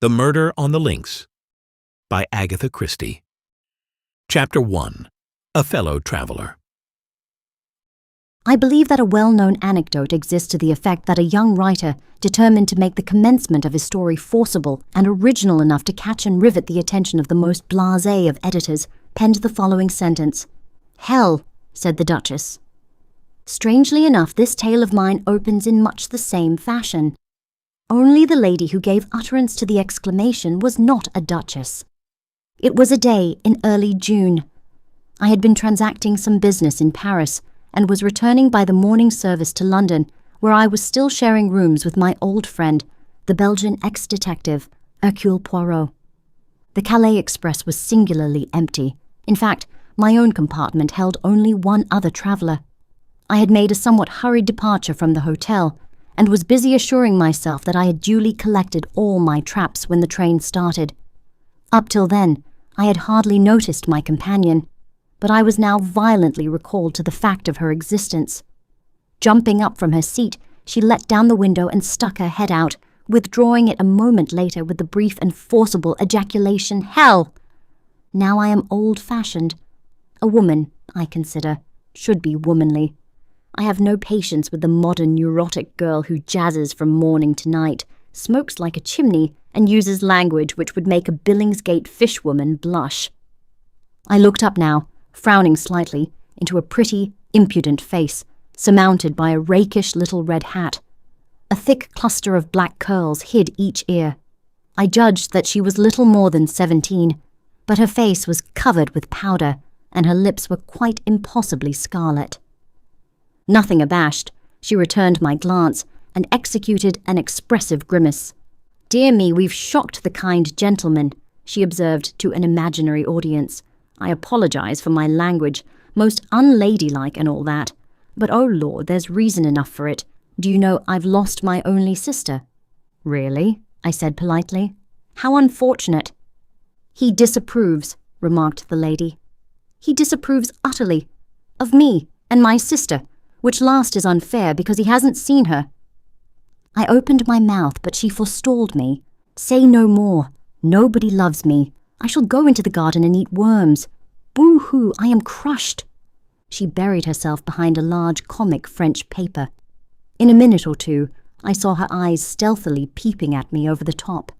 The Murder on the Links by Agatha Christie. Chapter 1. A Fellow Traveler. I believe that a well-known anecdote exists to the effect that a young writer, determined to make the commencement of his story forcible and original enough to catch and rivet the attention of the most blasé of editors, penned the following sentence: "Hell," said the Duchess. Strangely enough, this tale of mine opens in much the same fashion. Only the lady who gave utterance to the exclamation was not a duchess. It was a day in early June. I had been transacting some business in Paris, and was returning by the morning service to London, where I was still sharing rooms with my old friend, the Belgian ex-detective, Hercule Poirot. The Calais express was singularly empty. In fact, my own compartment held only one other traveller. I had made a somewhat hurried departure from the hotel, and was busy assuring myself that I had duly collected all my traps when the train started. Up till then, I had hardly noticed my companion, but I was now violently recalled to the fact of her existence. Jumping up from her seat, she let down the window and stuck her head out, withdrawing it a moment later with the brief and forcible ejaculation, "Hell!" Now I am old-fashioned. A woman, I consider, should be womanly. I have no patience with the modern neurotic girl who jazzes from morning to night, smokes like a chimney, and uses language which would make a Billingsgate fishwoman blush. I looked up now, frowning slightly, into a pretty, impudent face, surmounted by a rakish little red hat. A thick cluster of black curls hid each ear. I judged that she was little more than 17, but her face was covered with powder, and her lips were quite impossibly scarlet. Nothing abashed, she returned my glance and executed an expressive grimace. "Dear me, we've shocked the kind gentleman," she observed to an imaginary audience. "I apologize for my language, most unladylike and all that. But oh Lord, there's reason enough for it. Do you know I've lost my only sister?" "Really?" I said politely. "How unfortunate." "He disapproves," remarked the lady. "He disapproves utterly. Of me and my sister, which last is unfair because he hasn't seen her." I opened my mouth, but she forestalled me. "Say no more. Nobody loves me. I shall go into the garden and eat worms. Boo-hoo, I am crushed." She buried herself behind a large comic French paper. In a minute or two, I saw her eyes stealthily peeping at me over the top.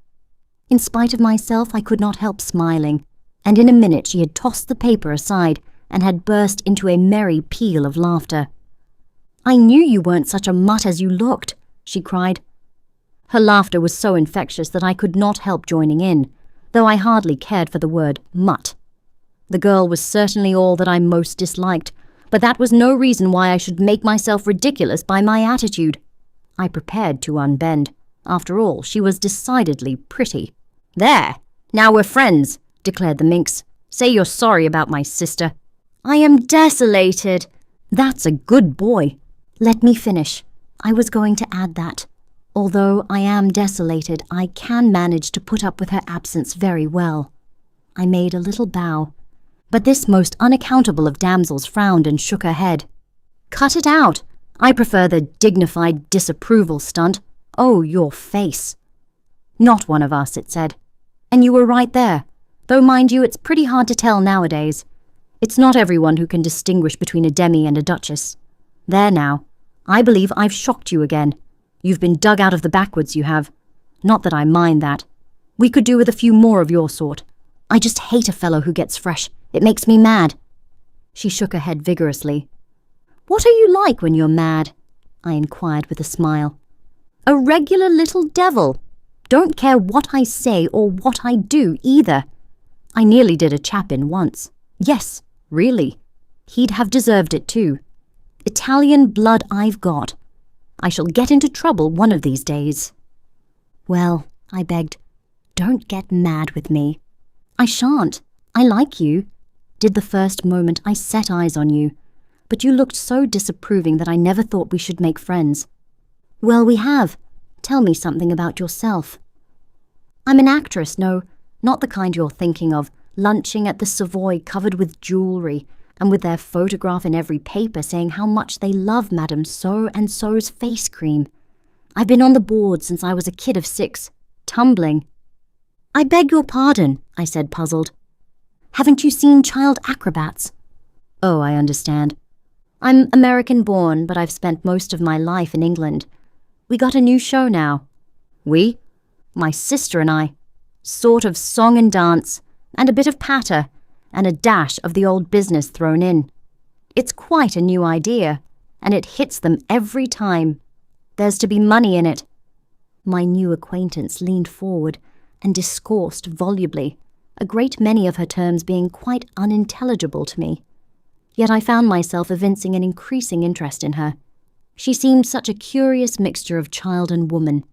In spite of myself, I could not help smiling, and in a minute she had tossed the paper aside and had burst into a merry peal of laughter. "I knew you weren't such a mutt as you looked," she cried. Her laughter was so infectious that I could not help joining in, though I hardly cared for the word mutt. The girl was certainly all that I most disliked, but that was no reason why I should make myself ridiculous by my attitude. I prepared to unbend. After all, she was decidedly pretty. "There! Now we're friends," declared the minx. "Say you're sorry about my sister." "I am desolated." "That's a good boy." Let me finish. I was going to add that, although I am desolated, I can manage to put up with her absence very well. I made a little bow, but this most unaccountable of damsels frowned and shook her head. "Cut it out. I prefer the dignified disapproval stunt. Oh, your face." "Not one of us," it said. "And you were right there, though mind you, it's pretty hard to tell nowadays. It's not everyone who can distinguish between a demi and a duchess. There now, I believe I've shocked you again. You've been dug out of the backwoods, you have. Not that I mind that. We could do with a few more of your sort. I just hate a fellow who gets fresh. It makes me mad." She shook her head vigorously. "What are you like when you're mad?" I inquired with a smile. "A regular little devil. Don't care what I say or what I do either. I nearly did a chap in once. Yes, really. He'd have deserved it too. Italian blood I've got. I shall get into trouble one of these days." "Well," I begged, "don't get mad with me." "I shan't. I like you. Did the first moment I set eyes on you. But you looked so disapproving that I never thought we should make friends." "Well, we have. Tell me something about yourself." "I'm an actress, no, not the kind you're thinking of, lunching at the Savoy covered with jewellery, and with their photograph in every paper saying how much they love Madame So-and-so's face cream. I've been on the board since I was a kid of 6, tumbling." I beg your pardon, I said, puzzled. Haven't you seen Child Acrobats? Oh, I understand. I'm American-born, but I've spent most of my life in England. We got a new show now. We? My sister and I. Sort of song and dance, and a bit of patter, and a dash of the old business thrown in. It's quite a new idea, and it hits them every time. There's to be money in it. My new acquaintance leaned forward and discoursed volubly, a great many of her terms being quite unintelligible to me. Yet I found myself evincing an increasing interest in her. She seemed such a curious mixture of child and woman.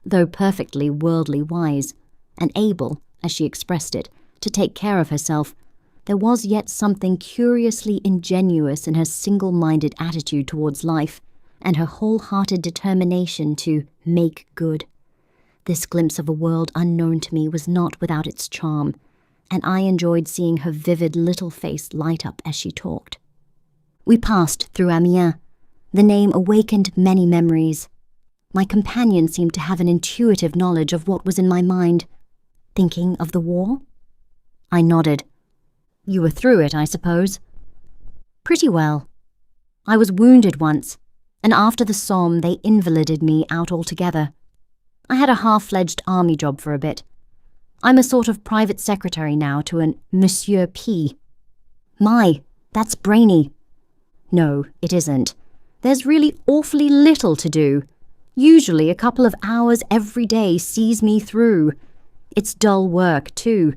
Though perfectly worldly wise, and able, as she expressed it, to take care of herself, there was yet something curiously ingenuous in her single-minded attitude towards life, and her wholehearted determination to make good. This glimpse of a world unknown to me was not without its charm, and I enjoyed seeing her vivid little face light up as she talked. We passed through Amiens. The name awakened many memories. My companion seemed to have an intuitive knowledge of what was in my mind. Thinking of the war? I nodded. You were through it, I suppose? Pretty well. I was wounded once, and after the Somme they invalided me out altogether. I had a half-fledged army job for a bit. I'm a sort of private secretary now to an Monsieur P. My, that's brainy. No, it isn't. There's really awfully little to do. Usually a couple of hours every day sees me through. It's dull work, too.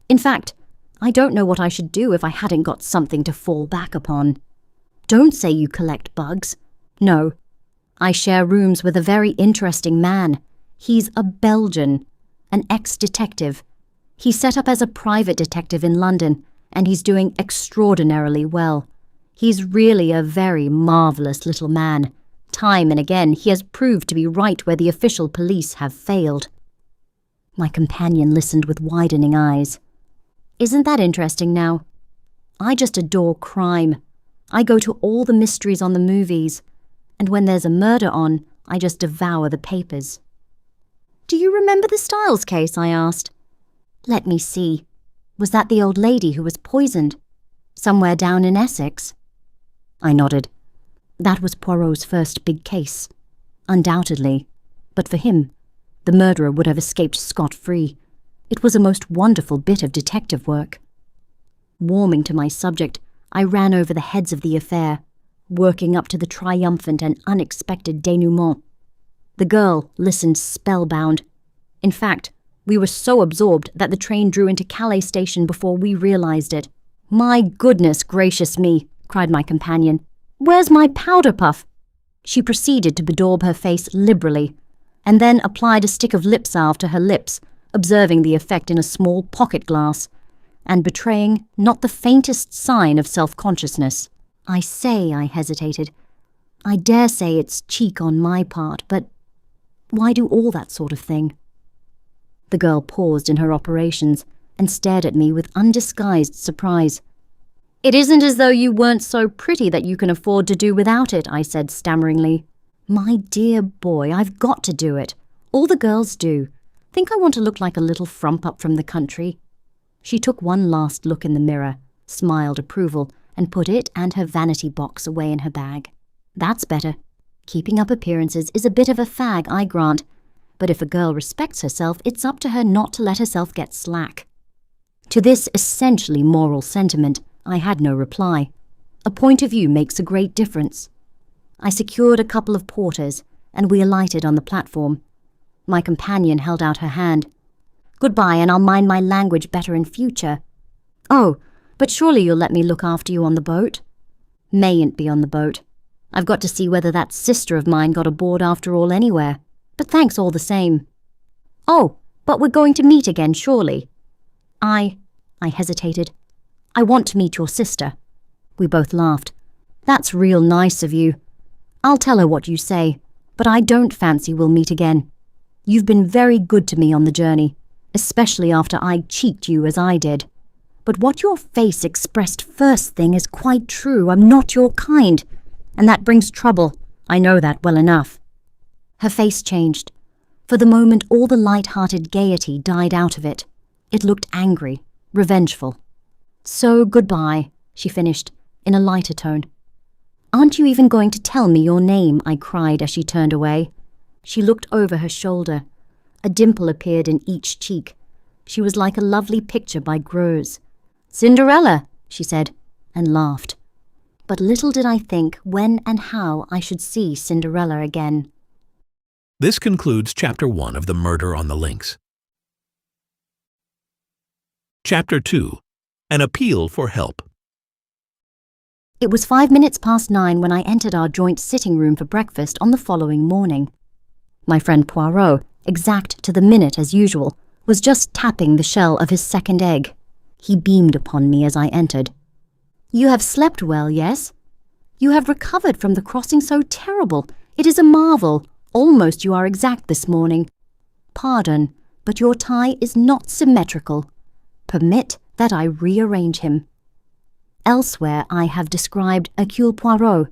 In fact, I don't know what I should do if I hadn't got something to fall back upon. Don't say you collect bugs. No. I share rooms with a very interesting man. He's a Belgian, an ex-detective. He's set up as a private detective in London, and he's doing extraordinarily well. He's really a very marvellous little man. Time and again he has proved to be right where the official police have failed. My companion listened with widening eyes. Isn't that interesting now? I just adore crime. I go to all the mysteries on the movies, and when there's a murder on, I just devour the papers. Do you remember the Styles case? I asked. Let me see. Was that the old lady who was poisoned? Somewhere down in Essex? I nodded. That was Poirot's first big case. Undoubtedly. But for him, the murderer would have escaped scot-free. It was a most wonderful bit of detective work. Warming to my subject, I ran over the heads of the affair, working up to the triumphant and unexpected denouement. The girl listened spellbound. In fact, we were so absorbed that the train drew into Calais station before we realized it. My goodness gracious me, cried my companion. Where's my powder puff? She proceeded to bedaub her face liberally, and then applied a stick of lip salve to her lips, observing the effect in a small pocket glass, and betraying not the faintest sign of self-consciousness. I hesitated. I dare say it's cheek on my part, but why do all that sort of thing? The girl paused in her operations and stared at me with undisguised surprise. It isn't as though you weren't so pretty that you can afford to do without it, I said stammeringly. My dear boy, I've got to do it. All the girls do. Think I want to look like a little frump up from the country? She took one last look in the mirror, smiled approval, and put it and her vanity box away in her bag. That's better. Keeping up appearances is a bit of a fag, I grant, but if a girl respects herself, it's up to her not to let herself get slack. To this essentially moral sentiment, I had no reply. A point of view makes a great difference. I secured a couple of porters, and we alighted on the platform. My companion held out her hand. Goodbye, and I'll mind my language better in future. Oh, but surely you'll let me look after you on the boat? Mayn't be on the boat. I've got to see whether that sister of mine got aboard after all anywhere. But thanks all the same. Oh, but we're going to meet again, surely. I hesitated. I want to meet your sister. We both laughed. That's real nice of you. I'll tell her what you say, but I don't fancy we'll meet again. You've been very good to me on the journey, especially after I cheeked you as I did. But what your face expressed first thing is quite true. I'm not your kind, and that brings trouble. I know that well enough. Her face changed. For the moment, all the light-hearted gaiety died out of it. It looked angry, revengeful. "So goodbye," she finished, in a lighter tone. "Aren't you even going to tell me your name?" I cried as she turned away. She looked over her shoulder. A dimple appeared in each cheek. She was like a lovely picture by Gros. "Cinderella," she said, and laughed. But little did I think when and how I should see Cinderella again. This concludes Chapter 1 of The Murder on the Links. Chapter 2. An Appeal for Help. It was 5 minutes past 9 when I entered our joint sitting room for breakfast on the following morning. My friend Poirot, exact to the minute as usual, was just tapping the shell of his second egg. He beamed upon me as I entered. "You have slept well, yes? You have recovered from the crossing so terrible. It is a marvel. Almost you are exact this morning. Pardon, but your tie is not symmetrical. Permit that I rearrange him." Elsewhere I have described Hercule Poirot,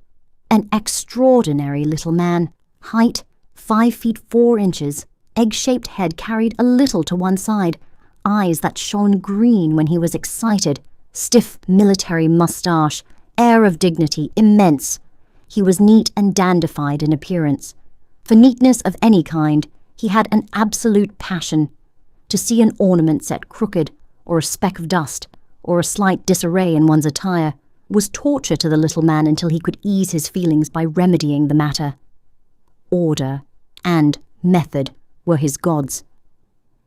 an extraordinary little man, height 5 feet 4 inches, egg-shaped head carried a little to one side, eyes that shone green when he was excited, stiff military moustache, air of dignity immense. He was neat and dandified in appearance. For neatness of any kind, he had an absolute passion. To see an ornament set crooked, or a speck of dust, or a slight disarray in one's attire, was torture to the little man until he could ease his feelings by remedying the matter. Order and method were his gods.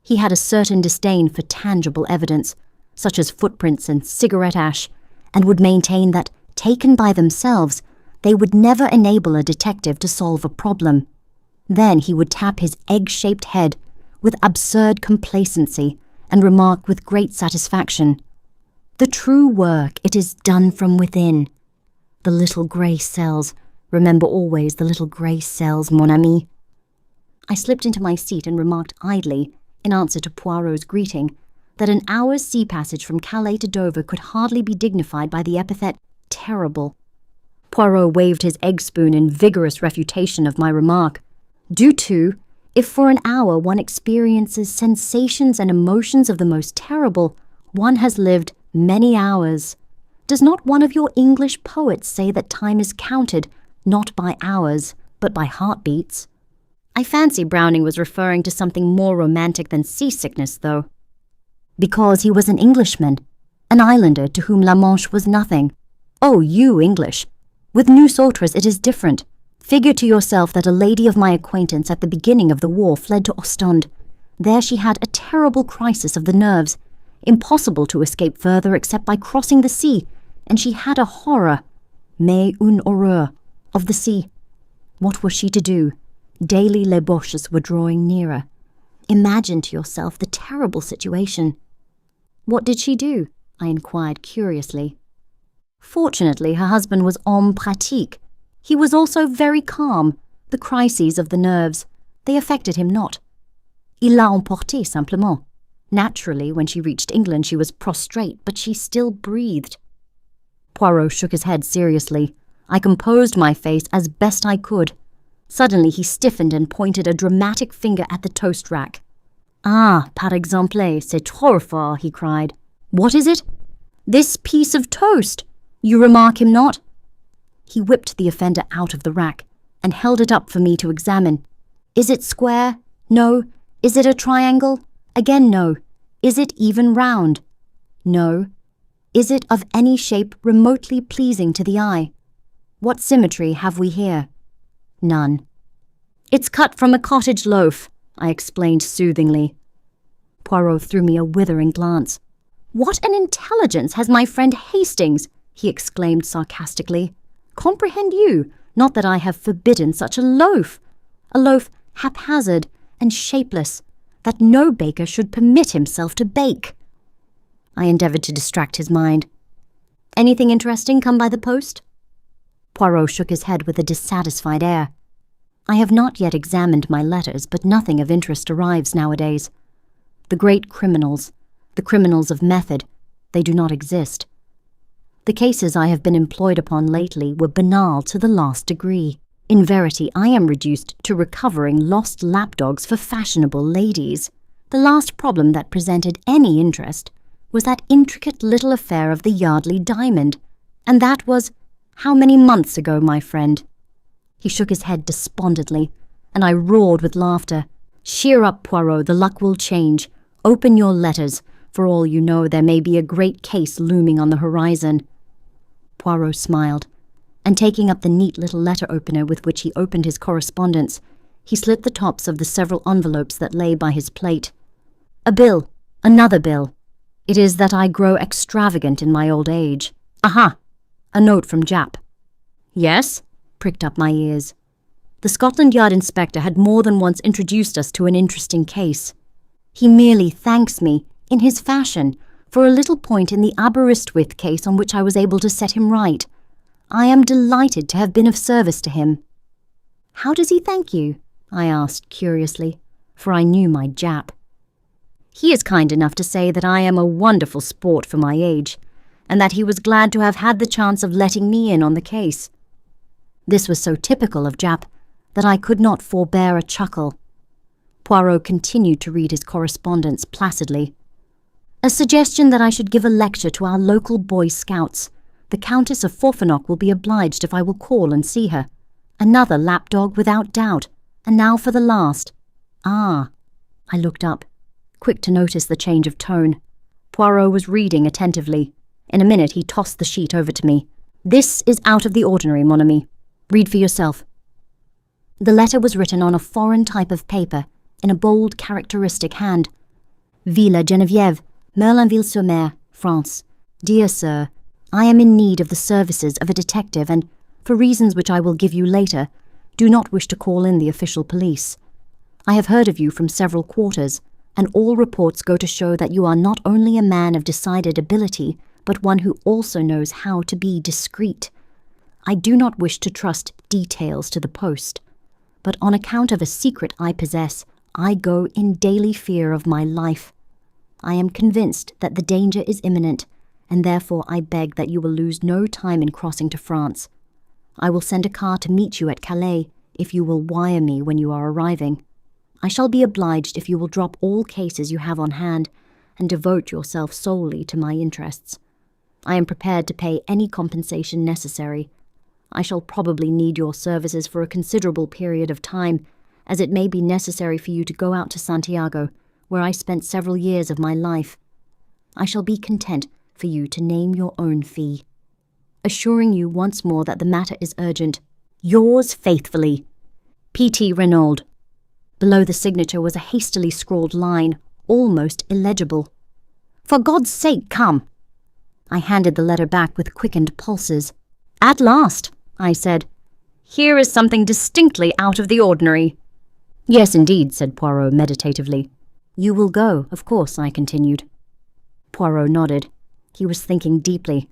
He had a certain disdain for tangible evidence, such as footprints and cigarette ash, and would maintain that, taken by themselves, they would never enable a detective to solve a problem. Then he would tap his egg-shaped head with absurd complacency and remark with great satisfaction, "The true work, it is done from within. The little grey cells, remember always the little grey cells, mon ami." I slipped into my seat and remarked idly, in answer to Poirot's greeting, that an hour's sea passage from Calais to Dover could hardly be dignified by the epithet terrible. Poirot waved his egg spoon in vigorous refutation of my remark. "Do too, if for an hour one experiences sensations and emotions of the most terrible, one has lived many hours. Does not one of your English poets say that time is counted, not by hours, but by heartbeats?" I fancy Browning was referring to something more romantic than seasickness, though. "Because he was an Englishman, an islander to whom La Manche was nothing. Oh, you English! With nous autres it is different. Figure to yourself that a lady of my acquaintance at the beginning of the war fled to Ostend. There she had a terrible crisis of the nerves, impossible to escape further except by crossing the sea, and she had a horror, mais une horreur, of the sea. What was she to do? Daily debauches were drawing nearer. Imagine to yourself the terrible situation." "What did she do?" I inquired curiously. Fortunately, her husband was homme pratique. He was also very calm. The crises of the nerves, they affected him not. Il l'a emportée simplement. Naturally, when she reached England she was prostrate, but she still breathed. Poirot shook his head seriously. I composed my face as best I could. Suddenly he stiffened and pointed a dramatic finger at the toast rack. "Ah, par exemple, c'est trop fort," he cried. "What is it?" "This piece of toast. You remark him not?" He whipped the offender out of the rack and held it up for me to examine. "Is it square? No. Is it a triangle? Again no. Is it even round? No. Is it of any shape remotely pleasing to the eye? What symmetry have we here? None." "It's cut from a cottage loaf," I explained soothingly. Poirot threw me a withering glance. "What an intelligence has my friend Hastings!" he exclaimed sarcastically. "Comprehend you, not that I have forbidden such a loaf haphazard and shapeless, that no baker should permit himself to bake." I endeavoured to distract his mind. "Anything interesting come by the post?" Poirot shook his head with a dissatisfied air. "I have not yet examined my letters, but nothing of interest arrives nowadays. The great criminals, the criminals of method, they do not exist. The cases I have been employed upon lately were banal to the last degree. In verity, I am reduced to recovering lost lapdogs for fashionable ladies. The last problem that presented any interest was that intricate little affair of the Yardley diamond, and that was how many months ago, my friend? He shook his head despondently, and I roared with laughter. Cheer up, Poirot, the luck will change. Open your letters. For all you know, there may be a great case looming on the horizon. Poirot smiled, and taking up the neat little letter opener with which he opened his correspondence, he slit the tops of the several envelopes that lay by his plate. A bill, another bill. It is that I grow extravagant in my old age. Aha! A note from Jap. Yes? Pricked up my ears. The Scotland Yard inspector had more than once introduced us to an interesting case. He merely thanks me, in his fashion, for a little point in the Aberystwyth case on which I was able to set him right. I am delighted to have been of service to him. How does he thank you? I asked curiously, for I knew my Jap. He is kind enough to say that I am a wonderful sport for my age, and that he was glad to have had the chance of letting me in on the case. This was so typical of Jap that I could not forbear a chuckle. Poirot continued to read his correspondence placidly. A suggestion that I should give a lecture to our local Boy Scouts. The Countess of Forfenock will be obliged if I will call and see her. Another lapdog without doubt. And now for the last. Ah. I looked up, quick to notice the change of tone. Poirot was reading attentively. In a minute he tossed the sheet over to me. This is out of the ordinary, mon ami. Read for yourself. The letter was written on a foreign type of paper, in a bold, characteristic hand. Villa Geneviève, Merlinville-sur-Mer, France. Dear Sir, I am in need of the services of a detective and, for reasons which I will give you later, do not wish to call in the official police. I have heard of you from several quarters, and all reports go to show that you are not only a man of decided ability, but one who also knows how to be discreet. I do not wish to trust details to the post, but on account of a secret I possess, I go in daily fear of my life. I am convinced that the danger is imminent, and therefore I beg that you will lose no time in crossing to France. I will send a car to meet you at Calais if you will wire me when you are arriving. I shall be obliged if you will drop all cases you have on hand and devote yourself solely to my interests. I am prepared to pay any compensation necessary. I shall probably need your services for a considerable period of time, as it may be necessary for you to go out to Santiago, where I spent several years of my life. I shall be content for you to name your own fee. Assuring you once more that the matter is urgent. Yours faithfully, P.T. Renauld. Below the signature was a hastily scrawled line, almost illegible. For God's sake, come! I handed the letter back with quickened pulses. At last, I said. Here is something distinctly out of the ordinary. Yes, indeed, said Poirot meditatively. You will go, of course, I continued. Poirot nodded. He was thinking deeply.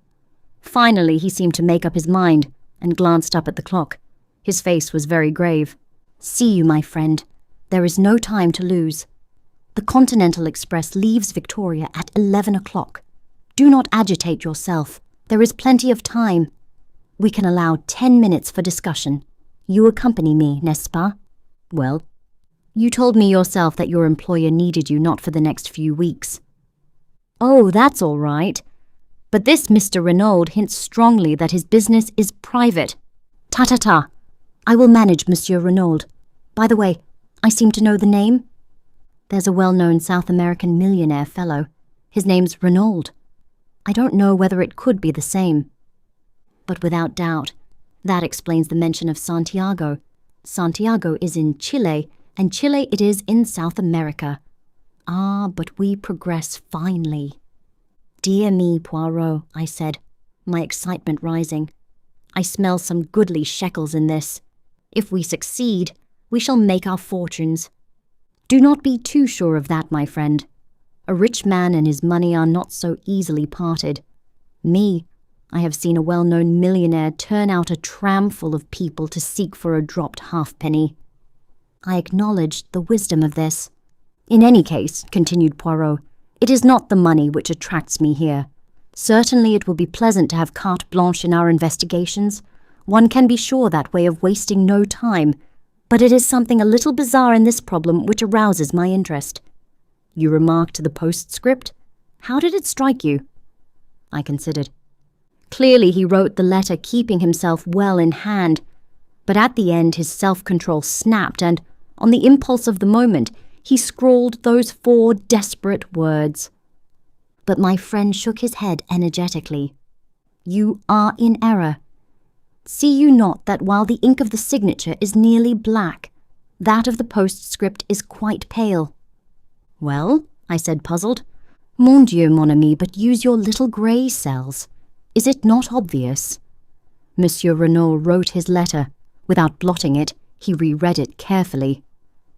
Finally, he seemed to make up his mind, and glanced up at the clock. His face was very grave. See you, my friend. There is no time to lose. The Continental Express leaves Victoria at 11 o'clock. Do not agitate yourself. There is plenty of time. We can allow 10 minutes for discussion. You accompany me, n'est-ce pas? Well, you told me yourself that your employer needed you not for the next few weeks. Oh, that's all right. But this Mr. Renauld hints strongly that his business is private. Ta-ta-ta. I will manage Monsieur Renauld. By the way, I seem to know the name. There's a well-known South American millionaire fellow. His name's Renauld. I don't know whether it could be the same. But without doubt, that explains the mention of Santiago. Santiago is in Chile, and Chile it is in South America. Ah, but we progress finely. Dear me, Poirot, I said, my excitement rising. I smell some goodly shekels in this. If we succeed, we shall make our fortunes. Do not be too sure of that, my friend. A rich man and his money are not so easily parted. Me, I have seen a well-known millionaire turn out a tram full of people to seek for a dropped halfpenny. I acknowledged the wisdom of this. In any case, continued Poirot, it is not the money which attracts me here. Certainly it will be pleasant to have carte blanche in our investigations, One can be sure that way of wasting no time, but it is something a little bizarre in this problem which arouses my interest. You remarked the postscript? How did it strike you? I considered. Clearly he wrote the letter keeping himself well in hand, but at the end his self-control snapped and, on the impulse of the moment, he scrawled those 4 desperate words. But my friend shook his head energetically. You are in error. See you not that while the ink of the signature is nearly black, that of the postscript is quite pale? Well, I said, puzzled. Mon Dieu, mon ami, but use your little grey cells. Is it not obvious? Monsieur Renauld wrote his letter. Without blotting it, he reread it carefully.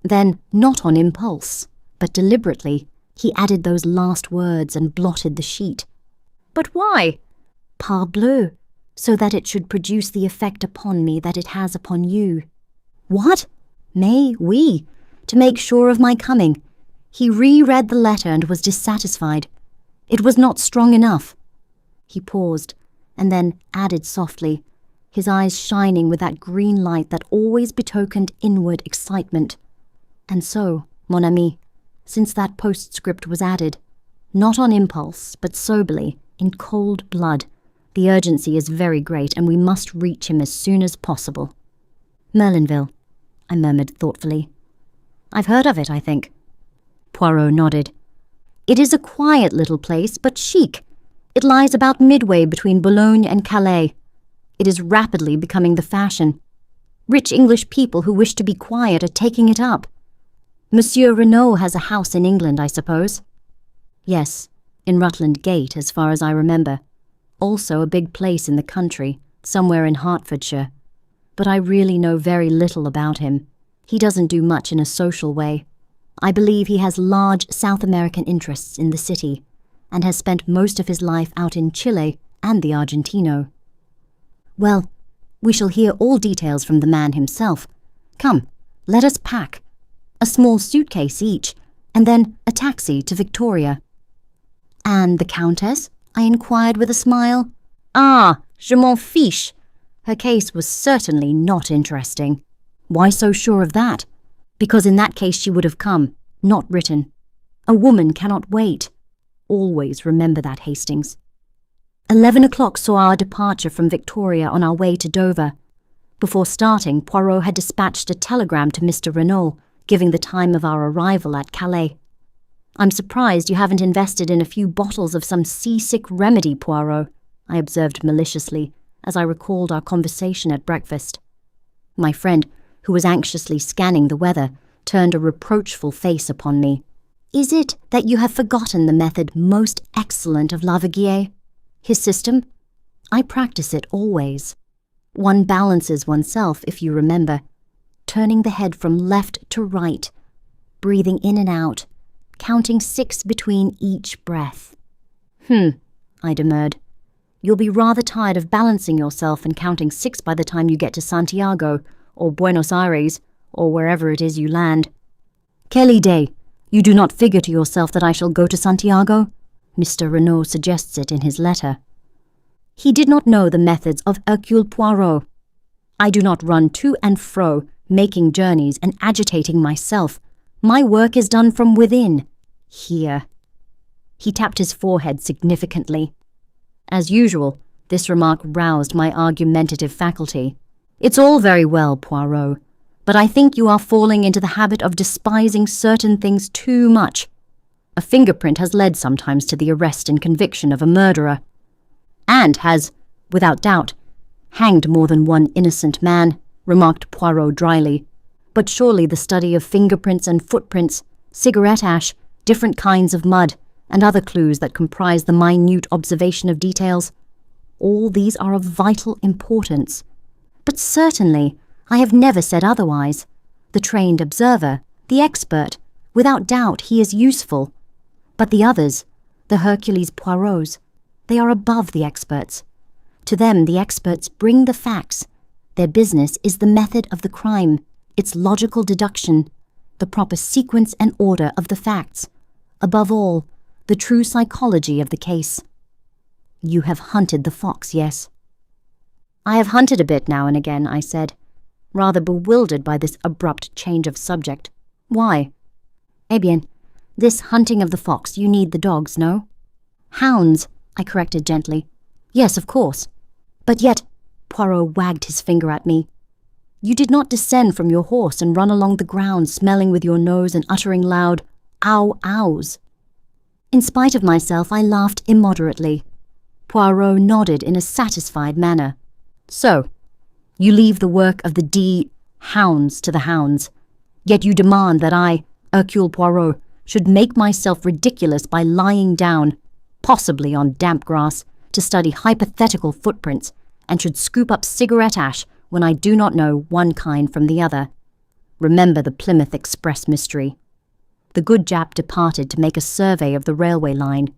Then, not on impulse, but deliberately, he added those last words and blotted the sheet. But why? Parbleu, so that it should produce the effect upon me that it has upon you. What? Mais, oui, to make sure of my coming. He reread the letter and was dissatisfied. It was not strong enough. He paused, and then added softly, his eyes shining with that green light that always betokened inward excitement. And so, mon ami, since that postscript was added, not on impulse, but soberly, in cold blood, the urgency is very great, and we must reach him as soon as possible. Merlinville, I murmured thoughtfully. I've heard of it, I think. Poirot nodded. It is a quiet little place, but chic. It lies about midway between Boulogne and Calais. It is rapidly becoming the fashion. Rich English people who wish to be quiet are taking it up. Monsieur Renauld has a house in England, I suppose? Yes, in Rutland Gate, as far as I remember. Also a big place in the country, somewhere in Hertfordshire. But I really know very little about him. He doesn't do much in a social way. I believe he has large South American interests in the city, and has spent most of his life out in Chile and the Argentino. Well, we shall hear all details from the man himself. Come, let us pack. A small suitcase each, and then a taxi to Victoria. And the Countess? I inquired with a smile. Ah, je m'en fiche. Her case was certainly not interesting. Why so sure of that? Because in that case she would have come, not written. A woman cannot wait. Always remember that, Hastings. 11 o'clock saw our departure from Victoria on our way to Dover. Before starting, Poirot had dispatched a telegram to Mr. Renauld, giving the time of our arrival at Calais. I'm surprised you haven't invested in a few bottles of some seasick remedy, Poirot, I observed maliciously, as I recalled our conversation at breakfast. My friend, who was anxiously scanning the weather, turned a reproachful face upon me. Is it that you have forgotten the method most excellent of Laviguier? His system? I practice it always. One balances oneself, if you remember, turning the head from left to right, breathing in and out, counting 6 between each breath. I demurred. You'll be rather tired of balancing yourself and counting 6 by the time you get to Santiago, or Buenos Aires, or wherever it is you land. Quelle idée! You do not figure to yourself that I shall go to Santiago? Mr. Renauld suggests it in his letter. He did not know the methods of Hercule Poirot. I do not run to and fro, making journeys and agitating myself. My work is done from within, here. He tapped his forehead significantly. As usual, this remark roused my argumentative faculty. It's all very well, Poirot, but I think you are falling into the habit of despising certain things too much. A fingerprint has led sometimes to the arrest and conviction of a murderer, and has, without doubt, hanged more than one innocent man, remarked Poirot dryly. But surely the study of fingerprints and footprints, cigarette ash, different kinds of mud, and other clues that comprise the minute observation of details, all these are of vital importance. But certainly, I have never said otherwise. The trained observer, the expert, without doubt he is useful. But the others, the Hercules Poirots, they are above the experts. To them the experts bring the facts. Their business is the method of the crime, its logical deduction, the proper sequence and order of the facts. Above all, the true psychology of the case. You have hunted the fox, yes? I have hunted a bit now and again, I said, rather bewildered by this abrupt change of subject. Why? Eh bien, this hunting of the fox, you need the dogs, no? Hounds, I corrected gently. Yes, of course. But yet, Poirot wagged his finger at me. You did not descend from your horse and run along the ground smelling with your nose and uttering loud ow-ows. In spite of myself, I laughed immoderately. Poirot nodded in a satisfied manner. So, you leave the work of the hounds to the hounds, yet you demand that I, Hercule Poirot, should make myself ridiculous by lying down, possibly on damp grass, to study hypothetical footprints, and should scoop up cigarette ash when I do not know one kind from the other. Remember the Plymouth Express mystery. The good Jap departed to make a survey of the railway line.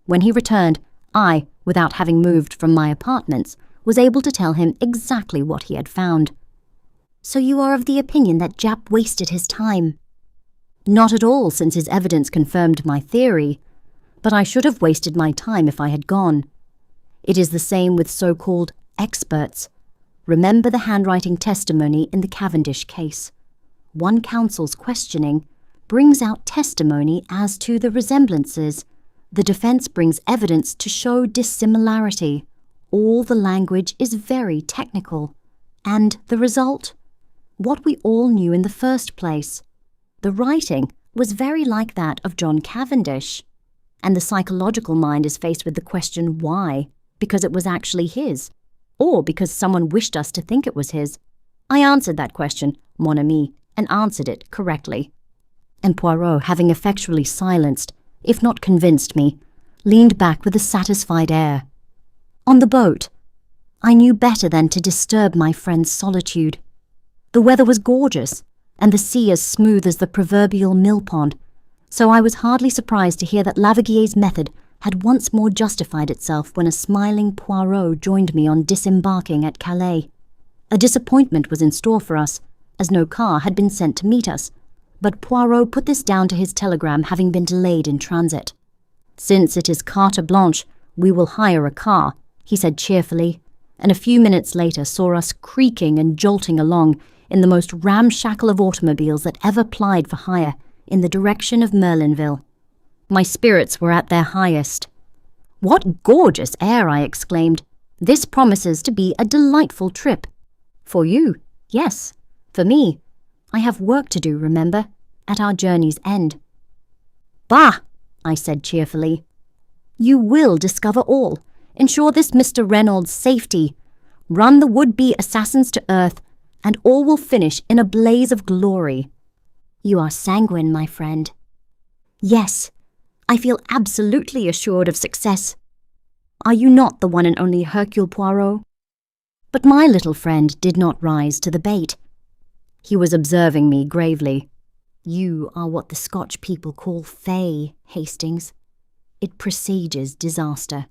When he returned, I, without having moved from my apartments, was able to tell him exactly what he had found. So you are of the opinion that Jap wasted his time? Not at all, since his evidence confirmed my theory, but I should have wasted my time if I had gone. It is the same with so-called experts. Remember the handwriting testimony in the Cavendish case. One counsel's questioning brings out testimony as to the resemblances. The defense brings evidence to show dissimilarity. All the language is very technical. And the result? What we all knew in the first place. The writing was very like that of John Cavendish. And the psychological mind is faced with the question why? Because it was actually his, or because someone wished us to think it was his. I answered that question, mon ami, and answered it correctly. And Poirot, having effectually silenced, if not convinced me, leaned back with a satisfied air. On the boat, I knew better than to disturb my friend's solitude. The weather was gorgeous, and the sea as smooth as the proverbial mill-pond, so I was hardly surprised to hear that Lavagier's method had once more justified itself when a smiling Poirot joined me on disembarking at Calais. A disappointment was in store for us, as no car had been sent to meet us, but Poirot put this down to his telegram having been delayed in transit. Since it is carte blanche, we will hire a car, he said cheerfully, and a few minutes later saw us creaking and jolting along in the most ramshackle of automobiles that ever plied for hire in the direction of Merlinville. My spirits were at their highest. What gorgeous air, I exclaimed. This promises to be a delightful trip. For you, yes. For me, I have work to do, remember, at our journey's end. Bah, I said cheerfully. You will discover all. Ensure this Mr. Reynolds' safety. Run the would-be assassins to earth, and all will finish in a blaze of glory. You are sanguine, my friend. Yes, I feel absolutely assured of success. Are you not the one and only Hercule Poirot? But my little friend did not rise to the bait. He was observing me gravely. You are what the Scotch people call fey, Hastings. It presages disaster.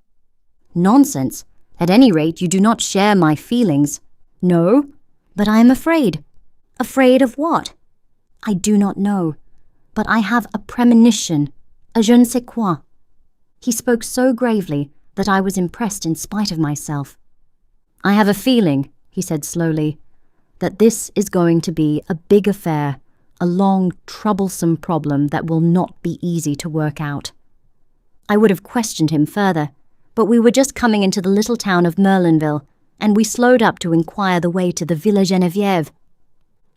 Nonsense. At any rate, you do not share my feelings. No, but I am afraid. Afraid of what? I do not know, but I have a premonition, a je ne sais quoi. He spoke so gravely that I was impressed in spite of myself. I have a feeling, he said slowly, that this is going to be a big affair, a long, troublesome problem that will not be easy to work out. I would have questioned him further, but we were just coming into the little town of Merlinville, and we slowed up to inquire the way to the Villa Geneviève.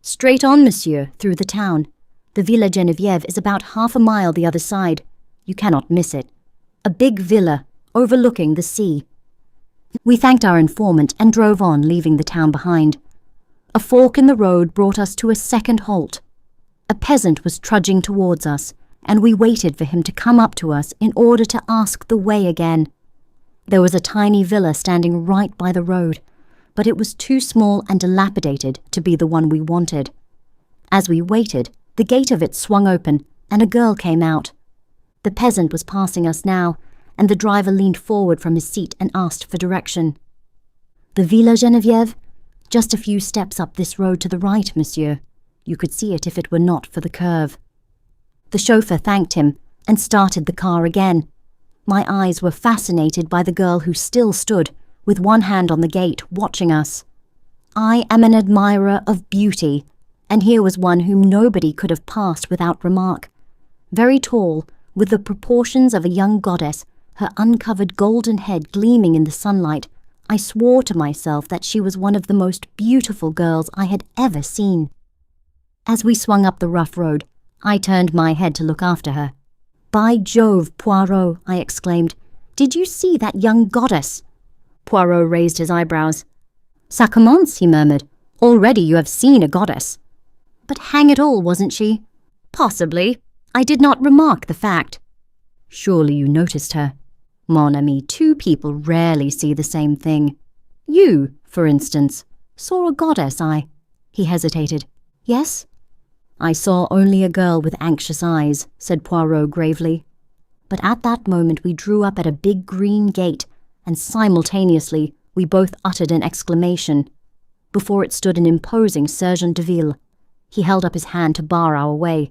Straight on, monsieur, through the town. The Villa Geneviève is about half a mile the other side. You cannot miss it. A big villa, overlooking the sea. We thanked our informant and drove on, leaving the town behind. A fork in the road brought us to a second halt. A peasant was trudging towards us, and we waited for him to come up to us in order to ask the way again. There was a tiny villa standing right by the road, but it was too small and dilapidated to be the one we wanted. As we waited, the gate of it swung open, and a girl came out. The peasant was passing us now, and the driver leaned forward from his seat and asked for direction. The Villa Geneviève? Just a few steps up this road to the right, monsieur. You could see it if it were not for the curve. The chauffeur thanked him and started the car again. My eyes were fascinated by the girl who still stood, with one hand on the gate, watching us. I am an admirer of beauty, and here was one whom nobody could have passed without remark. Very tall, with the proportions of a young goddess, her uncovered golden head gleaming in the sunlight, I swore to myself that she was one of the most beautiful girls I had ever seen. As we swung up the rough road, I turned my head to look after her. "By Jove, Poirot," I exclaimed, "did you see that young goddess?" Poirot raised his eyebrows. "Ça commence," he murmured. "Already you have seen a goddess." "But hang it all, wasn't she?" "Possibly. I did not remark the fact." "Surely you noticed her." "Mon ami, two people rarely see the same thing. You, for instance, saw a goddess, He hesitated. "Yes?" "I saw only a girl with anxious eyes," said Poirot gravely. But at that moment we drew up at a big green gate, and simultaneously we both uttered an exclamation. Before it stood an imposing sergeant de ville. He held up his hand to bar our way.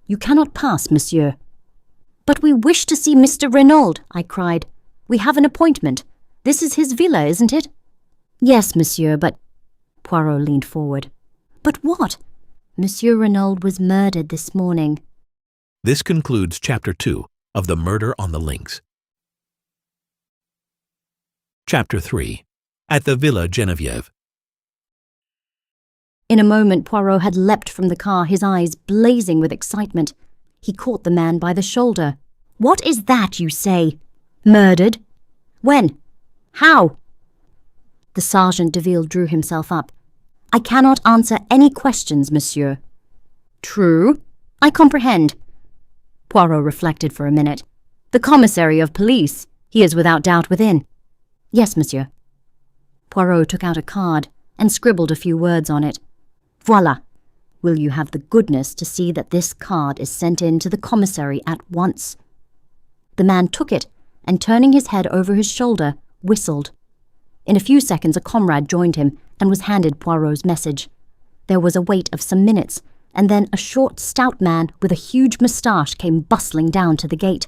"You cannot pass, monsieur." "But we wish to see Mr. Renauld," I cried. "We have an appointment. This is his villa, isn't it?" "Yes, monsieur, but—" Poirot leaned forward. "But what?" "Monsieur Renauld was murdered this morning." This concludes Chapter 2 of The Murder on the Links. Chapter 3. At the Villa Geneviève. In a moment Poirot had leapt from the car, his eyes blazing with excitement. He caught the man by the shoulder. "What is that you say?" "Murdered." "When? How?" The sergeant de ville drew himself up. "I cannot answer any questions, monsieur." "True. I comprehend." Poirot reflected for a minute. "The commissary of police. He is without doubt within." "Yes, monsieur." Poirot took out a card and scribbled a few words on it. "Voilà. Will you have the goodness to see that this card is sent in to the commissary at once?" The man took it and, turning his head over his shoulder, whistled. In a few seconds a comrade joined him and was handed Poirot's message. There was a wait of some minutes, and then a short, stout man with a huge moustache came bustling down to the gate.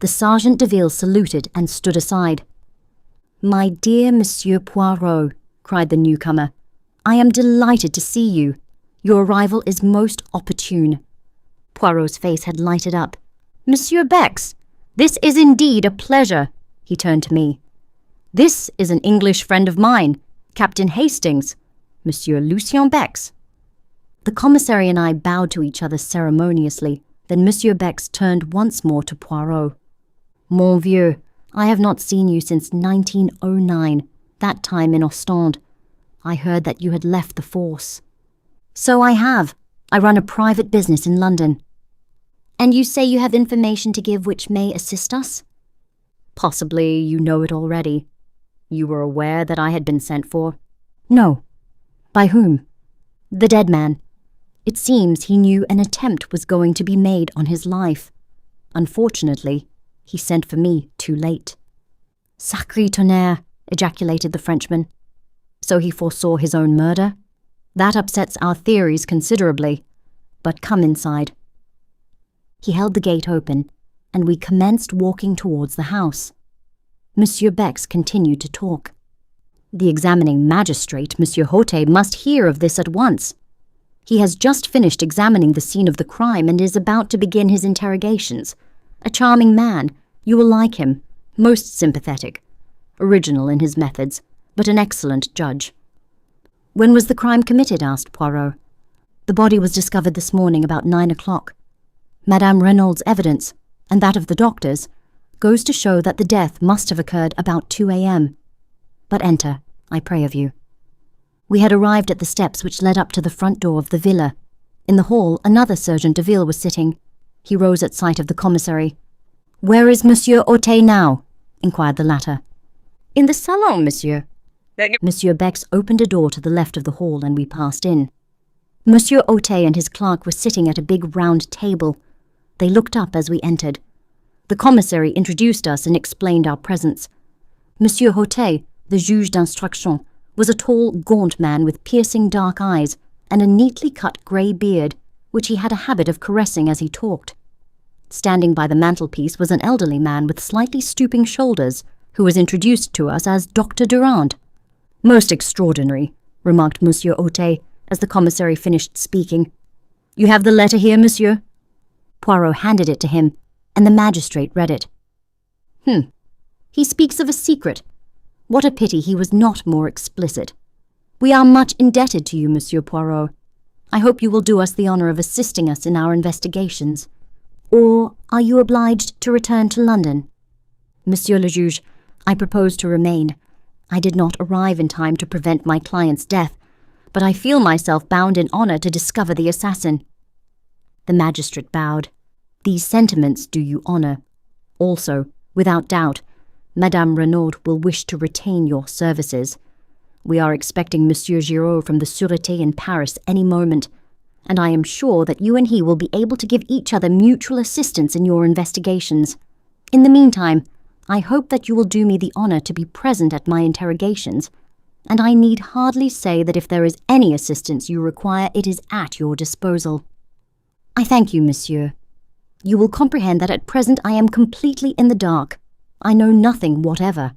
The sergeant de ville saluted and stood aside. "My dear Monsieur Poirot," cried the newcomer, "I am delighted to see you. Your arrival is most opportune." Poirot's face had lighted up. "Monsieur Bex, this is indeed a pleasure." He turned to me. "This is an English friend of mine, Captain Hastings, Monsieur Lucien Bex." The commissary and I bowed to each other ceremoniously. Then Monsieur Bex turned once more to Poirot. "Mon vieux, I have not seen you since 1909, that time in Ostende. I heard that you had left the force." "So I have. I run a private business in London." "And you say you have information to give which may assist us?" "Possibly you know it already. You were aware that I had been sent for?" "No." "By whom?" "The dead man. It seems he knew an attempt was going to be made on his life. Unfortunately, he sent for me too late." "Sacré tonnerre," ejaculated the Frenchman. "So he foresaw his own murder? That upsets our theories considerably. But come inside." He held the gate open, and we commenced walking towards the house. Monsieur Bex continued to talk. "The examining magistrate, Monsieur Hote, must hear of this at once. He has just finished examining the scene of the crime and is about to begin his interrogations. A charming man. You will like him. Most sympathetic. Original in his methods, but an excellent judge." "When was the crime committed?" asked Poirot. "The body was discovered this morning about 9 o'clock. Madame Renauld's evidence, and that of the doctors, goes to show that the death must have occurred about 2 a.m. But enter, I pray of you." We had arrived at the steps which led up to the front door of the villa. In the hall, another sergeant de ville was sitting. He rose at sight of the commissary. "Where is Monsieur Hote now?" inquired the latter. "In the salon, monsieur." Monsieur Bex opened a door to the left of the hall, and we passed in. Monsieur Hote and his clerk were sitting at a big round table. They looked up as we entered. The commissary introduced us and explained our presence. Monsieur Hote, the juge d'instruction, was a tall, gaunt man with piercing dark eyes and a neatly cut grey beard, which he had a habit of caressing as he talked. Standing by the mantelpiece was an elderly man with slightly stooping shoulders, who was introduced to us as Dr. Durand. Most extraordinary, remarked Monsieur Otet, as the commissary finished speaking. You have the letter here, monsieur? Poirot handed it to him, and the magistrate read it. He speaks of a secret. What a pity he was not more explicit. We are much indebted to you, Monsieur Poirot. I hope you will do us the honour of assisting us in our investigations. Or are you obliged to return to London? Monsieur le Juge, I propose to remain. I did not arrive in time to prevent my client's death, but I feel myself bound in honour to discover the assassin. The magistrate bowed. These sentiments do you honour. Also, without doubt, Madame Renauld will wish to retain your services. We are expecting Monsieur Giraud from the Sûreté in Paris any moment, and I am sure that you and he will be able to give each other mutual assistance in your investigations. In the meantime, I hope that you will do me the honour to be present at my interrogations, and I need hardly say that if there is any assistance you require, it is at your disposal. I thank you, monsieur. You will comprehend that at present I am completely in the dark. I know nothing whatever.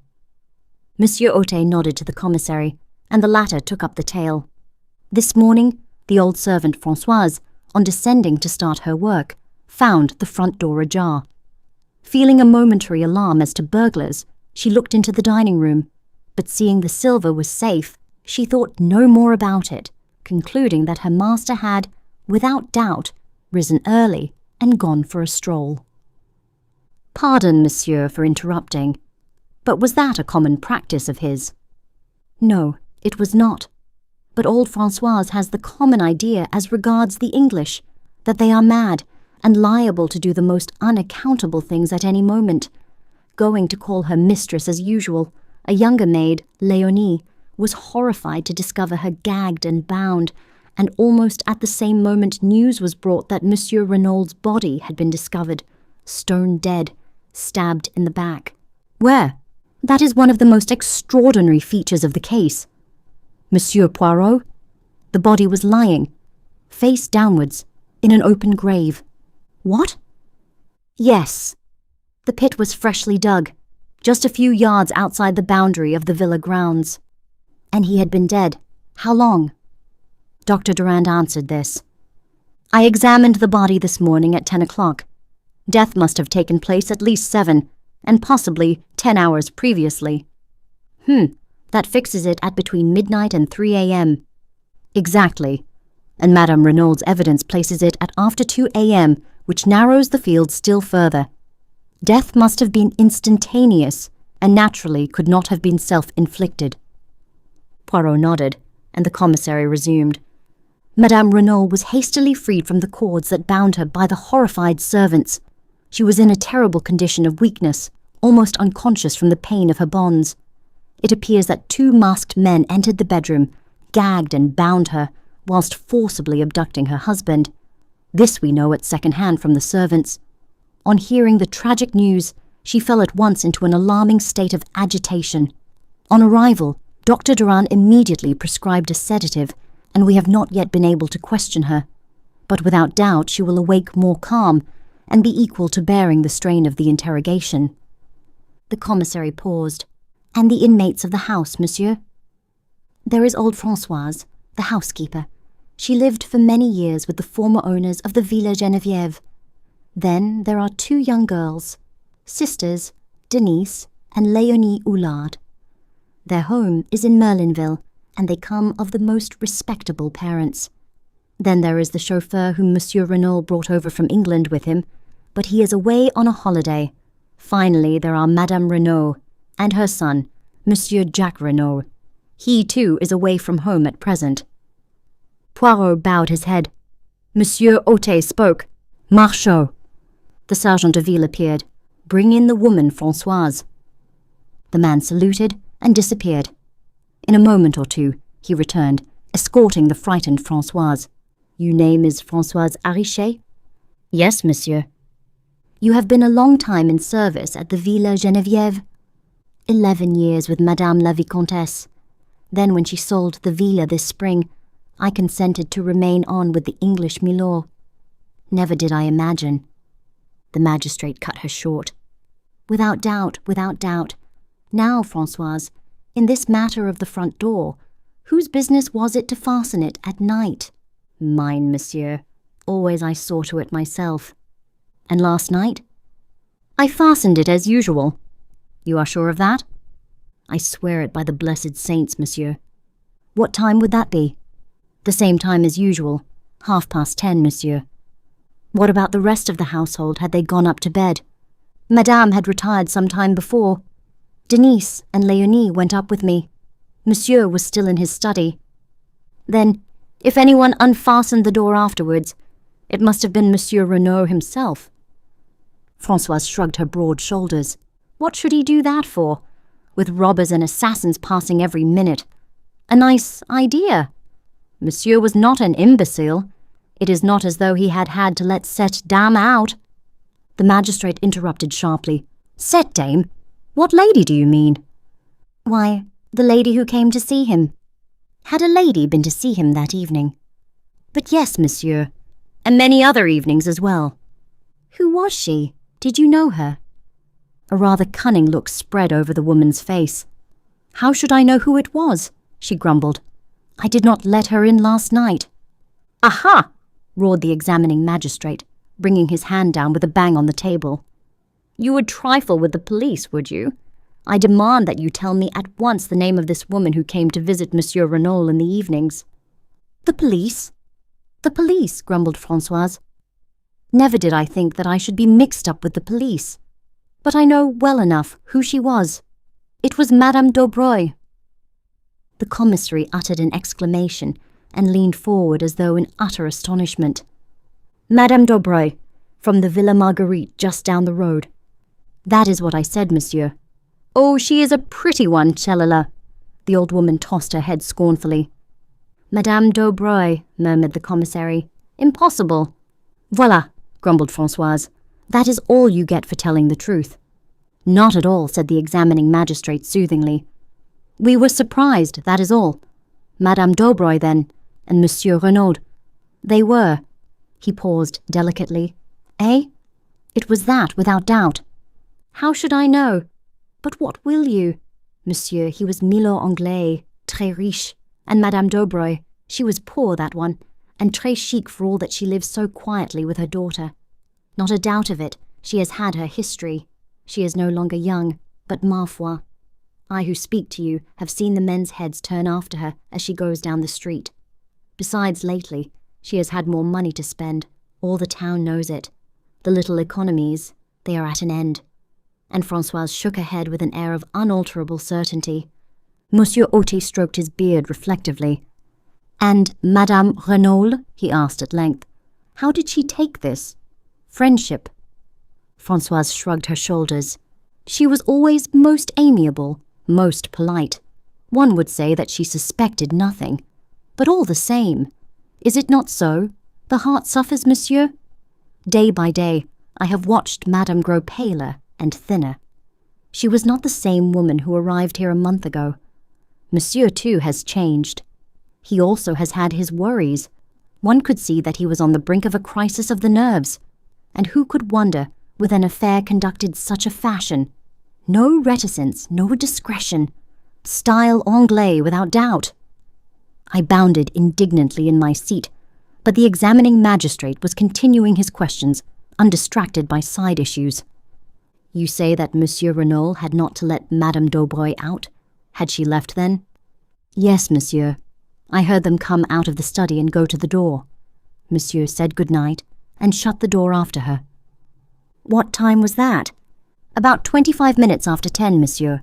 Monsieur Otet nodded to the commissary, and the latter took up the tale. This morning, the old servant Françoise, on descending to start her work, found the front door ajar. Feeling a momentary alarm as to burglars, she looked into the dining room, but seeing the silver was safe, she thought no more about it, concluding that her master had, without doubt, risen early and gone for a stroll. Pardon, monsieur, for interrupting, but was that a common practice of his? No, it was not. But old Françoise has the common idea as regards the English, that they are mad and liable to do the most unaccountable things at any moment. Going to call her mistress as usual, a younger maid, Léonie, was horrified to discover her gagged and bound, and almost at the same moment news was brought that Monsieur Renauld's body had been discovered, stone dead, stabbed in the back. Where? That is one of the most extraordinary features of the case. Monsieur Poirot? The body was lying, face downwards, in an open grave. What? Yes. The pit was freshly dug, just a few yards outside the boundary of the villa grounds. And he had been dead. How long? Dr. Durand answered this. I examined the body this morning at 10 o'clock. Death must have taken place at least 7, and possibly 10 hours previously. That fixes it at between midnight and 3 a.m. Exactly. And Madame Renauld's evidence places it at after 2 a.m., which narrows the field still further. Death must have been instantaneous, and naturally could not have been self-inflicted. Poirot nodded, and the commissary resumed. Madame Renauld was hastily freed from the cords that bound her by the horrified servants. She was in a terrible condition of weakness, almost unconscious from the pain of her bonds. It appears that 2 masked men entered the bedroom, gagged and bound her, whilst forcibly abducting her husband. This we know at second hand from the servants. On hearing the tragic news, she fell at once into an alarming state of agitation. On arrival, Dr. Durand immediately prescribed a sedative, and we have not yet been able to question her. But without doubt she will awake more calm, and be equal to bearing the strain of the interrogation. The commissary paused. And the inmates of the house, monsieur? There is old Françoise, the housekeeper. She lived for many years with the former owners of the Villa Geneviève. Then there are 2 young girls, sisters, Denise and Léonie Houlard. Their home is in Merlinville, and they come of the most respectable parents. Then there is the chauffeur whom Monsieur Renauld brought over from England with him, but he is away on a holiday. Finally, there are Madame Renauld and her son, Monsieur Jacques Renauld. He, too, is away from home at present. Poirot bowed his head. Monsieur Otet spoke. Marchot. The sergeant de ville appeared. Bring in the woman, Françoise. The man saluted and disappeared. In a moment or two, he returned, escorting the frightened Françoise. Your name is Françoise Harichet? Yes, monsieur. You have been a long time in service at the Villa Geneviève? 11 years with Madame la Vicomtesse. Then when she sold the villa this spring, I consented to remain on with the English milord. Never did I imagine. The magistrate cut her short. Without doubt, Now, Françoise, in this matter of the front door, whose business was it to fasten it at night? Mine, monsieur. Always I saw to it myself. And last night? I fastened it as usual. You are sure of that? I swear it by the blessed saints, monsieur. What time would that be? The same time as usual, 10:30, monsieur. What about the rest of the household? Had they gone up to bed? Madame had retired some time before. Denise and Léonie went up with me. Monsieur was still in his study. Then, if anyone unfastened the door afterwards, it must have been Monsieur Renauld himself. Françoise shrugged her broad shoulders. What should he do that for? With robbers and assassins passing every minute. A nice idea. Monsieur was not an imbecile. It is not as though he had had to let cette dame out. The magistrate interrupted sharply. Cette dame? What lady do you mean? Why, the lady who came to see him. Had a lady been to see him that evening? But yes, monsieur, and many other evenings as well. Who was she? Did you know her? A rather cunning look spread over the woman's face. How should I know who it was? She grumbled. I did not let her in last night. Aha! Roared the examining magistrate, bringing his hand down with a bang on the table. You would trifle with the police, would you? I demand that you tell me at once the name of this woman who came to visit Monsieur Renauld in the evenings. The police? The police, grumbled Françoise. Never did I think that I should be mixed up with the police. But I know well enough who she was. It was Madame Daubreuil. The commissary uttered an exclamation and leaned forward as though in utter astonishment. Madame Daubreuil, from the Villa Marguerite just down the road. That is what I said, monsieur. Oh, she is a pretty one, Chelala. The old woman tossed her head scornfully. Madame Daubreuil, murmured the commissary. Impossible. Voilà, grumbled Françoise. That is all you get for telling the truth. Not at all, said the examining magistrate soothingly. We were surprised, that is all. Madame Daubreuil, then, and Monsieur Renauld. They were. He paused delicately. Eh? It was that, without doubt. How should I know? But what will you? Monsieur, he was Milot Anglais, très riche, and Madame Daubreuil, she was poor, that one, and très chic for all that she lives so quietly with her daughter. Not a doubt of it, she has had her history. She is no longer young, but ma foi. I who speak to you have seen the men's heads turn after her as she goes down the street. Besides, lately, she has had more money to spend. All the town knows it. The little economies, they are at an end. And Françoise shook her head with an air of unalterable certainty. Monsieur Oti stroked his beard reflectively. And Madame Renauld, he asked at length, how did she take this? Friendship. Françoise shrugged her shoulders. She was always most amiable, most polite. One would say that she suspected nothing. But all the same, is it not so? The heart suffers, monsieur? Day by day, I have watched Madame grow paler and thinner. She was not the same woman who arrived here a month ago. Monsieur, too, has changed. He also has had his worries. One could see that he was on the brink of a crisis of the nerves. And who could wonder, with an affair conducted such a fashion? No reticence, no discretion. Style Anglais, without doubt. I bounded indignantly in my seat, but the examining magistrate was continuing his questions, undistracted by side issues. You say that Monsieur Renauld had not to let Madame Daubreuil out? Had she left then? Yes, monsieur. I heard them come out of the study and go to the door. Monsieur said good night and shut the door after her. What time was that? About 25 minutes after 10, monsieur.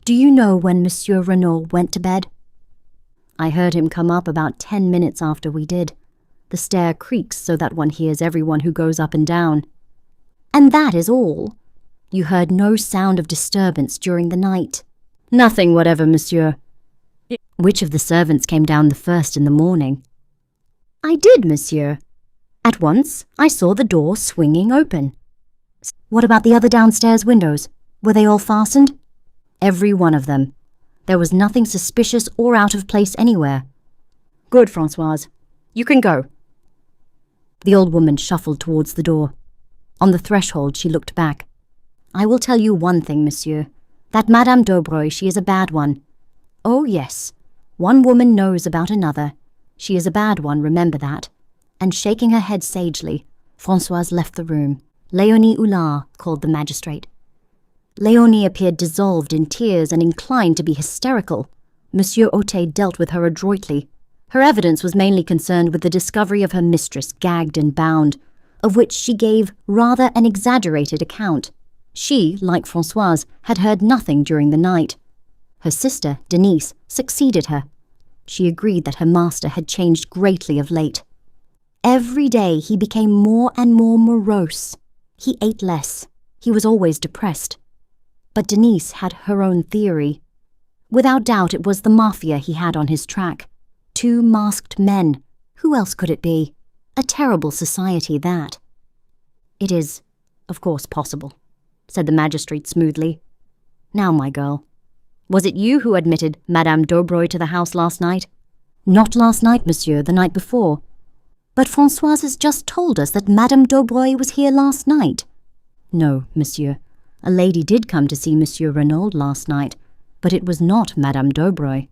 Do you know when Monsieur Renauld went to bed? I heard him come up about 10 minutes after we did. The stair creaks so that one hears everyone who goes up and down. And that is all? You heard no sound of disturbance during the night? Nothing whatever, monsieur. Which of the servants came down the first in the morning? I did, monsieur. At once I saw the door swinging open. What about the other downstairs windows? Were they all fastened? Every one of them. There was nothing suspicious or out of place anywhere. Good, Françoise. You can go. The old woman shuffled towards the door. On the threshold she looked back. I will tell you one thing, monsieur. That Madame Daubreuil, she is a bad one. Oh, yes. One woman knows about another. She is a bad one, remember that." And shaking her head sagely, Françoise left the room. "Léonie Hulard," called the magistrate. Léonie appeared dissolved in tears and inclined to be hysterical. Monsieur Autet dealt with her adroitly. Her evidence was mainly concerned with the discovery of her mistress gagged and bound, of which she gave rather an exaggerated account. She, like Françoise, had heard nothing during the night. Her sister, Denise, succeeded her. She agreed that her master had changed greatly of late. Every day he became more and more morose. He ate less. He was always depressed. But Denise had her own theory. Without doubt it was the mafia he had on his track. 2 masked men. Who else could it be? A terrible society, that. "It is, of course, possible," said the magistrate smoothly. "Now, my girl, was it you who admitted Madame Daubreuil to the house last night?" "Not last night, monsieur, the night before." "But Françoise has just told us that Madame Daubreuil was here last night." "No, monsieur. A lady did come to see Monsieur Renauld last night, but it was not Madame Daubreuil."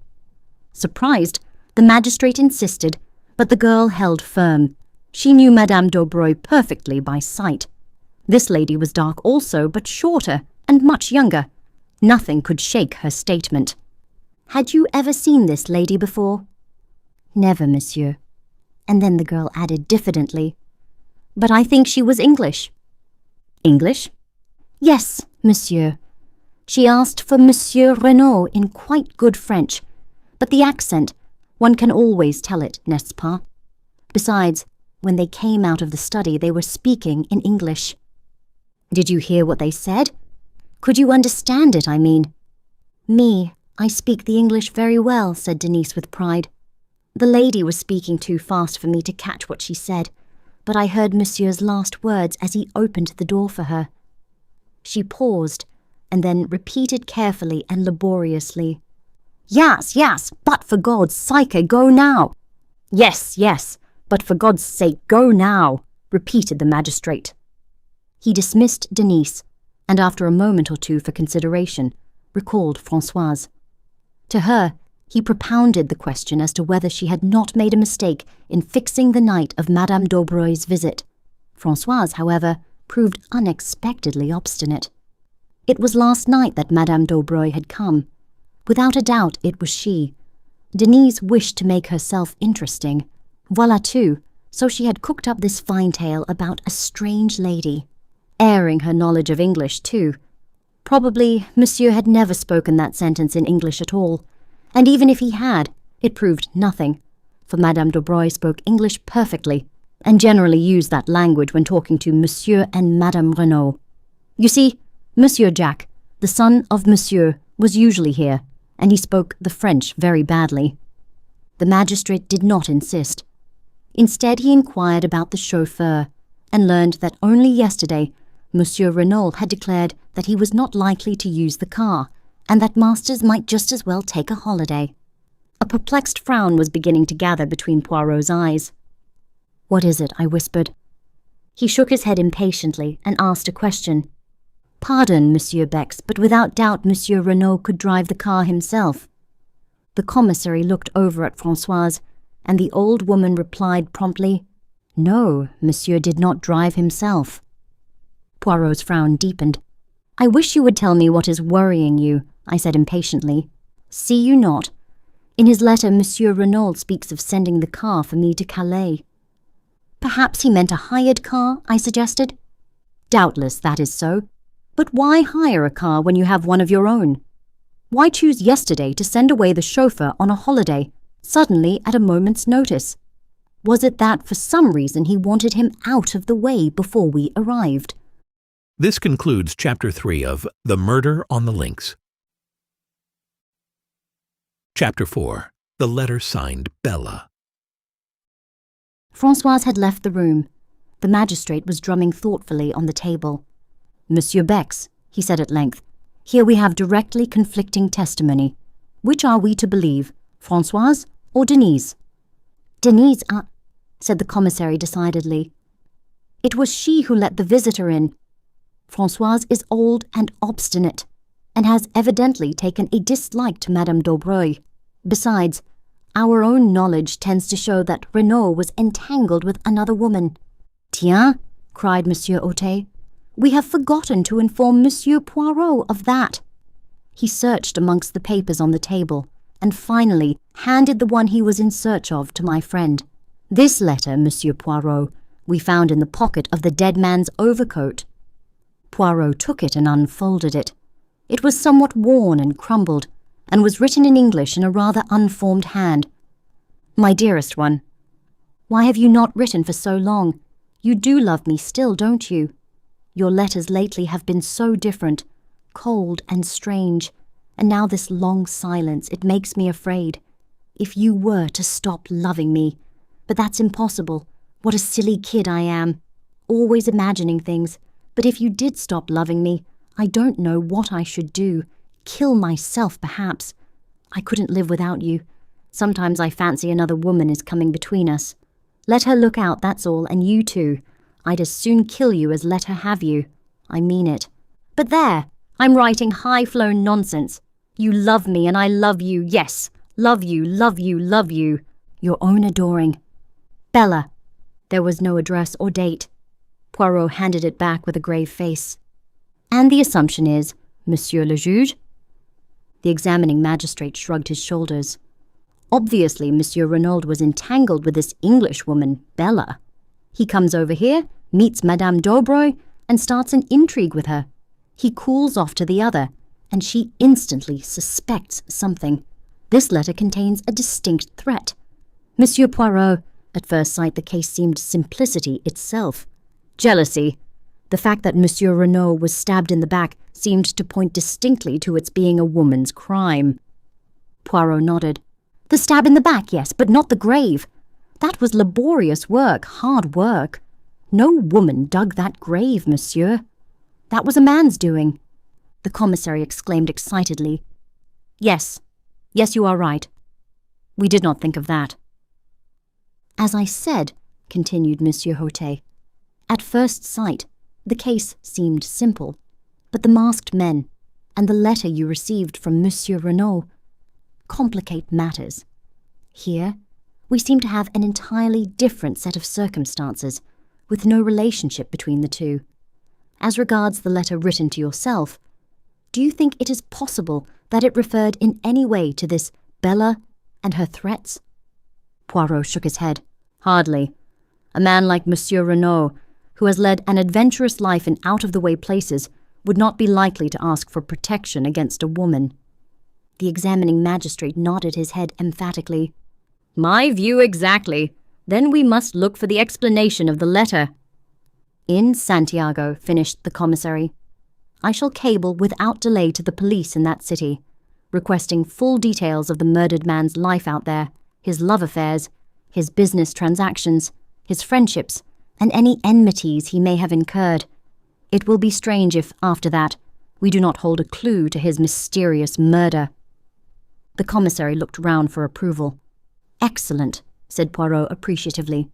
Surprised, the magistrate insisted, but the girl held firm. She knew Madame Daubreuil perfectly by sight. This lady was dark also, but shorter and much younger. Nothing could shake her statement. "Had you ever seen this lady before?" "Never, monsieur." And then the girl added diffidently, "But I think she was English." "English?" "Yes, monsieur. She asked for Monsieur Renauld in quite good French, but the accent, one can always tell it, n'est-ce pas? Besides, when they came out of the study, they were speaking in English." "Did you hear what they said? Could you understand it, I mean?" "Me, I speak the English very well," said Denise with pride. "The lady was speaking too fast for me to catch what she said, but I heard Monsieur's last words as he opened the door for her." She paused, and then repeated carefully and laboriously, "Yes, yes, but for God's sake, go now." "Yes, yes, but for God's sake, go now," repeated the magistrate. He dismissed Denise, and after a moment or two for consideration, recalled Françoise. To her, he propounded the question as to whether she had not made a mistake in fixing the night of Madame Daubreuil's visit. Françoise, however, proved unexpectedly obstinate. It was last night that Madame Daubreuil had come. Without a doubt it was she. Denise wished to make herself interesting. Voilà tout, so she had cooked up this fine tale about a strange lady. Airing her knowledge of English, too. Probably Monsieur had never spoken that sentence in English at all, and even if he had, it proved nothing, for Madame Daubreuil spoke English perfectly, and generally used that language when talking to Monsieur and Madame Renauld. You see, Monsieur Jacques, the son of Monsieur, was usually here, and he spoke the French very badly. The magistrate did not insist. Instead, he inquired about the chauffeur, and learned that only yesterday Monsieur Renauld had declared that he was not likely to use the car, and that masters might just as well take a holiday. A perplexed frown was beginning to gather between Poirot's eyes. "What is it?" I whispered. He shook his head impatiently and asked a question. "Pardon, Monsieur Bex, but without doubt Monsieur Renauld could drive the car himself." The commissary looked over at Françoise, and the old woman replied promptly, "No, Monsieur did not drive himself." Poirot's frown deepened. "I wish you would tell me what is worrying you," I said impatiently. "See you not? In his letter, Monsieur Renauld speaks of sending the car for me to Calais." "Perhaps he meant a hired car," I suggested. "Doubtless that is so. But why hire a car when you have one of your own? Why choose yesterday to send away the chauffeur on a holiday, suddenly at a moment's notice? Was it that for some reason he wanted him out of the way before we arrived?" This concludes Chapter 3 of The Murder on the Links. Chapter 4. The Letter Signed Bella. Françoise had left the room. The magistrate was drumming thoughtfully on the table. "Monsieur Bex," he said at length, "here we have directly conflicting testimony. Which are we to believe, Françoise or Denise?" "Denise, said the commissary decidedly. "It was she who let the visitor in. Françoise is old and obstinate, and has evidently taken a dislike to Madame Daubreuil. Besides, our own knowledge tends to show that Renauld was entangled with another woman. Tiens, cried Monsieur Hôtel, we have forgotten to inform Monsieur Poirot of that. He searched amongst the papers on the table, and finally handed the one he was in search of to my friend. This letter, Monsieur Poirot, we found in the pocket of the dead man's overcoat. Poirot took it and unfolded it. It was somewhat worn and crumbled, and was written in English in a rather unformed hand. My dearest one, why have you not written for so long? You do love me still, don't you? Your letters lately have been so different, cold and strange, and now this long silence, it makes me afraid. If you were to stop loving me, but that's impossible. What a silly kid I am, always imagining things. But if you did stop loving me, I don't know what I should do. Kill myself, perhaps. I couldn't live without you. Sometimes I fancy another woman is coming between us. Let her look out, that's all, and you too. I'd as soon kill you as let her have you. I mean it. But there, I'm writing high-flown nonsense. You love me and I love you, yes. Love you, love you, love you. Your own adoring. Bella. There was no address or date. Poirot handed it back with a grave face. And the assumption is, Monsieur le Juge? The examining magistrate shrugged his shoulders. Obviously, Monsieur Renauld was entangled with this Englishwoman, Bella. He comes over here, meets Madame Daubreuil, and starts an intrigue with her. He cools off to the other, and she instantly suspects something. This letter contains a distinct threat. Monsieur Poirot, at first sight the case seemed simplicity itself. Jealousy. The fact that Monsieur Renauld was stabbed in the back seemed to point distinctly to its being a woman's crime. Poirot nodded. The stab in the back, yes, but not the grave. That was laborious work, hard work. No woman dug that grave, monsieur. That was a man's doing. The commissary exclaimed excitedly. Yes, you are right. We did not think of that. As I said, continued Monsieur Hôtel, at first sight, the case seemed simple, but the masked men and the letter you received from Monsieur Renauld complicate matters. Here, we seem to have an entirely different set of circumstances, with no relationship between the two. As regards the letter written to yourself, do you think it is possible that it referred in any way to this Bella and her threats? Poirot shook his head. Hardly. A man like Monsieur Renauld, who has led an adventurous life in out-of-the-way places, would not be likely to ask for protection against a woman. The examining magistrate nodded his head emphatically. My view exactly. Then we must look for the explanation of the letter. In Santiago, finished the commissary. I shall cable without delay to the police in that city, requesting full details of the murdered man's life out there, his love affairs, his business transactions, his friendships, and any enmities he may have incurred. It will be strange if, after that, we do not hold a clue to his mysterious murder. The commissary looked round for approval. Excellent, said Poirot appreciatively.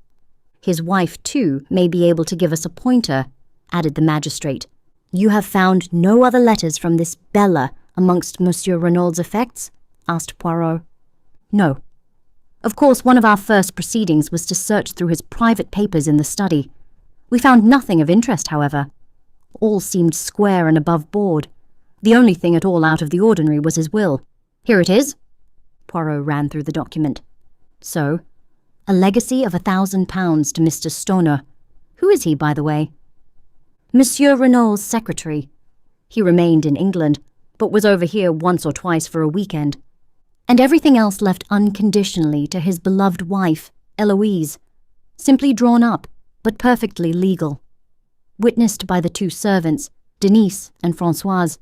His wife, too, may be able to give us a pointer, added the magistrate. You have found no other letters from this Bella amongst Monsieur Renauld's effects? Asked Poirot. No. Of course, one of our first proceedings was to search through his private papers in the study. We found nothing of interest, however. All seemed square and above board. The only thing at all out of the ordinary was his will. Here it is. Poirot ran through the document. So, a legacy of £1,000 to Mr. Stonor. Who is he, by the way? Monsieur Renauld's secretary. He remained in England, but was over here once or twice for a weekend. And everything else left unconditionally to his beloved wife, Eloise. Simply drawn up, but perfectly legal. Witnessed by the two servants, Denise and Françoise.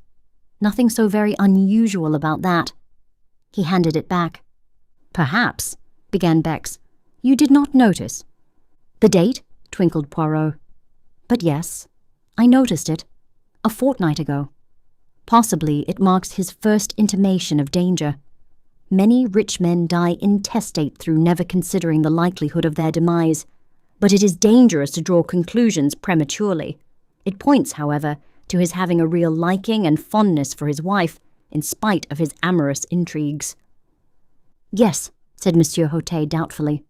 Nothing so very unusual about that. He handed it back. Perhaps, began Bex, you did not notice. The date? Twinkled Poirot. But yes, I noticed it. A fortnight ago. Possibly it marks his first intimation of danger. Many rich men die intestate through never considering the likelihood of their demise, but it is dangerous to draw conclusions prematurely. It points, however, to his having a real liking and fondness for his wife, in spite of his amorous intrigues. "Yes," said Monsieur Hautet doubtfully,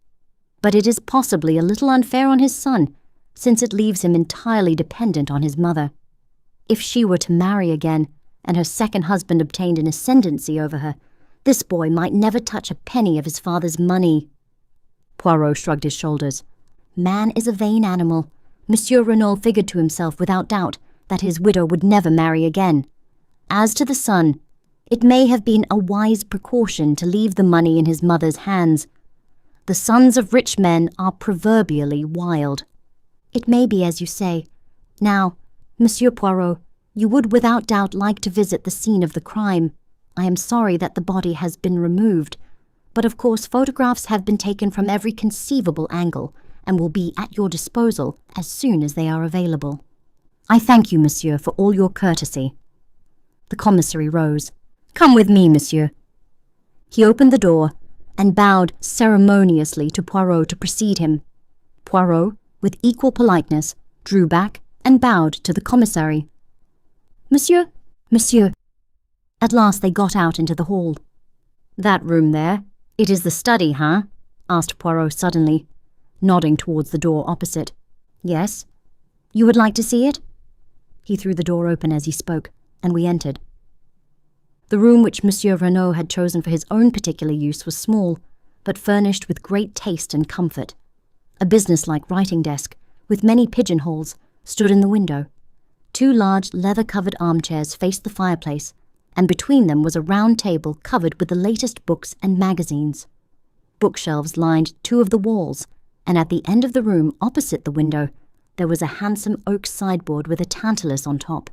"but it is possibly a little unfair on his son, since it leaves him entirely dependent on his mother. If she were to marry again, and her second husband obtained an ascendancy over her, this boy might never touch a penny of his father's money." Poirot shrugged his shoulders. Man is a vain animal. Monsieur Renauld figured to himself without doubt that his widow would never marry again. As to the son, it may have been a wise precaution to leave the money in his mother's hands. The sons of rich men are proverbially wild. It may be as you say. Now, Monsieur Poirot, you would without doubt like to visit the scene of the crime. I am sorry that the body has been removed, but of course photographs have been taken from every conceivable angle and will be at your disposal as soon as they are available. I thank you, monsieur, for all your courtesy. The commissary rose. Come with me, monsieur. He opened the door and bowed ceremoniously to Poirot to precede him. Poirot, with equal politeness, drew back and bowed to the commissary. Monsieur, monsieur. At last they got out into the hall. That room there, it is the study, huh? Asked Poirot suddenly, nodding towards the door opposite. Yes. You would like to see it? He threw the door open as he spoke, and we entered. The room which Monsieur Renauld had chosen for his own particular use was small, but furnished with great taste and comfort. A business-like writing desk, with many pigeonholes, stood in the window. 2 large leather-covered armchairs faced the fireplace, and between them was a round table covered with the latest books and magazines. Bookshelves lined 2 of the walls, and at the end of the room opposite the window there was a handsome oak sideboard with a tantalus on top.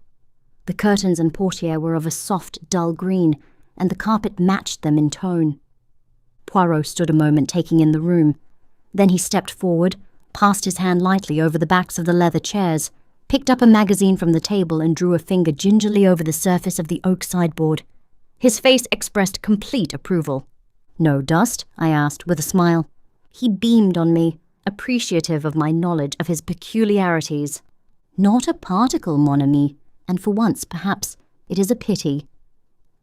The curtains and portiere were of a soft, dull green, and the carpet matched them in tone. Poirot stood a moment taking in the room. Then he stepped forward, passed his hand lightly over the backs of the leather chairs, picked up a magazine from the table and drew a finger gingerly over the surface of the oak sideboard. His face expressed complete approval. "No dust?" I asked, with a smile. He beamed on me, appreciative of my knowledge of his peculiarities. "Not a particle, mon ami, and for once, perhaps, it is a pity."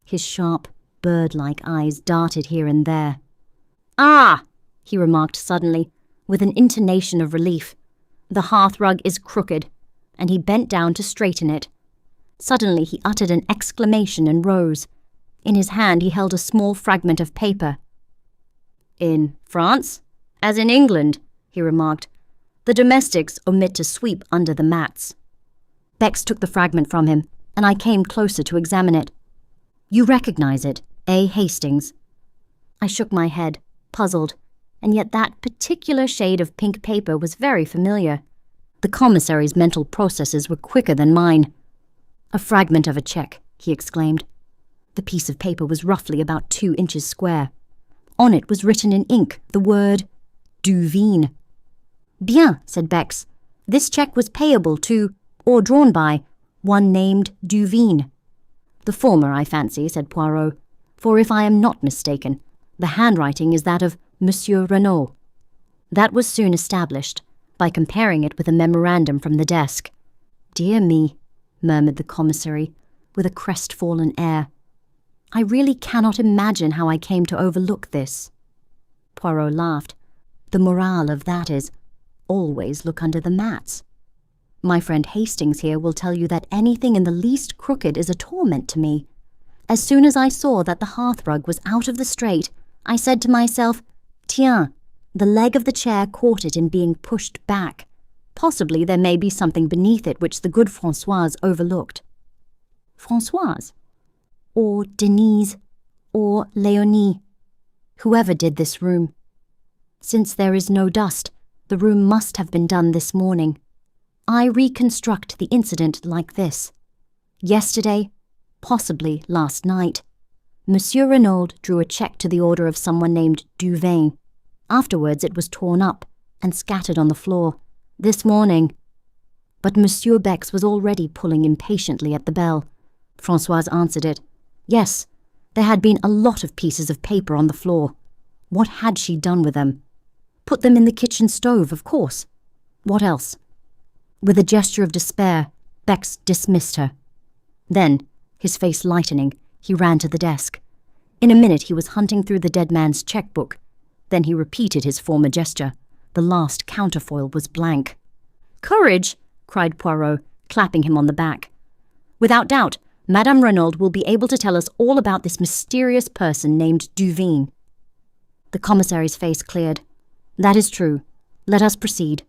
His sharp, bird-like eyes darted here and there. "Ah!" he remarked suddenly, with an intonation of relief. "The hearthrug is crooked," and he bent down to straighten it. Suddenly he uttered an exclamation and rose. In his hand he held a small fragment of paper. "In France? As in England," he remarked. "The domestics omit to sweep under the mats." Bex took the fragment from him, and I came closer to examine it. "You recognize it, eh, Hastings?" I shook my head, puzzled, and yet that particular shade of pink paper was very familiar. The commissary's mental processes were quicker than mine. "A fragment of a cheque," he exclaimed. The piece of paper was roughly about 2 inches square. On it was written in ink the word Duveen. "Bien," said Bex. "This cheque was payable to, or drawn by, one named Duveen." "The former, I fancy," said Poirot, "for if I am not mistaken, the handwriting is that of Monsieur Renauld." That was soon established, by comparing it with a memorandum from the desk. "Dear me," murmured the commissary, with a crestfallen air. "I really cannot imagine how I came to overlook this." Poirot laughed. "The morale of that is, always look under the mats. My friend Hastings here will tell you that anything in the least crooked is a torment to me. As soon as I saw that the hearthrug was out of the straight, I said to myself, tiens, the leg of the chair caught it in being pushed back. Possibly there may be something beneath it which the good Françoise overlooked." Françoise? Or Denise? Or Léonie? Whoever did this room. Since there is no dust, the room must have been done this morning. I reconstruct the incident like this. Yesterday, possibly last night, Monsieur Renauld drew a cheque to the order of someone named Duveen. Afterwards it was torn up and scattered on the floor. This morning. But Monsieur Bex was already pulling impatiently at the bell. Françoise answered it. Yes, there had been a lot of pieces of paper on the floor. What had she done with them? Put them in the kitchen stove, of course. What else? With a gesture of despair, Bex dismissed her. Then, his face lightening, he ran to the desk. In a minute he was hunting through the dead man's checkbook. Then he repeated his former gesture. The last counterfoil was blank. "Courage!" cried Poirot, clapping him on the back. "Without doubt, Madame Renauld will be able to tell us all about this mysterious person named Duveen." The commissary's face cleared. "That is true. Let us proceed."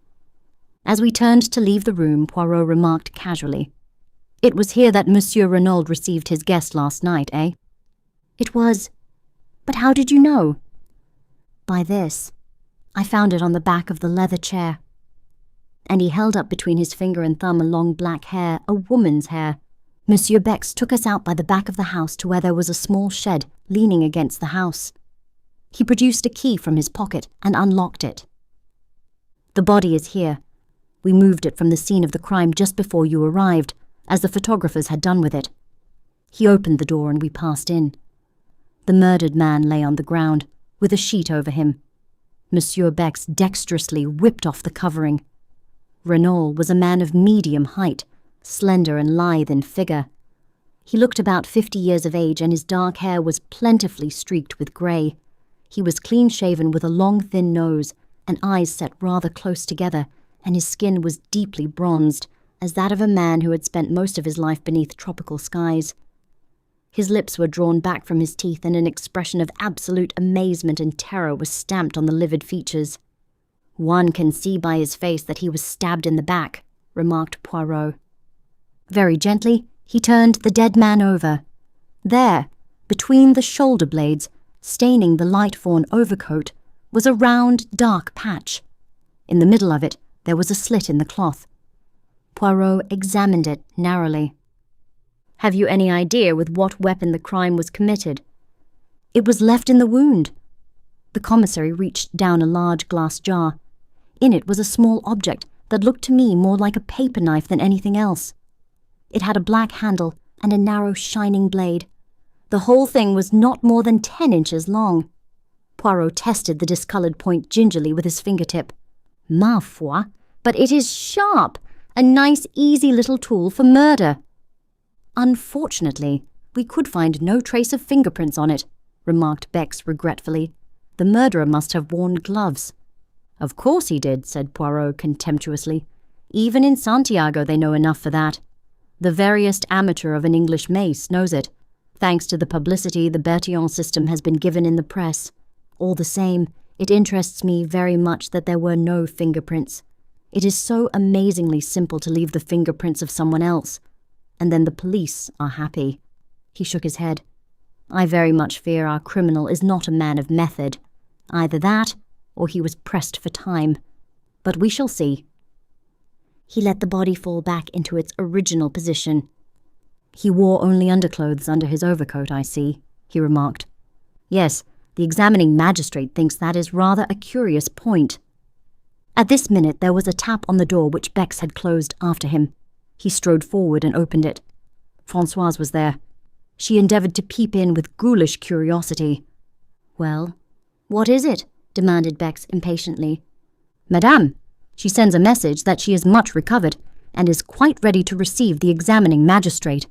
As we turned to leave the room, Poirot remarked casually, "It was here that Monsieur Renauld received his guest last night, eh?" "It was. But how did you know?" "By this. I found it on the back of the leather chair." And he held up between his finger and thumb a long black hair, a woman's hair. Monsieur Bex took us out by the back of the house to where there was a small shed leaning against the house. He produced a key from his pocket and unlocked it. "The body is here. We moved it from the scene of the crime just before you arrived, as the photographers had done with it." He opened the door and we passed in. The murdered man lay on the ground, with a sheet over him. Monsieur Bex dexterously whipped off the covering. Renauld was a man of medium height, slender and lithe in figure. He looked about 50 years of age, and his dark hair was plentifully streaked with grey. He was clean-shaven with a long, thin nose, and eyes set rather close together, and his skin was deeply bronzed, as that of a man who had spent most of his life beneath tropical skies. His lips were drawn back from his teeth, and an expression of absolute amazement and terror was stamped on the livid features. "One can see by his face that he was stabbed in the back," remarked Poirot. Very gently, he turned the dead man over. There, between the shoulder blades, staining the light fawn overcoat, was a round, dark patch. In the middle of it, there was a slit in the cloth. Poirot examined it narrowly. "Have you any idea with what weapon the crime was committed?" "It was left in the wound." The commissary reached down a large glass jar. In it was a small object that looked to me more like a paper knife than anything else. It had a black handle and a narrow, shining blade. The whole thing was not more than 10 inches long. Poirot tested the discoloured point gingerly with his fingertip. "Ma foi, but it is sharp! A nice, easy little tool for murder." "Unfortunately, we could find no trace of fingerprints on it," remarked Bex regretfully. "The murderer must have worn gloves." "Of course he did," said Poirot contemptuously. "Even in Santiago they know enough for that. The veriest amateur of an English mace knows it. Thanks to the publicity the Bertillon system has been given in the press. All the same, it interests me very much that there were no fingerprints. It is so amazingly simple to leave the fingerprints of someone else. And then the police are happy." He shook his head. "I very much fear our criminal is not a man of method. Either that, or he was pressed for time. But we shall see." He let the body fall back into its original position. "He wore only underclothes under his overcoat, I see," he remarked. "Yes, the examining magistrate thinks that is rather a curious point." At this minute there was a tap on the door which Bex had closed after him. He strode forward and opened it. Françoise was there. She endeavoured to peep in with ghoulish curiosity. "Well, what is it?" demanded Bex impatiently. "Madame, she sends a message that she is much recovered and is quite ready to receive the examining magistrate."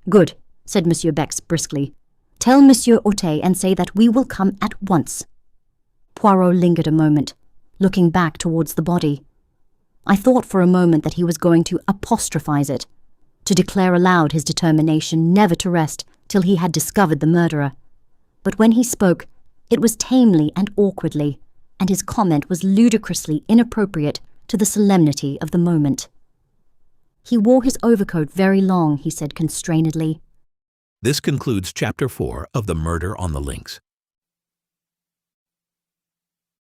"Good," said Monsieur Bex briskly. "Tell Monsieur Hautet and say that we will come at once." Poirot lingered a moment, looking back towards the body. I thought for a moment that he was going to apostrophize it, to declare aloud his determination never to rest till he had discovered the murderer. But when he spoke, it was tamely and awkwardly, and his comment was ludicrously inappropriate to the solemnity of the moment. "He wore his overcoat very long," he said constrainedly. This concludes Chapter 4 of The Murder on the Links.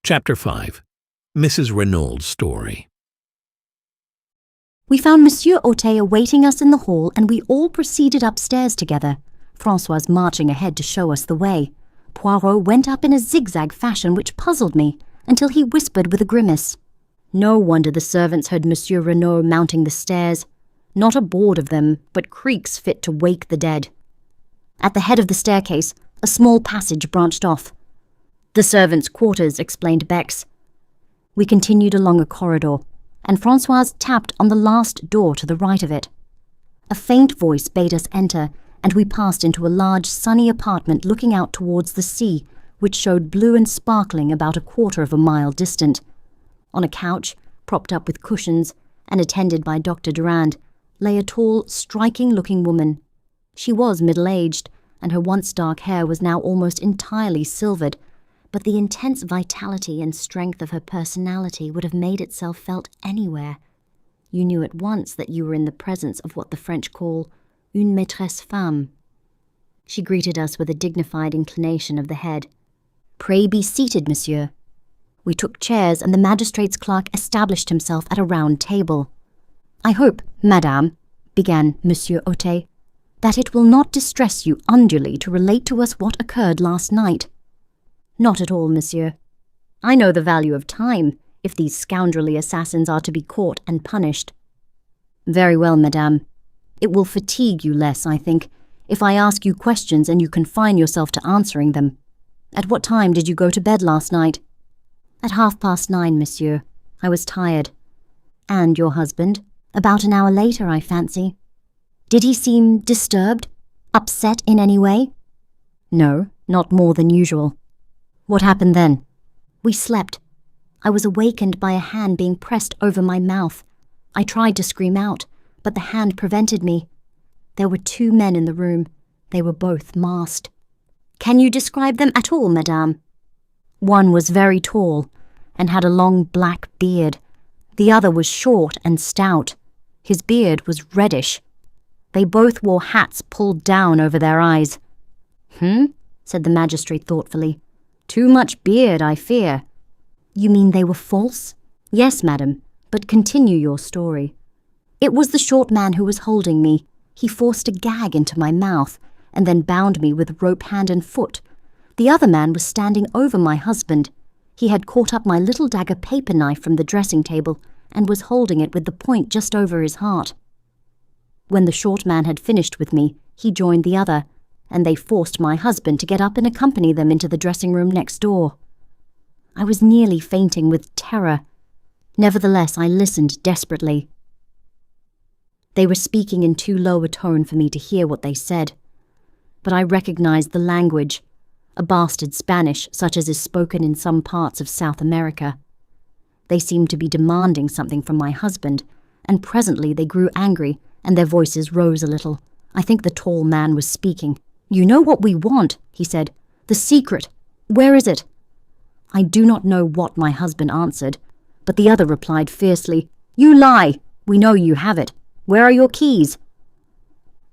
Chapter 5. Mrs. Renould's Story. We found Monsieur Hautet awaiting us in the hall, and we all proceeded upstairs together, Françoise marching ahead to show us the way. Poirot went up in a zigzag fashion which puzzled me, until he whispered with a grimace. No wonder the servants heard Monsieur Renauld mounting the stairs. Not a board of them, but creaks fit to wake the dead. At the head of the staircase, a small passage branched off. "The servants' quarters," explained Bex. We continued along a corridor, and Françoise tapped on the last door to the right of it. A faint voice bade us enter, and we passed into a large sunny apartment looking out towards the sea, which showed blue and sparkling about a quarter of a mile distant. On a couch, propped up with cushions, and attended by Dr. Durand, lay a tall, striking-looking woman. She was middle-aged, and her once dark hair was now almost entirely silvered, but the intense vitality and strength of her personality would have made itself felt anywhere. You knew at once that you were in the presence of what the French call une maîtresse femme. She greeted us with a dignified inclination of the head. "Pray be seated, monsieur." We took chairs, and the magistrate's clerk established himself at a round table. "I hope, madame," began Monsieur Otet, "that it will not distress you unduly to relate to us what occurred last night." "Not at all, monsieur. I know the value of time, if these scoundrelly assassins are to be caught and punished." "Very well, madame. It will fatigue you less, I think, if I ask you questions and you confine yourself to answering them. At what time did you go to bed last night?" "At 9:30, monsieur. I was tired." "And your husband?" "About an hour later, I fancy." "Did he seem disturbed? Upset in any way?" "No, not more than usual." "What happened then?" "We slept. I was awakened by a hand being pressed over my mouth. I tried to scream out, but the hand prevented me. There were 2 men in the room. They were both masked." "Can you describe them at all, madame?" "One was very tall, and had a long black beard. The other was short and stout. His beard was reddish. They both wore hats pulled down over their eyes." Said the magistrate thoughtfully. "Too much beard, I fear." "You mean they were false?" "Yes, madam, but continue your story." "It was the short man who was holding me. He forced a gag into my mouth, and then bound me with rope hand and foot. The other man was standing over my husband. He had caught up my little dagger paper knife from the dressing table, and was holding it with the point just over his heart. When the short man had finished with me, he joined the other, and they forced my husband to get up and accompany them into the dressing room next door. I was nearly fainting with terror. Nevertheless, I listened desperately. They were speaking in too low a tone for me to hear what they said, but I recognized the language, a bastard Spanish such as is spoken in some parts of South America. They seemed to be demanding something from my husband, and presently they grew angry, and their voices rose a little. I think the tall man was speaking. "You know what we want," he said. "The secret. Where is it?" I do not know what my husband answered, but the other replied fiercely, "You lie! We know you have it. Where are your keys?"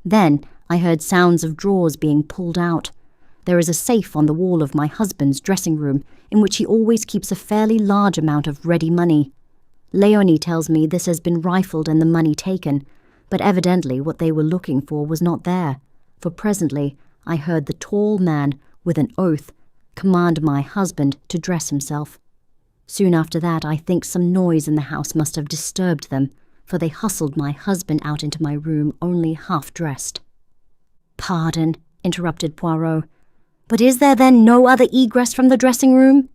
Then I heard sounds of drawers being pulled out. There is a safe on the wall of my husband's dressing room, in which he always keeps a fairly large amount of ready money. Léonie tells me this has been rifled and the money taken, but evidently what they were looking for was not there, for presently I heard the tall man, with an oath, command my husband to dress himself. Soon after that I think some noise in the house must have disturbed them, for they hustled my husband out into my room only half-dressed. "Pardon," interrupted Poirot, "but is there then no other egress from the dressing room?"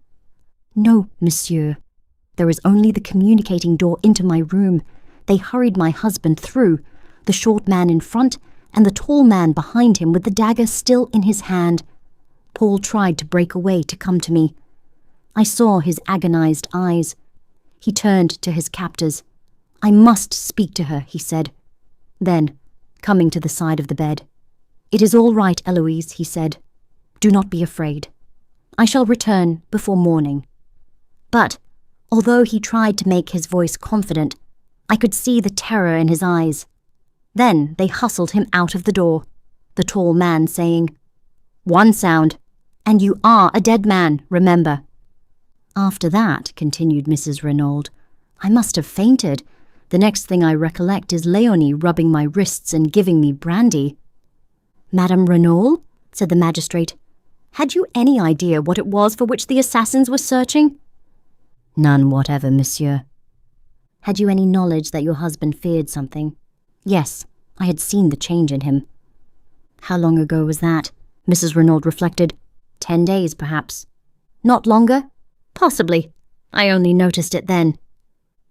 "No, monsieur. There is only the communicating door into my room. They hurried my husband through, the short man in front, and the tall man behind him with the dagger still in his hand. Paul tried to break away to come to me. I saw his agonized eyes. He turned to his captors. 'I must speak to her,' he said. Then, coming to the side of the bed, 'It is all right, Eloise,' he said. 'Do not be afraid. I shall return before morning.' But, although he tried to make his voice confident, I could see the terror in his eyes. Then they hustled him out of the door, the tall man saying, 'One sound, and you are a dead man, remember.' After that," continued Mrs. Renauld, "I must have fainted. The next thing I recollect is Léonie rubbing my wrists and giving me brandy." "Madame Renauld," said the magistrate, "had you any idea what it was for which the assassins were searching?" "None whatever, monsieur." "Had you any knowledge that your husband feared something?" "Yes, I had seen the change in him." "How long ago was that?" Mrs. Renauld reflected. 10 days, perhaps." "Not longer?" "Possibly. I only noticed it then."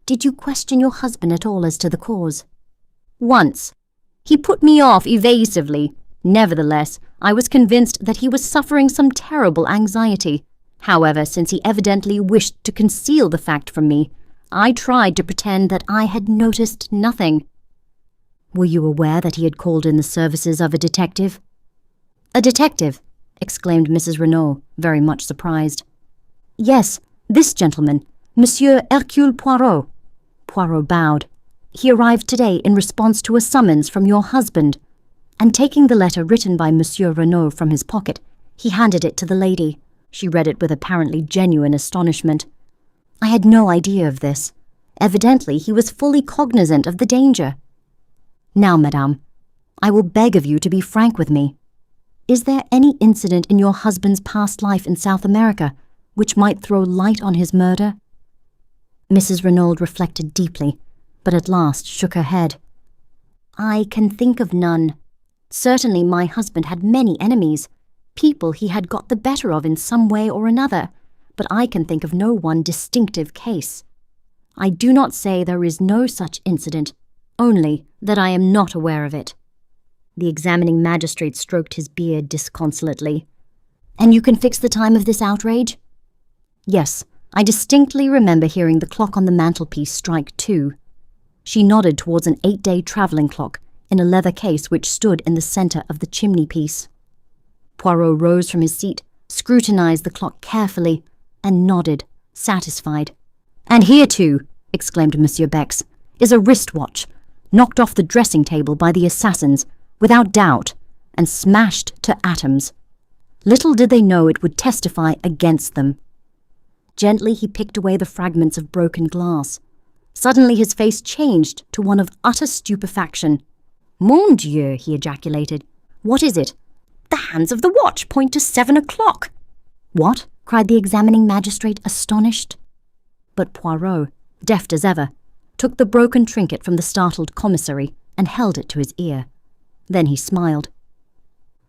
"Did you question your husband at all as to the cause?" "Once. He put me off evasively. Nevertheless, I was convinced that he was suffering some terrible anxiety. However, since he evidently wished to conceal the fact from me, I tried to pretend that I had noticed nothing. Were you aware that he had called in the services of a detective? A detective? Exclaimed Mrs. Renauld, very much surprised. Yes, this gentleman, Monsieur Hercule Poirot. Poirot bowed. He arrived today in response to a summons from your husband, and taking the letter written by Monsieur Renauld from his pocket, he handed it to the lady. She read it with apparently genuine astonishment. I had no idea of this. Evidently, he was fully cognizant of the danger. Now, madame, I will beg of you to be frank with me. Is there any incident in your husband's past life in South America which might throw light on his murder? Mrs. Renauld reflected deeply, but at last shook her head. I can think of none. Certainly my husband had many enemies, people he had got the better of in some way or another, but I can think of no one distinctive case. I do not say there is no such incident, only that I am not aware of it. The examining magistrate stroked his beard disconsolately. And you can fix the time of this outrage? Yes, I distinctly remember hearing the clock on the mantelpiece strike 2. She nodded towards an 8-day travelling clock in a leather case which stood in the centre of the chimney-piece. Poirot rose from his seat, scrutinized the clock carefully, and nodded, satisfied. And here, too, exclaimed Monsieur Bex, is a wristwatch, knocked off the dressing-table by the assassins, without doubt, and smashed to atoms. Little did they know it would testify against them. Gently he picked away the fragments of broken glass. Suddenly his face changed to one of utter stupefaction. Mon Dieu, he ejaculated. What is it? The hands of the watch point to 7 o'clock. What? Cried the examining magistrate, astonished. But Poirot, deft as ever, took the broken trinket from the startled commissary and held it to his ear. Then he smiled.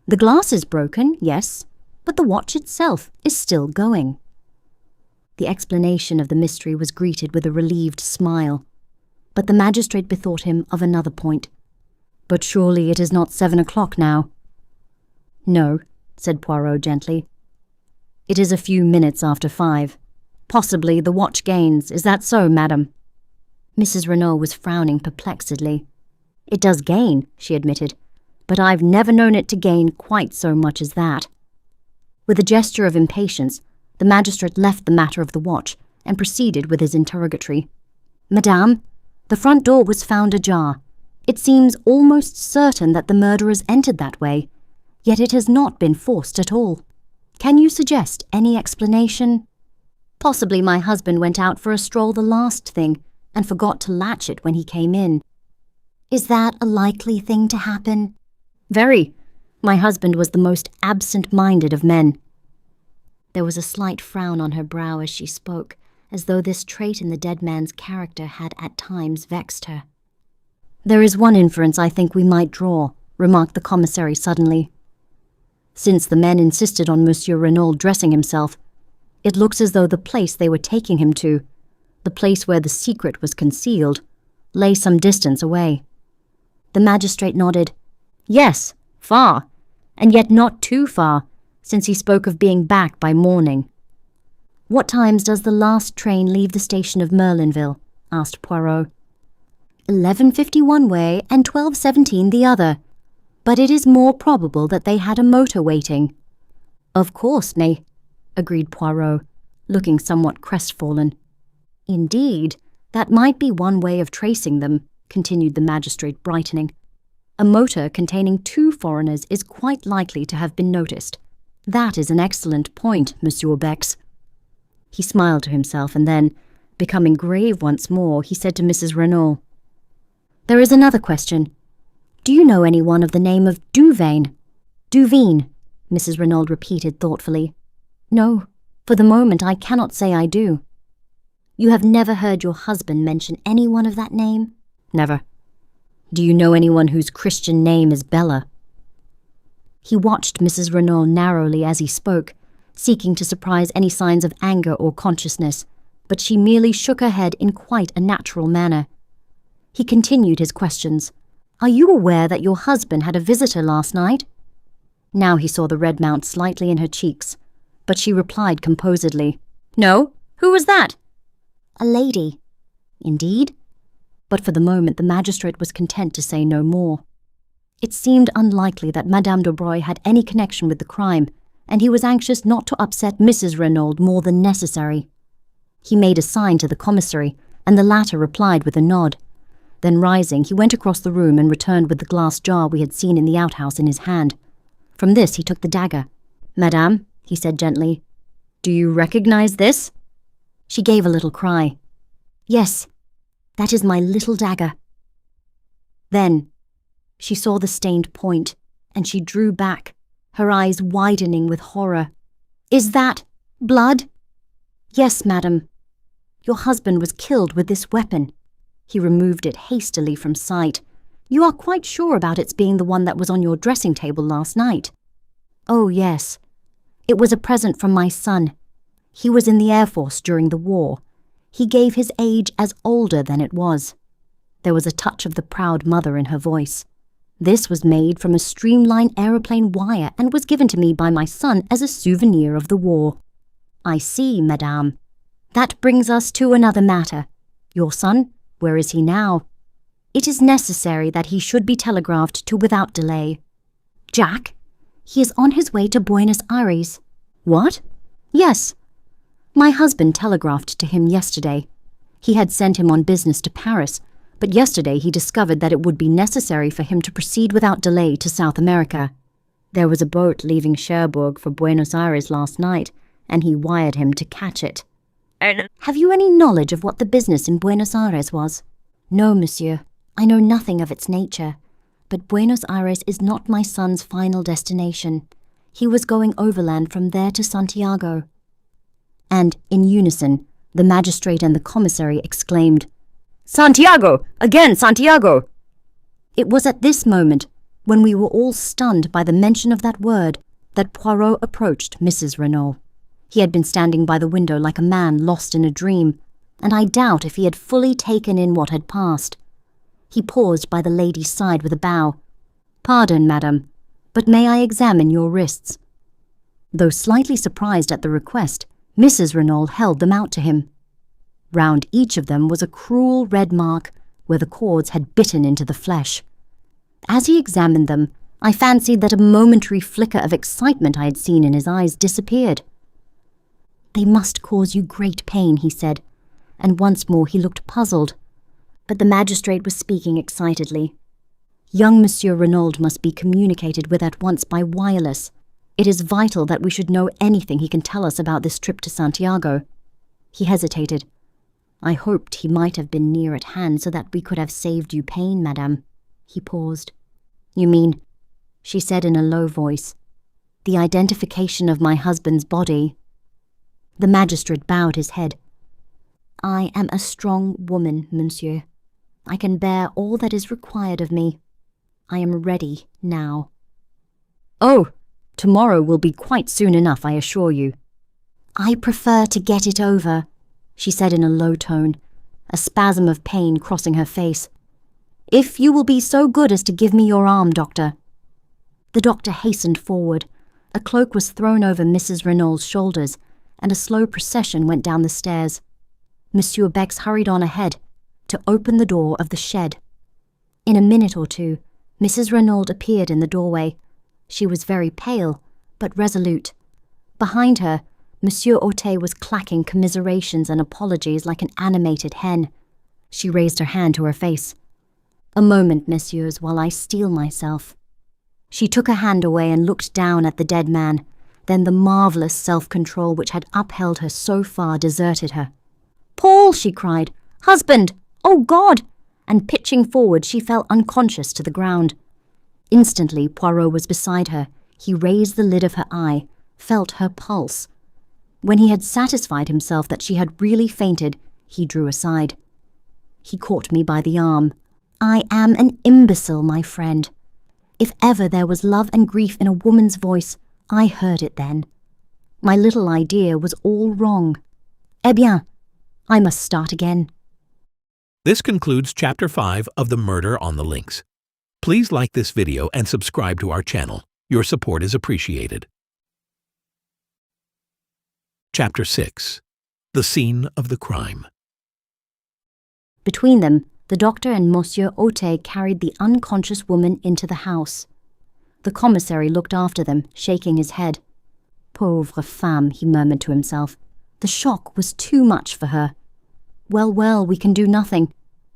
The glass is broken, yes, but the watch itself is still going. The explanation of the mystery was greeted with a relieved smile, but the magistrate bethought him of another point. But surely it is not 7 o'clock now. No, said Poirot gently. It is a few minutes after 5. Possibly the watch gains. Is that so, madam? Mrs. Renauld was frowning perplexedly. It does gain, she admitted, but I've never known it to gain quite so much as that. With a gesture of impatience, the magistrate left the matter of the watch and proceeded with his interrogatory. Madame, the front door was found ajar. It seems almost certain that the murderers entered that way, yet it has not been forced at all. Can you suggest any explanation? Possibly my husband went out for a stroll the last thing and forgot to latch it when he came in. Is that a likely thing to happen? Very. My husband was the most absent-minded of men. There was a slight frown on her brow as she spoke, as though this trait in the dead man's character had at times vexed her. There is one inference I think we might draw, remarked the commissary suddenly. Since the men insisted on Monsieur Renauld dressing himself, it looks as though the place they were taking him to, the place where the secret was concealed, lay some distance away. The magistrate nodded. Yes, far, and yet not too far, since he spoke of being back by morning. What times does the last train leave the station of Merlinville? Asked Poirot. 11:50 one way and 12:17 the other, but it is more probable that they had a motor waiting. Of course, nay, agreed Poirot, looking somewhat crestfallen. Indeed, that might be one way of tracing them, continued the magistrate, brightening. A motor containing 2 foreigners is quite likely to have been noticed. That is an excellent point, Monsieur Bex. He smiled to himself, and then, becoming grave once more, he said to Mrs. Renauld, There is another question. Do you know anyone of the name of Duveen? Duveen, Mrs. Renauld repeated thoughtfully. No, for the moment I cannot say I do. You have never heard your husband mention anyone of that name? Never. Do you know anyone whose Christian name is Bella? He watched Mrs. Renauld narrowly as he spoke, seeking to surprise any signs of anger or consciousness, but she merely shook her head in quite a natural manner. He continued his questions. Are you aware that your husband had a visitor last night?" Now he saw the red mount slightly in her cheeks, but she replied composedly, "No, who was that?" "A lady." "Indeed?" But for the moment the magistrate was content to say no more. It seemed unlikely that Madame Daubreuil had any connection with the crime, and he was anxious not to upset Mrs. Renauld more than necessary. He made a sign to the commissary, and the latter replied with a nod. Then rising, he went across the room and returned with the glass jar we had seen in the outhouse in his hand. From this he took the dagger. "Madame," he said gently, "do you recognize this?" She gave a little cry. "Yes, that is my little dagger." Then she saw the stained point, and she drew back, her eyes widening with horror. "Is that blood?" "Yes, madam. Your husband was killed with this weapon." He removed it hastily from sight. "You are quite sure about its being the one that was on your dressing table last night?" "Oh, yes. It was a present from my son. He was in the Air Force during the war. He gave his age as older than it was." There was a touch of the proud mother in her voice. "This was made from a streamlined aeroplane wire and was given to me by my son as a souvenir of the war." "I see, madame. That brings us to another matter. Your son, where is he now?" "It is necessary that he should be telegraphed to without delay." "Jack? He is on his way to Buenos Aires." "What?" "Yes. My husband telegraphed to him yesterday. He had sent him on business to Paris, but yesterday he discovered that it would be necessary for him to proceed without delay to South America. There was a boat leaving Cherbourg for Buenos Aires last night, and he wired him to catch it." "Have you any knowledge of what the business in Buenos Aires was?" "No, monsieur. I know nothing of its nature. But Buenos Aires is not my son's final destination. He was going overland from there to Santiago." And, in unison, the magistrate and the commissary exclaimed, "Santiago! Again Santiago!" It was at this moment, when we were all stunned by the mention of that word, that Poirot approached Mrs. Renauld. He had been standing by the window like a man lost in a dream, and I doubt if he had fully taken in what had passed. He paused by the lady's side with a bow. "Pardon, madam, but may I examine your wrists?" Though slightly surprised at the request, Mrs. Renauld held them out to him. Round each of them was a cruel red mark where the cords had bitten into the flesh. As he examined them, I fancied that a momentary flicker of excitement I had seen in his eyes disappeared. "They must cause you great pain," he said, and once more he looked puzzled. But the magistrate was speaking excitedly. "Young Monsieur Renauld must be communicated with at once by wireless. It is vital that we should know anything he can tell us about this trip to Santiago." He hesitated. "I hoped he might have been near at hand so that we could have saved you pain, madame." He paused. "You mean," she said in a low voice, "the identification of my husband's body?" The magistrate bowed his head. "I am a strong woman, monsieur. I can bear all that is required of me. I am ready now." "Oh, tomorrow will be quite soon enough, I assure you." "I prefer to get it over," she said in a low tone, a spasm of pain crossing her face. "If you will be so good as to give me your arm, doctor." The doctor hastened forward. A cloak was thrown over Mrs. Renauld's shoulders, and a slow procession went down the stairs. Monsieur Bex hurried on ahead to open the door of the shed. In a minute or two, Mrs. Renauld appeared in the doorway. She was very pale, but resolute. Behind her, Monsieur Hortet was clacking commiserations and apologies like an animated hen. She raised her hand to her face. "A moment, messieurs, while I steel myself." She took her hand away and looked down at the dead man. Then the marvellous self-control which had upheld her so far deserted her. "Paul!" she cried. "Husband! Oh, God!" And pitching forward, she fell unconscious to the ground. Instantly, Poirot was beside her. He raised the lid of her eye, felt her pulse. When he had satisfied himself that she had really fainted, he drew aside. He caught me by the arm. "I am an imbecile, my friend. If ever there was love and grief in a woman's voice, I heard it then. My little idea was all wrong. Eh bien, I must start again." This concludes Chapter 5 of The Murder on the Links. Please like this video and subscribe to our channel. Your support is appreciated. Chapter 6. The Scene of the Crime. Between them, the doctor and Monsieur Ote carried the unconscious woman into the house. The commissary looked after them, shaking his head. Pauvre femme, he murmured to himself. The shock was too much for her. Well, we can do nothing.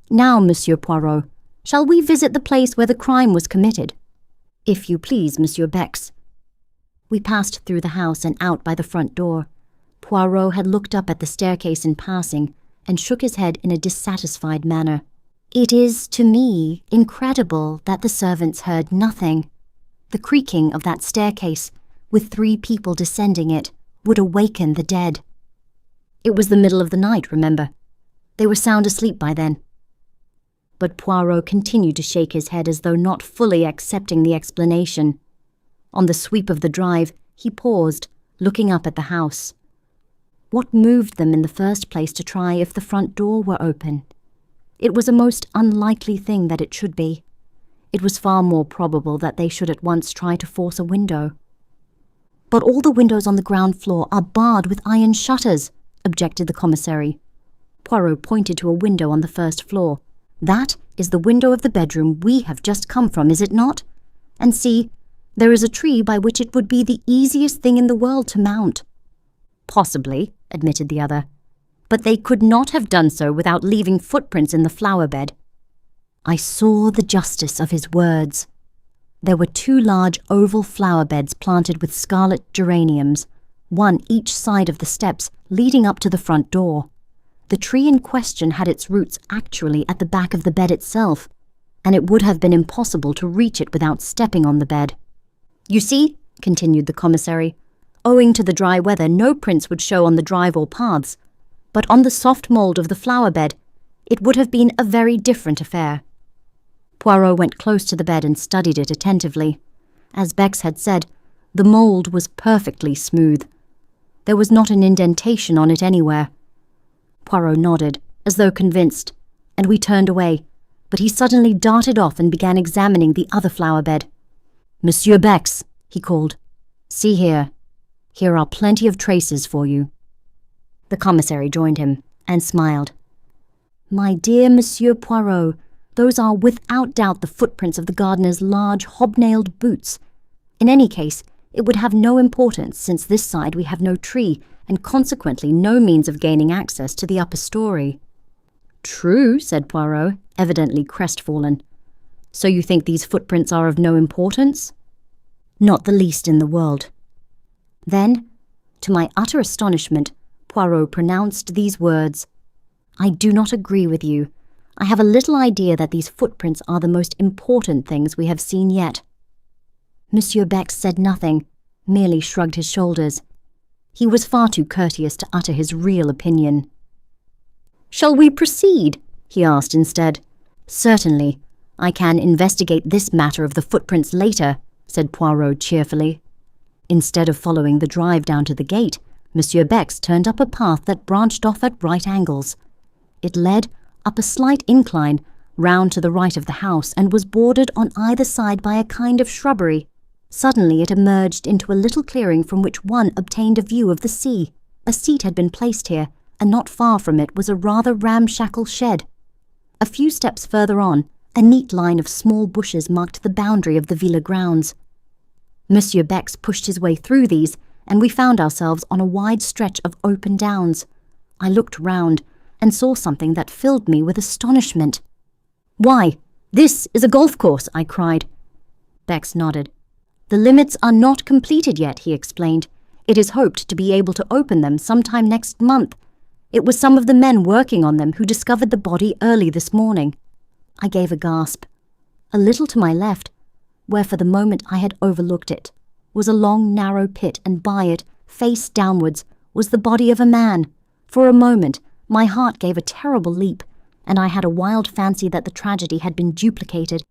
Now, Monsieur Poirot, shall we visit the place where the crime was committed? If you please, Monsieur Bex. We passed through the house and out by the front door. Poirot had looked up at the staircase in passing and shook his head in a dissatisfied manner. It is, to me, incredible that the servants heard nothing. The creaking of that staircase, with 3 people descending it, would awaken the dead. It was the middle of the night, remember. They were sound asleep by then. But Poirot continued to shake his head as though not fully accepting the explanation. On the sweep of the drive, he paused, looking up at the house. What moved them in the first place to try if the front door were open? It was a most unlikely thing that it should be. It was far more probable that they should at once try to force a window. But all the windows on the ground floor are barred with iron shutters, objected the commissary. Poirot pointed to a window on the first floor. That is the window of the bedroom we have just come from, is it not? And see, there is a tree by which it would be the easiest thing in the world to mount. Possibly, admitted the other. But they could not have done so without leaving footprints in the flower bed. I saw the justice of his words. There were 2 large oval flower beds planted with scarlet geraniums, one each side of the steps leading up to the front door. The tree in question had its roots actually at the back of the bed itself, and it would have been impossible to reach it without stepping on the bed. You see, continued the commissary, owing to the dry weather, no prints would show on the drive or paths, but on the soft mould of the flower bed, it would have been a very different affair. Poirot went close to the bed and studied it attentively. As Bex had said, the mould was perfectly smooth. There was not an indentation on it anywhere. Poirot nodded, as though convinced, and we turned away, but he suddenly darted off and began examining the other flower bed. Monsieur Bex, he called, see here. Here are plenty of traces for you. The commissary joined him and smiled. My dear Monsieur Poirot, those are without doubt the footprints of the gardener's large hobnailed boots. In any case, it would have no importance since this side we have no tree and consequently no means of gaining access to the upper story. True, said Poirot, evidently crestfallen. So you think these footprints are of no importance? Not the least in the world. Then, to my utter astonishment, Poirot pronounced these words. I do not agree with you. I have a little idea that these footprints are the most important things we have seen yet. Monsieur Bex said nothing, merely shrugged his shoulders. He was far too courteous to utter his real opinion. Shall we proceed? He asked instead. Certainly. I can investigate this matter of the footprints later, said Poirot cheerfully. Instead of following the drive down to the gate, Monsieur Bex turned up a path that branched off at right angles. It led up a slight incline, round to the right of the house, and was bordered on either side by a kind of shrubbery. Suddenly it emerged into a little clearing from which one obtained a view of the sea. A seat had been placed here, and not far from it was a rather ramshackle shed. A few steps further on, a neat line of small bushes marked the boundary of the villa grounds. Monsieur Bex pushed his way through these, and we found ourselves on a wide stretch of open downs. I looked round, and saw something that filled me with astonishment. Why, this is a golf course, I cried. Bex nodded. The limits are not completed yet, he explained. It is hoped to be able to open them sometime next month. It was some of the men working on them who discovered the body early this morning. I gave a gasp. A little to my left, where for the moment I had overlooked it, was a long narrow pit, and by it, face downwards, was the body of a man. For a moment, my heart gave a terrible leap, and I had a wild fancy that the tragedy had been duplicated.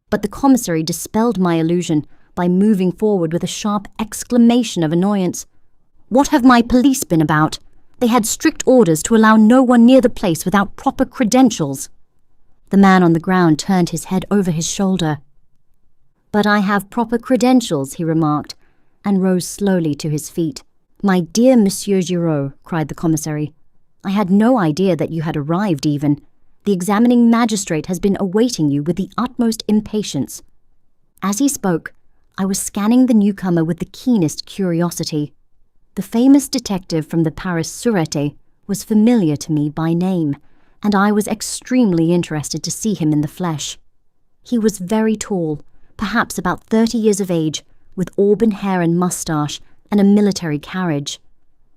But the commissary dispelled my illusion by moving forward with a sharp exclamation of annoyance. What have my police been about? They had strict orders to allow no one near the place without proper credentials. The man on the ground turned his head over his shoulder. "But I have proper credentials," he remarked, and rose slowly to his feet. "My dear Monsieur Giraud," cried the commissary, "I had no idea that you had arrived even. The examining magistrate has been awaiting you with the utmost impatience." As he spoke, I was scanning the newcomer with the keenest curiosity. The famous detective from the Paris Sûreté was familiar to me by name, and I was extremely interested to see him in the flesh. He was very tall, perhaps about 30 years of age, with auburn hair and moustache, and a military carriage.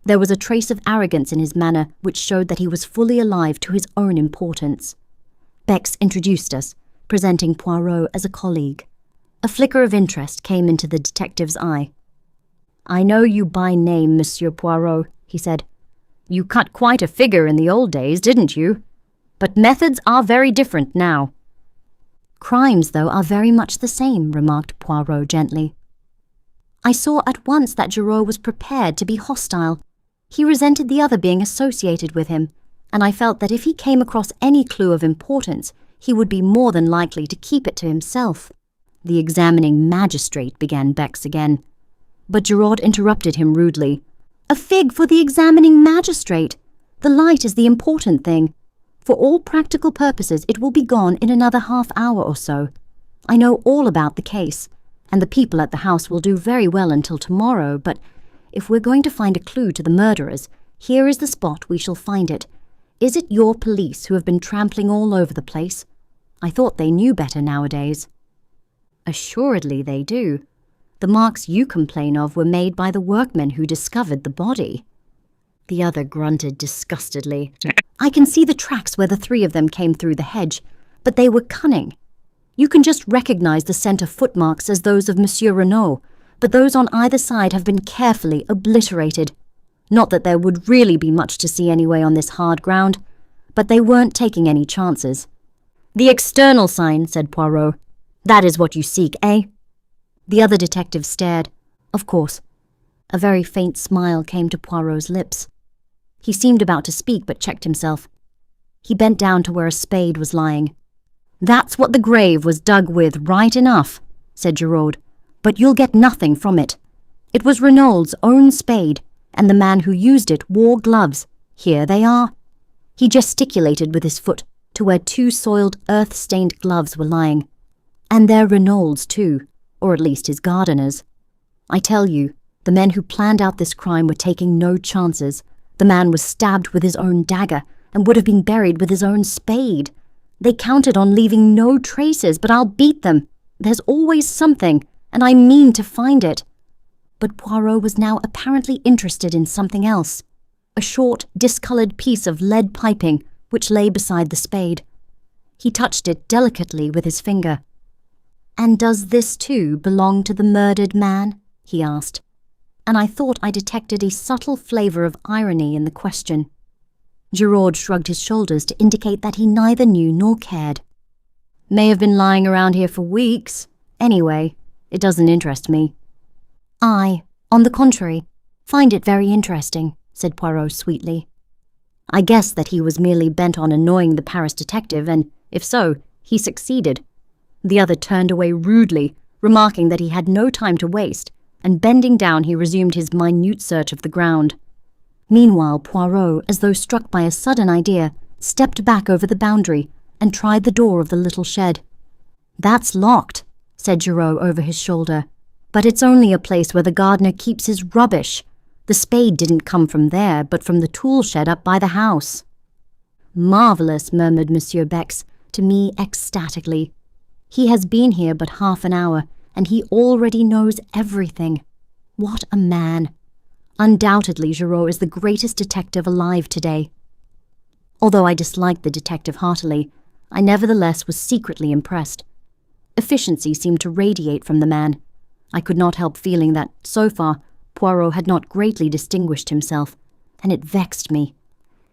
There was a trace of arrogance in his manner which showed that he was fully alive to his own importance. Bex introduced us, presenting Poirot as a colleague. A flicker of interest came into the detective's eye. "I know you by name, Monsieur Poirot," he said. "You cut quite a figure in the old days, didn't you? But methods are very different now." "Crimes, though, are very much the same," remarked Poirot gently. I saw at once that Giraud was prepared to be hostile. He resented the other being associated with him, and I felt that if he came across any clue of importance, he would be more than likely to keep it to himself. "The examining magistrate," began Bex again. But Giraud interrupted him rudely. "A fig for the examining magistrate! The light is the important thing. For all practical purposes, it will be gone in another half-hour or so. I know all about the case, and the people at the house will do very well until tomorrow, but if we're going to find a clue to the murderers, here is the spot we shall find it. Is it your police who have been trampling all over the place? I thought they knew better nowadays." "Assuredly they do. The marks you complain of were made by the workmen who discovered the body." The other grunted disgustedly. "I can see the tracks where the three of them came through the hedge, but they were cunning. You can just recognize the centre footmarks as those of Monsieur Renauld, but those on either side have been carefully obliterated. Not that there would really be much to see anyway on this hard ground, but they weren't taking any chances." "The external sign," said Poirot. "That is what you seek, eh?" The other detective stared. Of course. A very faint smile came to Poirot's lips. He seemed about to speak, but checked himself. He bent down to where a spade was lying. "That's what the grave was dug with, right enough," said Giraud, "but you'll get nothing from it. It was Renauld's own spade, and the man who used it wore gloves. Here they are." He gesticulated with his foot to where two soiled, earth-stained gloves were lying. "And they're Renauld's too, or at least his gardener's. I tell you, the men who planned out this crime were taking no chances. The man was stabbed with his own dagger and would have been buried with his own spade. They counted on leaving no traces, but I'll beat them. There's always something, and I mean to find it." But Poirot was now apparently interested in something else. A short, discoloured piece of lead piping which lay beside the spade. He touched it delicately with his finger. "And does this too belong to the murdered man?" he asked, and I thought I detected a subtle flavour of irony in the question. Giraud shrugged his shoulders to indicate that he neither knew nor cared. "May have been lying around here for weeks. Anyway, it doesn't interest me." "I, on the contrary, find it very interesting," said Poirot sweetly. I guessed that he was merely bent on annoying the Paris detective, and, if so, he succeeded. The other turned away rudely, remarking that he had no time to waste, and bending down he resumed his minute search of the ground. Meanwhile, Poirot, as though struck by a sudden idea, stepped back over the boundary and tried the door of the little shed. "That's locked," said Giraud over his shoulder. "But it's only a place where the gardener keeps his rubbish. The spade didn't come from there, but from the tool shed up by the house." "Marvellous," murmured Monsieur Bex, to me ecstatically. "He has been here but half an hour, and he already knows everything. What a man! Undoubtedly, Giraud is the greatest detective alive today." Although I disliked the detective heartily, I nevertheless was secretly impressed. Efficiency seemed to radiate from the man. I could not help feeling that, so far, Poirot had not greatly distinguished himself, and it vexed me.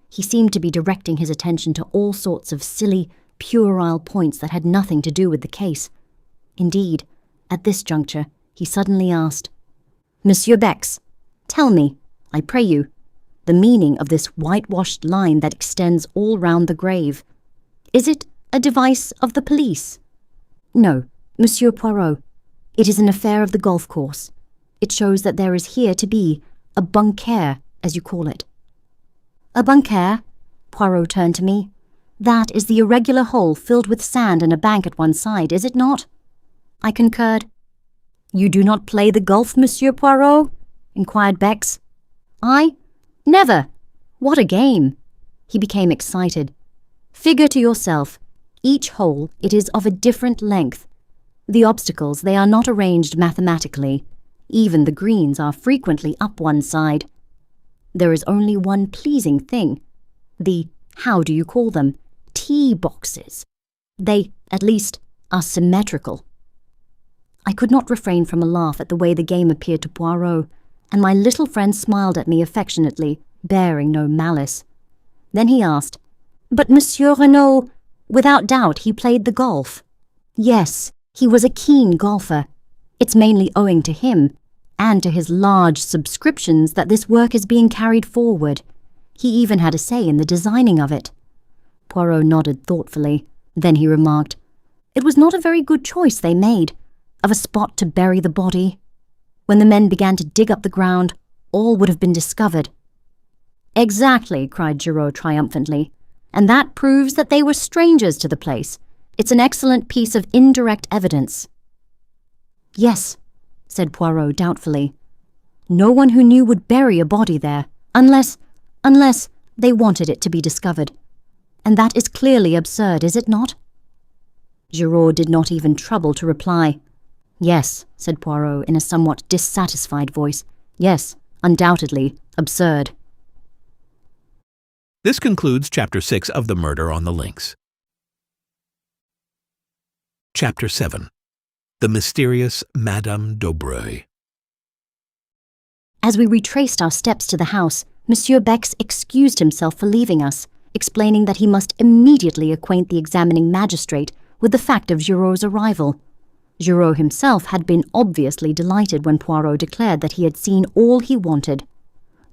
He seemed to be directing his attention to all sorts of silly, puerile points that had nothing to do with the case. Indeed, at this juncture, he suddenly asked, "Monsieur Bex, tell me, I pray you, the meaning of this whitewashed line that extends all round the grave. Is it a device of the police?" "No, Monsieur Poirot, It is an affair of the golf course. It shows that there is here to be a bunker, as you call it." "A bunker?" Poirot turned to me. "That is the irregular hole filled with sand and a bank at one side, is it not?" I concurred. "You do not play the golf, Monsieur Poirot?" inquired Bex. "I? Never. What a game!" He became excited. "Figure to yourself, each hole, it is of a different length. The obstacles, they are not arranged mathematically. Even the greens are frequently up one side. There is only one pleasing thing. The, how do you call them, tee boxes. They, at least, are symmetrical." I could not refrain from a laugh at the way the game appeared to Poirot, and my little friend smiled at me affectionately, bearing no malice. Then he asked, "But Monsieur Renauld, without doubt he played the golf." "Yes, he was a keen golfer. It's mainly owing to him, and to his large subscriptions, that this work is being carried forward. He even had a say in the designing of it." Poirot nodded thoughtfully. Then he remarked, "It was not a very good choice they made, of a spot to bury the body. When the men began to dig up the ground, all would have been discovered." "Exactly," cried Giraud triumphantly. "And that proves that they were strangers to the place. It's an excellent piece of indirect evidence." "Yes," said Poirot doubtfully. "No one who knew would bury a body there, unless they wanted it to be discovered. And that is clearly absurd, is it not?" Giraud did not even trouble to reply. "Yes," said Poirot in a somewhat dissatisfied voice. "Yes, undoubtedly absurd." This concludes Chapter 6 of The Murder on the Links. Chapter 7. The Mysterious Madame Daubreuil. As we retraced our steps to the house, Monsieur Bex excused himself for leaving us, explaining that he must immediately acquaint the examining magistrate with the fact of Giraud's arrival. Giraud himself had been obviously delighted when Poirot declared that he had seen all he wanted.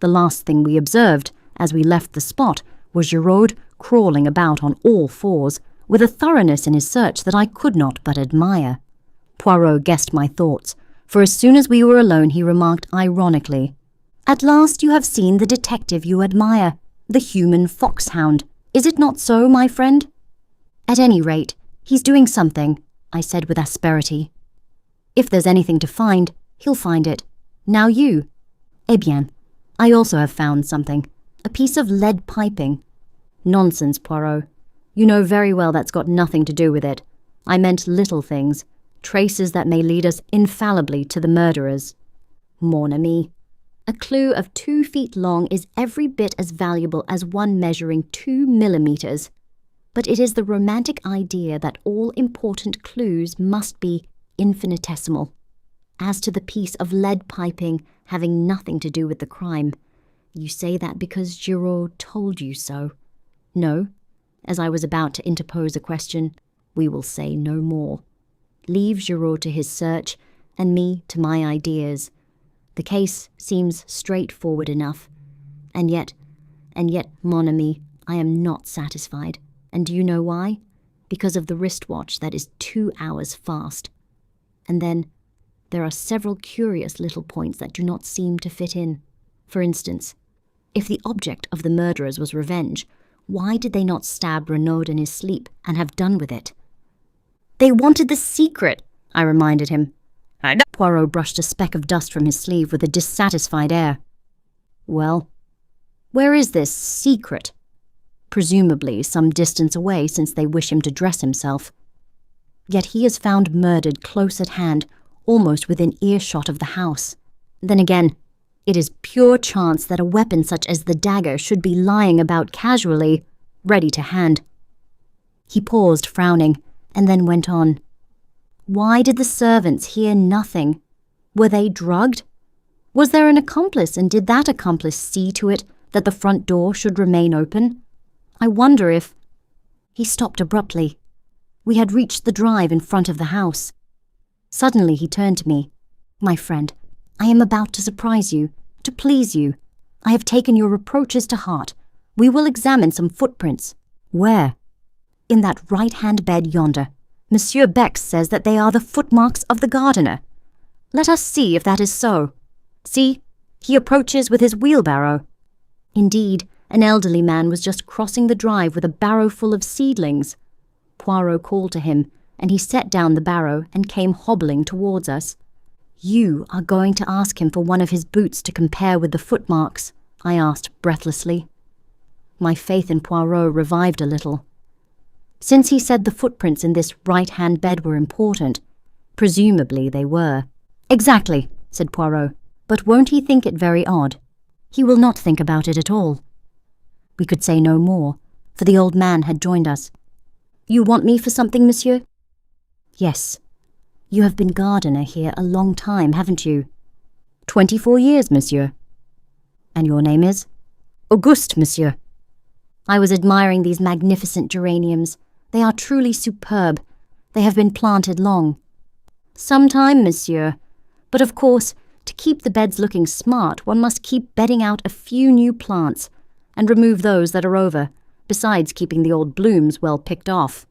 The last thing we observed, as we left the spot, was Giraud crawling about on all fours, with a thoroughness in his search that I could not but admire. Poirot guessed my thoughts, for as soon as we were alone he remarked ironically, "At last you have seen the detective you admire, the human foxhound. Is it not so, my friend?" "At any rate, he's doing something," I said with asperity. "If there's anything to find, he'll find it. Now you." "Eh bien, I also have found something. A piece of lead piping." "Nonsense, Poirot. You know very well that's got nothing to do with it. I meant little things, traces that may lead us infallibly to the murderers." "Mon ami, a clue of 2 feet long is every bit as valuable as one measuring 2 millimeters. But it is the romantic idea that all important clues must be infinitesimal. As to the piece of lead piping having nothing to do with the crime, you say that because Giraud told you so. No, as I was about to interpose a question, we will say no more. Leave Giraud to his search, and me to my ideas. The case seems straightforward enough. And yet, mon ami, I am not satisfied. And do you know why? Because of the wristwatch that is 2 hours fast. And then, there are several curious little points that do not seem to fit in. For instance, if the object of the murderers was revenge, why did they not stab Renauld in his sleep and have done with it? "They wanted the secret," I reminded him. Poirot brushed a speck of dust from his sleeve with a dissatisfied air. "Well, where is this secret?" "Presumably some distance away, since they wish him to dress himself. Yet he is found murdered close at hand, almost within earshot of the house. Then again, it is pure chance that a weapon such as the dagger should be lying about casually, ready to hand." He paused, frowning, and then went on. "Why did the servants hear nothing? Were they drugged? Was there an accomplice, and did that accomplice see to it that the front door should remain open? I wonder if—" He stopped abruptly. We had reached the drive in front of the house. Suddenly he turned to me. "My friend, I am about to surprise you, to please you. I have taken your reproaches to heart. We will examine some footprints." "Where?" "In that right-hand bed yonder. Monsieur Bex says that they are the footmarks of the gardener. Let us see if that is so. See, he approaches with his wheelbarrow. Indeed, an elderly man was just crossing the drive with a barrow full of seedlings. Poirot called to him, and he set down the barrow and came hobbling towards us. "You are going to ask him for one of his boots to compare with the footmarks?" I asked breathlessly. My faith in Poirot revived a little. Since he said the footprints in this right-hand bed were important, presumably they were. "Exactly," said Poirot, "but won't he think it very odd?" "He will not think about it at all." We could say no more, for the old man had joined us. "You want me for something, monsieur?" "Yes. You have been gardener here a long time, haven't you?" 24 years, monsieur." "And your name is?" "Auguste, monsieur." I was admiring these magnificent geraniums. They are truly superb. They have been planted long. "Some time, monsieur. But of course, to keep the beds looking smart, one must keep bedding out a few new plants, and remove those that are over, besides keeping the old blooms well picked off."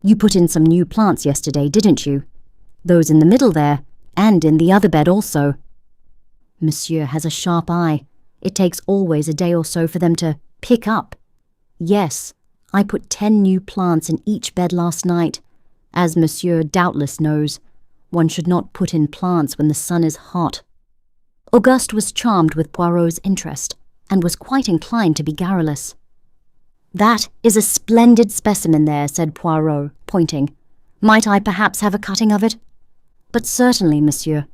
"You put in some new plants yesterday, didn't you? Those in the middle there, and in the other bed also." "Monsieur has a sharp eye. It takes always a day or so for them to pick up. Yes, I put 10 new plants in each bed last night. As monsieur doubtless knows, one should not put in plants when the sun is hot." Auguste was charmed with Poirot's interest, and was quite inclined to be garrulous. "That is a splendid specimen there," said Poirot, pointing. "Might I perhaps have a cutting of it?" "But certainly, monsieur."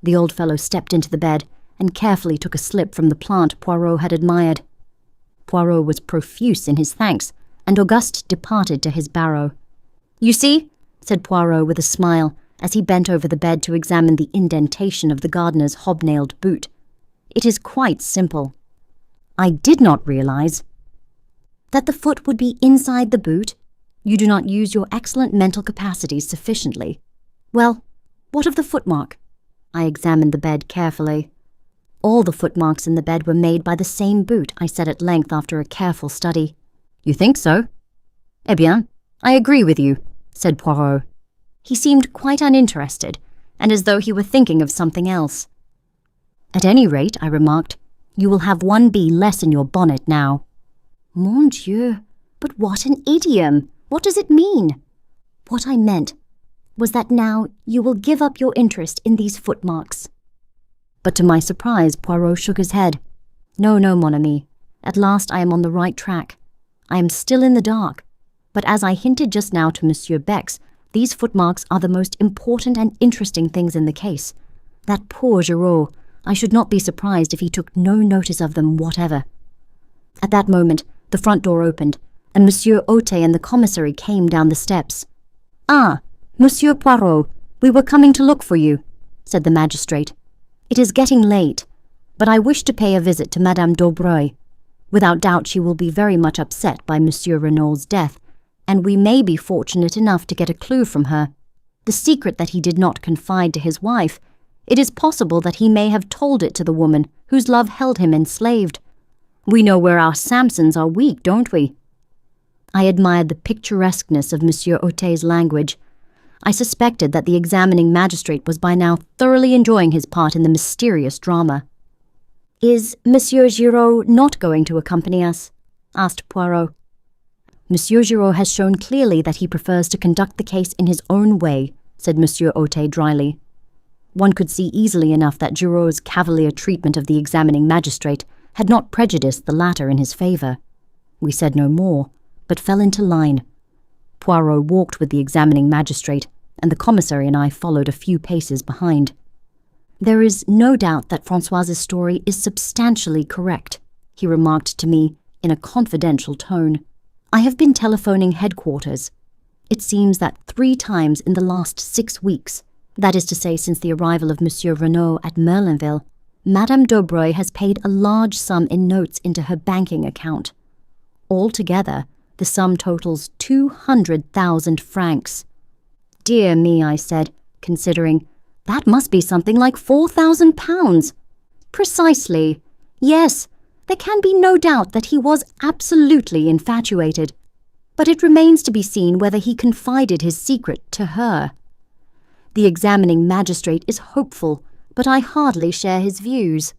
The old fellow stepped into the bed, and carefully took a slip from the plant Poirot had admired. Poirot was profuse in his thanks, and Auguste departed to his barrow. "You see," said Poirot with a smile, as he bent over the bed to examine the indentation of the gardener's hobnailed boot. "It is quite simple." "I did not realize." "That the foot would be inside the boot? You do not use your excellent mental capacities sufficiently. Well, what of the footmark?" I examined the bed carefully. "All the footmarks in the bed were made by the same boot," I said at length after a careful study. "You think so?" "Eh bien, I agree with you," said Poirot. He seemed quite uninterested, and as though he were thinking of something else. "At any rate," I remarked, "you will have 1 bee less in your bonnet now." "Mon Dieu, but what an idiom! What does it mean?" "What I meant was that now you will give up your interest in these footmarks." But to my surprise, Poirot shook his head. "No, no, mon ami. At last I am on the right track. I am still in the dark, but as I hinted just now to Monsieur Bex, these footmarks are the most important and interesting things in the case. That poor Giraud, I should not be surprised if he took no notice of them whatever." At that moment, the front door opened, and Monsieur Otey and the commissary came down the steps. "Ah, Monsieur Poirot, we were coming to look for you," said the magistrate. "It is getting late, but I wish to pay a visit to Madame Daubreuil. Without doubt she will be very much upset by Monsieur Renauld's death, and we may be fortunate enough to get a clue from her. The secret that he did not confide to his wife, it is possible that he may have told it to the woman whose love held him enslaved. We know where our Samsons are weak, don't we?" I admired the picturesqueness of Monsieur Otey's language. I suspected that the examining magistrate was by now thoroughly enjoying his part in the mysterious drama. "Is Monsieur Giraud not going to accompany us?" asked Poirot. "Monsieur Giraud has shown clearly that he prefers to conduct the case in his own way," said Monsieur Otey dryly. One could see easily enough that Giraud's cavalier treatment of the examining magistrate had not prejudiced the latter in his favour. We said no more, but fell into line. Poirot walked with the examining magistrate, and the commissary and I followed a few paces behind. "There is no doubt that Françoise's story is substantially correct," he remarked to me in a confidential tone. "I have been telephoning headquarters. It seems that 3 times in the last 6 weeks, that is to say since the arrival of Monsieur Renauld at Merlinville, Madame Daubreuil has paid a large sum in notes into her banking account. Altogether, the sum totals 200,000 francs. "Dear me," I said, considering, "that must be something like 4,000 pounds. "Precisely. Yes, there can be no doubt that he was absolutely infatuated. But it remains to be seen whether he confided his secret to her." The examining magistrate is hopeful, but I hardly share his views."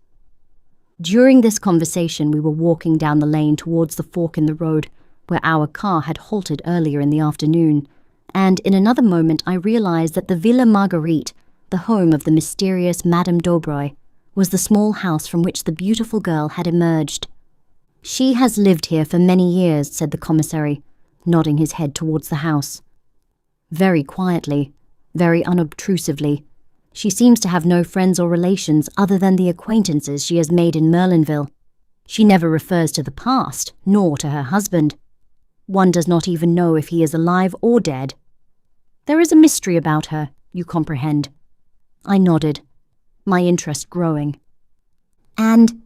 During this conversation we were walking down the lane towards the fork in the road, where our car had halted earlier in the afternoon, and in another moment I realized that the Villa Marguerite, the home of the mysterious Madame Daubreuil, was the small house from which the beautiful girl had emerged. "She has lived here for many years," said the commissary, nodding his head towards the house. "Very quietly, very unobtrusively. She seems to have no friends or relations other than the acquaintances she has made in Merlinville. She never refers to the past, nor to her husband. One does not even know if he is alive or dead. There is a mystery about her, you comprehend." I nodded, my interest growing. "And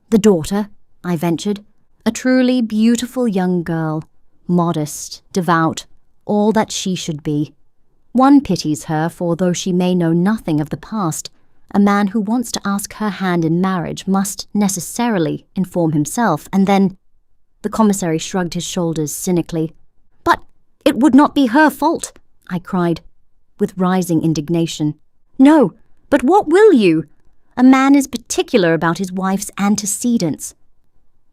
the daughter?" I ventured. "A truly beautiful young girl, modest, devout, all that she should be. One pities her, for though she may know nothing of the past, a man who wants to ask her hand in marriage must necessarily inform himself, and then—" The commissary shrugged his shoulders cynically. "But it would not be her fault," I cried, with rising indignation. "No, but what will you? A man is particular about his wife's antecedents."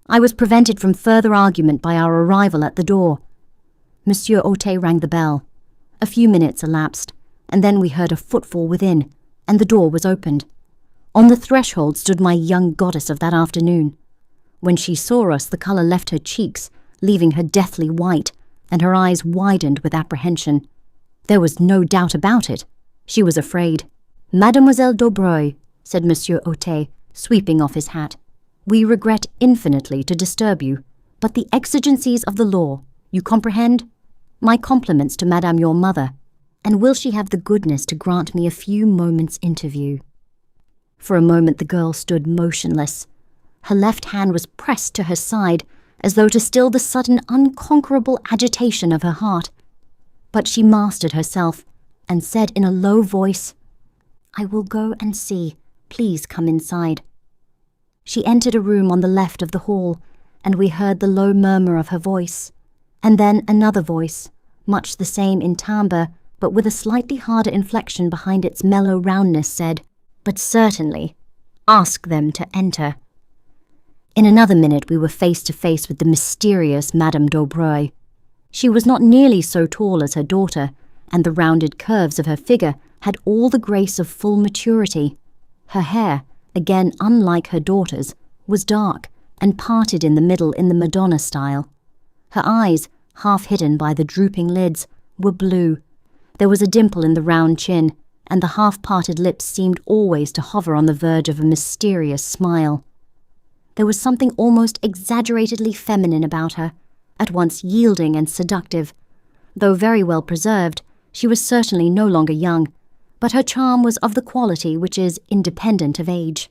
I was prevented from further argument by our arrival at the door. Monsieur Ôté rang the bell. A few minutes elapsed, and then we heard a footfall within, and the door was opened. On the threshold stood my young goddess of that afternoon. When she saw us, the colour left her cheeks, leaving her deathly white, and her eyes widened with apprehension. There was no doubt about it. She was afraid. "Mademoiselle Daubreuil," said Monsieur Ôté, sweeping off his hat, "we regret infinitely to disturb you, but the exigencies of the law, you comprehend? My compliments to Madame your mother, and will she have the goodness to grant me a few moments' interview?" For a moment the girl stood motionless. Her left hand was pressed to her side, as though to still the sudden unconquerable agitation of her heart. But she mastered herself, and said in a low voice, "I will go and see. Please come inside." She entered a room on the left of the hall, and we heard the low murmur of her voice, and then another voice, much the same in timbre, but with a slightly harder inflection behind its mellow roundness, said, "But certainly, ask them to enter." In another minute we were face to face with the mysterious Madame Daubreuil. She was not nearly so tall as her daughter, and the rounded curves of her figure had all the grace of full maturity. Her hair, again unlike her daughter's, was dark and parted in the middle in the Madonna style. Her eyes, half hidden by the drooping lids, were blue. There was a dimple in the round chin, and the half-parted lips seemed always to hover on the verge of a mysterious smile. There was something almost exaggeratedly feminine about her, at once yielding and seductive. Though very well preserved, she was certainly no longer young, but her charm was of the quality which is independent of age.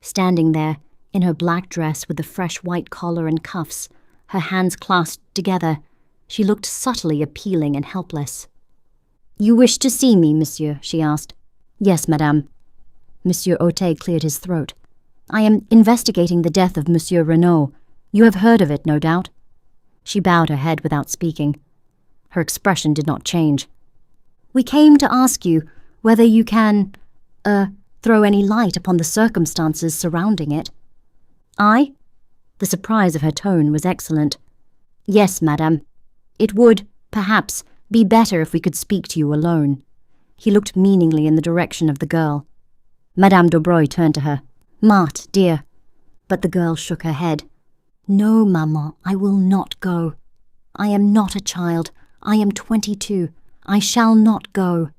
Standing there, in her black dress with the fresh white collar and cuffs, her hands clasped together, she looked subtly appealing and helpless. "You wish to see me, monsieur?" she asked. "Yes, madame." Monsieur Ôté cleared his throat. "I am investigating the death of Monsieur Renauld. You have heard of it, no doubt?" She bowed her head without speaking. Her expression did not change. "We came to ask you whether you can, throw any light upon the circumstances surrounding it." "I?" The surprise of her tone was excellent. "Yes, madame. It would, perhaps, be better if we could speak to you alone." He looked meaningly in the direction of the girl. Madame Daubreuil turned to her. "Marthe, dear." But the girl shook her head. "No, maman, I will not go. I am not a child. I am 22. I shall not go."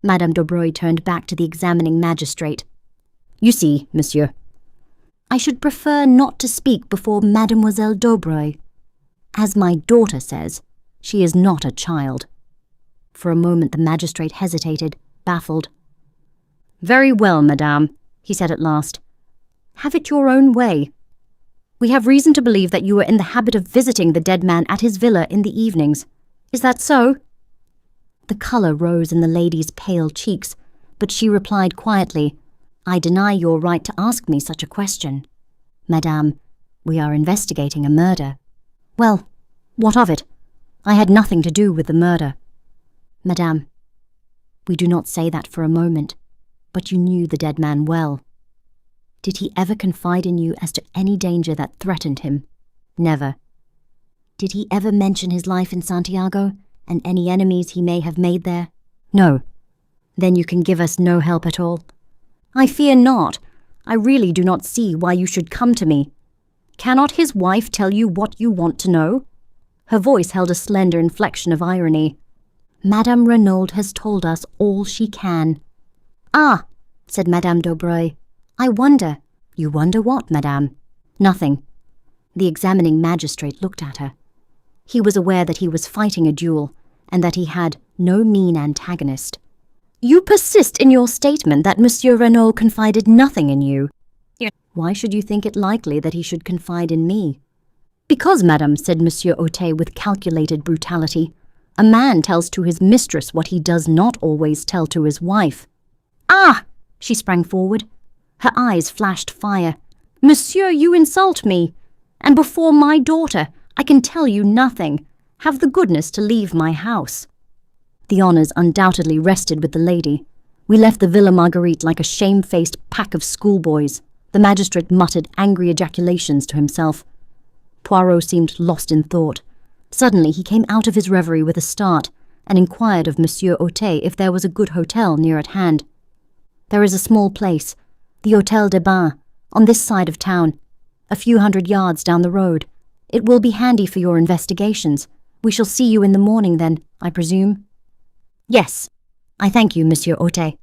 Madame Daubreuil turned back to the examining magistrate. "You see, monsieur." "I should prefer not to speak before Mademoiselle Daubreuil. As my daughter says, she is not a child." For a moment the magistrate hesitated, baffled. "Very well, madame," he said at last. "Have it your own way. We have reason to believe that you were in the habit of visiting the dead man at his villa in the evenings. Is that so?" The colour rose in the lady's pale cheeks, but she replied quietly, "I deny your right to ask me such a question. Madame, we are investigating a murder." "Well, what of it? I had nothing to do with the murder." "Madame, We do not say that for a moment, but you knew the dead man well. Did he ever confide in you as to any danger that threatened him? Never. Did he ever mention his life in Santiago and any enemies he may have made there? No. Then you can give us no help at all. I fear not. I really do not see why you should come to me. Cannot his wife tell you what you want to know? Her voice held a slender inflection of irony. Madame Renauld has told us all she can. Ah, said Madame Daubreuil. I wonder. You wonder what, madame? Nothing. The examining magistrate looked at her. He was aware that he was fighting a duel, and that he had no mean antagonist. You persist in your statement that Monsieur Renauld confided nothing in you. Why should you think it likely that he should confide in me? Because, madame, said Monsieur Otet with calculated brutality, a man tells to his mistress what he does not always tell to his wife. Ah! She sprang forward. Her eyes flashed fire. Monsieur, you insult me, and before my daughter I can tell you nothing. Have the goodness to leave my house. The honours undoubtedly rested with the lady. We left the Villa Marguerite like a shamefaced pack of schoolboys. The magistrate muttered angry ejaculations to himself. Poirot seemed lost in thought. Suddenly he came out of his reverie with a start, and inquired of Monsieur Otet if there was a good hotel near at hand. There is a small place, the Hôtel des Bains, on this side of town, a few 100 yards down the road. It will be handy for your investigations. We shall see you in the morning then, I presume? Yes, I thank you, Monsieur Otet.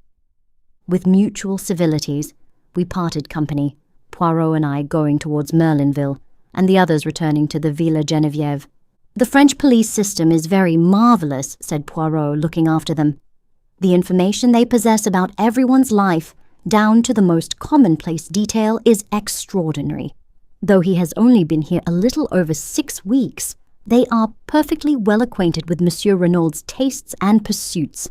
With mutual civilities, we parted company, Poirot and I going towards Merlinville, and the others returning to the Villa Geneviève. The French police system is very marvellous, said Poirot, looking after them. The information they possess about everyone's life, down to the most commonplace detail, is extraordinary. Though he has only been here a little over 6 weeks, they are perfectly well acquainted with Monsieur Renauld's tastes and pursuits,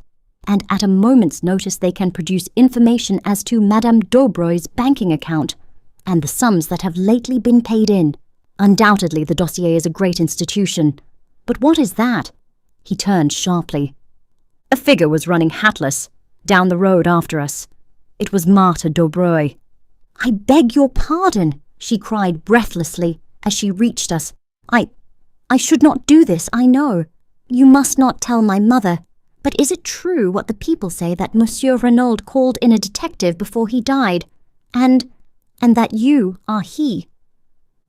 and at a moment's notice they can produce information as to Madame Daubreuil's banking account, and the sums that have lately been paid in. Undoubtedly the dossier is a great institution. But what is that? He turned sharply. A figure was running hatless, down the road after us. It was Marthe Daubreuil. I beg your pardon, she cried breathlessly as she reached us. I should not do this, I know. You must not tell my mother. But is it true what the people say, that Monsieur Renauld called in a detective before he died, and that you are he?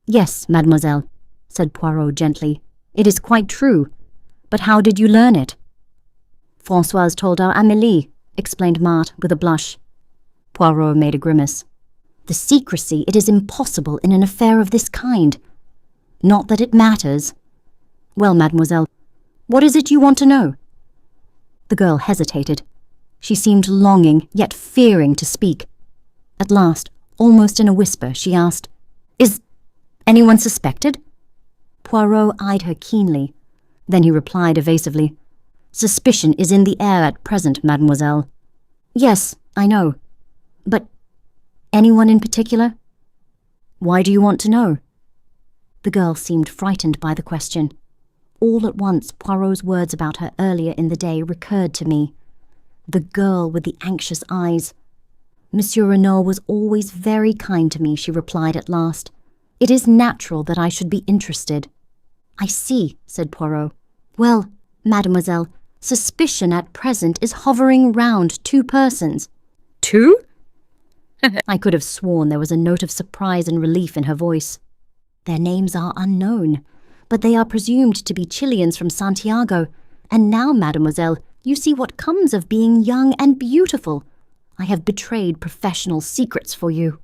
Yes, mademoiselle, said Poirot gently. It is quite true. But how did you learn it? Françoise told our Amélie, explained Marthe with a blush. Poirot made a grimace. The secrecy, it is impossible in an affair of this kind. Not that it matters. Well, mademoiselle, what is it you want to know? The girl hesitated. She seemed longing, yet fearing to speak. At last, almost in a whisper, she asked, Is anyone suspected? Poirot eyed her keenly. Then he replied evasively, Suspicion is in the air at present, mademoiselle. Yes, I know. But anyone in particular? Why do you want to know? The girl seemed frightened by the question. All at once Poirot's words about her earlier in the day recurred to me. The girl with the anxious eyes. Monsieur Renauld was always very kind to me, she replied at last. It is natural that I should be interested. I see, said Poirot. Well, mademoiselle, suspicion at present is hovering round 2 persons. 2? I could have sworn there was a note of surprise and relief in her voice. Their names are unknown, but they are presumed to be Chileans from Santiago, and now, mademoiselle, you see what comes of being young and beautiful. I have betrayed professional secrets for you.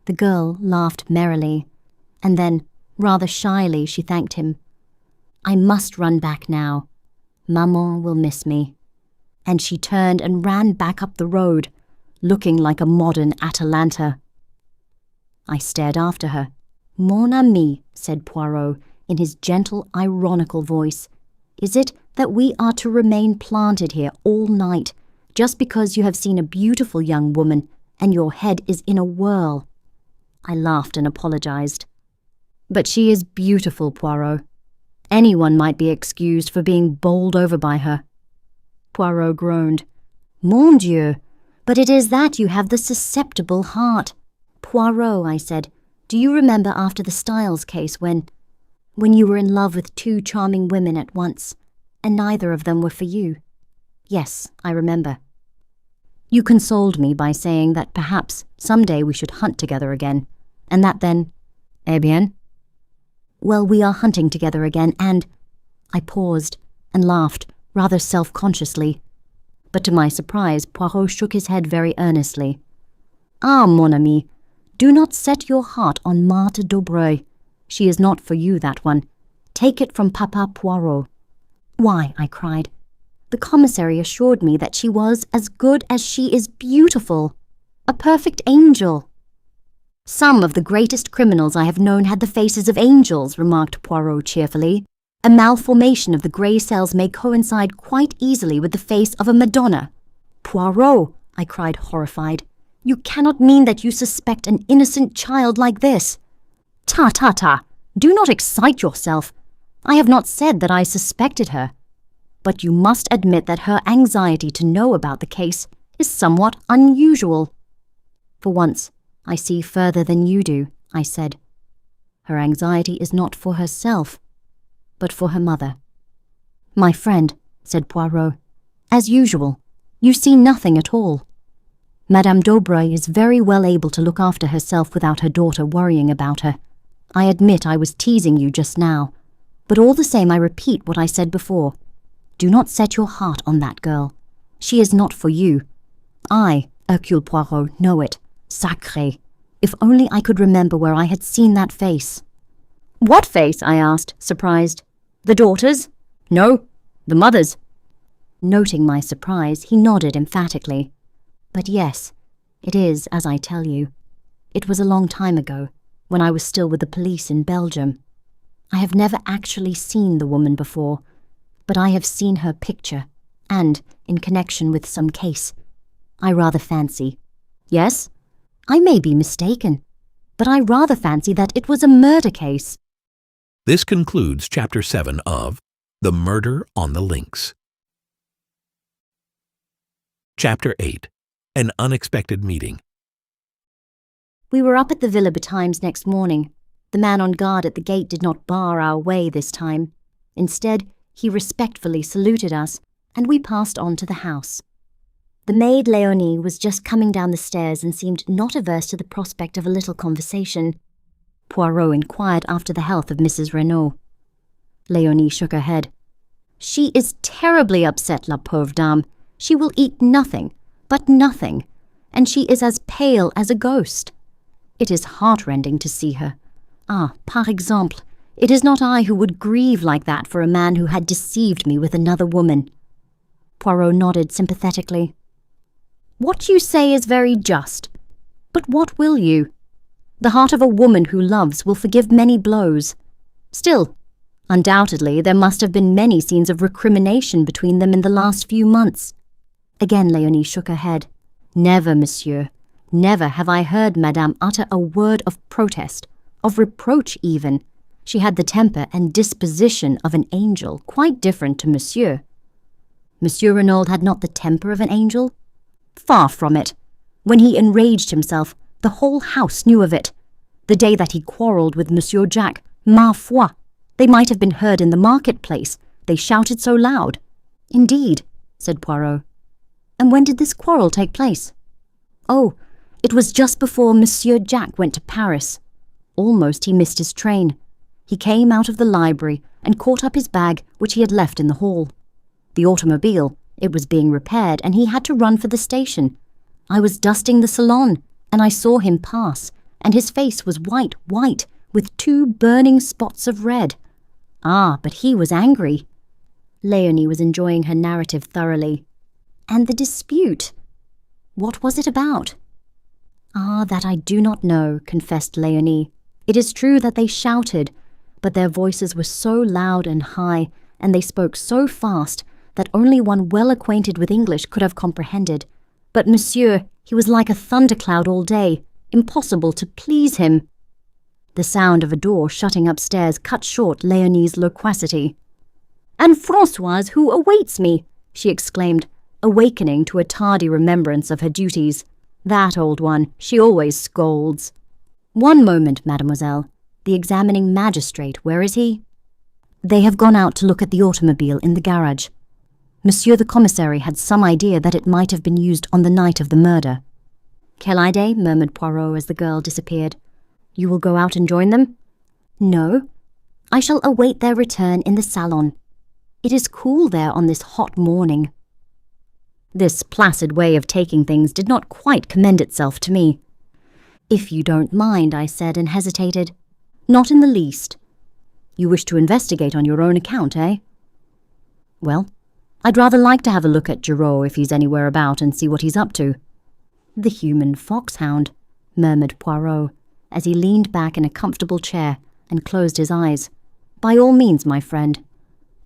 The girl laughed merrily, and then, rather shyly, she thanked him. I must run back now. Maman will miss me. And she turned and ran back up the road, looking like a modern Atalanta. I stared after her. Mon ami, said Poirot, in his gentle, ironical voice, is it that we are to remain planted here all night, just because you have seen a beautiful young woman and your head is in a whirl? I laughed and apologized. But she is beautiful, Poirot. Anyone might be excused for being bowled over by her. Poirot groaned. Mon Dieu, but it is that you have the susceptible heart. Poirot, I said, do you remember after the Styles case when you were in love with two charming women at once, and neither of them were for you? Yes, I remember. You consoled me by saying that perhaps someday we should hunt together again, and that then, eh bien? Well, we are hunting together again, and I paused and laughed, rather self-consciously. But to my surprise, Poirot shook his head very earnestly. Ah, mon ami, do not set your heart on Marthe Daubreuil. She is not for you, that one. Take it from Papa Poirot. Why, I cried. The commissary assured me that she was as good as she is beautiful. A perfect angel. Some of the greatest criminals I have known had the faces of angels, remarked Poirot cheerfully. A malformation of the grey cells may coincide quite easily with the face of a Madonna. Poirot, I cried, horrified, you cannot mean that you suspect an innocent child like this. Ta, ta, ta, do not excite yourself. I have not said that I suspected her. But you must admit that her anxiety to know about the case is somewhat unusual. For once, I see further than you do, I said. Her anxiety is not for herself, but for her mother. My friend, said Poirot, as usual, you see nothing at all. Madame Daubreuil is very well able to look after herself without her daughter worrying about her. I admit I was teasing you just now, but all the same I repeat what I said before. Do not set your heart on that girl. She is not for you. I, Hercule Poirot, know it. Sacré! If only I could remember where I had seen that face. What face? I asked, surprised. The daughter's? No, the mother's. Noting my surprise, he nodded emphatically. But yes, it is as I tell you. It was a long time ago, when I was still with the police in Belgium. I have never actually seen the woman before, but I have seen her picture, and in connection with some case. I rather fancy. Yes, I may be mistaken, but I rather fancy that it was a murder case. This concludes Chapter 7 of The Murder on the Links. Chapter 8. An Unexpected Meeting. We were up at the villa betimes next morning. The man on guard at the gate did not bar our way this time. Instead, he respectfully saluted us, and we passed on to the house. The maid Léonie was just coming down the stairs and seemed not averse to the prospect of a little conversation. Poirot inquired after the health of Mrs. Renauld. Léonie shook her head. She is terribly upset, la pauvre dame. She will eat nothing, but nothing, and she is as pale as a ghost. It is heartrending to see her. Ah, par exemple, it is not I who would grieve like that for a man who had deceived me with another woman. Poirot nodded sympathetically. What you say is very just, but what will you? The heart of a woman who loves will forgive many blows. Still, undoubtedly, there must have been many scenes of recrimination between them in the last few months. Again Léonie shook her head. Never, monsieur. Never have I heard Madame utter a word of protest, of reproach even. She had the temper and disposition of an angel, quite different to Monsieur. Monsieur Renauld had not the temper of an angel? Far from it. When he enraged himself, the whole house knew of it. The day that he quarrelled with Monsieur Jacques, ma foi, they might have been heard in the marketplace. They shouted so loud. Indeed, said Poirot. And when did this quarrel take place? Oh, it was just before Monsieur Jacques went to Paris. Almost he missed his train. He came out of the library and caught up his bag, which he had left in the hall. The automobile, it was being repaired, and he had to run for the station. I was dusting the salon, and I saw him pass, and his face was white, with 2 burning spots of red. Ah, but he was angry. Léonie was enjoying her narrative thoroughly. And the dispute? What was it about? Ah, that I do not know, confessed Léonie. It is true that they shouted, but their voices were so loud and high, and they spoke so fast, that only one well acquainted with English could have comprehended. But monsieur, he was like a thundercloud all day, impossible to please him. The sound of a door shutting upstairs cut short Léonie's loquacity. And Françoise, who awaits me, she exclaimed. awakening to a tardy remembrance of her duties. That old one, she always scolds. "One moment, mademoiselle. The examining magistrate, where is he?" "They have gone out to look at the automobile in the garage. Monsieur the commissary had some idea that it might have been used on the night of the murder." "Quelle idée?" murmured Poirot as the girl disappeared. "You will go out and join them?" "No. I shall await their return in the salon. It is cool there on this hot morning." This placid way of taking things did not quite commend itself to me. "If you don't mind," I said, and hesitated. "Not in the least." "You wish to investigate on your own account, eh?" "Well, I'd rather like to have a look at Giraud if he's anywhere about and see what he's up to." "The human foxhound," murmured Poirot, as he leaned back in a comfortable chair and closed his eyes. "By all means, my friend.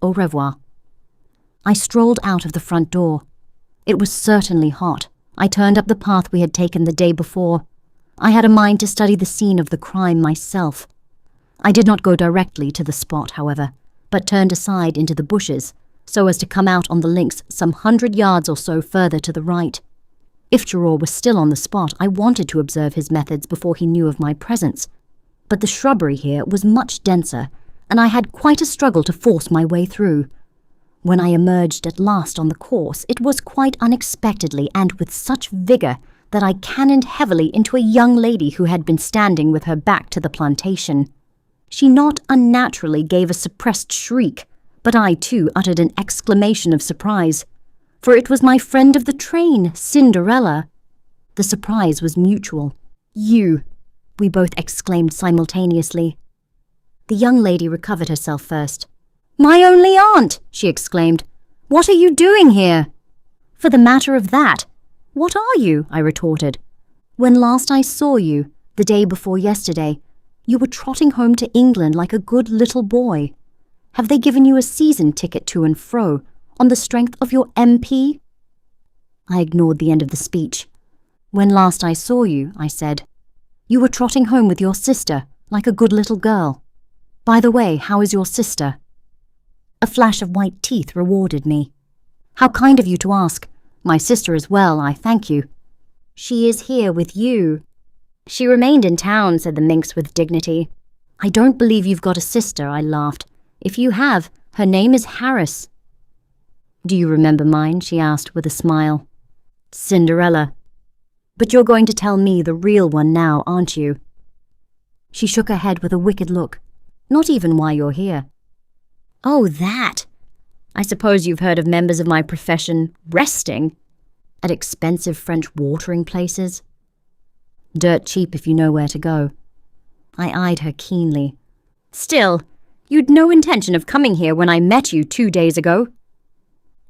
Au revoir." I strolled out of the front door. It was certainly hot. I turned up the path we had taken the day before. I had a mind to study the scene of the crime myself. I did not go directly to the spot, however, but turned aside into the bushes, so as to come out on the links some 100 yards or so further to the right. If Giraud was still on the spot, I wanted to observe his methods before he knew of my presence. But the shrubbery here was much denser, and I had quite a struggle to force my way through. When I emerged at last on the course, it was quite unexpectedly and with such vigour that I cannoned heavily into a young lady who had been standing with her back to the plantation. She not unnaturally gave a suppressed shriek, but I too uttered an exclamation of surprise, for it was my friend of the train, Cinderella. The surprise was mutual. "You!" we both exclaimed simultaneously. The young lady recovered herself first. "My only aunt!" she exclaimed. "What are you doing here?" "For the matter of that, what are you?" I retorted. "When last I saw you, the day before yesterday, you were trotting home to England like a good little boy. Have they given you a season ticket to and fro, on the strength of your MP?" I ignored the end of the speech. "When last I saw you," I said, "you were trotting home with your sister, like a good little girl. By the way, how is your sister?" A flash of white teeth rewarded me. "How kind of you to ask. My sister is well, I thank you." "She is here with you." "She remained in town," said the minx with dignity. "I don't believe you've got a sister," I laughed. "If you have, her name is Harris." "Do you remember mine?" she asked with a smile. "Cinderella. But you're going to tell me the real one now, aren't you?" She shook her head with a wicked look. "Not even why you're here." "Oh, that! I suppose you've heard of members of my profession resting at expensive French watering places?" "Dirt cheap if you know where to go." I eyed her keenly. "Still, you'd no intention of coming here when I met you 2 days ago."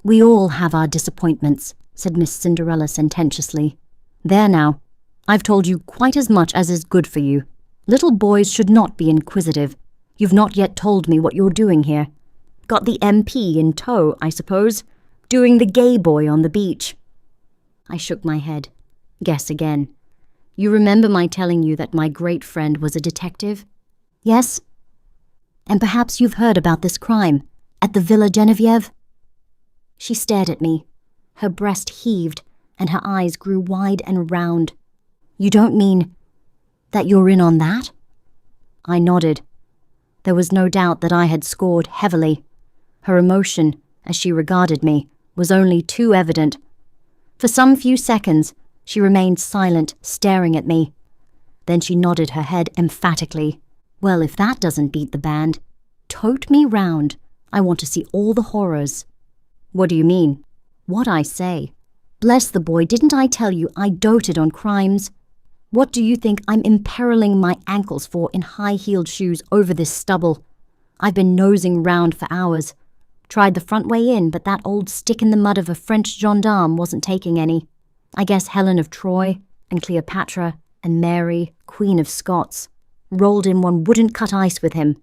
"We all have our disappointments," said Miss Cinderella sententiously. "There now, I've told you quite as much as is good for you. Little boys should not be inquisitive. You've not yet told me what you're doing here. Got the MP in tow, I suppose, doing the gay boy on the beach." I shook my head. "Guess again. You remember my telling you that my great friend was a detective?" "Yes." "And perhaps you've heard about this crime, at the Villa Geneviève?" She stared at me. Her breast heaved, and her eyes grew wide and round. "You don't mean that you're in on that?" I nodded. There was no doubt that I had scored heavily. Her emotion, as she regarded me, was only too evident. For some few seconds, she remained silent, staring at me. Then she nodded her head emphatically. "Well, if that doesn't beat the band, tote me round. I want to see all the horrors." "What do you mean?" "What I say. Bless the boy, didn't I tell you I doted on crimes? What do you think I'm imperiling my ankles for in high-heeled shoes over this stubble? I've been nosing round for hours. Tried the front way in, but that old stick-in-the-mud of a French gendarme wasn't taking any. I guess Helen of Troy, and Cleopatra, and Mary, Queen of Scots, rolled in one wouldn't cut ice with him.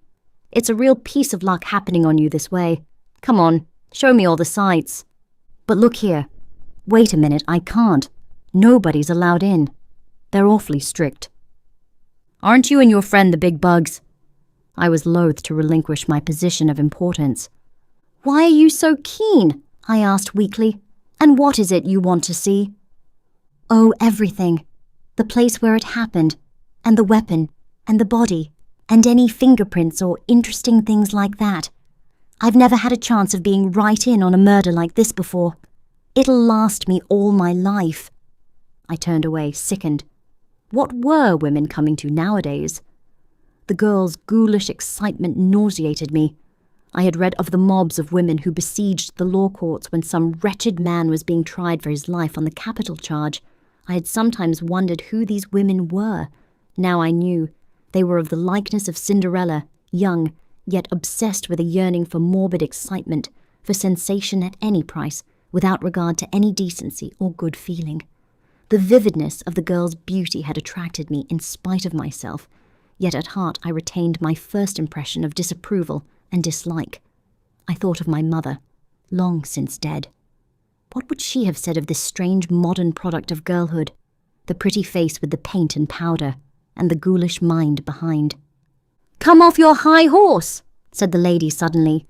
It's a real piece of luck happening on you this way. Come on, show me all the sights." "But look here. Wait a minute, I can't. Nobody's allowed in. They're awfully strict." "Aren't you and your friend the big bugs?" I was loath to relinquish my position of importance. "Why are you so keen?" I asked weakly. And what is it you want to see?" "Oh, everything. The place where it happened, and the weapon, and the body, and any fingerprints or interesting things like that. I've never had a chance of being right in on a murder like this before. It'll last me all my life." I turned away, sickened. What were women coming to nowadays? The girl's ghoulish excitement nauseated me. I had read of the mobs of women who besieged the law courts when some wretched man was being tried for his life on the capital charge. I had sometimes wondered who these women were. Now I knew. They were of the likeness of Cinderella, young, yet obsessed with a yearning for morbid excitement, for sensation at any price, without regard to any decency or good feeling. The vividness of the girl's beauty had attracted me in spite of myself, yet at heart I retained my first impression of disapproval and dislike. I thought of my mother, long since dead. What would she have said of this strange modern product of girlhood, the pretty face with the paint and powder, and the ghoulish mind behind? "Come off your high horse," said the lady suddenly,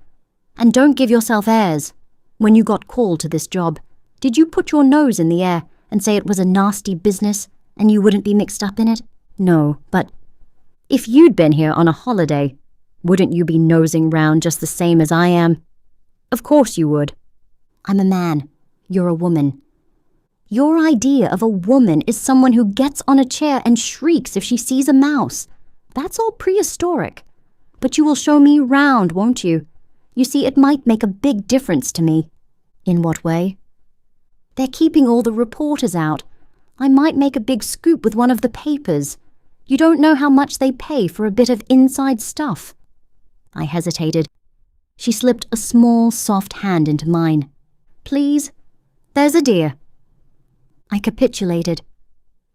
"and don't give yourself airs. When you got called to this job, did you put your nose in the air and say it was a nasty business and you wouldn't be mixed up in it? No, but if you'd been here on a holiday, wouldn't you be nosing round just the same as I am? Of course you would. I'm a man. You're a woman. Your idea of a woman is someone who gets on a chair and shrieks if she sees a mouse. That's all prehistoric. But you will show me round, won't you? You see, it might make a big difference to me." "In what way?" "They're keeping all the reporters out. I might make a big scoop with one of the papers. You don't know how much they pay for a bit of inside stuff." I hesitated. She slipped a small, soft hand into mine. "Please, there's a dear." I capitulated.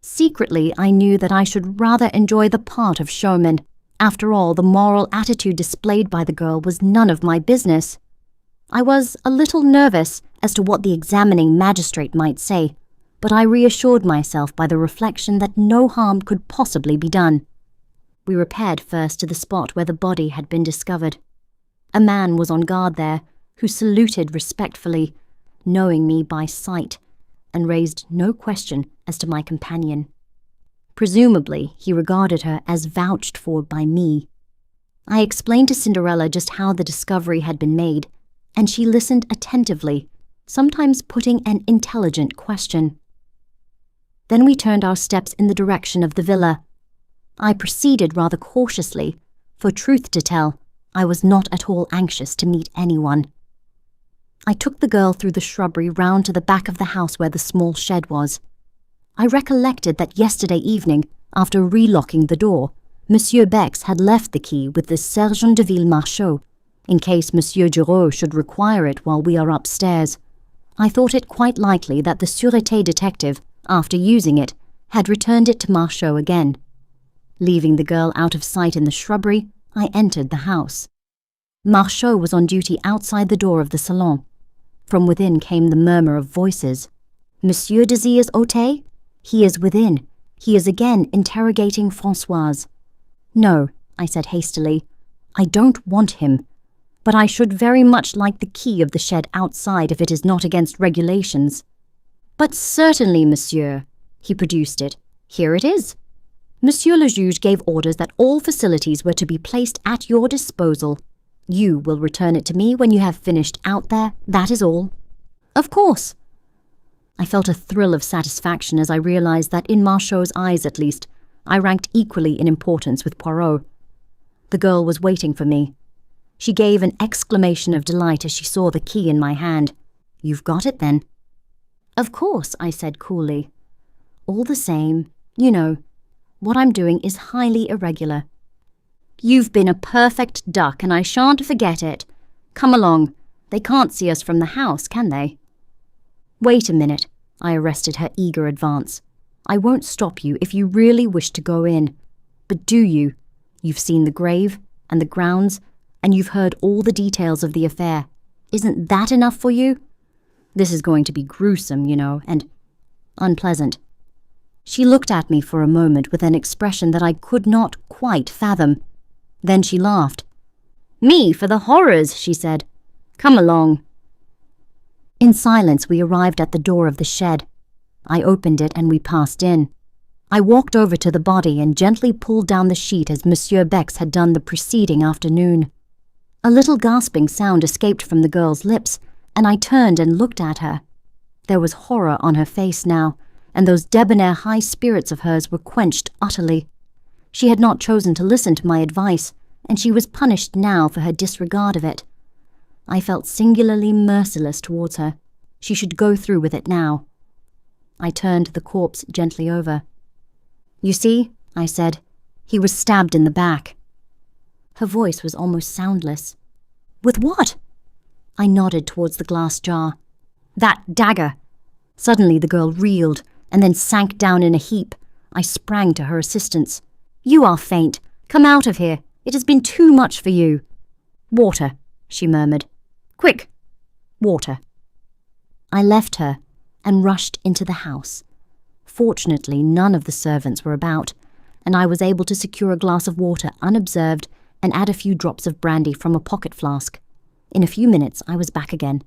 Secretly, I knew that I should rather enjoy the part of showman. After all, the moral attitude displayed by the girl was none of my business. I was a little nervous as to what the examining magistrate might say, but I reassured myself by the reflection that no harm could possibly be done. We repaired first to the spot where the body had been discovered. A man was on guard there, who saluted respectfully, knowing me by sight, and raised no question as to my companion. Presumably, he regarded her as vouched for by me. I explained to Cinderella just how the discovery had been made, and she listened attentively, sometimes putting an intelligent question. Then we turned our steps in the direction of the villa. I proceeded rather cautiously, for truth to tell, I was not at all anxious to meet anyone. I took the girl through the shrubbery round to the back of the house where the small shed was. I recollected that yesterday evening, after relocking the door, Monsieur Bex had left the key with the Sergeant de Ville Marchot, in case Monsieur Giraud should require it while we are upstairs. I thought it quite likely that the Sûreté detective, after using it, had returned it to Marchot again. Leaving the girl out of sight in the shrubbery, I entered the house. Marchot was on duty outside the door of the salon. From within came the murmur of voices. "Monsieur desires ôter? He is within. He is again interrogating Françoise." "No," I said hastily. "I don't want him. But I should very much like the key of the shed outside if it is not against regulations." "But certainly, monsieur." He produced it. "Here it is. Monsieur le Juge gave orders that all facilities were to be placed at your disposal. You will return it to me when you have finished out there, that is all." "Of course." I felt a thrill of satisfaction as I realized that in Marchot's eyes at least, I ranked equally in importance with Poirot. The girl was waiting for me. She gave an exclamation of delight as she saw the key in my hand. "You've got it then?" "Of course," I said coolly. "All the same, you know, what I'm doing is highly irregular." "You've been a perfect duck, and I shan't forget it. Come along. They can't see us from the house, can they?" "Wait a minute," I arrested her eager advance. "I won't stop you if you really wish to go in. But do you? You've seen the grave, and the grounds, and you've heard all the details of the affair. Isn't that enough for you? This is going to be gruesome, you know, and unpleasant." She looked at me for a moment with an expression that I could not quite fathom. Then she laughed. "Me for the horrors," she said. "Come along." In silence, we arrived at the door of the shed. I opened it and we passed in. I walked over to the body and gently pulled down the sheet as Monsieur Bex had done the preceding afternoon. A little gasping sound escaped from the girl's lips, and I turned and looked at her. There was horror on her face now, and those debonair high spirits of hers were quenched utterly. She had not chosen to listen to my advice, and she was punished now for her disregard of it. I felt singularly merciless towards her. She should go through with it now. I turned the corpse gently over. "You see," I said, "he was stabbed in the back." Her voice was almost soundless. "With what?" I nodded towards the glass jar. "That dagger." Suddenly the girl reeled, and then sank down in a heap. I sprang to her assistance. "You are faint. Come out of here. It has been too much for you." "Water," she murmured. "Quick, water." I left her and rushed into the house. Fortunately, none of the servants were about, and I was able to secure a glass of water unobserved and add a few drops of brandy from a pocket flask. In a few minutes, I was back again.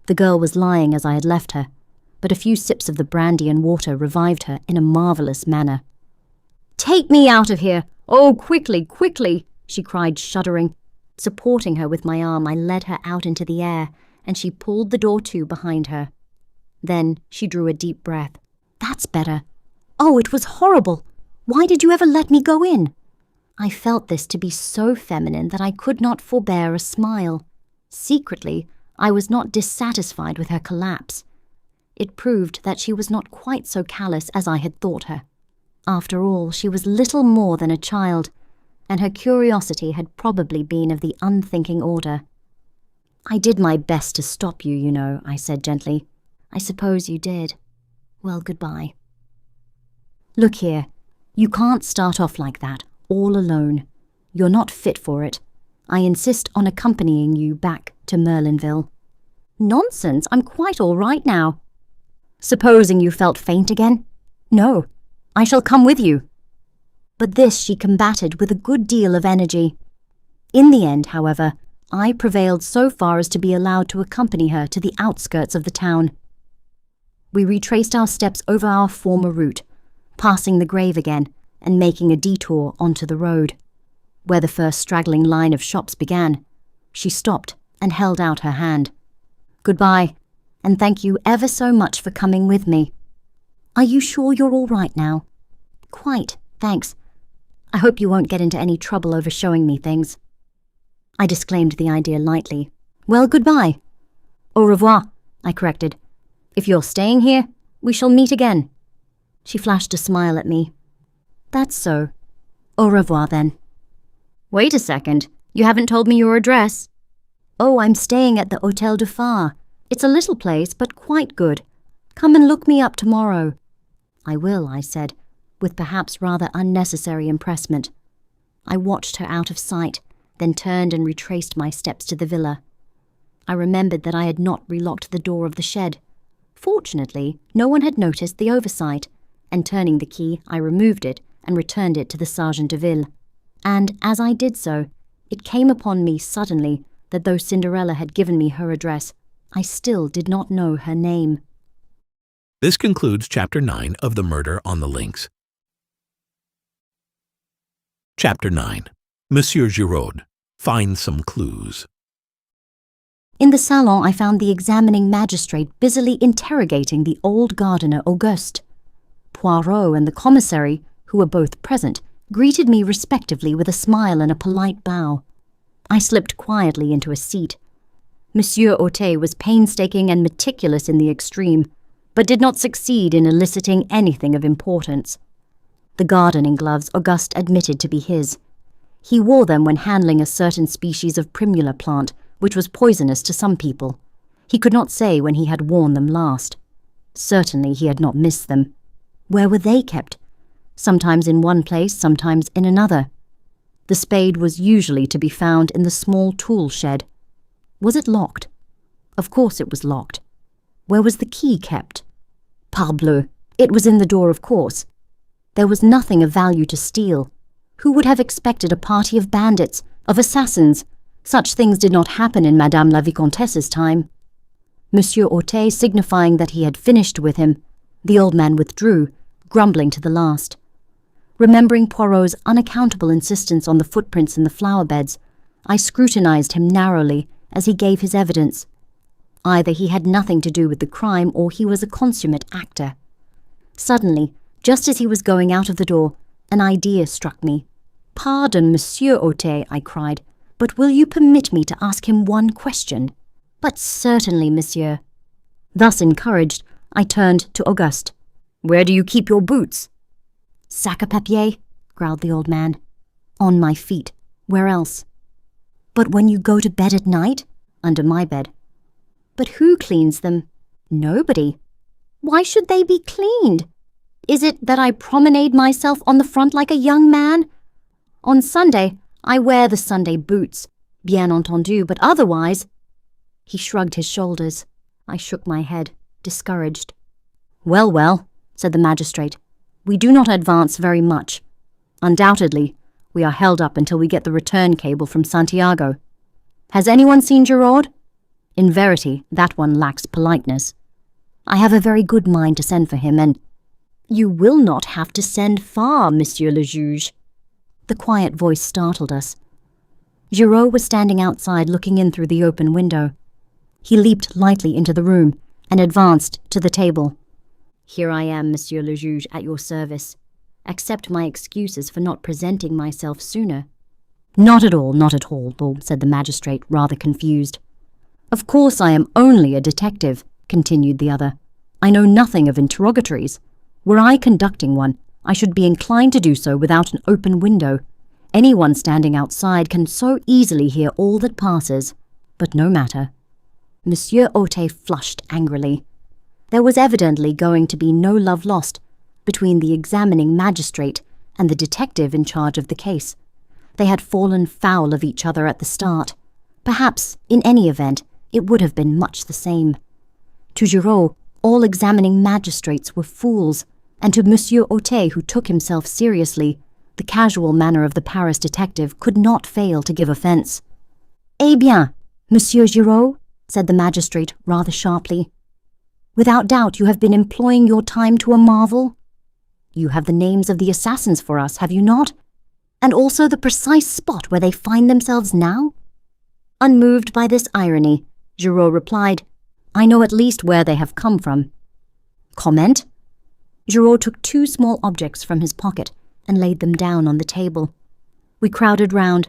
The girl was lying as I had left her, but a few sips of the brandy and water revived her in a marvellous manner. "Take me out of here! Oh, quickly, quickly!" she cried, shuddering. Supporting her with my arm, I led her out into the air, and she pulled the door to behind her. Then she drew a deep breath. "That's better. Oh, it was horrible! Why did you ever let me go in?" I felt this to be so feminine that I could not forbear a smile. Secretly, I was not dissatisfied with her collapse. It proved that she was not quite so callous as I had thought her. After all, she was little more than a child, and her curiosity had probably been of the unthinking order. "I did my best to stop you, you know," I said gently. "I suppose you did. Well, goodbye." "Look here, you can't start off like that, all alone. You're not fit for it. I insist on accompanying you back to Merlinville." "Nonsense, I'm quite all right now." "Supposing you felt faint again?" "No, I shall come with you." But this she combated with a good deal of energy. In the end, however, I prevailed so far as to be allowed to accompany her to the outskirts of the town. We retraced our steps over our former route, passing the grave again and making a detour onto the road. Where the first straggling line of shops began, she stopped and held out her hand. "Goodbye, and thank you ever so much for coming with me. Are you sure you're all right now?" "Quite, thanks. I hope you won't get into any trouble over showing me things." I disclaimed the idea lightly. "Well, goodbye." "Au revoir," I corrected. "If you're staying here, we shall meet again." She flashed a smile at me. "That's so. Au revoir, then." "Wait a second. You haven't told me your address." "Oh, I'm staying at the Hôtel du Phare. It's a little place, but quite good. Come and look me up tomorrow." "I will," I said, with perhaps rather unnecessary empressement. I watched her out of sight, then turned and retraced my steps to the villa. I remembered that I had not relocked the door of the shed. Fortunately, no one had noticed the oversight, and turning the key, I removed it and returned it to the sergeant de ville. And as I did so, it came upon me suddenly that though Cinderella had given me her address, I still did not know her name. This concludes Chapter 9 of The Murder on the Links. Chapter 9. Monsieur Giraud. Find some clues. In the salon I found the examining magistrate busily interrogating the old gardener Auguste. Poirot and the commissary, who were both present, greeted me respectively with a smile and a polite bow. I slipped quietly into a seat. Monsieur Autet was painstaking and meticulous in the extreme, but did not succeed in eliciting anything of importance. The gardening gloves Auguste admitted to be his. He wore them when handling a certain species of primula plant, which was poisonous to some people. He could not say when he had worn them last. Certainly he had not missed them. Where were they kept? Sometimes in one place, sometimes in another. The spade was usually to be found in the small tool shed. Was it locked? Of course it was locked. Where was the key kept? Parbleu, it was in the door, of course. There was nothing of value to steal. Who would have expected a party of bandits, of assassins? Such things did not happen in Madame la Vicomtesse's time. Monsieur Hortet signifying that he had finished with him. The old man withdrew, grumbling to the last. Remembering Poirot's unaccountable insistence on the footprints in the flower beds, I scrutinized him narrowly as he gave his evidence. Either he had nothing to do with the crime or he was a consummate actor. Suddenly, just as he was going out of the door, an idea struck me. "Pardon, Monsieur Hortet," I cried, "but will you permit me to ask him one question?" "But certainly, monsieur." Thus encouraged, I turned to Auguste. "Where do you keep your boots?" "Sac à papier," growled the old man. "On my feet. Where else?" "But when you go to bed at night?" "Under my bed." "But who cleans them?" "Nobody." "Why should they be cleaned? Is it that I promenade myself on the front like a young man? On Sunday, I wear the Sunday boots, bien entendu, but otherwise—" He shrugged his shoulders. I shook my head, discouraged. "Well, well," said the magistrate, "we do not advance very much. Undoubtedly, we are held up until we get the return cable from Santiago. Has anyone seen Giraud? In verity, that one lacks politeness. I have a very good mind to send for him, and—" "You will not have to send far, Monsieur le Juge." The quiet voice startled us. Giraud was standing outside looking in through the open window. He leaped lightly into the room and advanced to the table. "Here I am, Monsieur le Juge, at your service. Accept my excuses for not presenting myself sooner." Not at all," said the magistrate, rather confused. "Of course I am only a detective," continued the other. "I know nothing of interrogatories. Were I conducting one, I should be inclined to do so without an open window. Anyone standing outside can so easily hear all that passes. But no matter." Monsieur Hortet flushed angrily. There was evidently going to be no love lost between the examining magistrate and the detective in charge of the case. They had fallen foul of each other at the start. Perhaps, in any event, it would have been much the same. To Giraud, all examining magistrates were fools, and to Monsieur Hortet, who took himself seriously, the casual manner of the Paris detective could not fail to give offence. "Eh bien, Monsieur Giraud," said the magistrate rather sharply. "Without doubt you have been employing your time to a marvel. You have the names of the assassins for us, have you not? And also the precise spot where they find themselves now?" Unmoved by this irony, Giraud replied, "I know at least where they have come from." "Comment?" Giraud took two small objects from his pocket and laid them down on the table. We crowded round.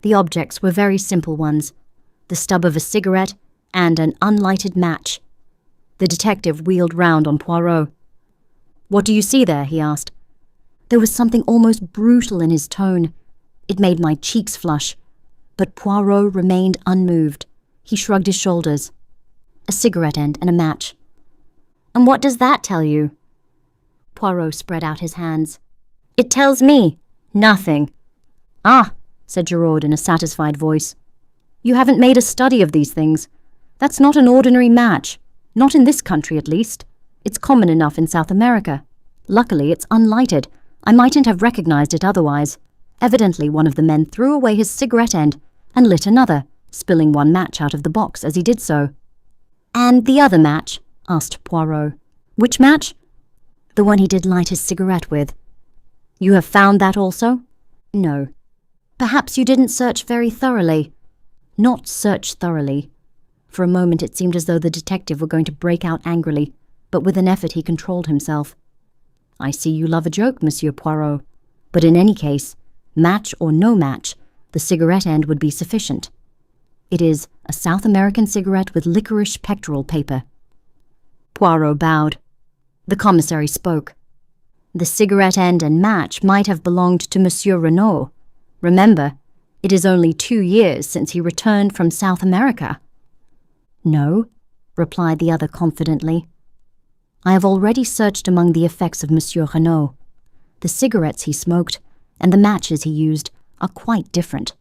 The objects were very simple ones, the stub of a cigarette and an unlighted match. The detective wheeled round on Poirot. "What do you see there?" he asked. There was something almost brutal in his tone. It made my cheeks flush. But Poirot remained unmoved. He shrugged his shoulders. "A cigarette end and a match." "And what does that tell you?" Poirot spread out his hands. "It tells me nothing." "Ah," said Giraud in a satisfied voice. "You haven't made a study of these things. That's not an ordinary match. Not in this country, at least. It's common enough in South America. Luckily, it's unlighted. I mightn't have recognized it otherwise. Evidently, one of the men threw away his cigarette end and lit another, spilling one match out of the box as he did so." "And the other match?" asked Poirot. "Which match?" "The one he did light his cigarette with." "You have found that also?" "No." "Perhaps you didn't search very thoroughly." "Not search thoroughly." For a moment it seemed as though the detective were going to break out angrily, but with an effort he controlled himself. "I see you love a joke, Monsieur Poirot. But in any case, match or no match, the cigarette end would be sufficient. It is a South American cigarette with licorice pectoral paper." Poirot bowed. The commissary spoke. "The cigarette end and match might have belonged to Monsieur Renauld. Remember, it is only 2 years since he returned from South America." "No," replied the other confidently. "I have already searched among the effects of Monsieur Renauld. The cigarettes he smoked and the matches he used are quite different."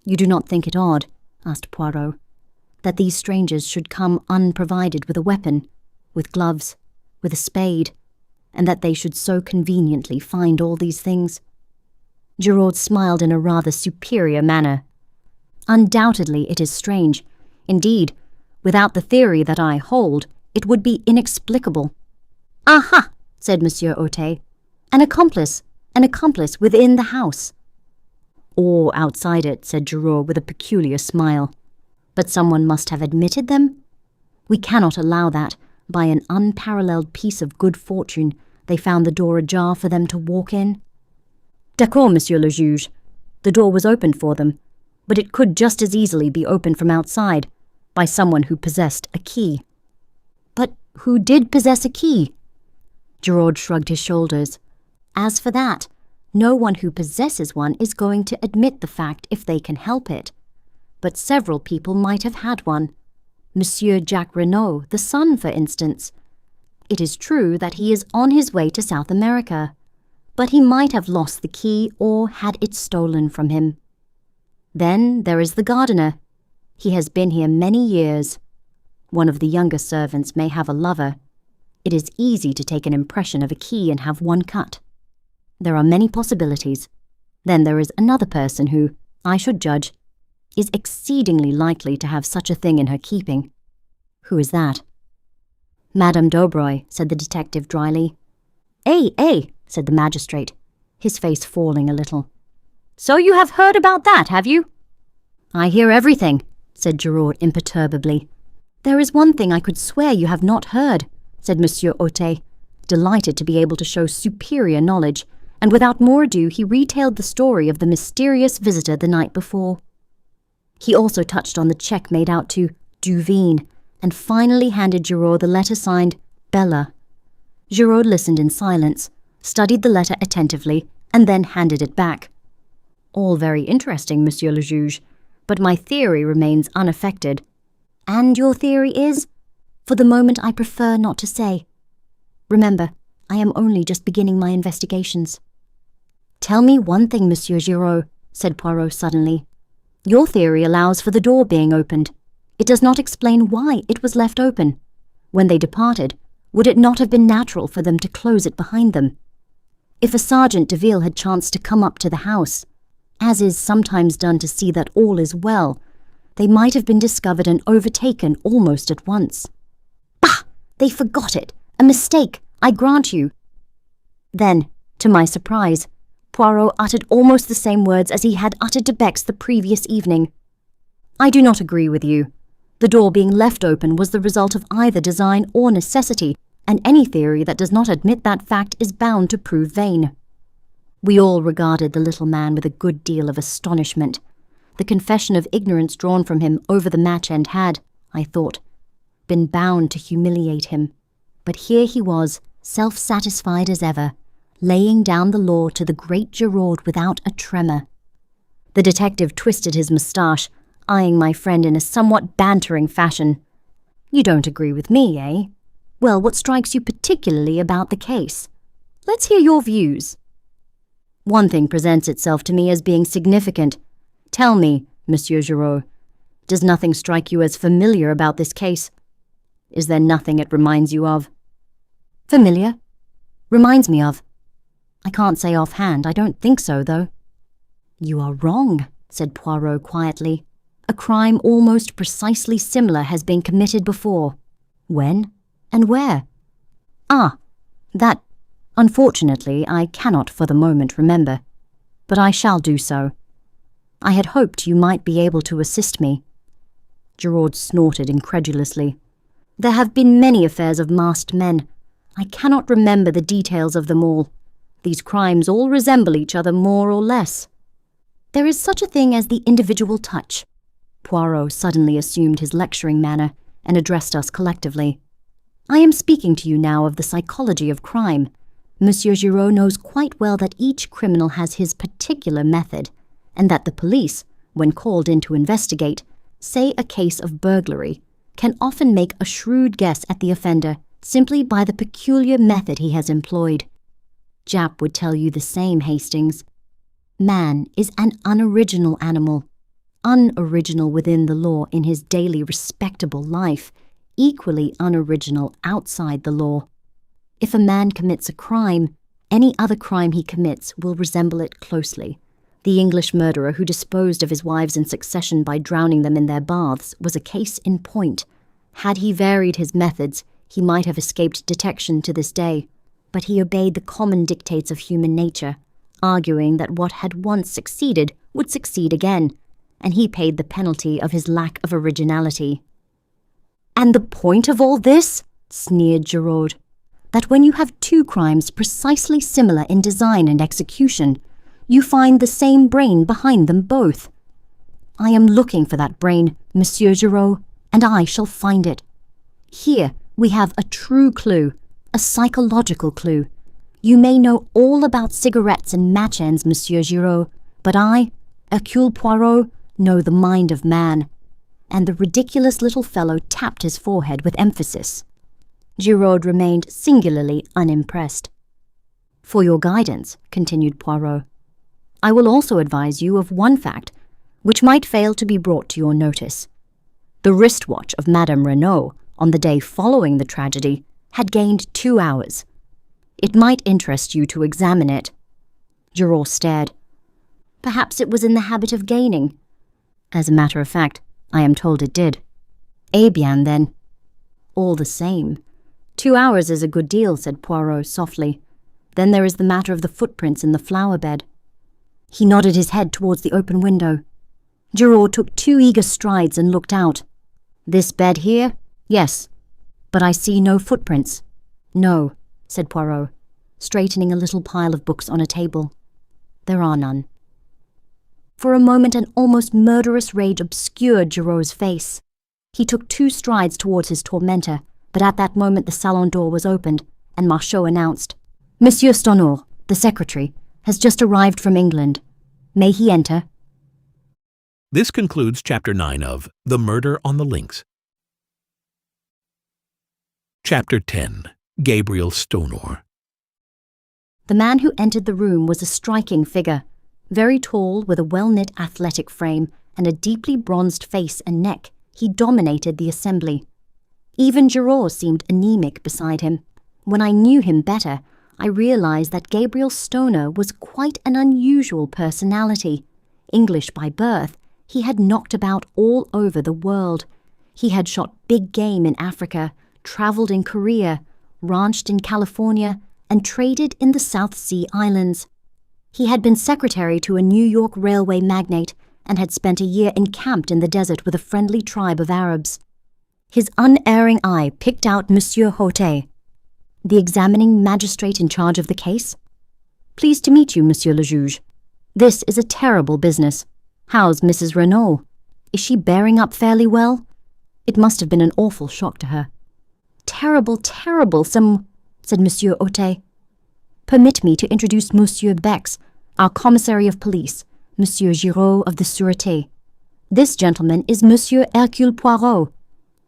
"You do not think it odd," asked Poirot, "that these strangers should come unprovided with a weapon, with gloves, with a spade, and that they should so conveniently find all these things?" Giraud smiled in a rather superior manner. "Undoubtedly it is strange. Indeed, Without the theory that I hold, it would be inexplicable. Aha, said Monsieur Otet. An accomplice within the house. Or outside it, said Giraud with a peculiar smile. But someone must have admitted them? We cannot allow that, by an unparalleled piece of good fortune, they found the door ajar for them to walk in. D'accord, Monsieur le Juge. The door was opened for them, but it could just as easily be opened from outside, by someone who possessed a key. But who did possess a key? Giraud shrugged his shoulders. As for that, no one who possesses one is going to admit the fact if they can help it. But several people might have had one. Monsieur Jacques Renauld, the son, for instance. It is true that he is on his way to South America, but he might have lost the key or had it stolen from him. Then there is the gardener. He has been here many years. One of the younger servants may have a lover. It is easy to take an impression of a key and have one cut. There are many possibilities. Then there is another person who, I should judge, is exceedingly likely to have such a thing in her keeping. Who is that? Madame Daubreuil, said the detective dryly. Eh, said the magistrate, his face falling a little. So you have heard about that, have you? I hear everything, said Giraud imperturbably. There is one thing I could swear you have not heard, said Monsieur Otet, delighted to be able to show superior knowledge, and without more ado he retailed the story of the mysterious visitor the night before. He also touched on the cheque made out to Duveen, and finally handed Giraud the letter signed Bella. Giraud listened in silence, studied the letter attentively, and then handed it back. All very interesting, Monsieur le Juge, but my theory remains unaffected. And your theory is? For the moment I prefer not to say. Remember, I am only just beginning my investigations. Tell me one thing, Monsieur Giraud, said Poirot suddenly. Your theory allows for the door being opened. It does not explain why it was left open. When they departed, would it not have been natural for them to close it behind them? If a Sergeant de Ville had chanced to come up to the house, as is sometimes done to see that all is well, they might have been discovered and overtaken almost at once. Bah! They forgot it! A mistake, I grant you. Then, to my surprise, Poirot uttered almost the same words as he had uttered to Bex the previous evening. I do not agree with you. The door being left open was the result of either design or necessity, and any theory that does not admit that fact is bound to prove vain. We all regarded the little man with a good deal of astonishment. The confession of ignorance drawn from him over the match-end had, I thought, been bound to humiliate him. But here he was, self-satisfied as ever, laying down the law to the great Giraud without a tremor. The detective twisted his moustache, eyeing my friend in a somewhat bantering fashion. You don't agree with me, eh? Well, what strikes you particularly about the case? Let's hear your views. One thing presents itself to me as being significant. Tell me, Monsieur Giraud, does nothing strike you as familiar about this case? Is there nothing it reminds you of? Familiar? Reminds me of? I can't say offhand. I don't think so, though. You are wrong, said Poirot quietly. A crime almost precisely similar has been committed before. When and where? Ah, that, unfortunately, I cannot for the moment remember, but I shall do so. I had hoped you might be able to assist me. Giraud snorted incredulously. There have been many affairs of masked men. I cannot remember the details of them all. These crimes all resemble each other more or less. There is such a thing as the individual touch. Poirot suddenly assumed his lecturing manner and addressed us collectively. I am speaking to you now of the psychology of crime. Monsieur Giraud knows quite well that each criminal has his particular method, and that the police, when called in to investigate, say a case of burglary, can often make a shrewd guess at the offender simply by the peculiar method he has employed. Jap would tell you the same, Hastings. Man is an unoriginal animal, unoriginal within the law in his daily respectable life, equally unoriginal outside the law. If a man commits a crime, any other crime he commits will resemble it closely. The English murderer who disposed of his wives in succession by drowning them in their baths was a case in point. Had he varied his methods, he might have escaped detection to this day, but he obeyed the common dictates of human nature, arguing that what had once succeeded would succeed again, and he paid the penalty of his lack of originality. "And the point of all this," sneered Giraud, "that when you have two crimes precisely similar in design and execution, you find the same brain behind them both. I am looking for that brain, Monsieur Giraud, and I shall find it. Here we have a true clue, a psychological clue. You may know all about cigarettes and match ends, Monsieur Giraud, but I, Hercule Poirot, know the mind of man." And the ridiculous little fellow tapped his forehead with emphasis. Giraud remained singularly unimpressed. "For your guidance," continued Poirot, "I will also advise you of one fact which might fail to be brought to your notice. The wristwatch of Madame Renauld on the day following the tragedy had gained 2 hours. It might interest you to examine it." Giraud stared. "Perhaps it was in the habit of gaining." "As a matter of fact, I am told it did." "Eh bien, then." "All the same, 2 hours is a good deal," said Poirot softly. "Then there is the matter of the footprints in the flower bed." He nodded his head towards the open window. Giraud took 2 eager strides and looked out. "This bed here? Yes. But I see no footprints." "No," said Poirot, straightening a little pile of books on a table. "There are none." For a moment an almost murderous rage obscured Giraud's face. He took 2 strides towards his tormentor, but at that moment the salon door was opened, and Marchot announced, "Monsieur Stonor, the secretary, has just arrived from England. May he enter?" This concludes Chapter 9 of The Murder on the Links. Chapter 10. Gabriel Stonor. The man who entered the room was a striking figure, very tall with a well-knit athletic frame and a deeply bronzed face and neck. He dominated the assembly. Even Giraud seemed anemic beside him. When I knew him better, I realized that Gabriel Stonor was quite an unusual personality. English by birth, he had knocked about all over the world. He had shot big game in Africa, traveled in Korea, ranched in California, and traded in the South Sea Islands. He had been secretary to a New York railway magnate and had spent a year encamped in the desert with a friendly tribe of Arabs. His unerring eye picked out Monsieur Hautet, the examining magistrate in charge of the case. "Pleased to meet you, Monsieur le Juge. This is a terrible business. How's Mrs. Renauld? Is she bearing up fairly well? It must have been an awful shock to her." "Terrible, terrible, said Monsieur Hautet. "Permit me to introduce Monsieur Bex, our commissary of police, Monsieur Giraud of the Sûreté. This gentleman is Monsieur Hercule Poirot."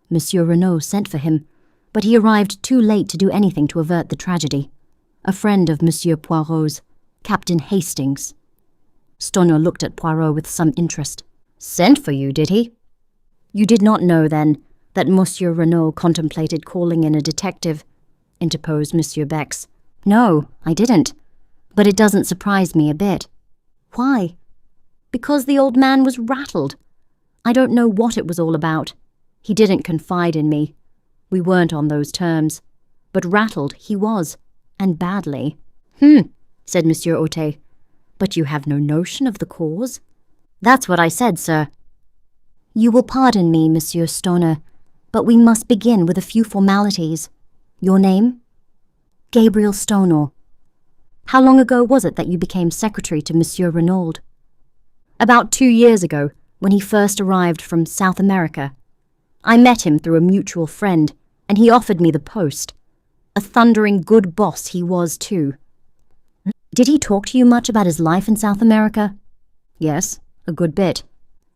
Monsieur Renauld sent for him, but he arrived too late to do anything to avert the tragedy. A friend of Monsieur Poirot's, Captain Hastings. Stonor looked at Poirot with some interest. "Sent for you, did he?" "You did not know, then, that Monsieur Renauld contemplated calling in a detective?" interposed Monsieur Bex. "No, I didn't. But it doesn't surprise me a bit." "Why?" "Because the old man was rattled. I don't know what it was all about. He didn't confide in me. We weren't on those terms. But rattled he was, and badly." Said Monsieur Hautet. "But you have no notion of the cause?" "That's what I said, sir." "You will pardon me, Monsieur Stonor, but we must begin with a few formalities. Your name?" "Gabriel Stonor." "How long ago was it that you became secretary to Monsieur Renauld?" "About 2 years ago, when he first arrived from South America. I met him through a mutual friend, and he offered me the post. A thundering good boss he was, too." "Did he talk to you much about his life in South America?" "Yes, a good bit."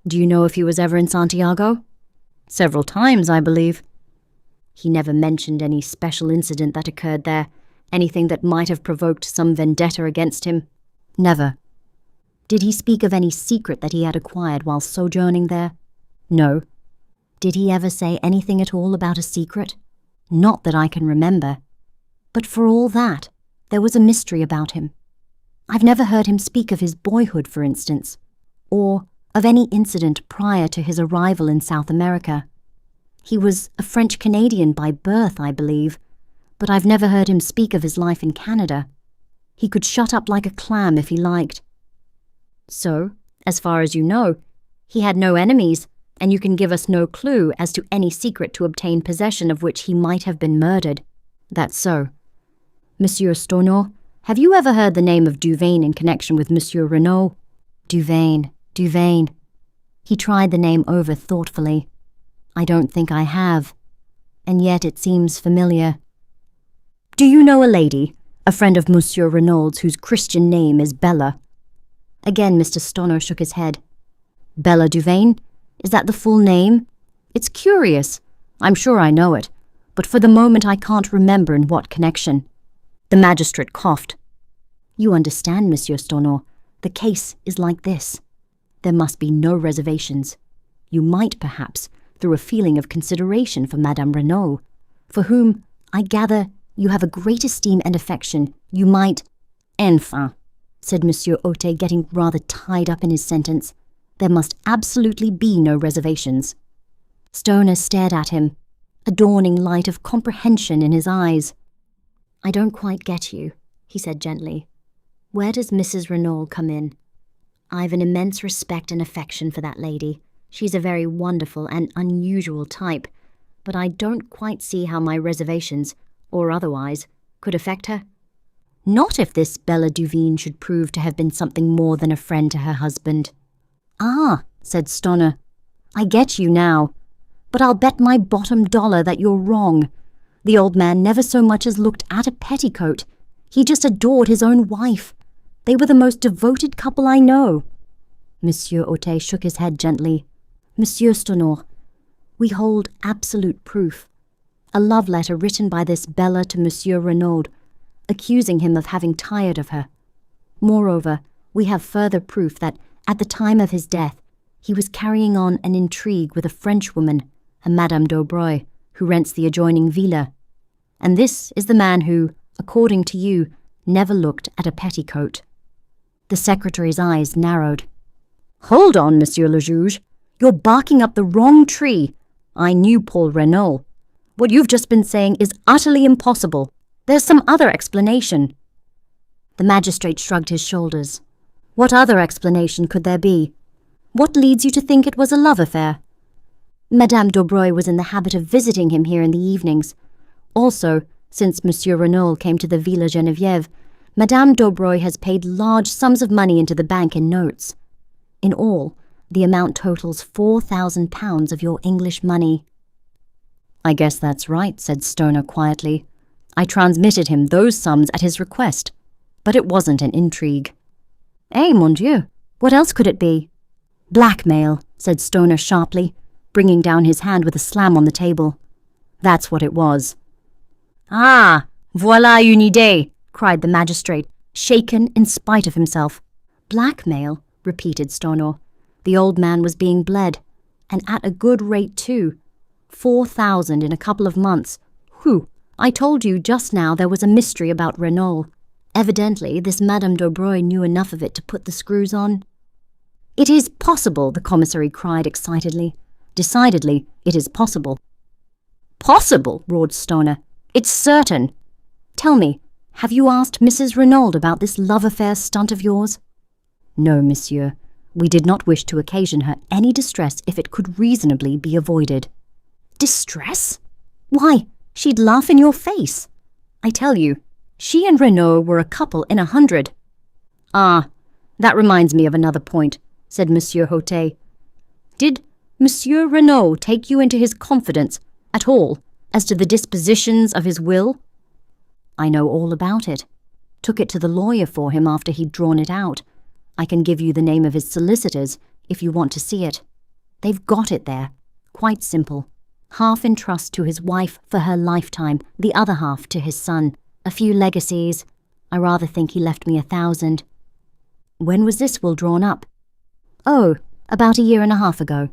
"Do you know if he was ever in Santiago?" "Several times, I believe." "He never mentioned any special incident that occurred there, anything that might have provoked some vendetta against him?" "Never." "Did he speak of any secret that he had acquired while sojourning there?" "No." "Did he ever say anything at all about a secret?" "Not that I can remember. But for all that, there was a mystery about him. I've never heard him speak of his boyhood, for instance, or of any incident prior to his arrival in South America." He was a French-Canadian by birth, I believe, but I've never heard him speak of his life in Canada. He could shut up like a clam if he liked. So, as far as you know, he had no enemies, and you can give us no clue as to any secret to obtain possession of which he might have been murdered. That's so. Monsieur Stonor, have you ever heard the name of Duvain in connection with Monsieur Renauld? Duvain. He tried the name over thoughtfully. I don't think I have, and yet it seems familiar. Do you know a lady, a friend of Monsieur Renauld's, whose Christian name is Bella? Again Mr. Stonor shook his head. Bella Duvain? Is that the full name? It's curious. I'm sure I know it, but for the moment I can't remember in what connection. The magistrate coughed. You understand, Monsieur Stonor, the case is like this. There must be no reservations. You might, perhaps, through a feeling of consideration for Madame Renauld, for whom, I gather, you have a great esteem and affection, you might— Enfin, said Monsieur Ote, getting rather tied up in his sentence. There must absolutely be no reservations. Stonor stared at him, a dawning light of comprehension in his eyes. I don't quite get you, he said gently. Where does Mrs. Renauld come in? I've an immense respect and affection for that lady. She's a very wonderful and unusual type, but I don't quite see how my reservations, or otherwise, could affect her. Not if this Bella Duvain should prove to have been something more than a friend to her husband. Ah, said Stonor, I get you now, but I'll bet my bottom dollar that you're wrong. The old man never so much as looked at a petticoat. He just adored his own wife. They were the most devoted couple I know. Monsieur Ote shook his head gently. Monsieur Stonor, we hold absolute proof. A love letter written by this Bella to Monsieur Renauld, accusing him of having tired of her. Moreover, we have further proof that, at the time of his death, he was carrying on an intrigue with a Frenchwoman, a Madame Daubreuil, who rents the adjoining villa. And this is the man who, according to you, never looked at a petticoat. The secretary's eyes narrowed. Hold on, Monsieur le Juge. You're barking up the wrong tree. I knew Paul Renauld. What you've just been saying is utterly impossible. There's some other explanation. The magistrate shrugged his shoulders. What other explanation could there be? What leads you to think it was a love affair? Madame Daubreuil was in the habit of visiting him here in the evenings. Also, since Monsieur Renauld came to the Villa Geneviève, Madame Daubreuil has paid large sums of money into the bank in notes. In all, the amount totals £4,000 of your English money. I guess that's right, said Stonor quietly. I transmitted him those sums at his request, but it wasn't an intrigue. Eh, mon Dieu, what else could it be? Blackmail, said Stonor sharply, bringing down his hand with a slam on the table. That's what it was. Ah, voilà une idée, cried the magistrate, shaken in spite of himself. Blackmail, repeated Stonor. The old man was being bled, and at a good rate too. 4,000 in a couple of months. Whew, I told you just now there was a mystery about Renauld. Evidently, this Madame Daubreuil knew enough of it to put the screws on. It is possible, the commissary cried excitedly. Decidedly, it is possible. Possible, roared Stonor. It's certain. Tell me, have you asked Mrs. Renauld about this love affair stunt of yours? No, monsieur. We did not wish to occasion her any distress if it could reasonably be avoided. Distress? Why, she'd laugh in your face. I tell you, she and Renauld were a couple in 100. Ah, that reminds me of another point, said Monsieur Ote. Did Monsieur Renauld take you into his confidence at all as to the dispositions of his will? I know all about it. Took it to the lawyer for him after he'd drawn it out. I can give you the name of his solicitors if you want to see it. They've got it there. Quite simple. Half in trust to his wife for her lifetime, the other half to his son. A few legacies. I rather think he left me 1,000. When was this will drawn up? Oh, about 1.5 years ago.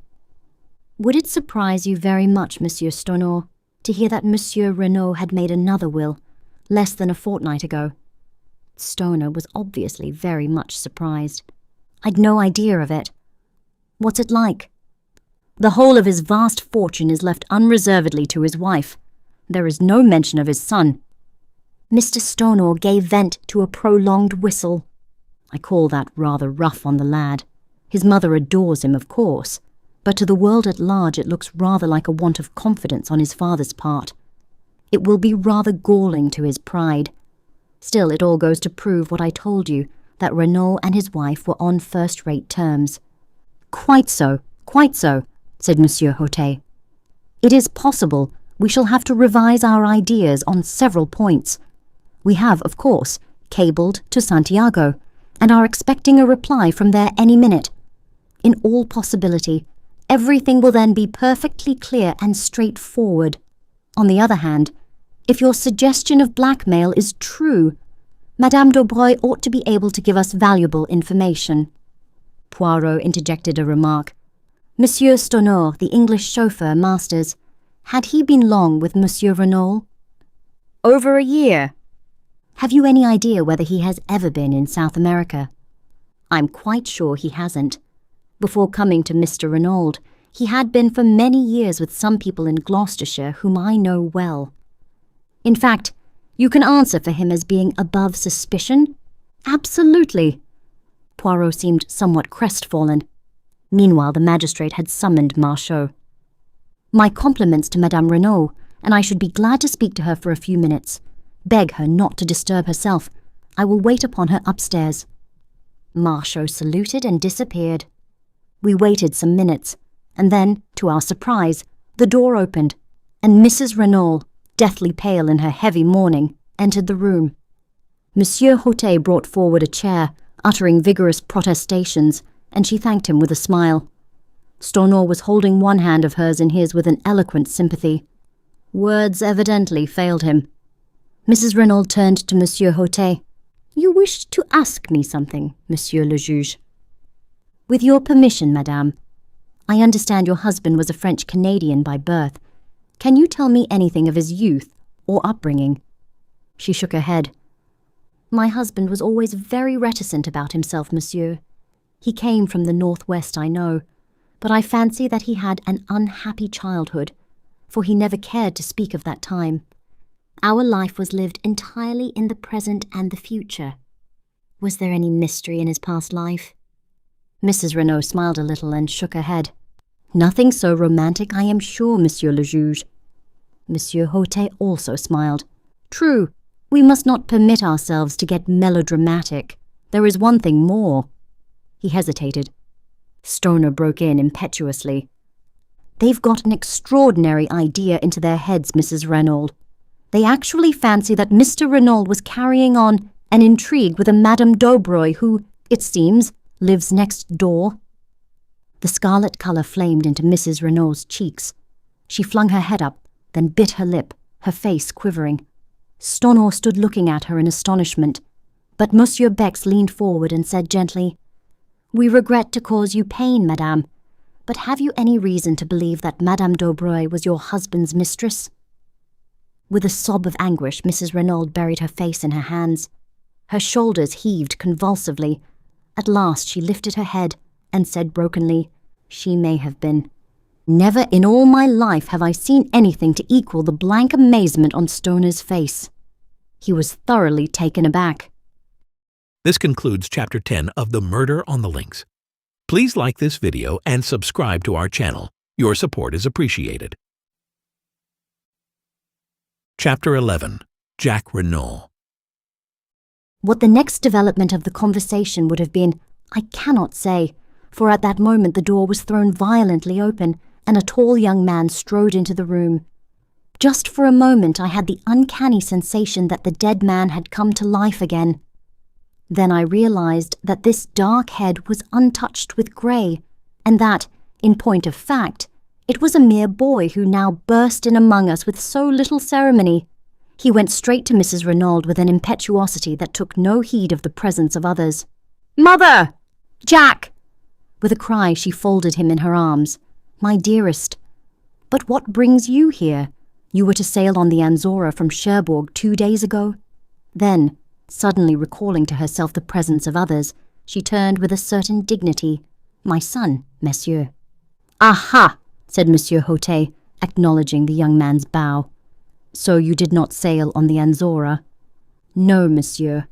Would it surprise you very much, Monsieur Stonor, to hear that Monsieur Renauld had made another will, less than a fortnight ago? Stonor was obviously very much surprised. I'd no idea of it. What's it like? The whole of his vast fortune is left unreservedly to his wife. There is no mention of his son." Mr. Stonor gave vent to a prolonged whistle. I call that rather rough on the lad. His mother adores him, of course, but to the world at large it looks rather like a want of confidence on his father's part. It will be rather galling to his pride. Still, it all goes to prove what I told you, that Renauld and his wife were on first-rate terms. Quite so, said Monsieur Hautet. It is possible we shall have to revise our ideas on several points. We have, of course, cabled to Santiago, and are expecting a reply from there any minute. In all possibility, everything will then be perfectly clear and straightforward. On the other hand, if your suggestion of blackmail is true, Madame Daubreuil ought to be able to give us valuable information. Poirot interjected a remark. Monsieur Stonor, the English chauffeur, masters, had he been long with Monsieur Renauld? Over a year. Have you any idea whether he has ever been in South America? I'm quite sure he hasn't. Before coming to Mr. Renauld, he had been for many years with some people in Gloucestershire whom I know well. In fact, you can answer for him as being above suspicion? Absolutely. Poirot seemed somewhat crestfallen. Meanwhile, the magistrate had summoned Marchot. My compliments to Madame Renauld, and I should be glad to speak to her for a few minutes. Beg her not to disturb herself. I will wait upon her upstairs. Marchot saluted and disappeared. We waited some minutes, and then, to our surprise, the door opened, and Mrs. Renauld, deathly pale in her heavy mourning, entered the room. Monsieur Hautet brought forward a chair, uttering vigorous protestations, and she thanked him with a smile. Stonor was holding one hand of hers in his with an eloquent sympathy. Words evidently failed him. Mrs. Renauld turned to Monsieur Hautet. You wished to ask me something, Monsieur le Juge. With your permission, madame. I understand your husband was a French-Canadian by birth. Can you tell me anything of his youth or upbringing? She shook her head. My husband was always very reticent about himself, monsieur. He came from the northwest, I know, but I fancy that he had an unhappy childhood, for he never cared to speak of that time. Our life was lived entirely in the present and the future. Was there any mystery in his past life? Mrs. Renauld smiled a little and shook her head. Nothing so romantic, I am sure, Monsieur le Juge. Monsieur Hautet also smiled. True, we must not permit ourselves to get melodramatic. There is one thing more. He hesitated. Stonor broke in impetuously. They've got an extraordinary idea into their heads, Mrs. Renauld. They actually fancy that Mr. Renauld was carrying on an intrigue with a Madame Daubreuil who, it seems, lives next door. The scarlet colour flamed into Mrs. Renaud's cheeks. She flung her head up, then bit her lip, her face quivering. Stonor stood looking at her in astonishment, but Monsieur Bex leaned forward and said gently, We regret to cause you pain, madame, but have you any reason to believe that Madame Daubreuil was your husband's mistress? With a sob of anguish, Mrs. Renauld buried her face in her hands. Her shoulders heaved convulsively. At last she lifted her head and said brokenly, She may have been. Never in all my life have I seen anything to equal the blank amazement on Stonor's face. He was thoroughly taken aback. This concludes Chapter 10 of The Murder on the Links. Please like this video and subscribe to our channel. Your support is appreciated. Chapter 11. Jack Renauld. What the next development of the conversation would have been, I cannot say, for at that moment the door was thrown violently open, and a tall young man strode into the room. Just for a moment I had the uncanny sensation that the dead man had come to life again. Then I realized that this dark head was untouched with grey, and that, in point of fact, it was a mere boy who now burst in among us with so little ceremony. He went straight to Mrs. Renauld with an impetuosity that took no heed of the presence of others. Mother! Jack! With a cry she folded him in her arms. My dearest. But what brings you here? You were to sail on the Anzora from Cherbourg 2 days ago? Then, suddenly recalling to herself the presence of others, she turned with a certain dignity. My son, monsieur. Aha! said Monsieur Hautet, acknowledging the young man's bow. "So you did not sail on the Anzora?" "No, monsieur.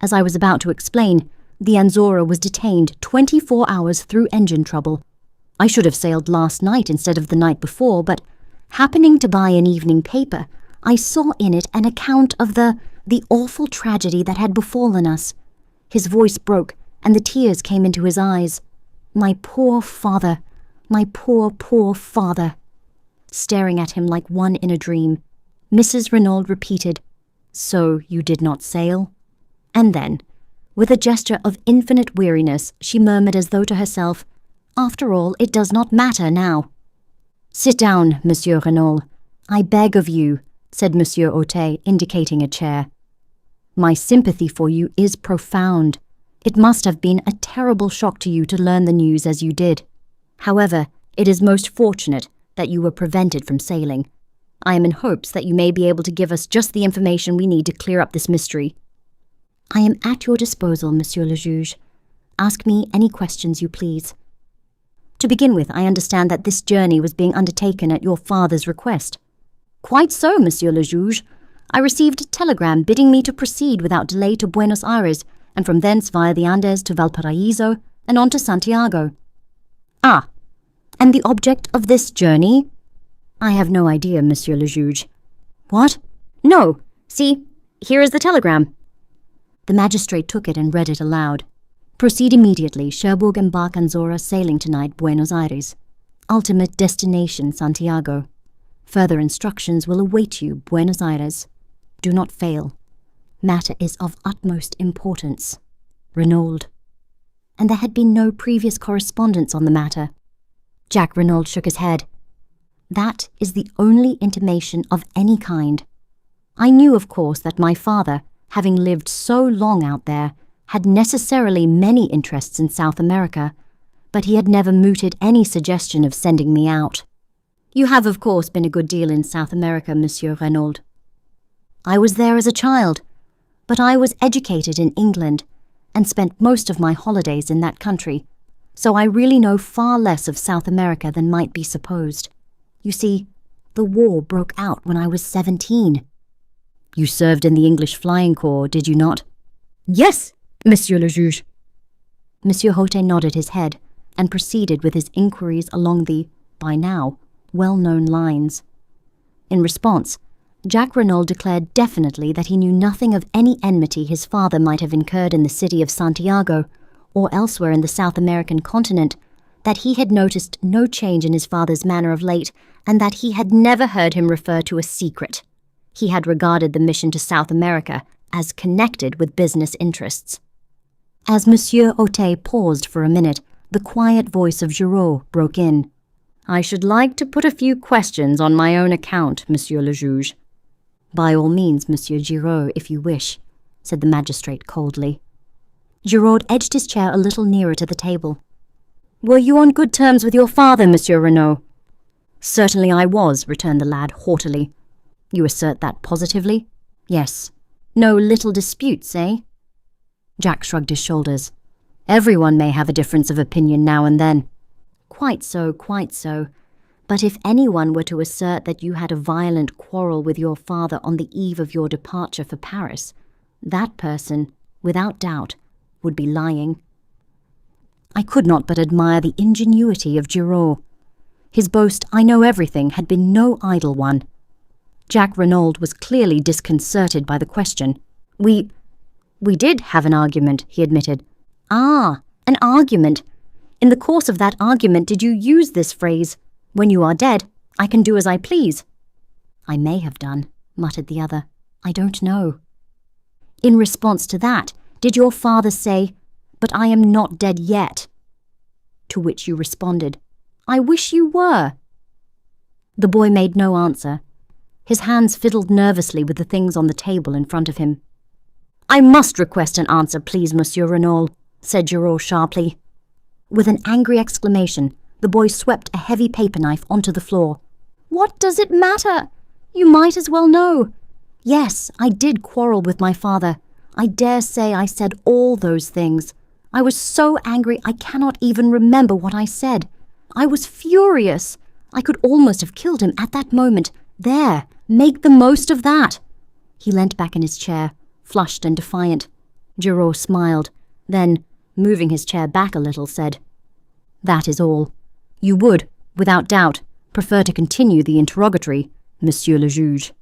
As I was about to explain, the Anzora was detained 24 hours through engine trouble. I should have sailed last night instead of the night before, but happening to buy an evening paper, I saw in it an account of the awful tragedy that had befallen us." His voice broke, and the tears came into his eyes. "My poor father, my poor, poor father." Staring at him like one in a dream, Mrs. Renauld repeated, "So you did not sail?" And then, with a gesture of infinite weariness, she murmured as though to herself, "After all, it does not matter now." "Sit down, Monsieur Renauld. I beg of you," said Monsieur Hautet, indicating a chair. "My sympathy for you is profound. It must have been a terrible shock to you to learn the news as you did. However, it is most fortunate that you were prevented from sailing. I am in hopes that you may be able to give us just the information we need to clear up this mystery." "I am at your disposal, Monsieur le Juge. Ask me any questions you please." "To begin with, I understand that this journey was being undertaken at your father's request." "Quite so, Monsieur le Juge. I received a telegram bidding me to proceed without delay to Buenos Aires, and from thence via the Andes to Valparaiso, and on to Santiago." "Ah, and the object of this journey?" "I have no idea, Monsieur le Juge." "What? No. See, here is the telegram." The magistrate took it and read it aloud. "Proceed immediately. Cherbourg embark Anzora sailing tonight Buenos Aires. Ultimate destination Santiago. Further instructions will await you Buenos Aires. Do not fail. Matter is of utmost importance. Renauld." And there had been no previous correspondence on the matter. Jack Renauld shook his head. "That is the only intimation of any kind. I knew, of course, that my father, having lived so long out there, had necessarily many interests in South America, but he had never mooted any suggestion of sending me out. You have, of course, been a good deal in South America, Monsieur Renauld." "I was there as a child, but I was educated in England and spent most of my holidays in that country, so I really know far less of South America than might be supposed. You see, the war broke out when I was 17. "You served in the English Flying Corps, did you not?" "Yes, Monsieur le Juge." Monsieur Hautet nodded his head and proceeded with his inquiries along the, by now, well-known lines. In response, Jack Renauld declared definitely that he knew nothing of any enmity his father might have incurred in the city of Santiago, or elsewhere in the South American continent, that he had noticed no change in his father's manner of late, and that he had never heard him refer to a secret. He had regarded the mission to South America as connected with business interests. As Monsieur Hautet paused for a minute, the quiet voice of Giraud broke in. "I should like to put a few questions on my own account, Monsieur le Juge." "By all means, Monsieur Giraud, if you wish," said the magistrate coldly. Giraud edged his chair a little nearer to the table. "Were you on good terms with your father, Monsieur Renauld?" "Certainly I was," returned the lad haughtily. "You assert that positively?" "Yes." "No little disputes, eh?" Jack shrugged his shoulders. "Everyone may have a difference of opinion now and then." "Quite so, quite so. But if anyone were to assert that you had a violent quarrel with your father on the eve of your departure for Paris, that person, without doubt, would be lying." I could not but admire the ingenuity of Giraud. His boast, "I know everything," had been no idle one. Jack Renauld was clearly disconcerted by the question. We did have an argument," he admitted. "Ah, an argument. In the course of that argument did you use this phrase, 'When you are dead, I can do as I please'?" "I may have done," muttered the other. "I don't know." "In response to that, did your father say, 'But I am not dead yet'?" To which you responded, "I wish you were." The boy made no answer. His hands fiddled nervously with the things on the table in front of him. "I must request an answer, please, Monsieur Renauld," said Giraud sharply. With an angry exclamation, the boy swept a heavy paper knife onto the floor. "What does it matter? You might as well know. Yes, I did quarrel with my father. I dare say I said all those things. I was so angry I cannot even remember what I said. I was furious. I could almost have killed him at that moment. There, make the most of that. He leant back in his chair, flushed and defiant. Giraud smiled, then, moving his chair back a little, said, "That is all. You would, without doubt, prefer to continue the interrogatory, Monsieur le Juge."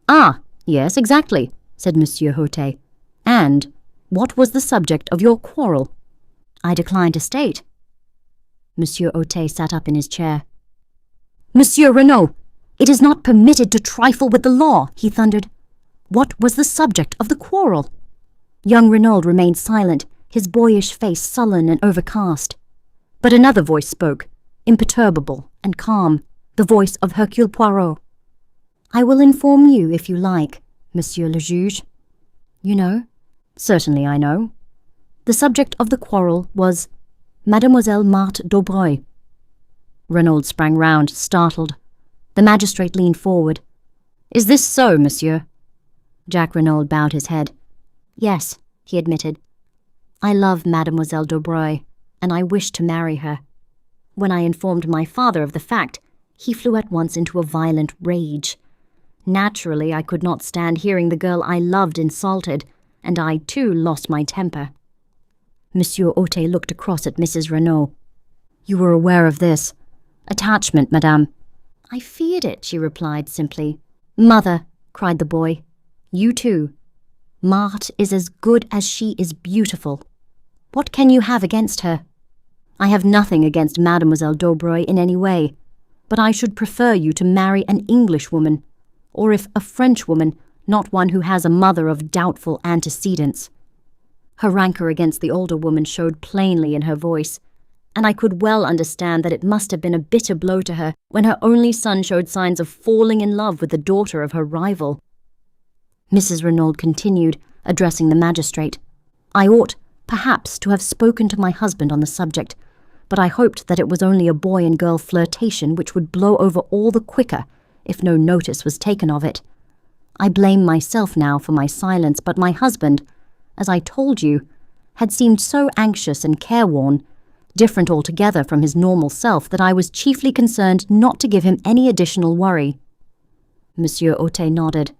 "Ah, yes, exactly," said Monsieur Hautet. "And what was the subject of your quarrel?" "I decline to state." Monsieur Hautet sat up in his chair. "Monsieur Renauld, it is not permitted to trifle with the law," he thundered. "What was the subject of the quarrel?" Young Renauld remained silent, his boyish face sullen and overcast. But another voice spoke, imperturbable and calm, the voice of Hercule Poirot. "I will inform you if you like, Monsieur le Juge." "You know?" "Certainly I know." The subject of the quarrel was Mademoiselle Marthe Daubreuil. Renauld sprang round, startled. The magistrate leaned forward. "Is this so, monsieur?" Jack Renauld bowed his head. "Yes," he admitted. "I love Mademoiselle Daubreuil, and I wish to marry her." When I informed my father of the fact, he flew at once into a violent rage. Naturally, I could not stand hearing the girl I loved insulted, and I too lost my temper. Monsieur Hautet looked across at Mrs. Renauld. "You were aware of this? Attachment, madame." "I feared it," she replied simply. "Mother," cried the boy, "you too. Marthe is as good as she is beautiful. What can you have against her?" "I have nothing against Mademoiselle Daubreuil in any way, but I should prefer you to marry an Englishwoman, or if a Frenchwoman, not one who has a mother of doubtful antecedents." Her rancour against the older woman showed plainly in her voice, and I could well understand that it must have been a bitter blow to her when her only son showed signs of falling in love with the daughter of her rival. Mrs. Renauld continued, addressing the magistrate. "I ought, perhaps, to have spoken to my husband on the subject, but I hoped that it was only a boy and girl flirtation which would blow over all the quicker if no notice was taken of it. I blame myself now for my silence, but my husband, as I told you, had seemed so anxious and careworn, different altogether from his normal self, that I was chiefly concerned not to give him any additional worry." Monsieur Hautet nodded.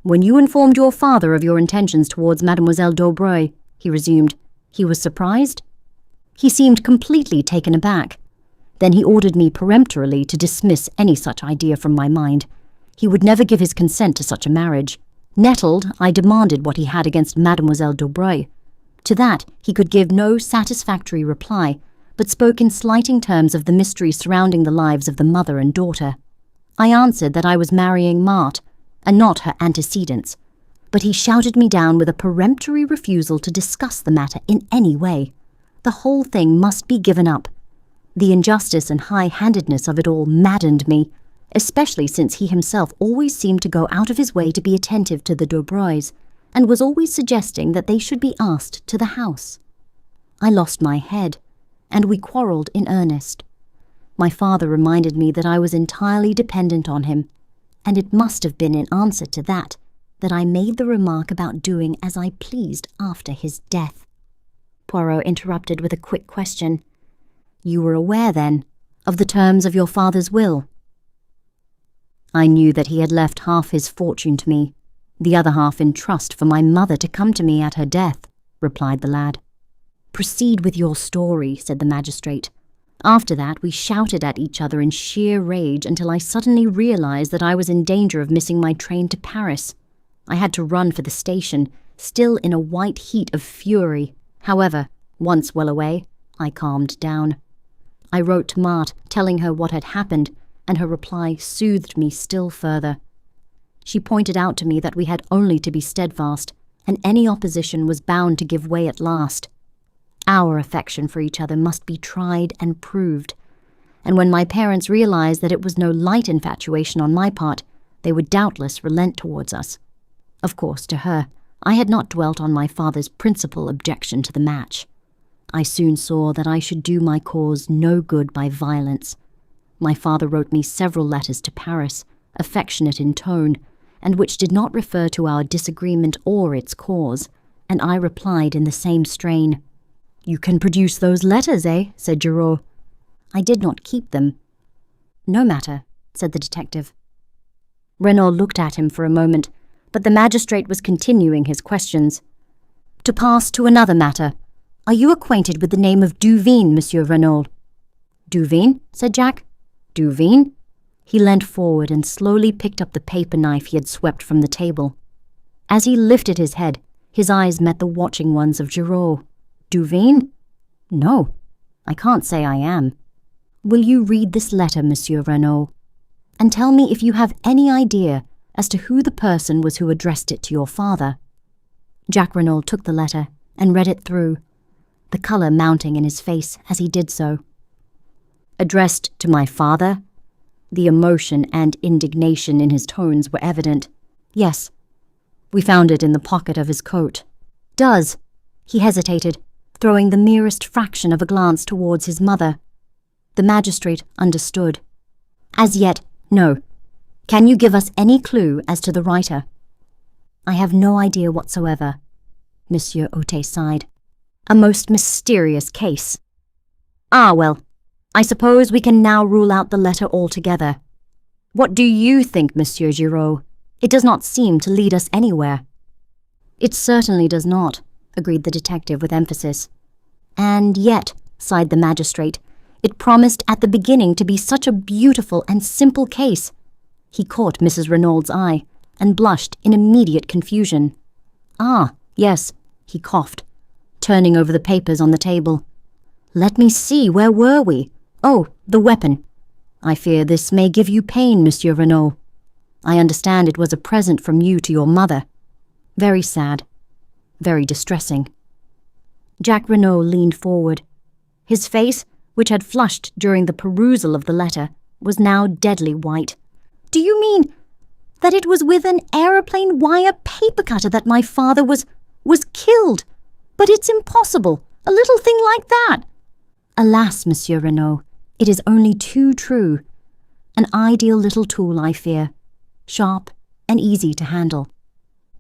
"When you informed your father of your intentions towards Mademoiselle Daubreuil," he resumed, "he was surprised?" "He seemed completely taken aback. Then he ordered me peremptorily to dismiss any such idea from my mind. He would never give his consent to such a marriage. Nettled, I demanded what he had against Mademoiselle Daubreuil. To that he could give no satisfactory reply, but spoke in slighting terms of the mystery surrounding the lives of the mother and daughter. I answered that I was marrying Marthe, and not her antecedents, but he shouted me down with a peremptory refusal to discuss the matter in any way. The whole thing must be given up. The injustice and high-handedness of it all maddened me, especially since he himself always seemed to go out of his way to be attentive to the Daubreuils, and was always suggesting that they should be asked to the house. I lost my head, and we quarrelled in earnest. My father reminded me that I was entirely dependent on him, and it must have been in answer to that I made the remark about doing as I pleased after his death. Poirot interrupted with a quick question. "You were aware, then, of the terms of your father's will?" "I knew that he had left half his fortune to me, the other half in trust for my mother to come to me at her death," replied the lad. "Proceed with your story," said the magistrate. After that, we shouted at each other in sheer rage until I suddenly realized that I was in danger of missing my train to Paris. I had to run for the station, still in a white heat of fury. However, once well away, I calmed down. I wrote to Marthe, telling her what had happened, and her reply soothed me still further. She pointed out to me that we had only to be steadfast, and any opposition was bound to give way at last. Our affection for each other must be tried and proved, and when my parents realized that it was no light infatuation on my part, they would doubtless relent towards us. Of course, to her, I had not dwelt on my father's principal objection to the match. I soon saw that I should do my cause no good by violence. My father wrote me several letters to Paris, affectionate in tone, and which did not refer to our disagreement or its cause, and I replied in the same strain. "You can produce those letters, eh?" said Giraud. "I did not keep them." No matter, said the detective. Renauld looked at him for a moment, but the magistrate was continuing his questions. To pass to another matter, are you acquainted with the name of Duveen, Monsieur Renauld? Duveen, said Jack. Duveen? He leant forward and slowly picked up the paper knife he had swept from the table. As he lifted his head, his eyes met the watching ones of Giraud. Duveen? No, I can't say I am. Will you read this letter, Monsieur Renauld, and tell me if you have any idea as to who the person was who addressed it to your father? Jack Renauld took the letter and read it through, the colour mounting in his face as he did so. Addressed to my father? The emotion and indignation in his tones were evident. Yes. We found it in the pocket of his coat. Does? He hesitated, throwing the merest fraction of a glance towards his mother. The magistrate understood. As yet, no. Can you give us any clue as to the writer? I have no idea whatsoever. Monsieur Otte sighed. A most mysterious case. Ah, well, I suppose we can now rule out the letter altogether. What do you think, Monsieur Giraud? It does not seem to lead us anywhere. It certainly does not, agreed the detective with emphasis. And yet, sighed the magistrate, it promised at the beginning to be such a beautiful and simple case. He caught Mrs. Renauld's eye and blushed in immediate confusion. Ah, yes, he coughed, turning over the papers on the table. Let me see, where were we? Oh, the weapon. I fear this may give you pain, Monsieur Renauld. I understand it was a present from you to your mother. Very sad. Very distressing. Jack Renauld leaned forward. His face, which had flushed during the perusal of the letter, was now deadly white. Do you mean that it was with an aeroplane wire paper cutter that my father was killed? But it's impossible. A little thing like that. Alas, Monsieur Renauld, it is only too true. An ideal little tool, I fear. Sharp and easy to handle.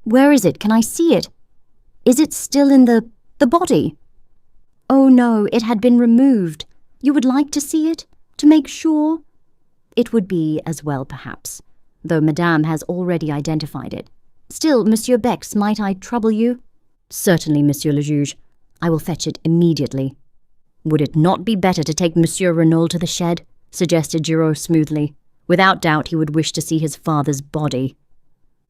Where is it? Can I see it? Is it still in the body? Oh no, it had been removed. You would like to see it? To make sure? It would be as well, perhaps, though Madame has already identified it. Still, Monsieur Bex, might I trouble you? Certainly, Monsieur le Juge. I will fetch it immediately. Would it not be better to take Monsieur Renauld to the shed? Suggested Giraud smoothly. Without doubt he would wish to see his father's body.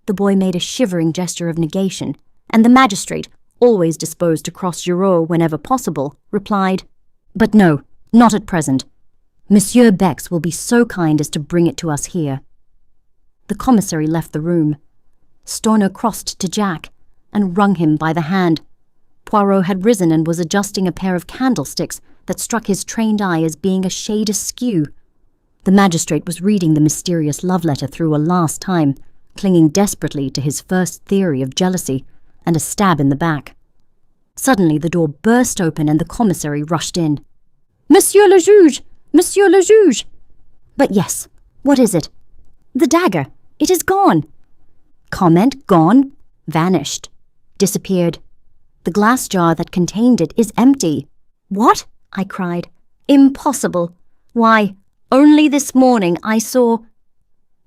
The boy made a shivering gesture of negation, and the magistrate, always disposed to cross Giraud whenever possible, replied, But no, not at present. Monsieur Bex will be so kind as to bring it to us here. The commissary left the room. Stonor crossed to Jack and wrung him by the hand. Poirot had risen and was adjusting a pair of candlesticks that struck his trained eye as being a shade askew. The magistrate was reading the mysterious love letter through a last time, clinging desperately to his first theory of jealousy and a stab in the back. Suddenly the door burst open and the commissary rushed in. Monsieur le Juge! Monsieur le Juge! But yes, what is it? The dagger! It is gone! Comment gone? Vanished. Disappeared. The glass jar that contained it is empty. What? I cried. Impossible. Why, only this morning I saw...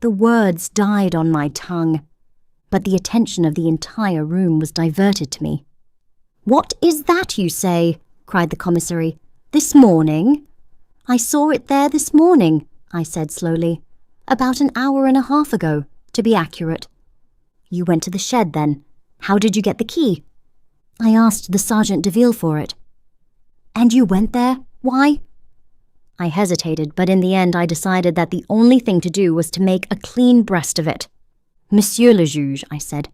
The words died on my tongue, but the attention of the entire room was diverted to me. What is that you say? Cried the commissary. This morning? I saw it there this morning, I said slowly. About an hour and a half ago, to be accurate. You went to the shed then. How did you get the key? I asked the Sergeant de Ville for it. And you went there? Why? I hesitated, but in the end I decided that the only thing to do was to make a clean breast of it. Monsieur le Juge, I said,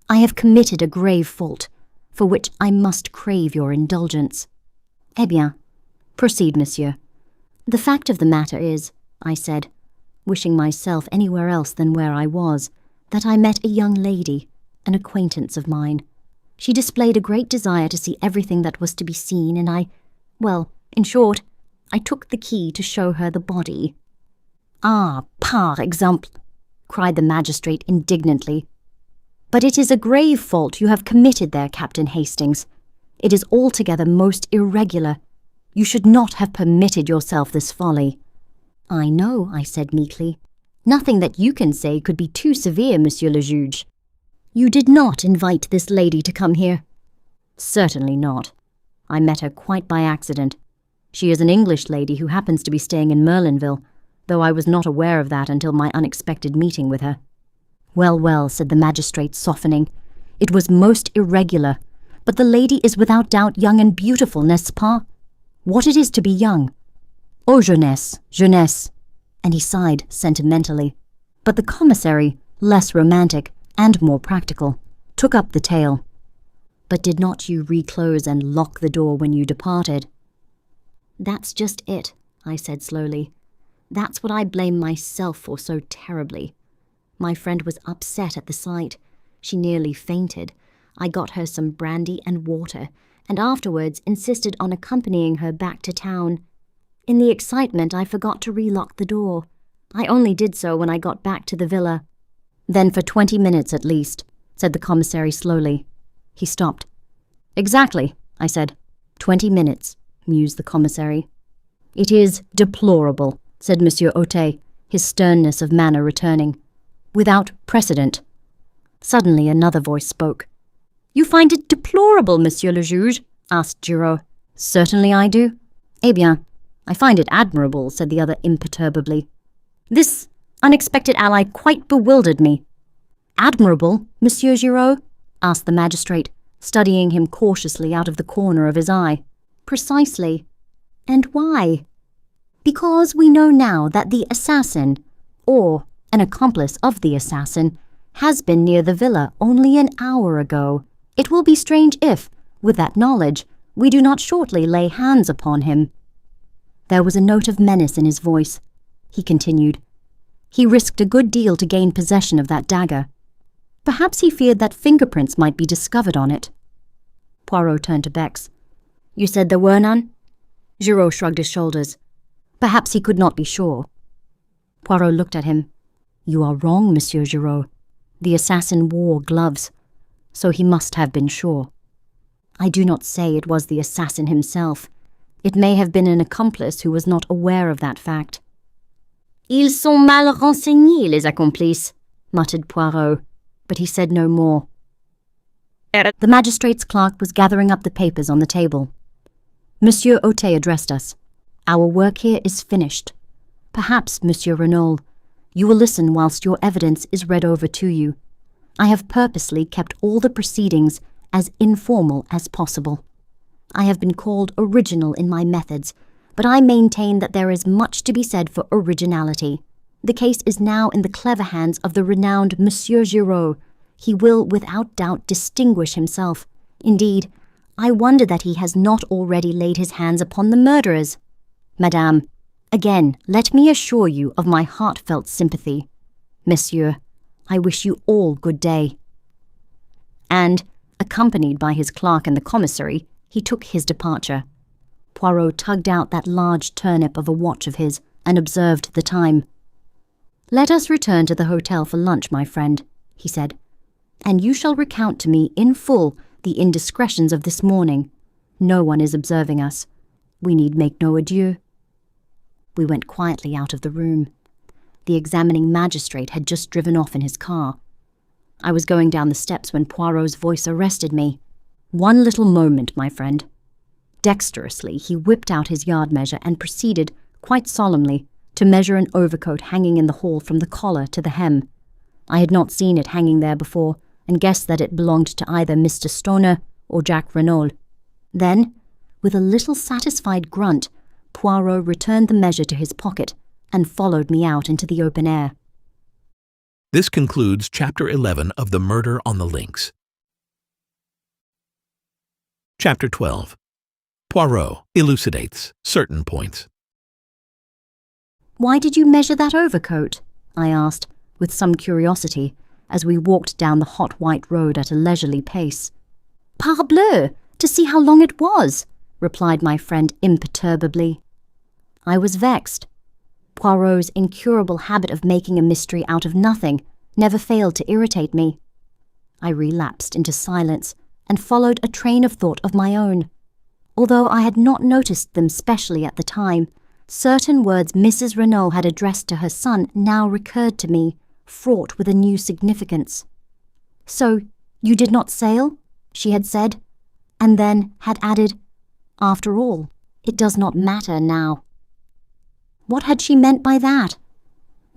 I have committed a grave fault, for which I must crave your indulgence. Eh bien, proceed, monsieur. The fact of the matter is, I said, wishing myself anywhere else than where I was, that I met a young lady, an acquaintance of mine. She displayed a great desire to see everything that was to be seen, and well, in short, I took the key to show her the body. Ah, par exemple, cried the magistrate indignantly. But it is a grave fault you have committed there, Captain Hastings. It is altogether most irregular. You should not have permitted yourself this folly. I know, I said meekly. Nothing that you can say could be too severe, Monsieur le Juge. You did not invite this lady to come here. Certainly not. I met her quite by accident. She is an English lady who happens to be staying in Merlinville, though I was not aware of that until my unexpected meeting with her. Well, well, said the magistrate, softening. It was most irregular, but the lady is without doubt young and beautiful, n'est-ce pas? What it is to be young. Oh, jeunesse, jeunesse. And he sighed sentimentally. But the commissary, less romantic and more practical, took up the tale. But did not you reclose and lock the door when you departed? That's just it, I said slowly. That's what I blame myself for so terribly. My friend was upset at the sight. She nearly fainted. I got her some brandy and water, and afterwards insisted on accompanying her back to town. In the excitement, I forgot to relock the door. I only did so when I got back to the villa. Then for 20 minutes at least, said the commissary slowly. He stopped. Exactly, I said. 20 minutes, mused the commissary. It is deplorable, said Monsieur Otet, his sternness of manner returning. Without precedent. Suddenly another voice spoke. You find it deplorable, Monsieur le Juge? Asked Giraud. Certainly I do. Eh bien, I find it admirable, said the other imperturbably. This unexpected ally quite bewildered me. Admirable, Monsieur Giraud? Asked the magistrate, studying him cautiously out of the corner of his eye. Precisely. And why? Because we know now that the assassin, or an accomplice of the assassin, has been near the villa only an hour ago. It will be strange if, with that knowledge, we do not shortly lay hands upon him. There was a note of menace in his voice. He continued. He risked a good deal to gain possession of that dagger. Perhaps he feared that fingerprints might be discovered on it. Poirot turned to Bex. You said there were none? Giraud shrugged his shoulders. Perhaps he could not be sure. Poirot looked at him. You are wrong, Monsieur Giraud. The assassin wore gloves, so he must have been sure. I do not say it was the assassin himself. It may have been an accomplice who was not aware of that fact. Ils sont mal renseignés, les accomplices, muttered Poirot, but he said no more. The magistrate's clerk was gathering up the papers on the table. Monsieur Otet addressed us. Our work here is finished. Perhaps, Monsieur Renauld, you will listen whilst your evidence is read over to you. I have purposely kept all the proceedings as informal as possible. I have been called original in my methods, but I maintain that there is much to be said for originality. The case is now in the clever hands of the renowned Monsieur Giraud. He will, without doubt, distinguish himself. Indeed, I wonder that he has not already laid his hands upon the murderers. Madame, again, let me assure you of my heartfelt sympathy. Monsieur, I wish you all good day. And, accompanied by his clerk and the commissary, he took his departure. Poirot tugged out that large turnip of a watch of his and observed the time. Let us return to the hotel for lunch, my friend, he said, and you shall recount to me in full the indiscretions of this morning. No one is observing us. We need make no adieu. We went quietly out of the room. The examining magistrate had just driven off in his car. I was going down the steps when Poirot's voice arrested me. One little moment, my friend. Dexterously, he whipped out his yard measure and proceeded, quite solemnly, to measure an overcoat hanging in the hall from the collar to the hem. I had not seen it hanging there before, and guessed that it belonged to either Mr. Stonor or Jack Renauld. Then, with a little satisfied grunt, Poirot returned the measure to his pocket and followed me out into the open air. This concludes Chapter 11 of The Murder on the Links. Chapter 12. Poirot elucidates certain points. Why did you measure that overcoat? I asked, with some curiosity, as we walked down the hot white road at a leisurely pace. Parbleu! To see how long it was, replied my friend imperturbably. I was vexed. Poirot's incurable habit of making a mystery out of nothing never failed to irritate me. I relapsed into silence and followed a train of thought of my own. Although I had not noticed them specially at the time, Certain words Mrs. Renauld had addressed to her son now recurred to me, fraught with a new significance. "So, you did not sail?" she had said, and then had added, "After all, it does not matter now." What had she meant by that?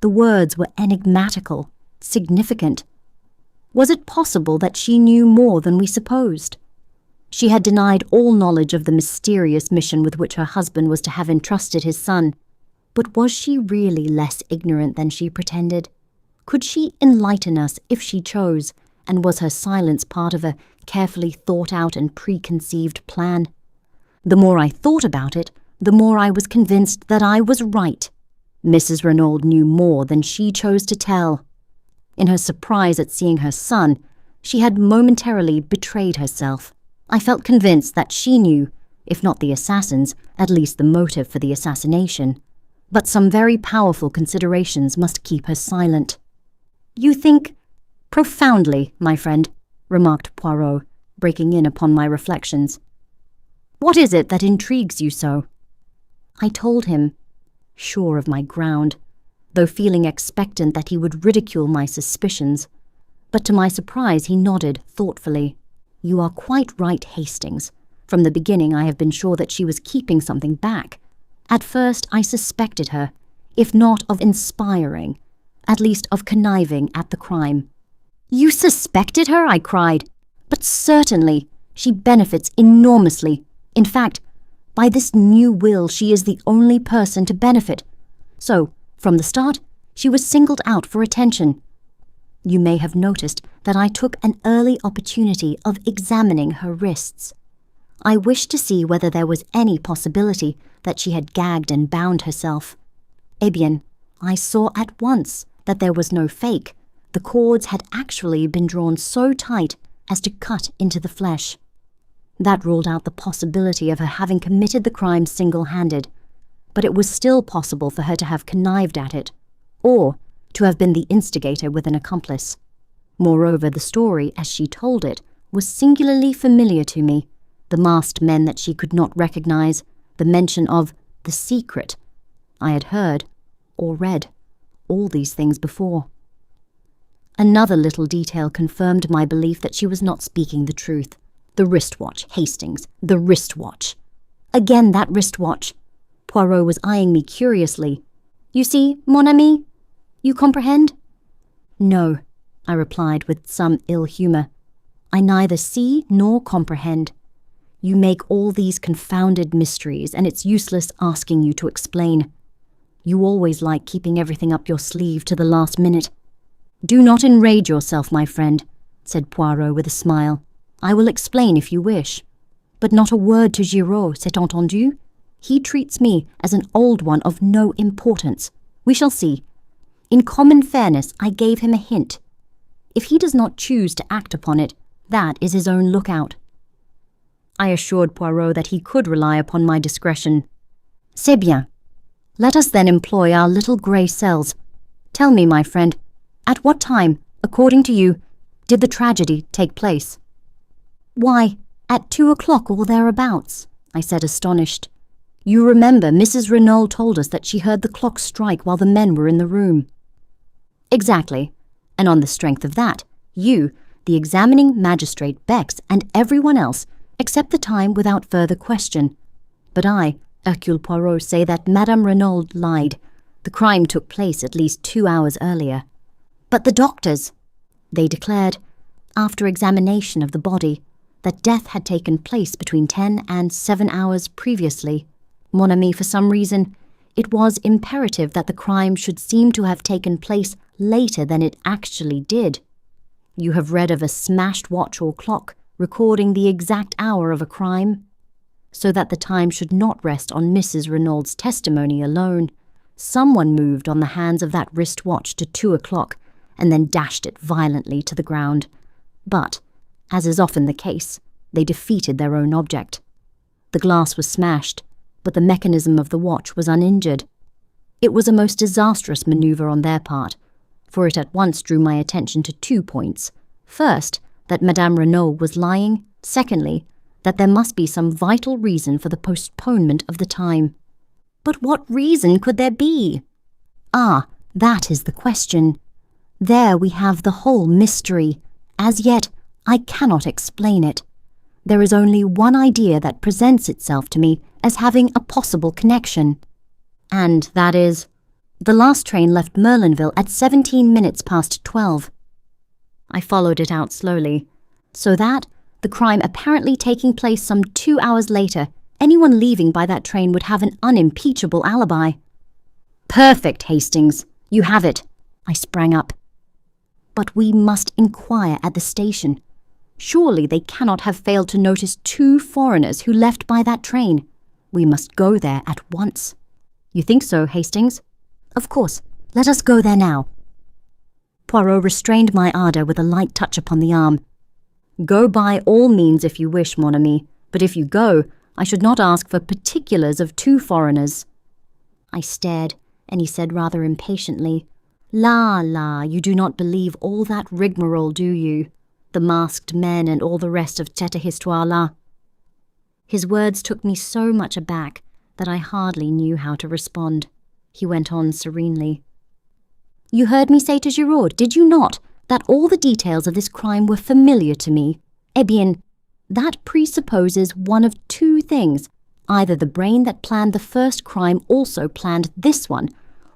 The words were enigmatical, significant. Was it possible that she knew more than we supposed? She had denied all knowledge of the mysterious mission with which her husband was to have entrusted his son. But was she really less ignorant than she pretended? Could she enlighten us if she chose, and was her silence part of a carefully thought-out and preconceived plan? The more I thought about it, the more I was convinced that I was right. Mrs. Renauld knew more than she chose to tell. In her surprise at seeing her son, she had momentarily betrayed herself. I felt convinced that she knew, if not the assassins, at least the motive for the assassination. But some very powerful considerations must keep her silent. "You think profoundly, my friend," remarked Poirot, breaking in upon my reflections. "What is it that intrigues you so?" I told him, sure of my ground, though feeling expectant that he would ridicule my suspicions. But to my surprise he nodded thoughtfully. "You are quite right, Hastings. From the beginning I have been sure that she was keeping something back. At first I suspected her, if not of inspiring, at least of conniving at the crime." "You suspected her?" I cried. "But certainly, she benefits enormously. In fact, by this new will she is the only person to benefit. So, from the start, she was singled out for attention. You may have noticed that I took an early opportunity of examining her wrists. I wished to see whether there was any possibility that she had gagged and bound herself. Eh bien, I saw at once that there was no fake. The cords had actually been drawn so tight as to cut into the flesh. That ruled out the possibility of her having committed the crime single-handed, but it was still possible for her to have connived at it, or to have been the instigator with an accomplice. Moreover, the story, as she told it, was singularly familiar to me. The masked men that she could not recognize, the mention of the secret. I had heard, or read, all these things before. Another little detail confirmed my belief that she was not speaking the truth. The wristwatch, Hastings, the wristwatch. Again that wristwatch. Poirot was eyeing me curiously. "You see, mon ami? You comprehend?" "No," I replied with some ill humour. "I neither see nor comprehend. You make all these confounded mysteries, and it's useless asking you to explain. You always like keeping everything up your sleeve to the last minute." "Do not enrage yourself, my friend," said Poirot with a smile. "I will explain if you wish. But not a word to Giraud, c'est entendu? He treats me as an old one of no importance. We shall see. In common fairness, I gave him a hint. If he does not choose to act upon it, that is his own lookout." I assured Poirot that he could rely upon my discretion. "C'est bien. Let us then employ our little grey cells. Tell me, my friend, at what time, according to you, did the tragedy take place?" "Why, at 2 o'clock or thereabouts," I said, astonished. "You remember Mrs. Renauld told us that she heard the clock strike while the men were in the room." "Exactly, and on the strength of that, you, the examining magistrate, Bex, and everyone else, accept the time without further question. But I, Hercule Poirot, say that Madame Renauld lied. The crime took place at least 2 hours earlier." "But the doctors?" "They declared, after examination of the body, that death had taken place between 10 and 7 hours previously. Mon ami, for some reason, it was imperative that the crime should seem to have taken place later than it actually did. You have read of a smashed watch or clock recording the exact hour of a crime? So that the time should not rest on Mrs. Renauld's testimony alone, someone moved on the hands of that wristwatch to 2 o'clock and then dashed it violently to the ground. But, as is often the case, they defeated their own object. The glass was smashed, but the mechanism of the watch was uninjured. It was a most disastrous maneuver on their part, for it at once drew my attention to 2 points. First, that Madame Renauld was lying. Secondly, that there must be some vital reason for the postponement of the time. But what reason could there be? Ah, that is the question. There we have the whole mystery. As yet, I cannot explain it. There is only one idea that presents itself to me as having a possible connection. And that is, the last train left Merlinville at 17 minutes past 12. I followed it out slowly, so that, the crime apparently taking place some 2 hours later, anyone leaving by that train would have an unimpeachable alibi. Perfect, Hastings. You have it. I sprang up. But we must inquire at the station. Surely they cannot have failed to notice 2 foreigners who left by that train. We must go there at once. You think so, Hastings? Of course. Let us go there now. Poirot restrained my ardour with a light touch upon the arm. Go by all means if you wish, mon ami, but if you go, I should not ask for particulars of 2 foreigners. I stared, and he said rather impatiently, La, you do not believe all that rigmarole, do you? The masked men and all the rest of cette histoire-là. His words took me so much aback that I hardly knew how to respond. He went on serenely. You heard me say to Giraud, did you not, that all the details of this crime were familiar to me? Eh bien, that presupposes one of 2 things. Either the brain that planned the first crime also planned this one,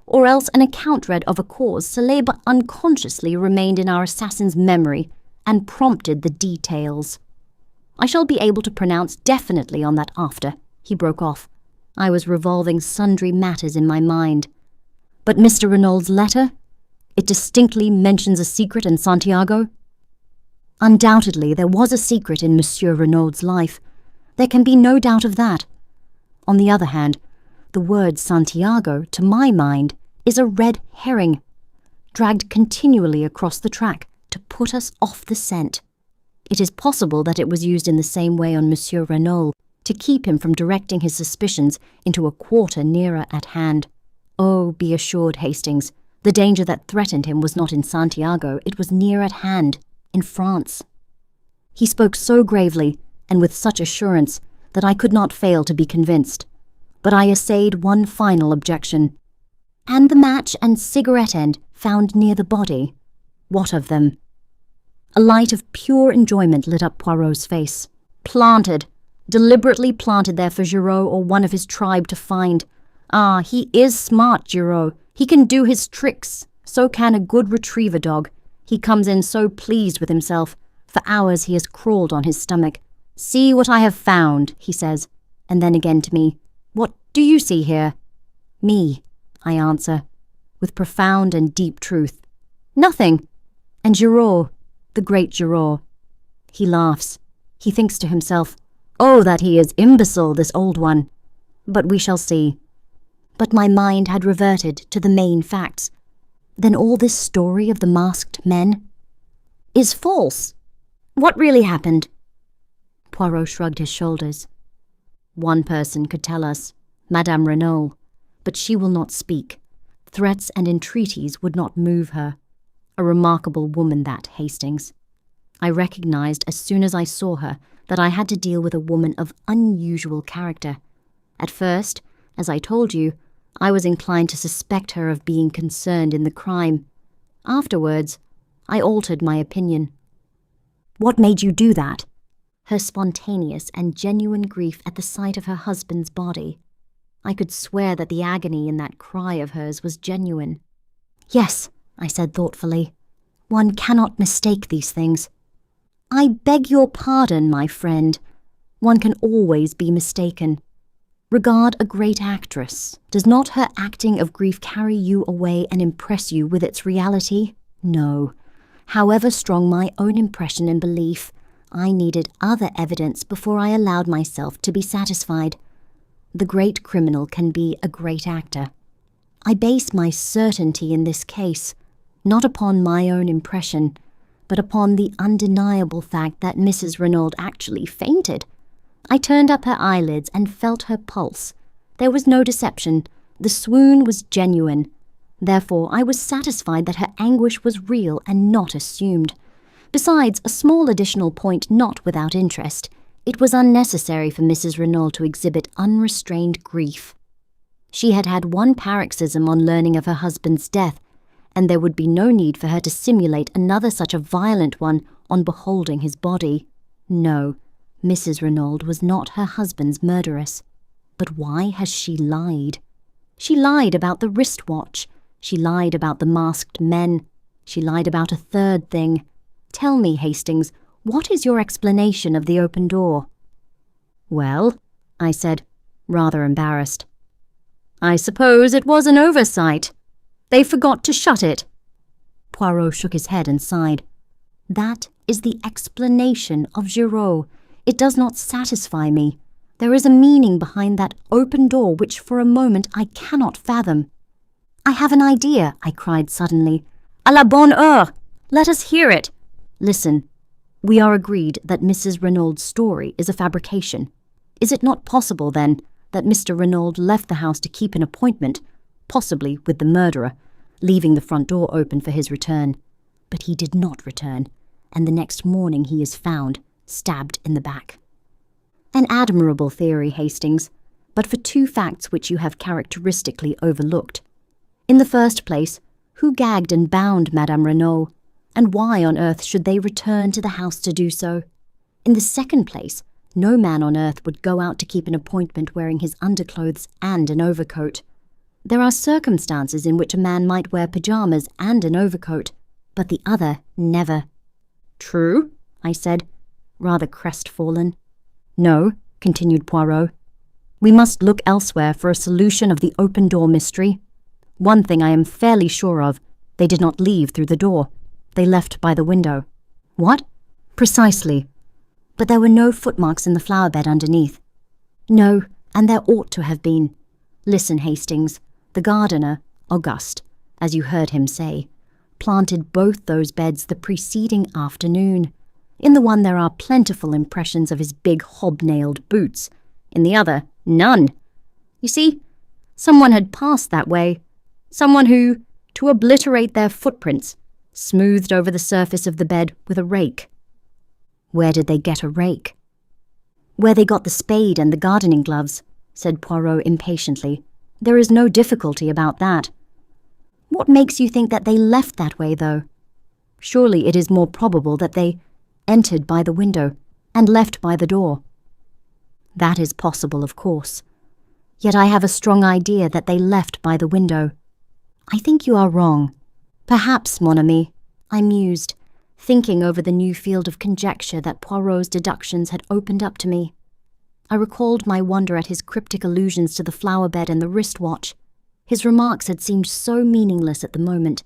or else an account read of a cause célèbre unconsciously remained in our assassin's memory and prompted the details. I shall be able to pronounce definitely on that after. He broke off. I was revolving sundry matters in my mind. But Mr. Renould's letter? It distinctly mentions a secret in Santiago? Undoubtedly, there was a secret in Monsieur Renould's life. There can be no doubt of that. On the other hand, the word Santiago, to my mind, is a red herring, dragged continually across the track to put us off the scent. It is possible that it was used in the same way on Monsieur Renauld, to keep him from directing his suspicions into a quarter nearer at hand. Oh, be assured, Hastings, the danger that threatened him was not in Santiago, it was near at hand, in France. He spoke so gravely, and with such assurance, that I could not fail to be convinced. But I essayed one final objection. And the match and cigarette end found near the body. What of them? A light of pure enjoyment lit up Poirot's face. Planted, deliberately planted there for Giraud or one of his tribe to find. Ah, he is smart, Giraud. He can do his tricks. So can a good retriever dog. He comes in so pleased with himself. For hours he has crawled on his stomach. See what I have found, he says, and then again to me. What do you see here? Me, I answer, with profound and deep truth. Nothing. And Giraud, the great Giraud. He laughs. He thinks to himself, oh, that he is imbecile, this old one. But we shall see. But my mind had reverted to the main facts. Then all this story of the masked men is false. What really happened? Poirot shrugged his shoulders. One person could tell us, Madame Renauld, but she will not speak. Threats and entreaties would not move her. A remarkable woman, that, Hastings. I recognized as soon as I saw her that I had to deal with a woman of unusual character. At first, as I told you, I was inclined to suspect her of being concerned in the crime. Afterwards, I altered my opinion. What made you do that? Her spontaneous and genuine grief at the sight of her husband's body. I could swear that the agony in that cry of hers was genuine. Yes, I said thoughtfully. One cannot mistake these things. I beg your pardon, my friend. One can always be mistaken. Regard a great actress. Does not her acting of grief carry you away and impress you with its reality? No. However strong my own impression and belief, I needed other evidence before I allowed myself to be satisfied. The great criminal can be a great actor. I base my certainty in this case, not upon my own impression, but upon the undeniable fact that Mrs. Renauld actually fainted. I turned up her eyelids and felt her pulse. There was no deception. The swoon was genuine. Therefore, I was satisfied that her anguish was real and not assumed. Besides, a small additional point not without interest, it was unnecessary for Mrs. Renauld to exhibit unrestrained grief. She had had one paroxysm on learning of her husband's death, and there would be no need for her to simulate another such a violent one on beholding his body. No, Mrs. Renauld was not her husband's murderess. But why has she lied? She lied about the wristwatch. She lied about the masked men. She lied about a third thing. Tell me, Hastings, what is your explanation of the open door? Well, I said, rather embarrassed. I suppose it was an oversight. They forgot to shut it. Poirot shook his head and sighed. That is the explanation of Giraud. It does not satisfy me. There is a meaning behind that open door which for a moment I cannot fathom. I have an idea, I cried suddenly. À la bonne heure! Let us hear it. Listen, we are agreed that Mrs. Renauld's story is a fabrication. Is it not possible, then, that Mr. Renauld left the house to keep an appointment, possibly with the murderer, leaving the front door open for his return? But he did not return, and the next morning he is found, stabbed in the back. An admirable theory, Hastings, but for two facts which you have characteristically overlooked. In the first place, who gagged and bound Madame Renauld, and why on earth should they return to the house to do so? In the second place, no man on earth would go out to keep an appointment wearing his underclothes and an overcoat. There are circumstances in which a man might wear pyjamas and an overcoat, but the other never. True, I said, rather crestfallen. No, continued Poirot. We must look elsewhere for a solution of the open door mystery. One thing I am fairly sure of, they did not leave through the door. They left by the window. What? Precisely. But there were no footmarks in the flower bed underneath. No, and there ought to have been. Listen, Hastings, the gardener, Auguste, as you heard him say, planted both those beds the preceding afternoon. In the one there are plentiful impressions of his big hobnailed boots. In the other, none. You see, someone had passed that way. Someone who, to obliterate their footprints, smoothed over the surface of the bed with a rake. Where did they get a rake? Where they got the spade and the gardening gloves, said Poirot impatiently. There is no difficulty about that. What makes you think that they left that way, though? Surely it is more probable that they entered by the window and left by the door. That is possible, of course. Yet I have a strong idea that they left by the window. I think you are wrong. Perhaps, mon ami, I mused, thinking over the new field of conjecture that Poirot's deductions had opened up to me. I recalled my wonder at his cryptic allusions to the flower bed and the wristwatch. His remarks had seemed so meaningless at the moment,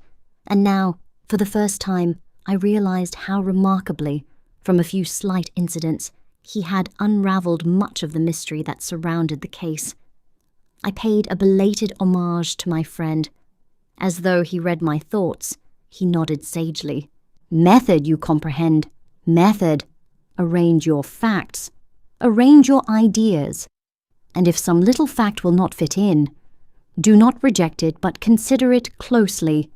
and now, for the first time, I realized how remarkably, from a few slight incidents, he had unravelled much of the mystery that surrounded the case. I paid a belated homage to my friend. As though he read my thoughts, he nodded sagely. Method, you comprehend. Method. Arrange your facts. Arrange your ideas. And if some little fact will not fit in, do not reject it, but consider it closely.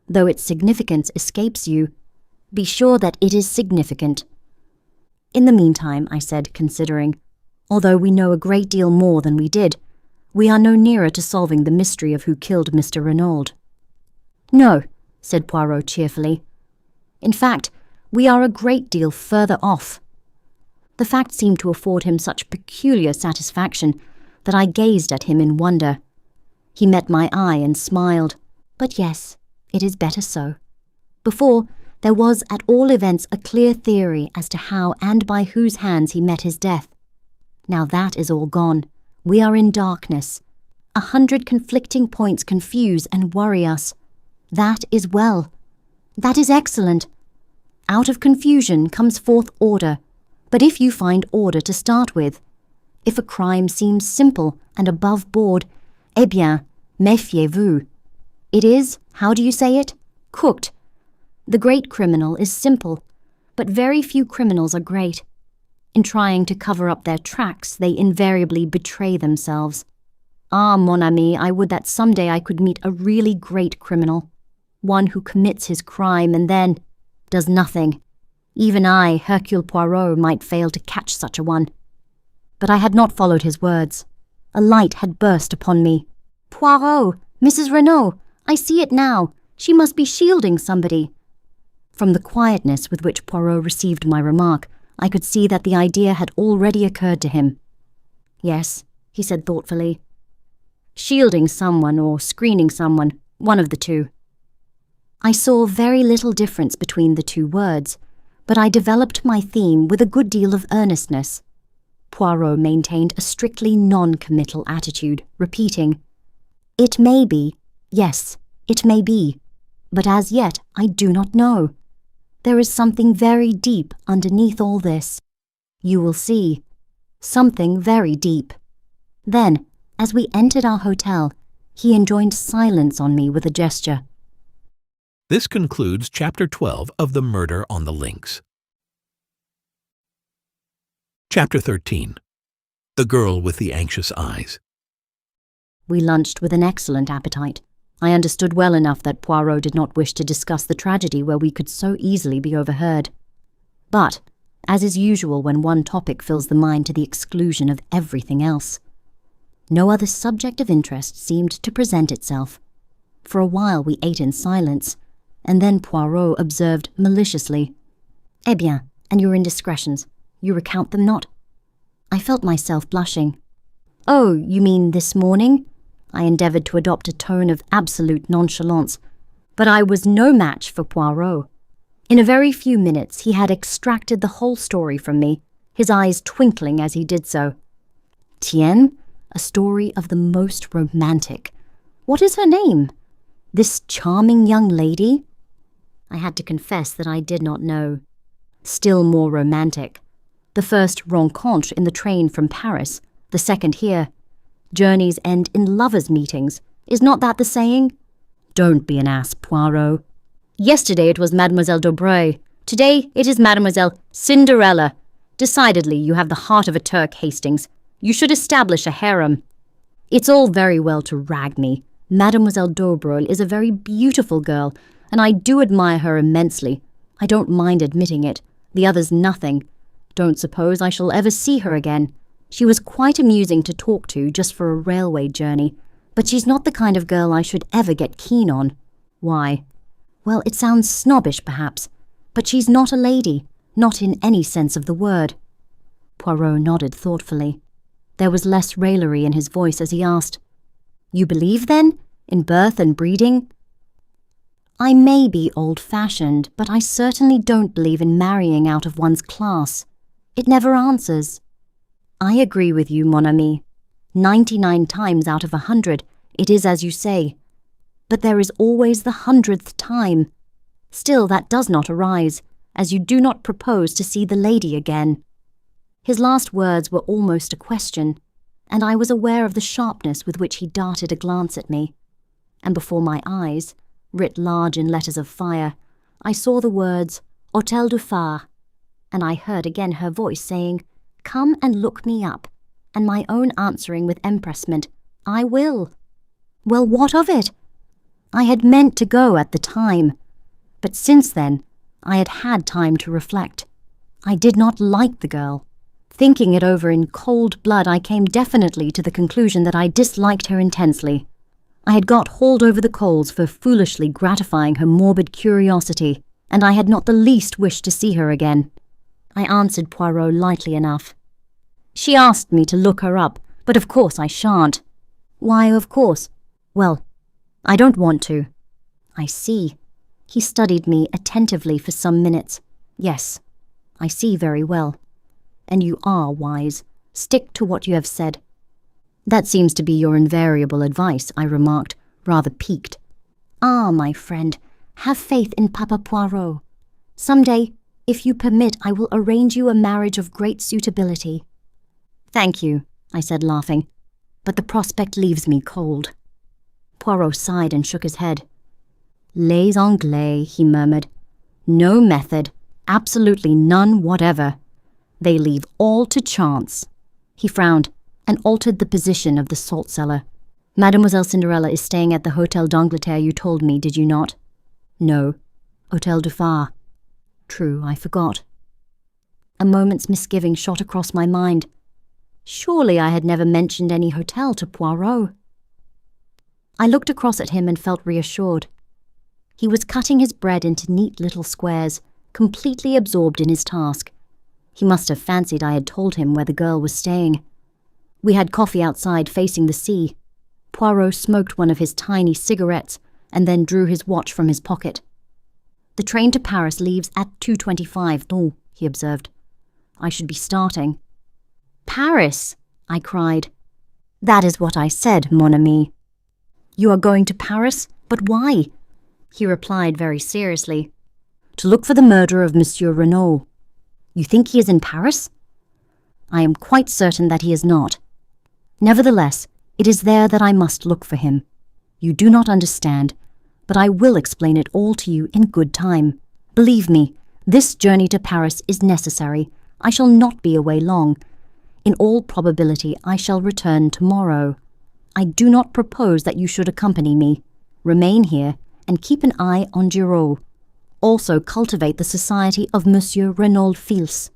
Though its significance escapes you, be sure that it is significant. In the meantime, I said, considering, although we know a great deal more than we did, we are no nearer to solving the mystery of who killed Mr. Renauld. No, said Poirot cheerfully. In fact, we are a great deal further off. The fact seemed to afford him such peculiar satisfaction that I gazed at him in wonder. He met my eye and smiled. But yes, it is better so. Before, there was at all events a clear theory as to how and by whose hands he met his death. Now that is all gone. We are in darkness. 100 conflicting points confuse and worry us. That is well. That is excellent. Out of confusion comes forth order. But if you find order to start with, if a crime seems simple and above board, eh bien, méfiez-vous. It is, how do you say it? Cooked. The great criminal is simple, but very few criminals are great. In trying to cover up their tracks, they invariably betray themselves. Ah, mon ami, I would that someday I could meet a really great criminal. One who commits his crime and then does nothing. Even I, Hercule Poirot, might fail to catch such a one. But I had not followed his words. A light had burst upon me. Poirot! Mrs. Renauld! I see it now. She must be shielding somebody. From the quietness with which Poirot received my remark, I could see that the idea had already occurred to him. Yes, he said thoughtfully. Shielding someone or screening someone, one of the two. I saw very little difference between the two words, but I developed my theme with a good deal of earnestness. Poirot maintained a strictly non-committal attitude, repeating, "It may be, yes, it may be, but as yet I do not know. There is something very deep underneath all this. You will see. Something very deep." Then, as we entered our hotel, he enjoined silence on me with a gesture. This concludes Chapter 12 of The Murder on the Links. Chapter 13. The Girl with the Anxious Eyes. We lunched with an excellent appetite. I understood well enough that Poirot did not wish to discuss the tragedy where we could so easily be overheard. But, as is usual when one topic fills the mind to the exclusion of everything else, no other subject of interest seemed to present itself. For a while we ate in silence, and then Poirot observed maliciously, "Eh bien, and your indiscretions, you recount them not?" I felt myself blushing. "Oh, you mean this morning?" I endeavoured to adopt a tone of absolute nonchalance, but I was no match for Poirot. In a very few minutes he had extracted the whole story from me, his eyes twinkling as he did so. "Tiens, a story of the most romantic. What is her name? This charming young lady?" I had to confess that I did not know. Still more romantic. The first rencontre in the train from Paris, the second here. Journeys end in lovers' meetings. Is not that the saying? Don't be an ass, Poirot. Yesterday it was Mademoiselle Daubreuil. Today it is Mademoiselle Cinderella. Decidedly you have the heart of a Turk, Hastings. You should establish a harem. It's all very well to rag me. Mademoiselle Daubreuil is a very beautiful girl, and I do admire her immensely. I don't mind admitting it. The others nothing. Don't suppose I shall ever see her again. She was quite amusing to talk to just for a railway journey, but she's not the kind of girl I should ever get keen on. Why? Well, it sounds snobbish perhaps, but she's not a lady, not in any sense of the word. Poirot nodded thoughtfully. There was less raillery in his voice as he asked, "You believe, then, in birth and breeding?" "I may be old-fashioned, but I certainly don't believe in marrying out of one's class. It never answers." "I agree with you, mon ami. 99 times out of 100, it is as you say. But there is always the 100th time. Still, that does not arise, as you do not propose to see the lady again." His last words were almost a question, and I was aware of the sharpness with which he darted a glance at me. And before my eyes, writ large in letters of fire, I saw the words, "Hôtel du Phare," and I heard again her voice saying, "Come and look me up," and my own answering with empressement, "I will." Well, what of it? I had meant to go at the time, but since then I had had time to reflect. I did not like the girl. Thinking it over in cold blood, I came definitely to the conclusion that I disliked her intensely. I had got hauled over the coals for foolishly gratifying her morbid curiosity, and I had not the least wish to see her again. I answered Poirot lightly enough. "She asked me to look her up, but of course I shan't." "Why, of course?" "Well, I don't want to." "I see." He studied me attentively for some minutes. "Yes, I see very well. And you are wise. Stick to what you have said." "That seems to be your invariable advice," I remarked, rather piqued. "Ah, my friend, have faith in Papa Poirot. Some day, if you permit, I will arrange you a marriage of great suitability." "Thank you," I said, laughing, "but the prospect leaves me cold." Poirot sighed and shook his head. "Les Anglais," he murmured. "No method, absolutely none whatever. They leave all to chance." He frowned and altered the position of the salt cellar. "Mademoiselle Cinderella is staying at the Hôtel d'Angleterre you told me, did you not?" "No, Hôtel du Phare." "True, I forgot." A moment's misgiving shot across my mind. Surely I had never mentioned any hotel to Poirot. I looked across at him and felt reassured. He was cutting his bread into neat little squares, completely absorbed in his task. He must have fancied I had told him where the girl was staying. We had coffee outside facing the sea. Poirot smoked one of his tiny cigarettes and then drew his watch from his pocket. "The train to Paris leaves at 2:25, though," he observed. "I should be starting." "Paris!" I cried. "That is what I said, mon ami." "You are going to Paris? But why?" He replied very seriously. "To look for the murderer of Monsieur Renauld." "You think he is in Paris?" "I am quite certain that he is not. Nevertheless, it is there that I must look for him. You do not understand, but I will explain it all to you in good time. Believe me, this journey to Paris is necessary. I shall not be away long. In all probability, I shall return tomorrow. I do not propose that you should accompany me. Remain here and keep an eye on Giraud. Also cultivate the society of Monsieur Renauld Fils.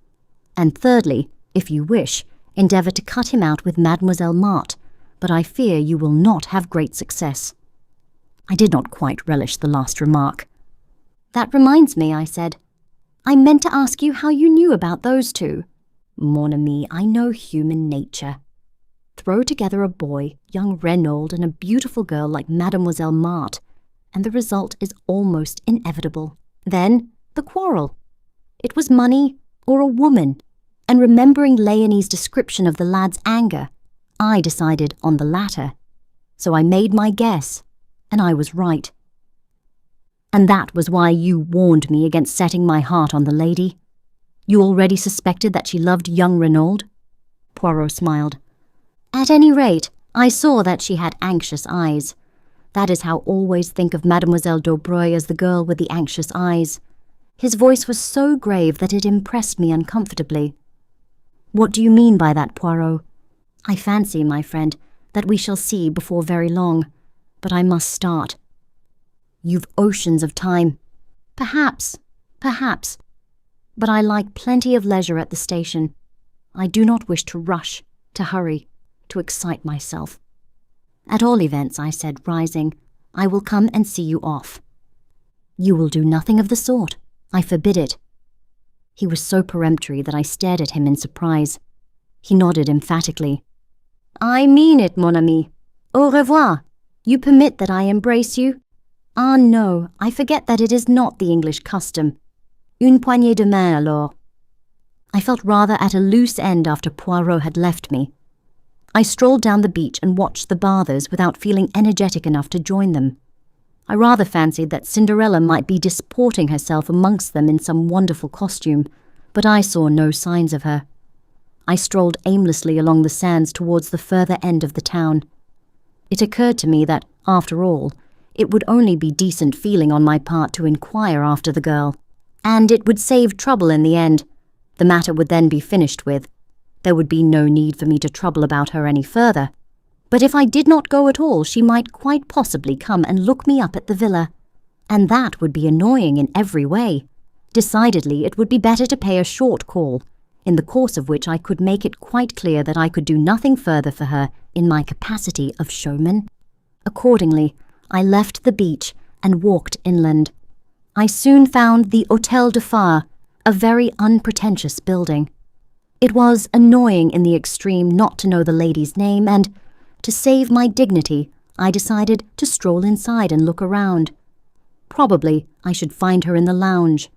And thirdly, if you wish, endeavour to cut him out with Mademoiselle Marthe, but I fear you will not have great success." I did not quite relish the last remark. "That reminds me," I said. "I meant to ask you how you knew about those two." "Mon ami, I know human nature. Throw together a boy, young Renauld, and a beautiful girl like Mademoiselle Marthe, and the result is almost inevitable. Then, the quarrel. It was money or a woman, and remembering Léonie's description of the lad's anger, I decided on the latter. So I made my guess, and I was right." "And that was why you warned me against setting my heart on the lady? You already suspected that she loved young Renauld?" Poirot smiled. "At any rate, I saw that she had anxious eyes. That is how I always think of Mademoiselle Daubreuil as the girl with the anxious eyes." His voice was so grave that it impressed me uncomfortably. "What do you mean by that, Poirot?" "I fancy, my friend, that we shall see before very long. But I must start." "You've oceans of time." Perhaps. But I like plenty of leisure at the station. I do not wish to rush, to hurry, to excite myself." "At all events," I said, rising, "I will come and see you off." "You will do nothing of the sort. I forbid it." He was so peremptory that I stared at him in surprise. He nodded emphatically. "I mean it, mon ami. Au revoir. You permit that I embrace you?" "Ah, no, I forget that it is not the English custom. Une poignée de main, alors." I felt rather at a loose end after Poirot had left me. I strolled down the beach and watched the bathers without feeling energetic enough to join them. I rather fancied that Cinderella might be disporting herself amongst them in some wonderful costume, but I saw no signs of her. I strolled aimlessly along the sands towards the further end of the town. It occurred to me that, after all, it would only be decent feeling on my part to inquire after the girl, and it would save trouble in the end. The matter would then be finished with. There would be no need for me to trouble about her any further. But if I did not go at all, she might quite possibly come and look me up at the villa, and that would be annoying in every way. Decidedly, it would be better to pay a short call, in the course of which I could make it quite clear that I could do nothing further for her in my capacity of showman. Accordingly, I left the beach and walked inland. I soon found the Hôtel de Phare, a very unpretentious building. It was annoying in the extreme not to know the lady's name, and, to save my dignity, I decided to stroll inside and look around. Probably I should find her in the lounge.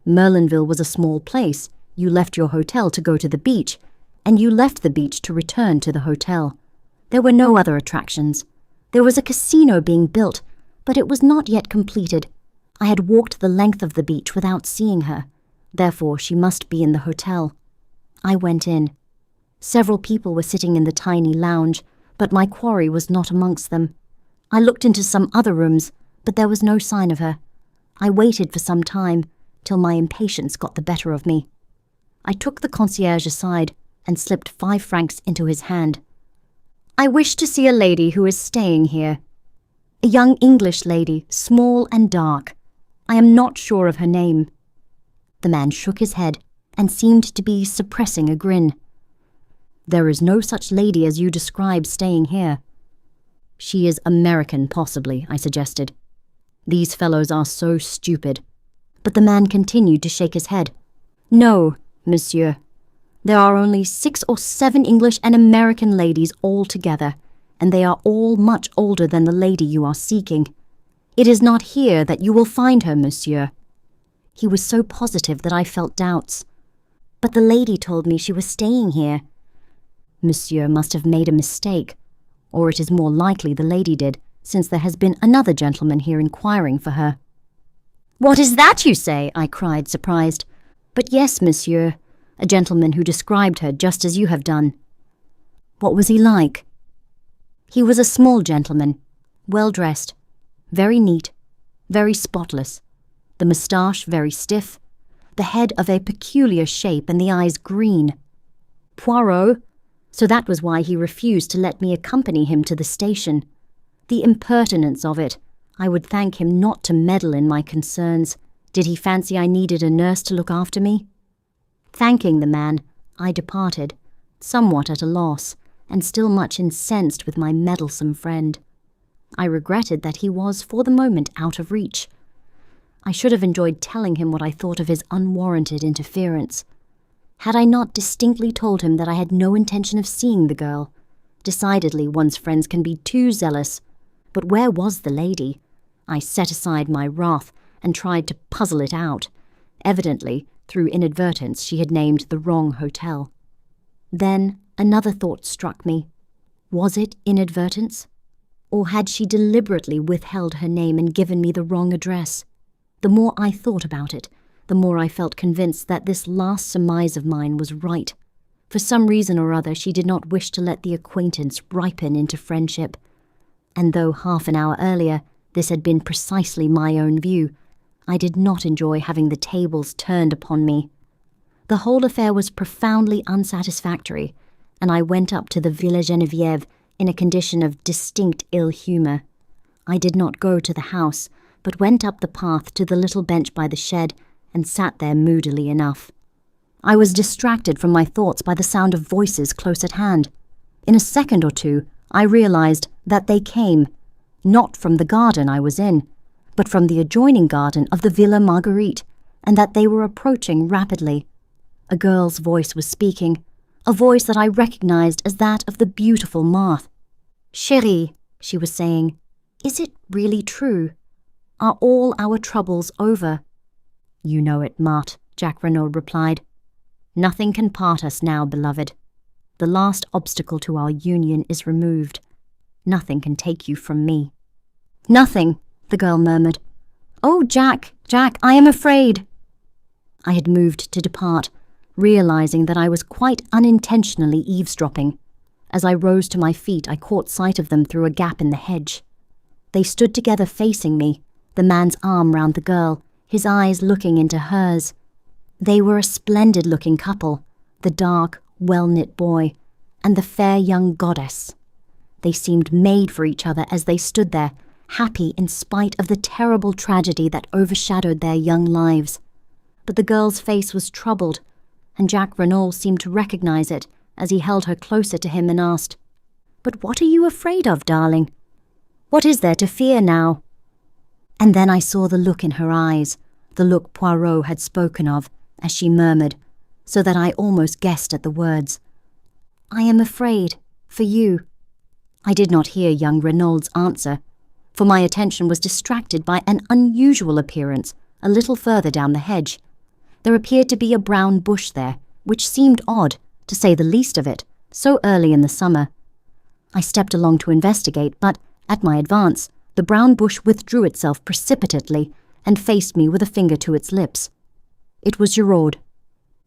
Merlinville was a small place. You left your hotel to go to the beach, and you left the beach to return to the hotel. There were no other attractions. There was a casino being built, but it was not yet completed. I had walked the length of the beach without seeing her. Therefore, she must be in the hotel. I went in. Several people were sitting in the tiny lounge, but my quarry was not amongst them. I looked into some other rooms, but there was no sign of her. I waited for some time, till my impatience got the better of me. I took the concierge aside and slipped 5 francs into his hand. "I wish to see a lady who is staying here. A young English lady, small and dark. I am not sure of her name." The man shook his head and seemed to be suppressing a grin. "There is no such lady as you describe staying here." She is American, possibly, I suggested. These fellows are so stupid. But the man continued to shake his head. No, monsieur. There are only 6 or 7 English and American ladies all together, and they are all much older than the lady you are seeking. It is not here that you will find her, monsieur. He was so positive that I felt doubts. But the lady told me she was staying here. Monsieur must have made a mistake, or it is more likely the lady did, since there has been another gentleman here inquiring for her. What is that you say? I cried, surprised. But yes, monsieur, a gentleman who described her just as you have done. What was he like? He was a small gentleman, well-dressed, very neat, very spotless, the moustache very stiff, the head of a peculiar shape and the eyes green. Poirot, so that was why he refused to let me accompany him to the station. The impertinence of it. I would thank him not to meddle in my concerns. Did he fancy I needed a nurse to look after me? Thanking the man, I departed, somewhat at a loss, and still much incensed with my meddlesome friend. I regretted that he was, for the moment, out of reach. I should have enjoyed telling him what I thought of his unwarranted interference. Had I not distinctly told him that I had no intention of seeing the girl? Decidedly, one's friends can be too zealous. But where was the lady? I set aside my wrath and tried to puzzle it out. Evidently, through inadvertence, she had named the wrong hotel. Then another thought struck me. Was it inadvertence? Or had she deliberately withheld her name and given me the wrong address? The more I thought about it, the more I felt convinced that this last surmise of mine was right. For some reason or other, she did not wish to let the acquaintance ripen into friendship. And though half an hour earlier this had been precisely my own view, I did not enjoy having the tables turned upon me. The whole affair was profoundly unsatisfactory, and I went up to the Villa Geneviève in a condition of distinct ill-humour. I did not go to the house, but went up the path to the little bench by the shed and sat there moodily enough. I was distracted from my thoughts by the sound of voices close at hand. In a second or two, I realized that they came, not from the garden I was in, but from the adjoining garden of the Villa Marguerite, and that they were approaching rapidly. A girl's voice was speaking, a voice that I recognized as that of the beautiful Marthe. "Chérie," she was saying, "is it really true? Are all our troubles over?" "You know it, Marthe," Jack Renauld replied. "Nothing can part us now, beloved. The last obstacle to our union is removed. Nothing can take you from me." "Nothing," the girl murmured. "Oh, Jack, I am afraid." I had moved to depart, realizing that I was quite unintentionally eavesdropping. As I rose to my feet, I caught sight of them through a gap in the hedge. They stood together facing me, the man's arm round the girl, his eyes looking into hers. They were a splendid-looking couple, the dark, well-knit boy, and the fair young goddess. They seemed made for each other as they stood there, happy in spite of the terrible tragedy that overshadowed their young lives. But the girl's face was troubled, and Jack Renauld seemed to recognize it as he held her closer to him and asked, "But what are you afraid of, darling? What is there to fear now?" And then I saw the look in her eyes, the look Poirot had spoken of, as she murmured, so that I almost guessed at the words, "I am afraid, for you." I did not hear young Renauld's answer, for my attention was distracted by an unusual appearance a little further down the hedge. There appeared to be a brown bush there, which seemed odd, to say the least of it, so early in the summer. I stepped along to investigate, but, at my advance, the brown bush withdrew itself precipitately and faced me with a finger to its lips. It was Giraud.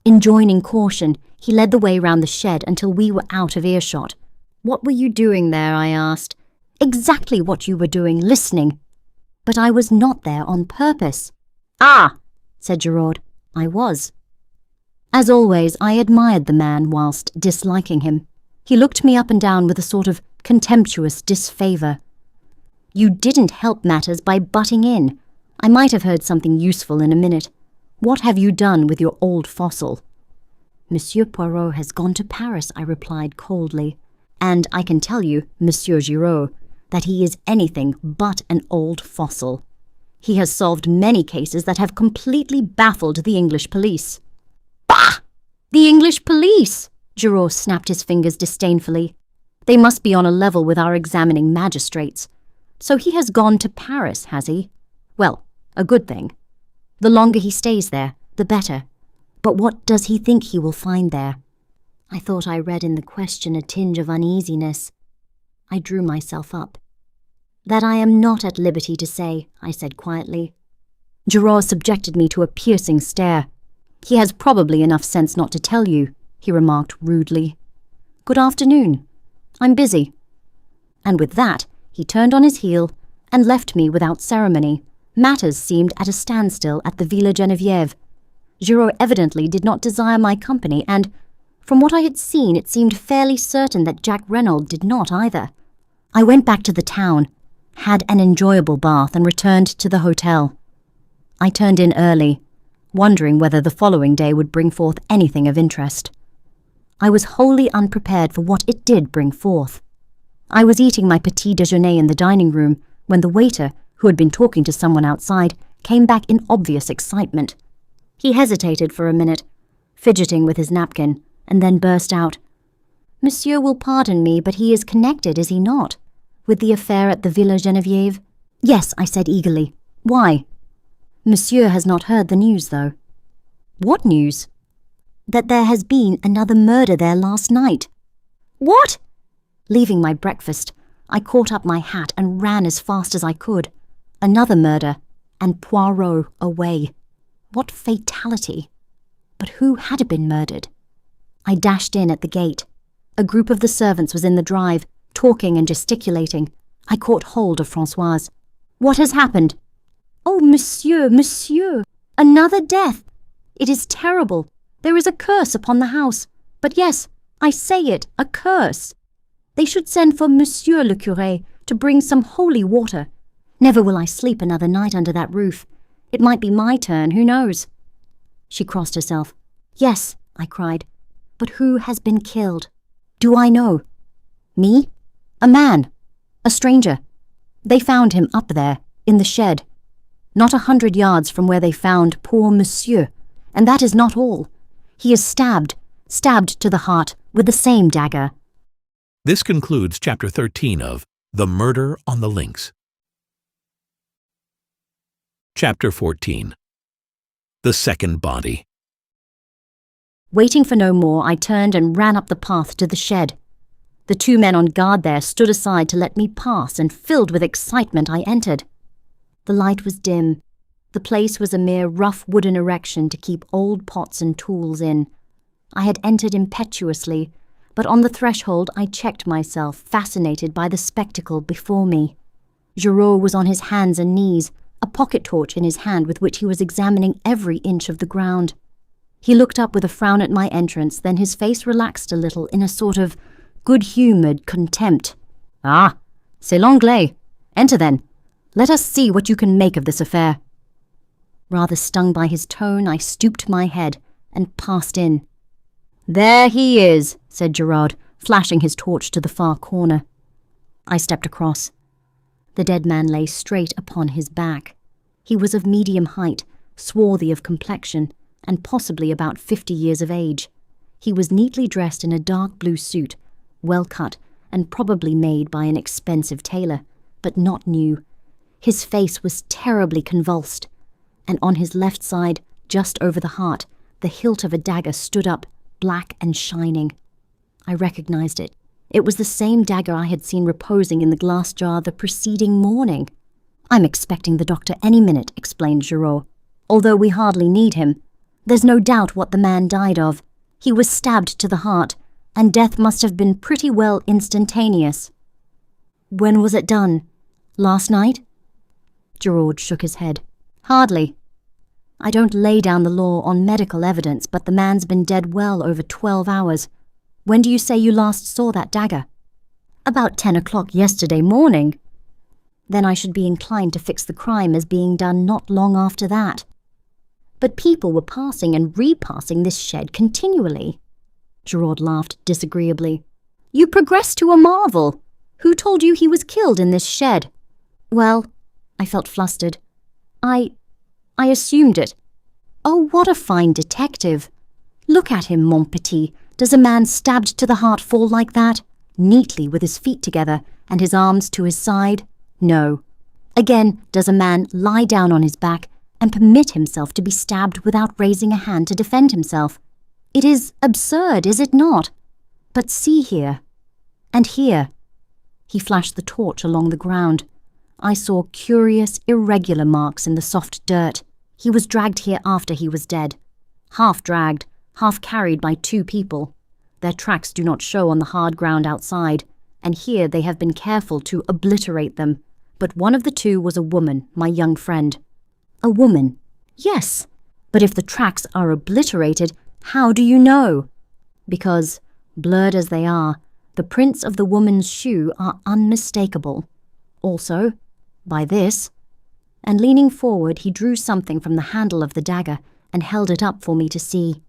Enjoining caution, he led the way round the shed until we were out of earshot. "What were you doing there?" I asked. "Exactly what you were doing, listening." "But I was not there on purpose." "Ah," said Giraud, "I was." As always, I admired the man whilst disliking him. He looked me up and down with a sort of contemptuous disfavour. "You didn't help matters by butting in. I might have heard something useful in a minute. What have you done with your old fossil?" "Monsieur Poirot has gone to Paris," I replied coldly. "And I can tell you, Monsieur Giraud, that he is anything but an old fossil. He has solved many cases that have completely baffled the English police. Bah! The English police! Giraud snapped his fingers disdainfully. They must be on a level with our examining magistrates. So he has gone to Paris, has he? Well, a good thing. The longer he stays there, the better. But what does he think he will find there? I thought I read in the question a tinge of uneasiness. I drew myself up. That I am not at liberty to say, I said quietly. Giraud subjected me to a piercing stare. He has probably enough sense not to tell you, he remarked rudely. Good afternoon. I'm busy. And with that, he turned on his heel and left me without ceremony. Matters seemed at a standstill at the Villa Geneviève. Giraud evidently did not desire my company, and, from what I had seen, it seemed fairly certain that Jack Renauld did not either. I went back to the town, had an enjoyable bath, and returned to the hotel. I turned in early, wondering whether the following day would bring forth anything of interest. I was wholly unprepared for what it did bring forth. I was eating my petit déjeuner in the dining room when the waiter, who had been talking to someone outside, came back in obvious excitement. He hesitated for a minute, fidgeting with his napkin, and then burst out. Monsieur will pardon me, but he is connected, is he not, with the affair at the Villa Geneviève? Yes, I said eagerly. Why? Monsieur has not heard the news, though. What news? That there has been another murder there last night. What? Leaving my breakfast, I caught up my hat and ran as fast as I could. Another murder, and Poirot away. What fatality! But who had been murdered? I dashed in at the gate. A group of the servants was in the drive, talking and gesticulating. I caught hold of Françoise. What has happened? Oh, monsieur, monsieur! Another death! It is terrible. There is a curse upon the house. But yes, I say it, a curse. They should send for Monsieur le Curé to bring some holy water. Never will I sleep another night under that roof. It might be my turn, who knows? She crossed herself. Yes, I cried. But who has been killed? Do I know? Me? A man. A stranger. They found him up there, in the shed. Not 100 yards from where they found poor Monsieur. And that is not all. He is stabbed to the heart with the same dagger. This concludes Chapter 13 of The Murder on the Links. Chapter 14. The Second Body. Waiting for no more, I turned and ran up the path to the shed. The 2 men on guard there stood aside to let me pass, and filled with excitement I entered. The light was dim. The place was a mere rough wooden erection to keep old pots and tools in. I had entered impetuously, but on the threshold I checked myself, fascinated by the spectacle before me. Giraud was on his hands and knees, a pocket torch in his hand with which he was examining every inch of the ground. He looked up with a frown at my entrance, then his face relaxed a little in a sort of good-humoured contempt. Ah, c'est l'anglais. Enter then. Let us see what you can make of this affair. Rather stung by his tone, I stooped my head and passed in. There he is, said Giraud, flashing his torch to the far corner. I stepped across. The dead man lay straight upon his back. He was of medium height, swarthy of complexion, and possibly about 50 years of age. He was neatly dressed in a dark blue suit, well cut, and probably made by an expensive tailor, but not new. His face was terribly convulsed, and on his left side, just over the heart, the hilt of a dagger stood up, black and shining. I recognized it. It was the same dagger I had seen reposing in the glass jar the preceding morning. I'm expecting the doctor any minute, explained Giraud. Although we hardly need him. There's no doubt what the man died of. He was stabbed to the heart, and death must have been pretty well instantaneous. When was it done? Last night? Giraud shook his head. Hardly. I don't lay down the law on medical evidence, but the man's been dead well over 12 hours. When do you say you last saw that dagger? About 10 o'clock yesterday morning. Then I should be inclined to fix the crime as being done not long after that. But people were passing and repassing this shed continually. Giraud laughed disagreeably. You progress to a marvel. Who told you he was killed in this shed? Well, I felt flustered. I assumed it. Oh, what a fine detective. Look at him, mon petit. Does a man stabbed to the heart fall like that? Neatly with his feet together and his arms to his side? No. Again, does a man lie down on his back and permit himself to be stabbed without raising a hand to defend himself? It is absurd, is it not? But see here. And here. He flashed the torch along the ground. I saw curious, irregular marks in the soft dirt. He was dragged here after he was dead. Half dragged, half carried by two people. Their tracks do not show on the hard ground outside, and here they have been careful to obliterate them. But one of the two was a woman, my young friend. A woman? Yes. But if the tracks are obliterated, how do you know? Because, blurred as they are, the prints of the woman's shoe are unmistakable. Also, by this. And leaning forward, he drew something from the handle of the dagger and held it up for me to see.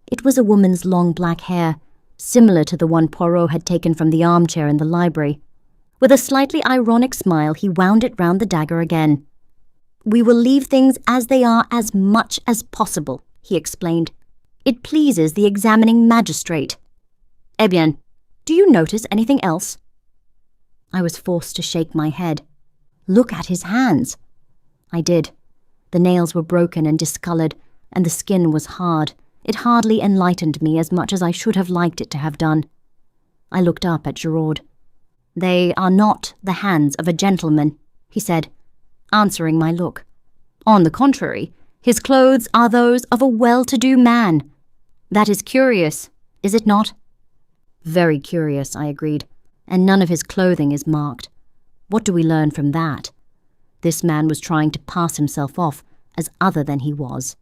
It was a woman's long black hair, similar to the one Poirot had taken from the armchair in the library. With a slightly ironic smile, he wound it round the dagger again. We will leave things as they are as much as possible, he explained. It pleases the examining magistrate. Eh bien, do you notice anything else? I was forced to shake my head. Look at his hands. I did. The nails were broken and discoloured, and the skin was hard. It hardly enlightened me as much as I should have liked it to have done. I looked up at Giraud. They are not the hands of a gentleman, he said, answering my look. On the contrary, his clothes are those of a well-to-do man. That is curious, is it not? Very curious, I agreed, and none of his clothing is marked. What do we learn from that? This man was trying to pass himself off as other than he was.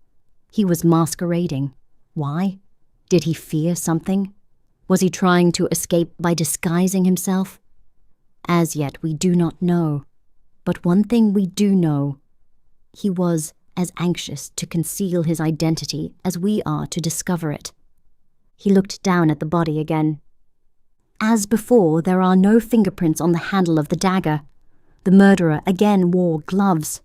He was masquerading. Why? Did he fear something? Was he trying to escape by disguising himself? As yet we do not know. But one thing we do know. He was as anxious to conceal his identity as we are to discover it. He looked down at the body again. As before, there are no fingerprints on the handle of the dagger. The murderer again wore gloves.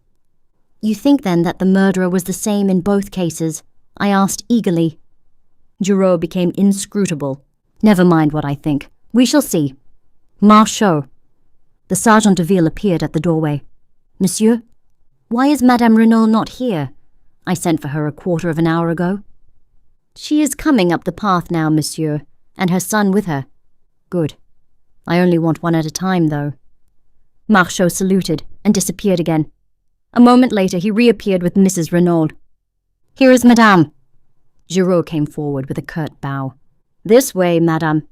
You think then that the murderer was the same in both cases? I asked eagerly. Giraud became inscrutable. Never mind what I think. We shall see. Marchot. The sergeant de ville appeared at the doorway. Monsieur? Why is Madame Renauld not here? I sent for her a quarter of an hour ago. She is coming up the path now, monsieur, and her son with her. Good. I only want one at a time, though. Marchot saluted and disappeared again. A moment later he reappeared with Mrs. Renauld. Here is Madame. Giraud came forward with a curt bow. This way, Madame.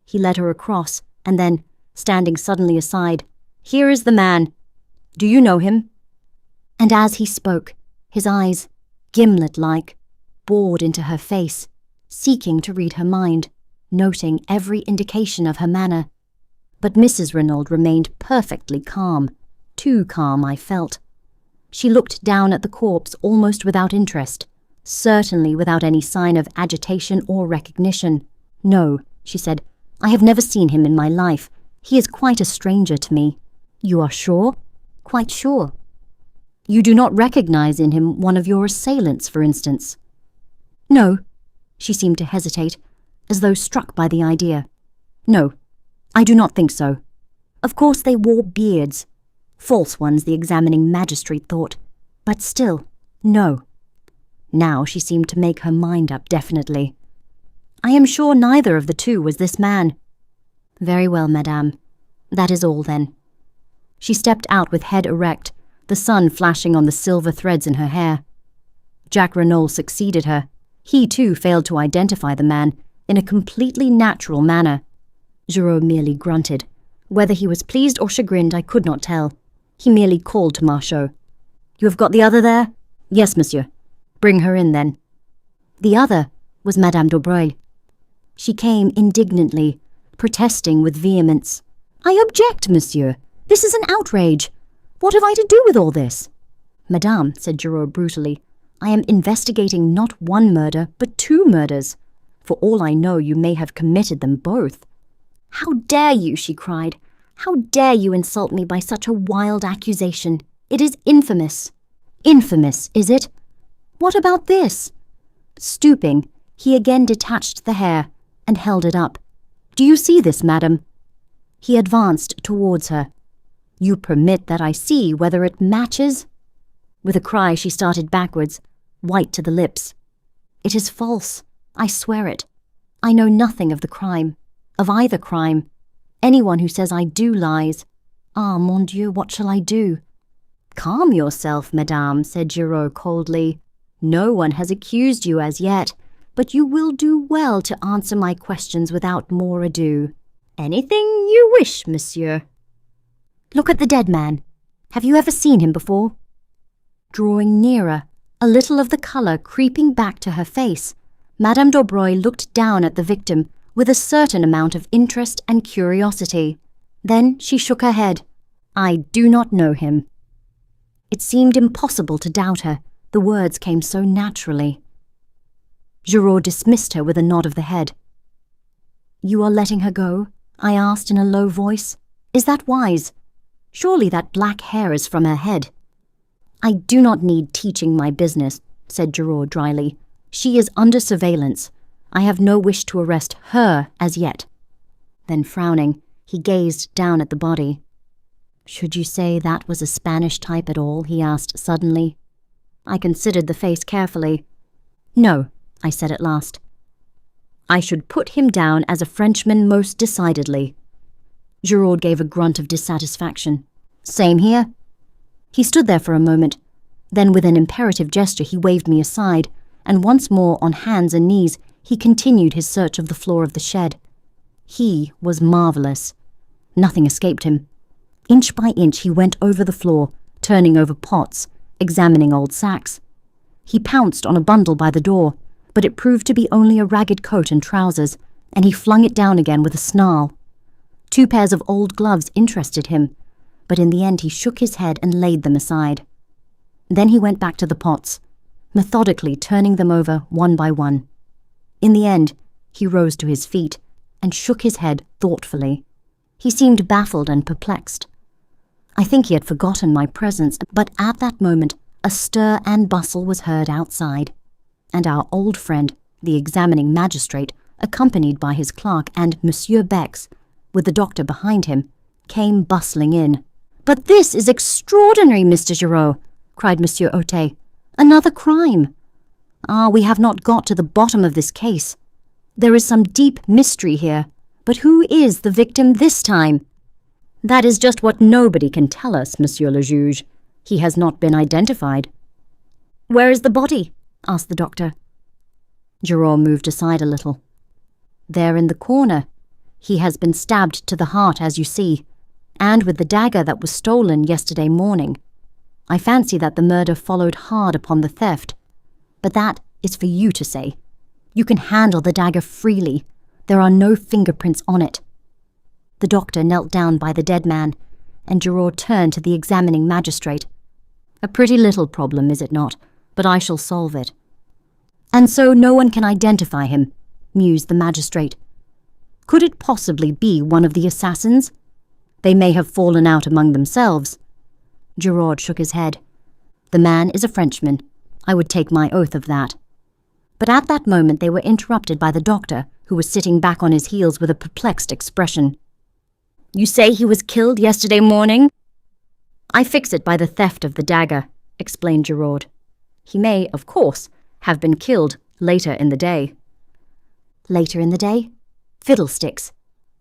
He led her across, and then, standing suddenly aside, Here is the man. Do you know him? And as he spoke, his eyes, gimlet-like, bored into her face, seeking to read her mind, noting every indication of her manner. But Mrs. Renauld remained perfectly calm, too calm, I felt. She looked down at the corpse almost without interest, certainly without any sign of agitation or recognition. No, she said, I have never seen him in my life. He is quite a stranger to me. You are sure? Quite sure. You do not recognize in him one of your assailants, for instance? No. She seemed to hesitate, as though struck by the idea. No, I do not think so. Of course they wore beards. False ones, the examining magistrate thought. But still, no. Now she seemed to make her mind up definitely. I am sure neither of the two was this man. Very well, madame. That is all, then. She stepped out with head erect, the sun flashing on the silver threads in her hair. Jack Renauld succeeded her. He, too, failed to identify the man in a completely natural manner. Giraud merely grunted. Whether he was pleased or chagrined, I could not tell. He merely called to Marchot. You have got the other there? Yes, monsieur. Bring her in, then. The other was Madame Daubreuil. She came indignantly, protesting with vehemence. I object, monsieur. This is an outrage. What have I to do with all this? Madame, said Giraud brutally, I am investigating not one murder, but 2 murders. For all I know, you may have committed them both. How dare you, she cried. How dare you insult me by such a wild accusation? It is infamous. Infamous, is it? What about this? Stooping, he again detached the hair and held it up. Do you see this, madam? He advanced towards her. You permit that I see whether it matches? With a cry, she started backwards, white to the lips. It is false. I swear it. I know nothing of the crime, of either crime. Anyone who says I do lies. Ah, mon Dieu, what shall I do? Calm yourself, madame, said Giraud coldly. No one has accused you as yet, but you will do well to answer my questions without more ado. Anything you wish, monsieur. Look at the dead man. Have you ever seen him before? Drawing nearer, a little of the colour creeping back to her face, Madame Daubreuil looked down at the victim with a certain amount of interest and curiosity. Then she shook her head. I do not know him. It seemed impossible to doubt her. The words came so naturally. Giraud dismissed her with a nod of the head. You are letting her go? I asked in a low voice. Is that wise? Surely that black hair is from her head. I do not need teaching my business, said Giraud dryly. She is under surveillance. I have no wish to arrest her as yet. Then frowning, he gazed down at the body. Should you say that was a Spanish type at all? He asked suddenly. I considered the face carefully. No, I said at last. I should put him down as a Frenchman most decidedly. Giraud gave a grunt of dissatisfaction. Same here. He stood there for a moment. Then with an imperative gesture he waved me aside, and once more on hands and knees he continued his search of the floor of the shed. He was marvellous. Nothing escaped him. Inch by inch he went over the floor, turning over pots, examining old sacks. He pounced on a bundle by the door, but it proved to be only a ragged coat and trousers, and he flung it down again with a snarl. 2 pairs of old gloves interested him, but in the end he shook his head and laid them aside. Then he went back to the pots, methodically turning them over one by one. In the end, he rose to his feet and shook his head thoughtfully. He seemed baffled and perplexed. I think he had forgotten my presence, but at that moment a stir and bustle was heard outside, and our old friend, the examining magistrate, accompanied by his clerk and Monsieur Bex, with the doctor behind him, came bustling in. But this is extraordinary, Mr. Giraud, cried Monsieur Otet. Another crime. Ah, we have not got to the bottom of this case. There is some deep mystery here. But who is the victim this time? That is just what nobody can tell us, Monsieur le Juge. He has not been identified. Where is the body? Asked the doctor. Giraud moved aside a little. There in the corner. He has been stabbed to the heart, as you see, and with the dagger that was stolen yesterday morning. I fancy that the murder followed hard upon the theft. But that is for you to say. You can handle the dagger freely. There are no fingerprints on it. The doctor knelt down by the dead man, and Giraud turned to the examining magistrate. A pretty little problem, is it not? But I shall solve it. And so no one can identify him, mused the magistrate. Could it possibly be one of the assassins? They may have fallen out among themselves. Giraud shook his head. The man is a Frenchman. I would take my oath of that. But at that moment they were interrupted by the doctor, who was sitting back on his heels with a perplexed expression. You say he was killed yesterday morning? I fix it by the theft of the dagger, explained Giraud. He may, of course, have been killed later in the day. Later in the day? Fiddlesticks.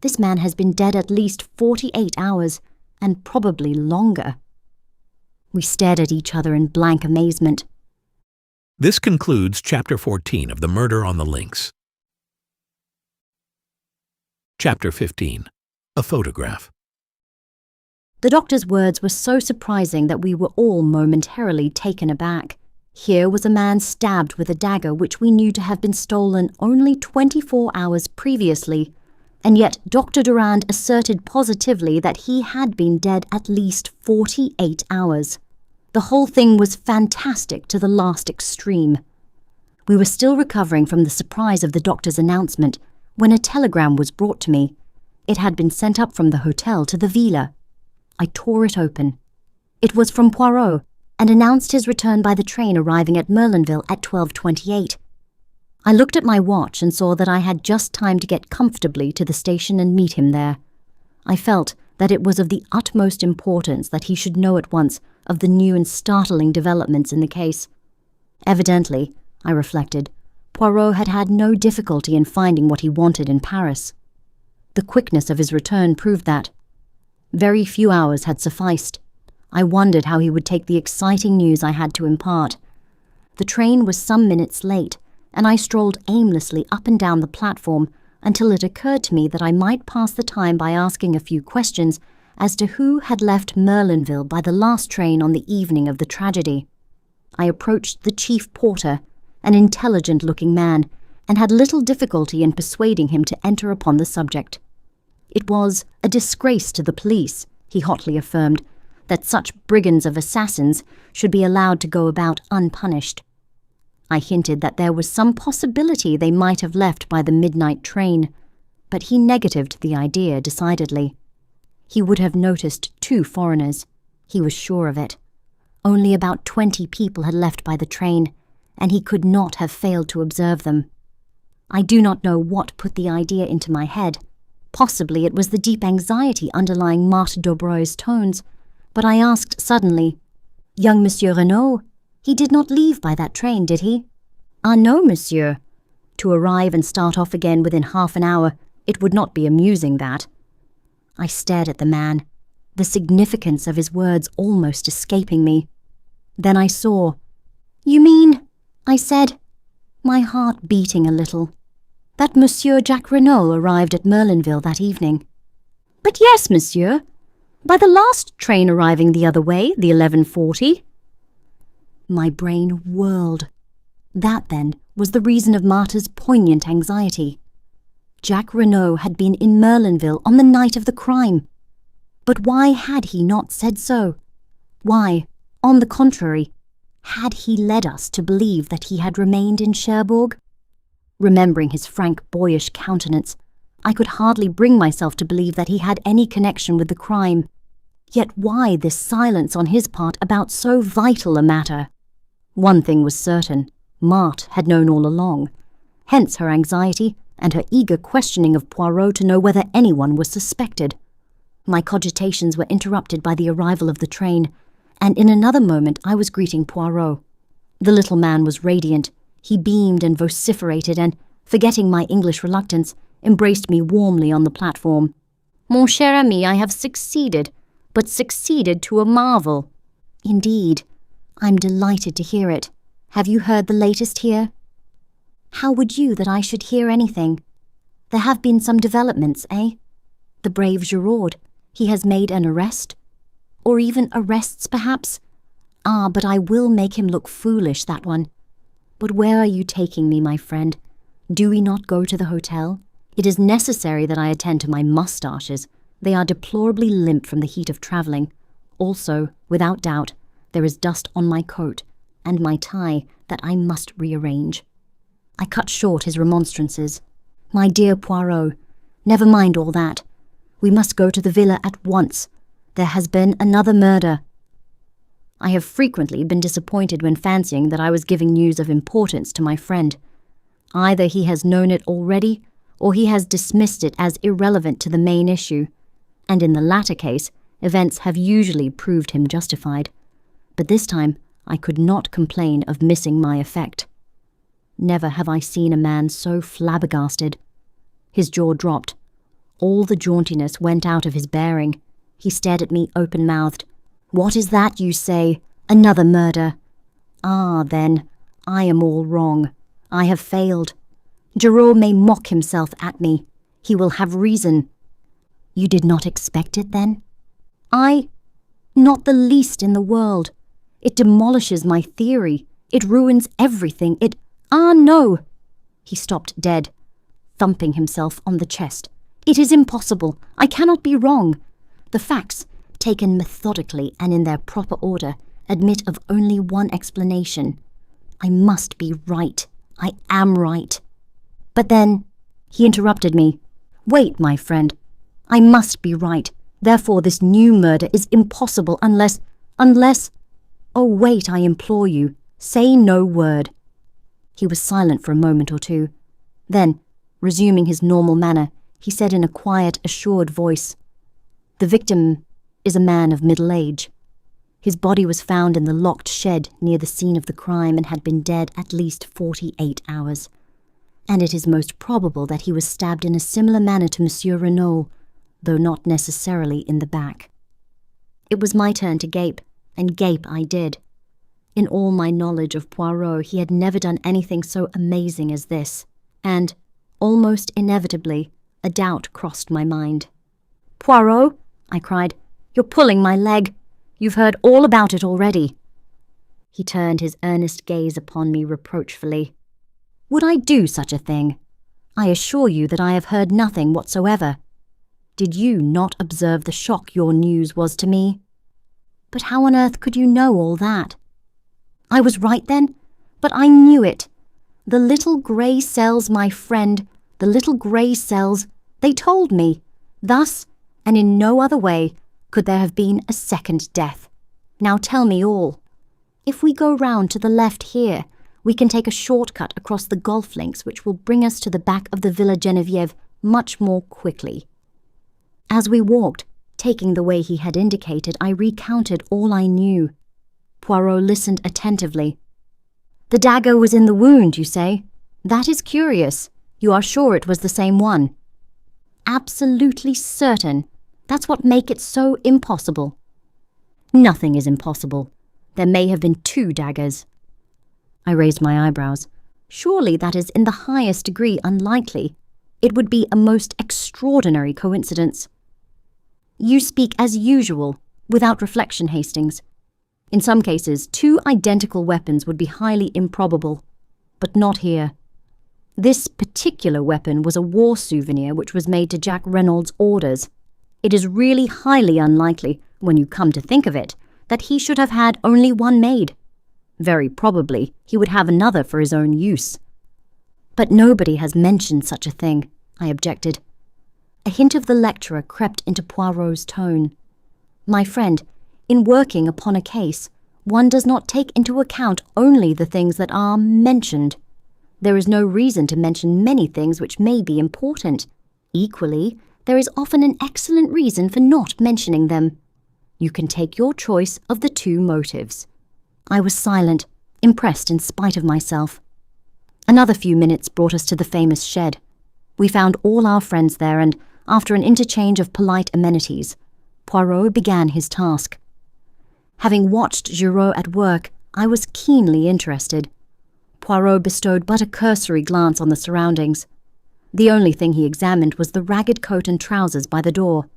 This man has been dead at least 48 hours, and probably longer. We stared at each other in blank amazement. This concludes Chapter 14 of The Murder on the Links. Chapter 15. A Photograph. The doctor's words were so surprising that we were all momentarily taken aback. Here was a man stabbed with a dagger which we knew to have been stolen only 24 hours previously, and yet Dr. Durand asserted positively that he had been dead at least 48 hours. The whole thing was fantastic to the last extreme. We were still recovering from the surprise of the doctor's announcement when a telegram was brought to me. It had been sent up from the hotel to the villa. I tore it open. It was from Poirot, and announced his return by the train arriving at Merlinville at 12:28. I looked at my watch and saw that I had just time to get comfortably to the station and meet him there. I felt that it was of the utmost importance that he should know at once of the new and startling developments in the case. Evidently, I reflected, Poirot had had no difficulty in finding what he wanted in Paris. The quickness of his return proved that. Very few hours had sufficed. I wondered how he would take the exciting news I had to impart. The train was some minutes late, and I strolled aimlessly up and down the platform until it occurred to me that I might pass the time by asking a few questions as to who had left Merlinville by the last train on the evening of the tragedy. I approached the chief porter, an intelligent-looking man, and had little difficulty in persuading him to enter upon the subject. It was a disgrace to the police, he hotly affirmed, that such brigands of assassins should be allowed to go about unpunished. I hinted that there was some possibility they might have left by the midnight train, but he negatived the idea decidedly. He would have noticed 2 foreigners. He was sure of it. Only about 20 people had left by the train, and he could not have failed to observe them. I do not know what put the idea into my head. Possibly it was the deep anxiety underlying Marthe Daubreuil's tones, but I asked suddenly, "Young Monsieur Renauld? He did not leave by that train, did he?" "Ah, no, monsieur. To arrive and start off again within half an hour, it would not be amusing, that." I stared at the man, the significance of his words almost escaping me. Then I saw. "You mean," I said, my heart beating a little, "that Monsieur Jacques Renauld arrived at Merlinville that evening?" "But yes, monsieur. By the last train arriving the other way, the 11:40. My brain whirled. That, then, was the reason of Martha's poignant anxiety. Jacques Renauld had been in Merlinville on the night of the crime. But why had he not said so? Why, on the contrary, had he led us to believe that he had remained in Cherbourg? Remembering his frank, boyish countenance, I could hardly bring myself to believe that he had any connection with the crime. Yet why this silence on his part about so vital a matter? One thing was certain. Marthe had known all along. Hence her anxiety and her eager questioning of Poirot to know whether anyone was suspected. My cogitations were interrupted by the arrival of the train, and in another moment I was greeting Poirot. The little man was radiant. He beamed and vociferated and, forgetting my English reluctance, embraced me warmly on the platform. "Mon cher ami, I have succeeded, but succeeded to a marvel." "Indeed. I'm delighted to hear it. Have you heard the latest here?" "How would you that I should hear anything? There have been some developments, eh? The brave Giraud, he has made an arrest? Or even arrests, perhaps? Ah, but I will make him look foolish, that one. But where are you taking me, my friend? Do we not go to the hotel? It is necessary that I attend to my moustaches. They are deplorably limp from the heat of travelling. Also, without doubt, there is dust on my coat and my tie that I must rearrange." I cut short his remonstrances. "My dear Poirot, never mind all that. We must go to the villa at once. There has been another murder." I have frequently been disappointed when fancying that I was giving news of importance to my friend. Either he has known it already, or he has dismissed it as irrelevant to the main issue, and in the latter case, events have usually proved him justified. But this time, I could not complain of missing my effect. Never have I seen a man so flabbergasted. His jaw dropped. All the jauntiness went out of his bearing. He stared at me open-mouthed. "What is that you say? Another murder? Ah, then, I am all wrong. I have failed. Giraud may mock himself at me. He will have reason." "You did not expect it, then?" Not the least in the world. It demolishes my theory. It ruins everything. Ah, no!" He stopped dead, thumping himself on the chest. "It is impossible. I cannot be wrong. The facts, taken methodically and in their proper order, admit of only one explanation. I must be right. I am right." "But then," he interrupted me. "Wait, my friend. I must be right. Therefore, this new murder is impossible unless... Oh, wait, I implore you. Say no word. He was silent for a moment or two. Then, resuming his normal manner, he said in a quiet, assured voice, "The victim is a man of middle age. His body was found in the locked shed near the scene of the crime and had been dead at least 48 hours. And it is most probable that he was stabbed in a similar manner to Monsieur Renauld, though not necessarily in the back." It was my turn to gape, and gape I did. In all my knowledge of Poirot, he had never done anything so amazing as this, and, almost inevitably, a doubt crossed my mind. "Poirot," I cried, "you're pulling my leg. You've heard all about it already." He turned his earnest gaze upon me reproachfully. "Would I do such a thing? I assure you that I have heard nothing whatsoever. Did you not observe the shock your news was to me? But how on earth could you know all that?" "I was right then, but I knew it. The little grey cells, my friend, the little grey cells, they told me. Thus, and in no other way, could there have been a second death. Now tell me all. If we go round to the left here, we can take a shortcut across the golf links which will bring us to the back of the Villa Geneviève much more quickly." As we walked, taking the way he had indicated, I recounted all I knew. Poirot listened attentively. "The dagger was in the wound, you say? That is curious. You are sure it was the same one?" "Absolutely certain. That's what makes it so impossible." "Nothing is impossible. There may have been 2 daggers." I raised my eyebrows. "Surely that is in the highest degree unlikely. It would be a most extraordinary coincidence." "You speak as usual, without reflection, Hastings. In some cases, 2 identical weapons would be highly improbable, but not here. This particular weapon was a war souvenir which was made to Jack Reynolds' orders. It is really highly unlikely, when you come to think of it, that he should have had only one made. Very probably, he would have another for his own use." "But nobody has mentioned such a thing," I objected. A hint of the lecturer crept into Poirot's tone. "My friend, in working upon a case, one does not take into account only the things that are mentioned. There is no reason to mention many things which may be important. Equally, there is often an excellent reason for not mentioning them. You can take your choice of the 2 motives." I was silent, impressed in spite of myself. Another few minutes brought us to the famous shed. We found all our friends there, and, after an interchange of polite amenities, Poirot began his task. Having watched Giraud at work, I was keenly interested. Poirot bestowed but a cursory glance on the surroundings. The only thing he examined was the ragged coat and trousers by the door.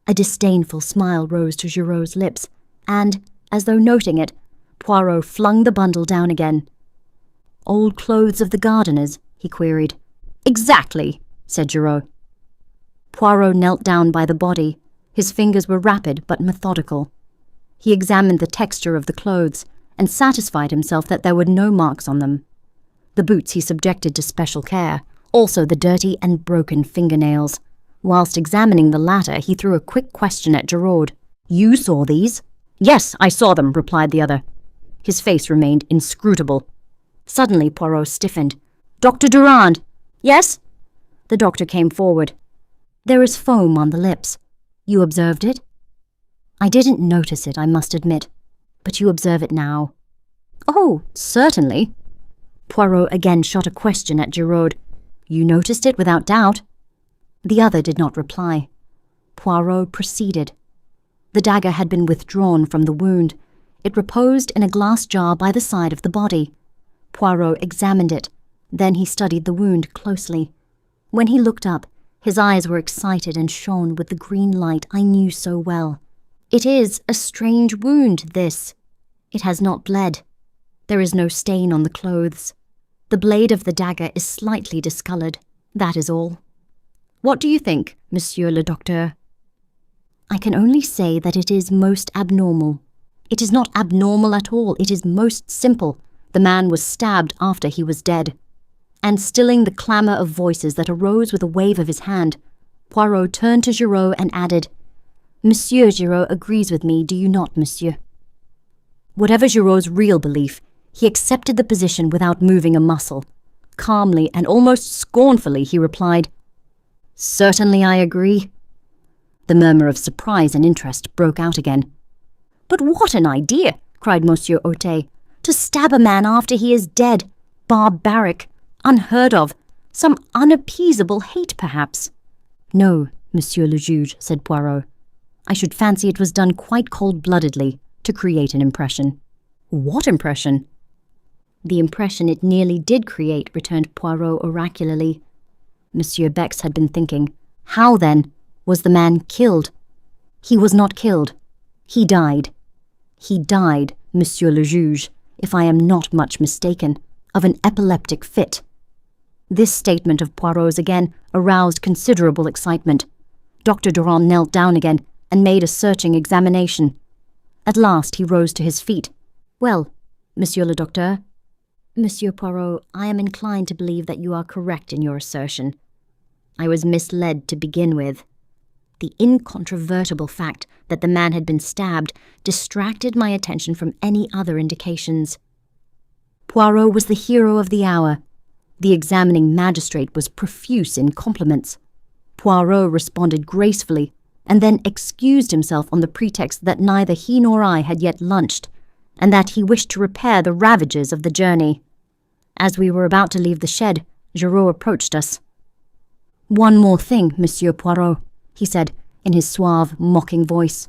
A disdainful smile rose to Giraud's lips, and, as though noting it, Poirot flung the bundle down again. "Old clothes of the gardeners?" he queried. "Exactly," said Giraud. Poirot knelt down by the body. His fingers were rapid but methodical. He examined the texture of the clothes and satisfied himself that there were no marks on them. The boots he subjected to special care, also the dirty and broken fingernails. Whilst examining the latter, he threw a quick question at Giraud. "You saw these?" "Yes, I saw them," replied the other. His face remained inscrutable. Suddenly Poirot stiffened. "Dr. Durand!" "Yes?" The doctor came forward. "There is foam on the lips. You observed it?" "I didn't notice it, I must admit. But you observe it now." "Oh, certainly." Poirot again shot a question at Giraud. "You noticed it without doubt?" The other did not reply. Poirot proceeded. The dagger had been withdrawn from the wound. It reposed in a glass jar by the side of the body. Poirot examined it. Then he studied the wound closely. When he looked up, his eyes were excited and shone with the green light I knew so well. "It is a strange wound, this. It has not bled. There is no stain on the clothes. The blade of the dagger is slightly discoloured. That is all. What do you think, Monsieur le Docteur?" "I can only say that it is most abnormal." "It is not abnormal at all. It is most simple. The man was stabbed after he was dead." And stilling the clamour of voices that arose with a wave of his hand, Poirot turned to Giraud and added, "Monsieur Giraud agrees with me, do you not, monsieur?" Whatever Giraud's real belief, he accepted the position without moving a muscle. Calmly and almost scornfully he replied, "Certainly I agree." The murmur of surprise and interest broke out again. "But what an idea!" cried Monsieur Otet. "To stab a man after he is dead. Barbaric. Unheard of. Some unappeasable hate, perhaps." "No, Monsieur le Juge," said Poirot. "I should fancy it was done quite cold-bloodedly, to create an impression." "What impression?" "The impression it nearly did create," returned Poirot oracularly. Monsieur Bex had been thinking. How, then, was the man killed? He was not killed. He died. He died, Monsieur le Juge, if I am not much mistaken, of an epileptic fit. This statement of Poirot's again aroused considerable excitement. Dr. Durand knelt down again and made a searching examination. At last he rose to his feet. "Well, Monsieur le Docteur?" "Monsieur Poirot, I am inclined to believe that you are correct in your assertion. I was misled to begin with. The incontrovertible fact that the man had been stabbed distracted my attention from any other indications." Poirot was the hero of the hour. The examining magistrate was profuse in compliments. Poirot responded gracefully, and then excused himself on the pretext that neither he nor I had yet lunched, and that he wished to repair the ravages of the journey. As we were about to leave the shed, Giraud approached us. "One more thing, Monsieur Poirot," he said, in his suave, mocking voice.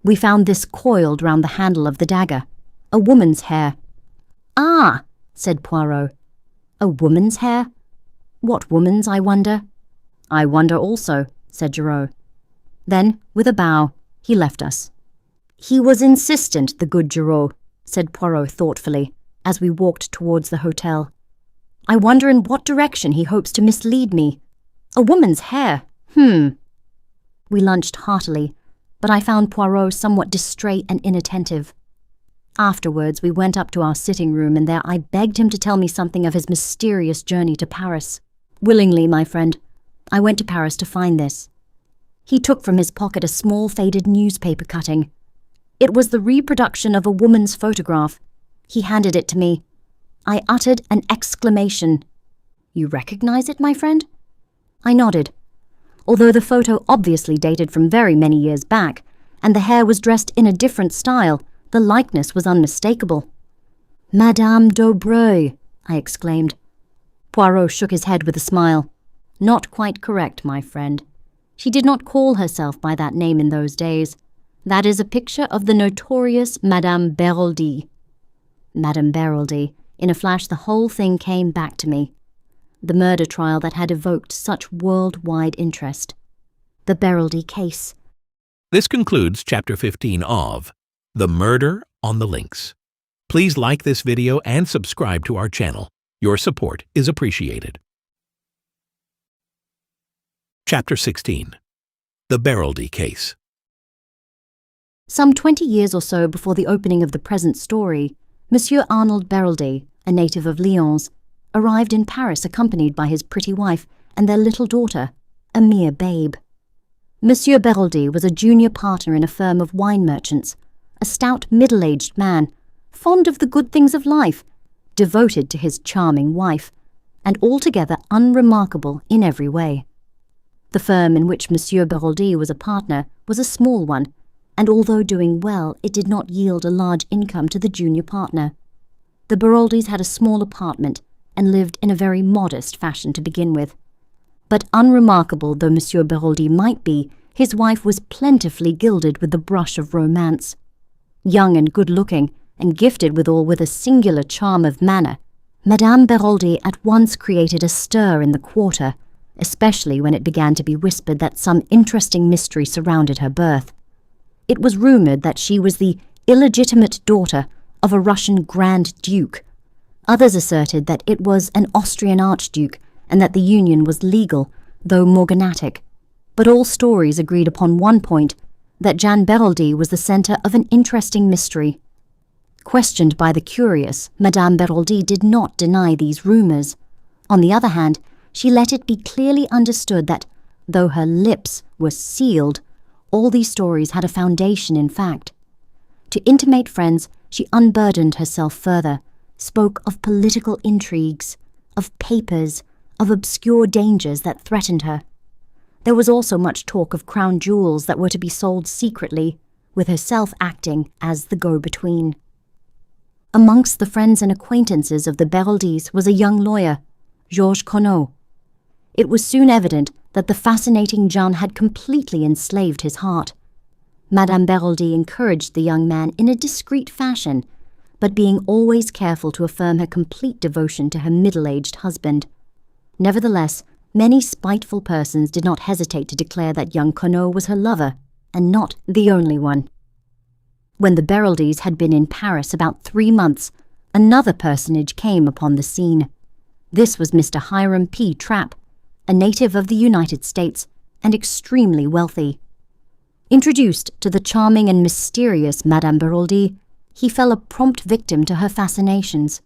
"We found this coiled round the handle of the dagger. A woman's hair." "Ah!" said Poirot. "A woman's hair? What woman's, I wonder?" "I wonder also," said Giraud. Then, with a bow, he left us. "He was insistent, the good Giraud," said Poirot thoughtfully, as we walked towards the hotel. "I wonder in what direction he hopes to mislead me. A woman's hair. We lunched heartily, but I found Poirot somewhat distrait and inattentive. Afterwards we went up to our sitting room, and there I begged him to tell me something of his mysterious journey to Paris. "Willingly, my friend. I went to Paris to find this." He took from his pocket a small faded newspaper cutting. It was the reproduction of a woman's photograph. He handed it to me. I uttered an exclamation. "You recognize it, my friend?" I nodded. Although the photo obviously dated from very many years back, and the hair was dressed in a different style, the likeness was unmistakable. "Madame Daubreuil," I exclaimed. Poirot shook his head with a smile. "Not quite correct, my friend. She did not call herself by that name in those days. That is a picture of the notorious Madame Beroldy." Madame Beroldy. In a flash the whole thing came back to me. The murder trial that had evoked such worldwide interest. The Beroldy case. This concludes Chapter 15 of The Murder on the Links. Please like this video and subscribe to our channel. Your support is appreciated. Chapter 16. The Beroldy Case. Some 20 years or so before the opening of the present story, Monsieur Arnold Beroldy, a native of Lyons, arrived in Paris accompanied by his pretty wife and their little daughter, a mere babe. Monsieur Beroldy was a junior partner in a firm of wine merchants, a stout middle-aged man, fond of the good things of life, devoted to his charming wife, and altogether unremarkable in every way. The firm in which Monsieur Beroldy was a partner was a small one, and although doing well, it did not yield a large income to the junior partner. The Beroldys had a small apartment, and lived in a very modest fashion to begin with. But unremarkable though Monsieur Beroldy might be, his wife was plentifully gilded with the brush of romance. Young and good-looking, and gifted withal with a singular charm of manner, Madame Beroldy at once created a stir in the quarter, especially when it began to be whispered that some interesting mystery surrounded her birth. It was rumoured that she was the illegitimate daughter of a Russian Grand Duke. Others asserted that it was an Austrian Archduke, and that the union was legal, though morganatic. But all stories agreed upon one point, that Jeanne Beroldy was the centre of an interesting mystery. Questioned by the curious, Madame Beroldy did not deny these rumours. On the other hand, she let it be clearly understood that, Though her lips were sealed, all these stories had a foundation in fact. To intimate friends, she unburdened herself further, spoke of political intrigues, of papers, of obscure dangers that threatened her. There was also much talk of crown jewels that were to be sold secretly, with herself acting as the go-between. Amongst the friends and acquaintances of the Beroldys was a young lawyer, Georges Renauld. It was soon evident that the fascinating Jeanne had completely enslaved his heart. Madame Beroldy encouraged the young man in a discreet fashion, but being always careful to affirm her complete devotion to her middle-aged husband. Nevertheless, many spiteful persons did not hesitate to declare that young Renauld was her lover, and not the only one. When the Beroldys had been in Paris about 3 months, another personage came upon the scene. This was Mr. Hiram P. Trapp, a native of the United States and extremely wealthy. Introduced to the charming and mysterious Madame Beroldy, he fell a prompt victim to her fascinations.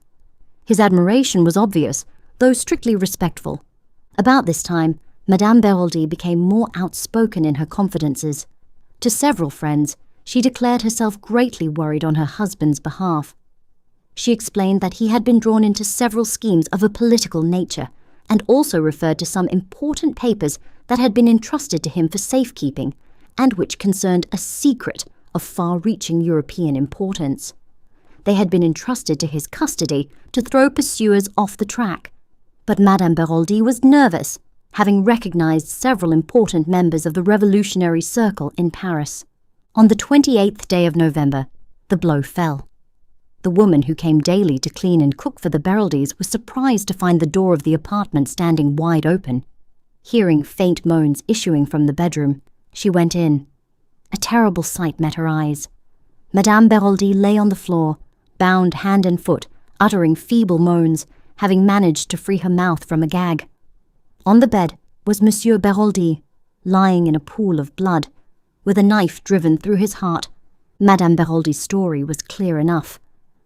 His admiration was obvious, though strictly respectful. About this time, Madame Beroldy became more outspoken in her confidences. To several friends, she declared herself greatly worried on her husband's behalf. She explained that he had been drawn into several schemes of a political nature, and also referred to some important papers that had been entrusted to him for safekeeping, and which concerned a secret of far-reaching European importance. They had been entrusted to his custody to throw pursuers off the track. But Madame Beroldy was nervous, having recognized several important members of the revolutionary circle in Paris. On the 28th day of November, the blow fell. The woman who came daily to clean and cook for the Beroldys was surprised to find the door of the apartment standing wide open. Hearing faint moans issuing from the bedroom, she went in. A terrible sight met her eyes. Madame Beroldy lay on the floor, bound hand and foot, uttering feeble moans, having managed to free her mouth from a gag. On the bed was Monsieur Beroldy, lying in a pool of blood, with a knife driven through his heart. Madame Beroldy's story was clear enough.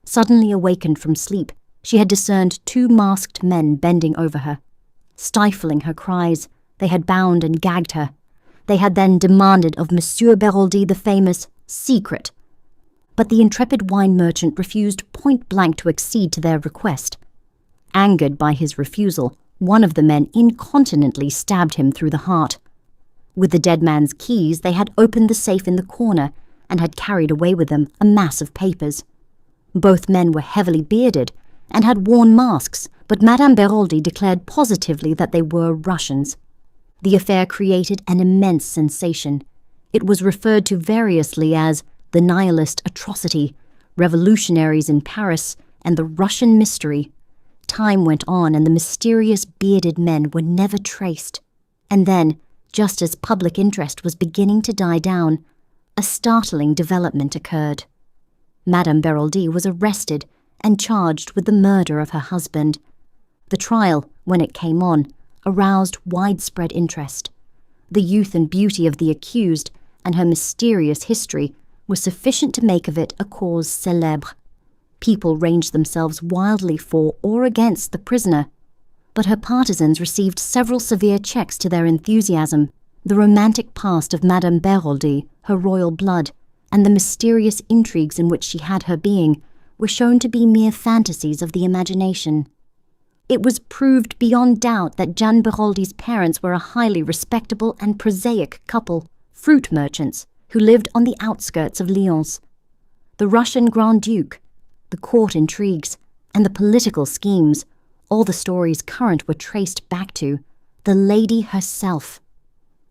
Suddenly awakened from sleep, she had discerned 2 masked men bending over her. Stifling her cries, they had bound and gagged her. They had then demanded of Monsieur Beroldy the famous secret. But the intrepid wine merchant refused point-blank to accede to their request. Angered by his refusal, one of the men incontinently stabbed him through the heart. With the dead man's keys, they had opened the safe in the corner and had carried away with them a mass of papers. Both men were heavily bearded and had worn masks, but Madame Beroldy declared positively that they were Russians. The affair created an immense sensation. It was referred to variously as the Nihilist atrocity, revolutionaries in Paris, and the Russian mystery. Time went on and the mysterious bearded men were never traced. And then, just as public interest was beginning to die down, a startling development occurred. Madame Beroldy was arrested and charged with the murder of her husband. The trial, when it came on, aroused widespread interest. The youth and beauty of the accused and her mysterious history were sufficient to make of it a cause célèbre. People ranged themselves wildly for or against the prisoner, but her partisans received several severe checks to their enthusiasm. The romantic past of Madame Beroldy, her royal blood, and the mysterious intrigues in which she had her being were shown to be mere fantasies of the imagination. It was proved beyond doubt that Jeanne Beroldy's parents were a highly respectable and prosaic couple, fruit merchants, who lived on the outskirts of Lyons. The Russian Grand Duke, the court intrigues, and the political schemes, all the stories current were traced back to the lady herself.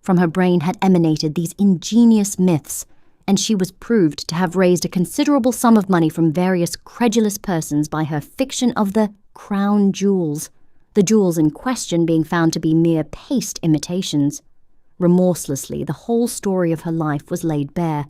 From her brain had emanated these ingenious myths, and she was proved to have raised a considerable sum of money from various credulous persons by her fiction of the crown jewels, the jewels in question being found to be mere paste imitations. Remorselessly, the whole story of her life was laid bare.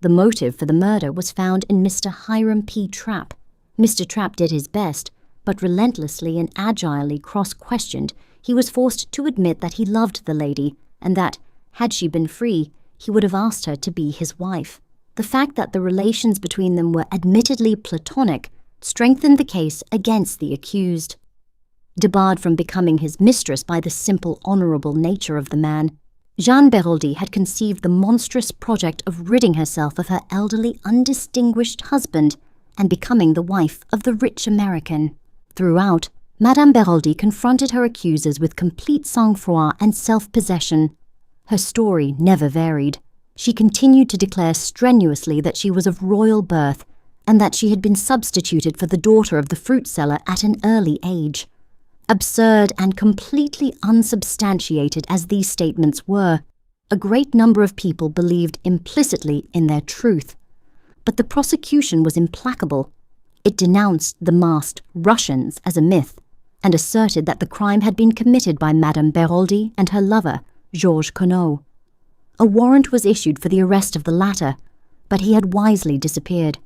The motive for the murder was found in Mr. Hiram P. Trapp. Mr. Trapp did his best, but relentlessly and agilely cross-questioned, he was forced to admit that he loved the lady, and that, had she been free, he would have asked her to be his wife. The fact that the relations between them were admittedly platonic strengthened the case against the accused. Debarred from becoming his mistress by the simple, honourable nature of the man, Jeanne Beroldy had conceived the monstrous project of ridding herself of her elderly, undistinguished husband and becoming the wife of the rich American. Throughout, Madame Beroldy confronted her accusers with complete sang-froid and self-possession. Her story never varied. She continued to declare strenuously that she was of royal birth and that she had been substituted for the daughter of the fruit seller at an early age. Absurd and completely unsubstantiated as these statements were, a great number of people believed implicitly in their truth. But the prosecution was implacable. It denounced the masked Russians as a myth and asserted that the crime had been committed by Madame Beroldy and her lover, Georges Conneau. A warrant was issued for the arrest of the latter, but he had wisely disappeared.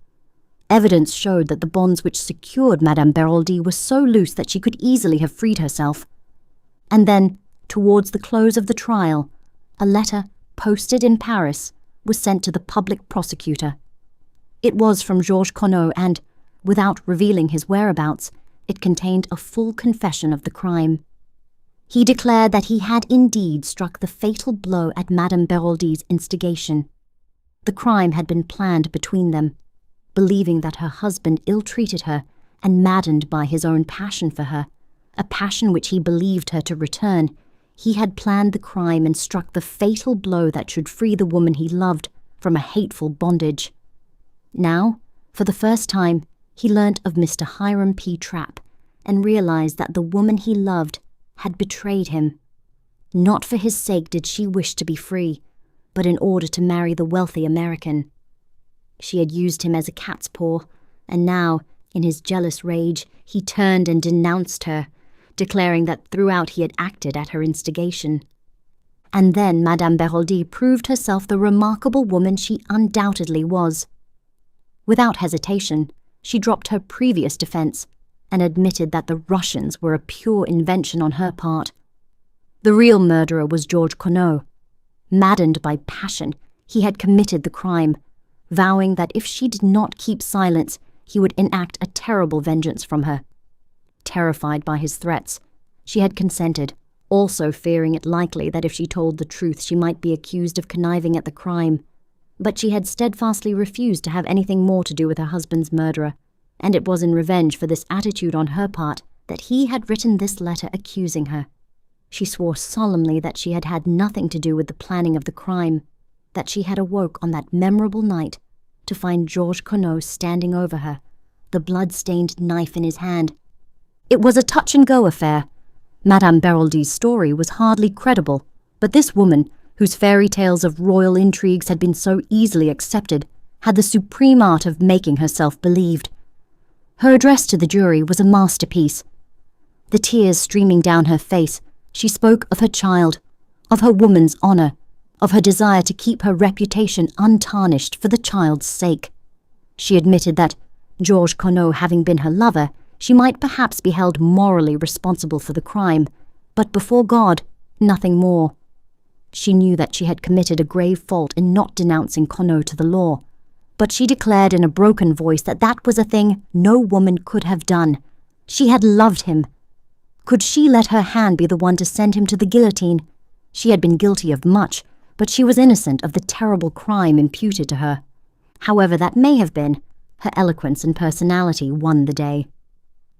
Evidence showed that the bonds which secured Madame Beroldy were so loose that she could easily have freed herself. And then, towards the close of the trial, a letter, posted in Paris, was sent to the public prosecutor. It was from Georges Conneau and, without revealing his whereabouts, it contained a full confession of the crime. He declared that he had indeed struck the fatal blow at Madame Beroldy's instigation. The crime had been planned between them. Believing that her husband ill-treated her and maddened by his own passion for her, a passion which he believed her to return, he had planned the crime and struck the fatal blow that should free the woman he loved from a hateful bondage. Now, for the first time, he learnt of Mr. Hiram P. Trapp and realized that the woman he loved had betrayed him. Not for his sake did she wish to be free, but in order to marry the wealthy American. She had used him as a cat's paw, and now, in his jealous rage, he turned and denounced her, declaring that throughout he had acted at her instigation. And then Madame Beroldy proved herself the remarkable woman she undoubtedly was. Without hesitation, she dropped her previous defense and admitted that the Russians were a pure invention on her part. The real murderer was Georges Conneau. Maddened by passion, he had committed the crime, vowing that if she did not keep silence, he would enact a terrible vengeance from her. Terrified by his threats, she had consented, also fearing it likely that if she told the truth she might be accused of conniving at the crime. But she had steadfastly refused to have anything more to do with her husband's murderer, and it was in revenge for this attitude on her part that he had written this letter accusing her. She swore solemnly that she had had nothing to do with the planning of the crime, that she had awoke on that memorable night to find Georges Conneau standing over her, the blood-stained knife in his hand. It was a touch-and-go affair. Madame Beroldy's story was hardly credible, but this woman, whose fairy tales of royal intrigues had been so easily accepted, had the supreme art of making herself believed. Her address to the jury was a masterpiece. The tears streaming down her face, she spoke of her child, of her woman's honour, of her desire to keep her reputation untarnished for the child's sake. She admitted that, Georges Conneau having been her lover, she might perhaps be held morally responsible for the crime, but before God, nothing more. She knew that she had committed a grave fault in not denouncing Conneau to the law, but she declared in a broken voice that that was a thing no woman could have done. She had loved him. Could she let her hand be the one to send him to the guillotine? She had been guilty of much, but she was innocent of the terrible crime imputed to her. However that may have been, her eloquence and personality won the day.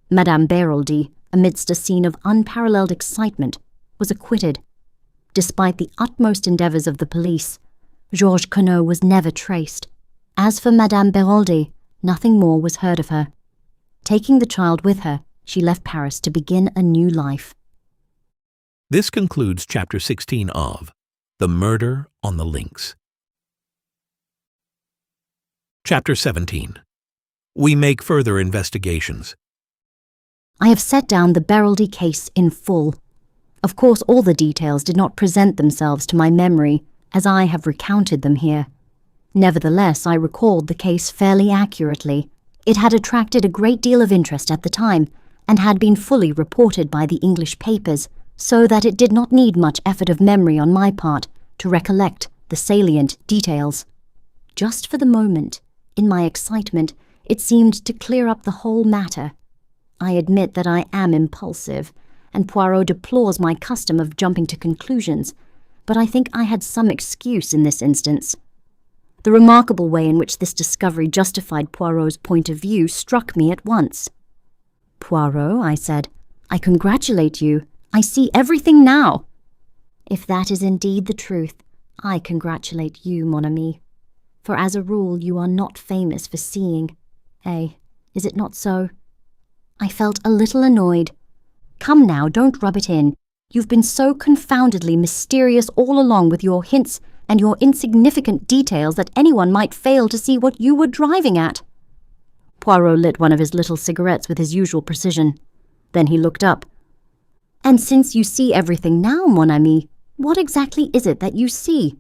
Madame Beroldy, amidst a scene of unparalleled excitement, was acquitted. Despite the utmost endeavours of the police, Georges Conneau was never traced. As for Madame Beroldy, nothing more was heard of her. Taking the child with her, she left Paris to begin a new life. This concludes Chapter 16 of The Murder on the Links. Chapter 17. We make further investigations. I have set down the Beroldy case in full. Of course, all the details did not present themselves to my memory as I have recounted them here. Nevertheless, I recalled the case fairly accurately. It had attracted a great deal of interest at the time and had been fully reported by the English papers, so that it did not need much effort of memory on my part to recollect the salient details. Just for the moment, in my excitement, it seemed to clear up the whole matter. I admit that I am impulsive, and Poirot deplores my custom of jumping to conclusions, but I think I had some excuse in this instance. The remarkable way in which this discovery justified Poirot's point of view struck me at once. "Poirot," I said, "I congratulate you. I see everything now." "If that is indeed the truth, I congratulate you, mon ami. For as a rule you are not famous for seeing. Is it not so?" I felt a little annoyed. "Come now, don't rub it in. You've been so confoundedly mysterious all along with your hints and your insignificant details that anyone might fail to see what you were driving at." Poirot lit one of his little cigarettes with his usual precision. Then he looked up. "And since you see everything now, mon ami, what exactly is it that you see?"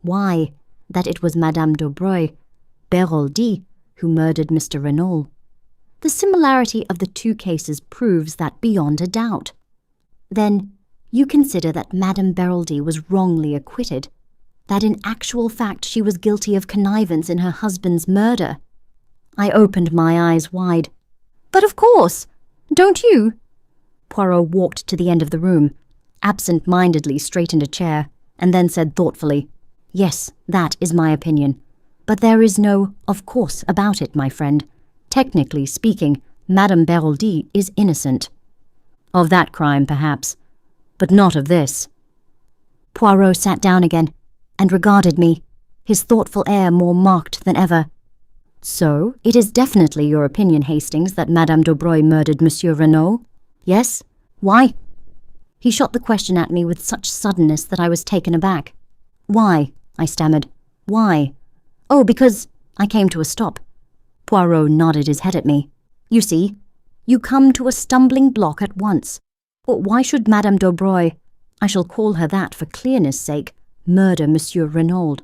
"Why, that it was Madame Daubreuil, Beroldy, who murdered Mr. Renauld. The similarity of the two cases proves that beyond a doubt." "Then you consider that Madame Beroldy was wrongly acquitted, that in actual fact she was guilty of connivance in her husband's murder?" I opened my eyes wide. "But of course! Don't you?" Poirot walked to the end of the room, absent-mindedly straightened a chair, and then said thoughtfully, "Yes, that is my opinion. But there is no 'of course' about it, my friend. Technically speaking, Madame Beroldy is innocent." "Of that crime, perhaps, but not of this." Poirot sat down again and regarded me, his thoughtful air more marked than ever. "So, it is definitely your opinion, Hastings, that Madame Daubreuil murdered Monsieur Renauld? Yes? Why?" He shot the question at me with such suddenness that I was taken aback. "Why?" I stammered. "Why?" "Oh, because—" I came to a stop. Poirot nodded his head at me. "You see, you come to a stumbling block at once. But why should Madame Daubreuil, I shall call her that for clearness' sake, murder Monsieur Renauld?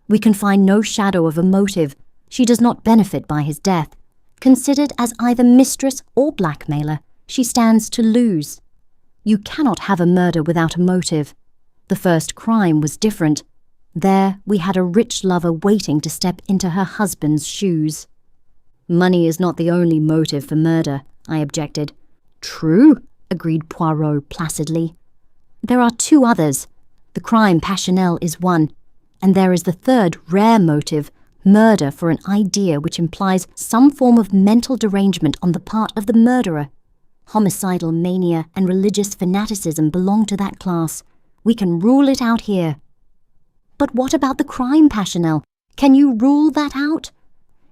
We can find no shadow of a motive. She does not benefit by his death. Considered as either mistress or blackmailer, she stands to lose. You cannot have a murder without a motive. The first crime was different. There we had a rich lover waiting to step into her husband's shoes." "Money is not the only motive for murder," I objected. "True," agreed Poirot placidly. "There are two others. The crime passionnel is one, and there is the third rare motive, murder for an idea which implies some form of mental derangement on the part of the murderer. Homicidal mania and religious fanaticism belong to that class. We can rule it out here." "But what about the crime passionnel? Can you rule that out?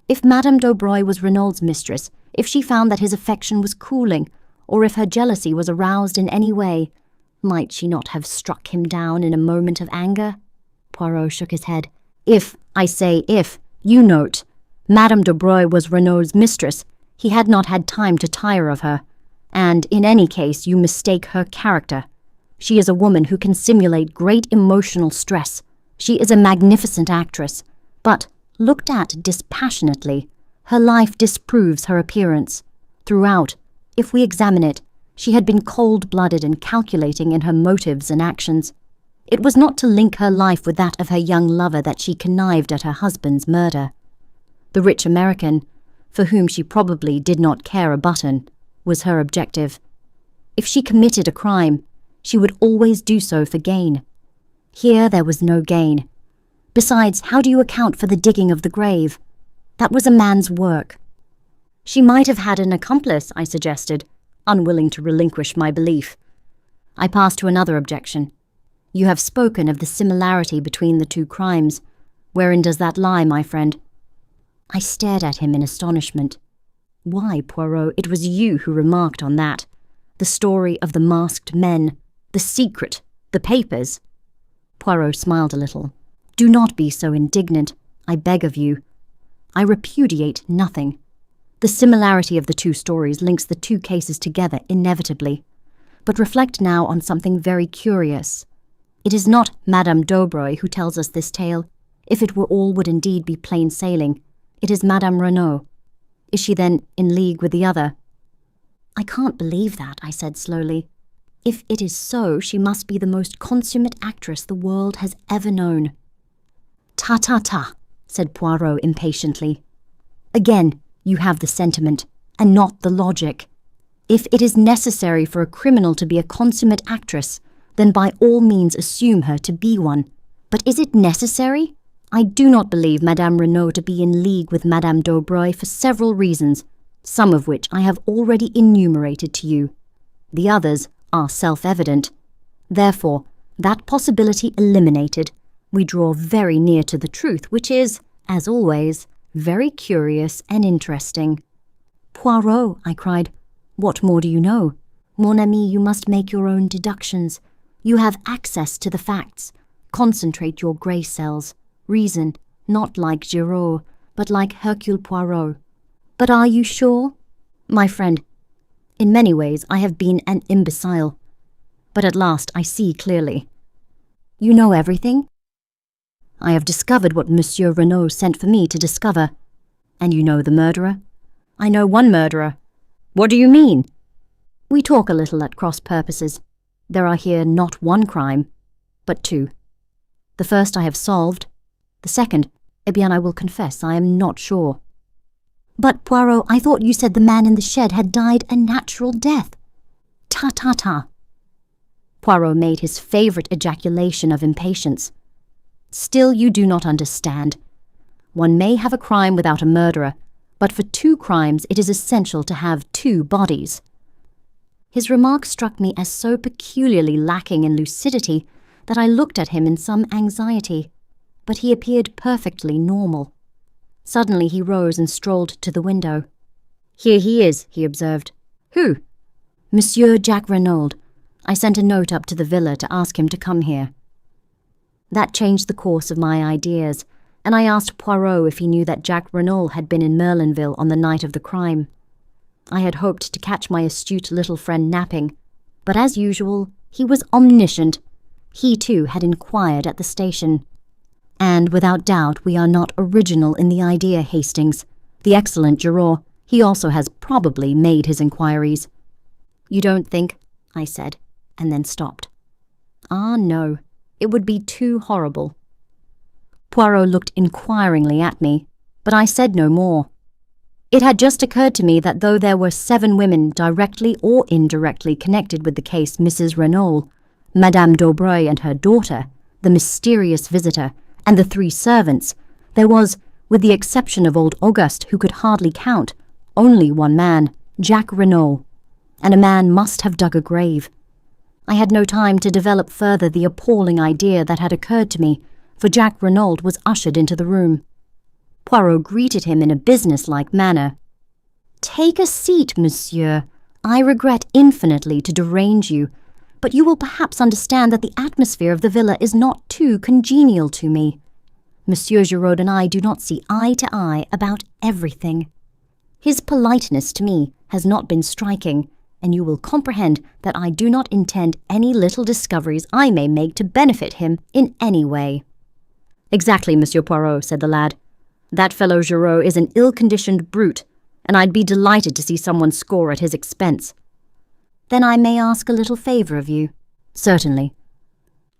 If Madame Daubreuil was Renauld's mistress, if she found that his affection was cooling, or if her jealousy was aroused in any way, might she not have struck him down in a moment of anger?" Poirot shook his head. "If, I say if, you note, Madame Daubreuil was Renauld's mistress, he had not had time to tire of her, and in any case you mistake her character. She is a woman who can simulate great emotional stress. She is a magnificent actress, but, looked at dispassionately, her life disproves her appearance. Throughout, if we examine it, she had been cold-blooded and calculating in her motives and actions. It was not to link her life with that of her young lover that she connived at her husband's murder. The rich American, for whom she probably did not care a button, was her objective. If she committed a crime, she would always do so for gain. Here there was no gain. Besides, how do you account for the digging of the grave? That was a man's work." "She might have had an accomplice," I suggested, unwilling to relinquish my belief. I passed to another objection. "You have spoken of the similarity between the two crimes. Wherein does that lie, my friend?" I stared at him in astonishment. "Why, Poirot, it was you who remarked on that. The story of the masked men, the secret, the papers." Poirot smiled a little. "Do not be so indignant, I beg of you. I repudiate nothing. The similarity of the two stories links the two cases together inevitably. But reflect now on something very curious. It is not Madame Daubreuil who tells us this tale. If it were all would indeed be plain sailing. It is Madame Renauld. Is she then in league with the other?" "I can't believe that," I said slowly. "If it is so, she must be the most consummate actress the world has ever known." "Ta, ta, ta," said Poirot impatiently. "Again, you have the sentiment, and not the logic. If it is necessary for a criminal to be a consummate actress, then by all means assume her to be one. But is it necessary? I do not believe Madame Renauld to be in league with Madame Daubreuil for several reasons, some of which I have already enumerated to you. The others are self-evident. Therefore, that possibility eliminated, we draw very near to the truth, which is, as always, very curious and interesting. Poirot, I cried, what more do you know? Mon ami, you must make your own deductions. You have access to the facts. Concentrate your grey cells. Reason, not like Giraud, but like Hercule Poirot. But are you sure? My friend, in many ways I have been an imbecile. But at last I see clearly. You know everything? I have discovered what Monsieur Renauld sent for me to discover. And you know the murderer? I know one murderer. What do you mean? We talk a little at cross purposes. There are here not one crime, but two. The first I have solved. The second, eh bien, I will confess, I am not sure. But, Poirot, I thought you said the man in the shed had died a natural death. Ta. Poirot made his favourite ejaculation of impatience. Still you do not understand. One may have a crime without a murderer, but for two crimes it is essential to have two bodies. His remark struck me as so peculiarly lacking in lucidity that I looked at him in some anxiety, but he appeared perfectly normal. Suddenly he rose and strolled to the window. Here he is, he observed. Who? Monsieur Jacques Renauld. I sent a note up to the villa to ask him to come here. That changed the course of my ideas, and I asked Poirot if he knew that Jacques Renauld had been in Merlinville on the night of the crime. I had hoped to catch my astute little friend napping, but as usual, he was omniscient. He too had inquired at the station. And without doubt we are not original in the idea, Hastings. The excellent Giraud, he also has probably made his inquiries. You don't think? I said, and then stopped. Ah, no, it would be too horrible. Poirot looked inquiringly at me, but I said no more. It had just occurred to me that though there were 7 women directly or indirectly connected with the case Mrs. Renauld, Madame Daubreuil and her daughter, the mysterious visitor, and the 3 servants, there was, with the exception of old Auguste, who could hardly count, only one man, Jacques Renauld, and a man must have dug a grave. I had no time to develop further the appalling idea that had occurred to me, for Jacques Renauld was ushered into the room. Poirot greeted him in a business-like manner. Take a seat, monsieur. I regret infinitely to derange you, but you will perhaps understand that the atmosphere of the villa is not too congenial to me. Monsieur Giraud and I do not see eye to eye about everything. His politeness to me has not been striking, and you will comprehend that I do not intend any little discoveries I may make to benefit him in any way. Exactly, Monsieur Poirot, said the lad. That fellow Giraud is an ill-conditioned brute, and I'd be delighted to see someone score at his expense. Then I may ask a little favour of you. Certainly.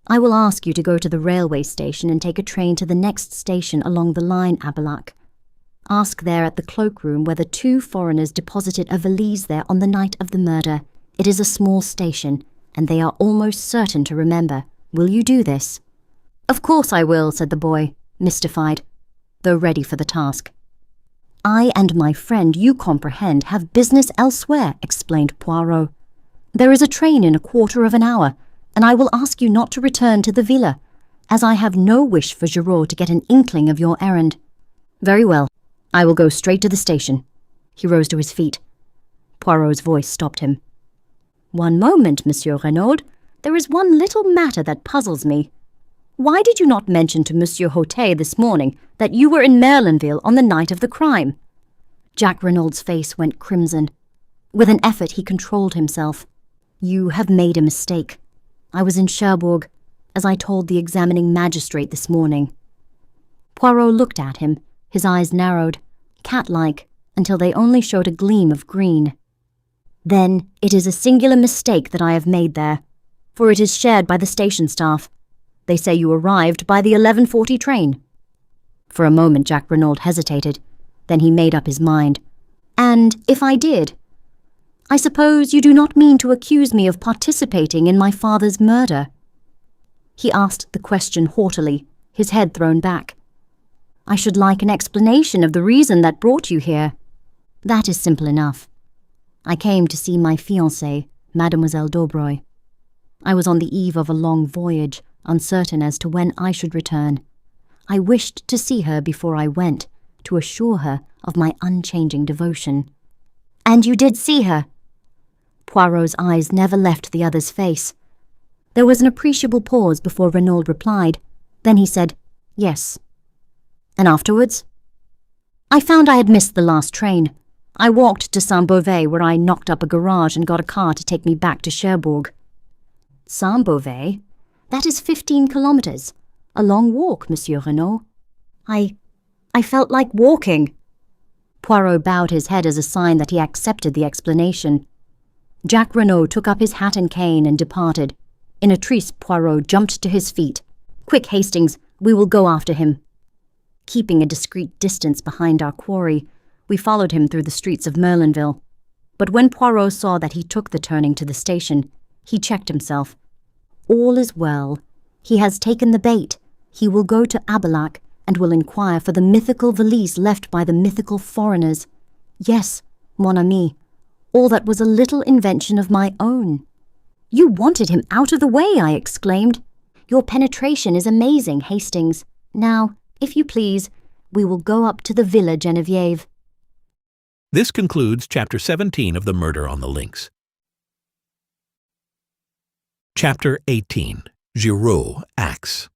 I will ask you to go to the railway station and take a train to the next station along the line Abelac. Ask there at the cloakroom whether 2 foreigners deposited a valise there on the night of the murder. It is a small station, and they are almost certain to remember. Will you do this? Of course I will, said the boy, mystified, though ready for the task. I and my friend, you comprehend, have business elsewhere, explained Poirot. There is a train in a quarter of an hour, and I will ask you not to return to the villa, as I have no wish for Giraud to get an inkling of your errand. Very well, I will go straight to the station. He rose to his feet. Poirot's voice stopped him. One moment, Monsieur Renauld. There is one little matter that puzzles me. Why did you not mention to Monsieur Hautet this morning that you were in Merlinville on the night of the crime? Jacques Renauld's face went crimson. With an effort he controlled himself. You have made a mistake. I was in Cherbourg, as I told the examining magistrate this morning. Poirot looked at him, his eyes narrowed, cat-like, until they only showed a gleam of green. Then it is a singular mistake that I have made there, for it is shared by the station staff. They say you arrived by the 11:40 train. For a moment Jacques Renauld hesitated. Then he made up his mind. And if I did? I suppose you do not mean to accuse me of participating in my father's murder?" He asked the question haughtily, his head thrown back. "I should like an explanation of the reason that brought you here." "That is simple enough. I came to see my fiancée, Mademoiselle Daubreuil. I was on the eve of a long voyage, uncertain as to when I should return. I wished to see her before I went, to assure her of my unchanging devotion." "And you did see her?" Poirot's eyes never left the other's face. There was an appreciable pause before Renauld replied. Then he said, "Yes." "And afterwards?" "I found I had missed the last train. I walked to Saint-Beauvais, where I knocked up a garage and got a car to take me back to Cherbourg." "Saint-Beauvais? That is 15 kilometers. A long walk, Monsieur Renauld." I felt like walking." Poirot bowed his head as a sign that he accepted the explanation. Jack Renauld took up his hat and cane and departed. In a trice, Poirot jumped to his feet. "Quick, Hastings, we will go after him." Keeping a discreet distance behind our quarry, we followed him through the streets of Merlinville. But when Poirot saw that he took the turning to the station, he checked himself. "All is well. He has taken the bait. He will go to Abelac and will inquire for the mythical valise left by the mythical foreigners. Yes, mon ami, all that was a little invention of my own." "You wanted him out of the way," I exclaimed. "Your penetration is amazing, Hastings. Now, if you please, we will go up to the Villa Geneviève." This concludes Chapter 17 of The Murder on the Links. Chapter 18. Giraud acts.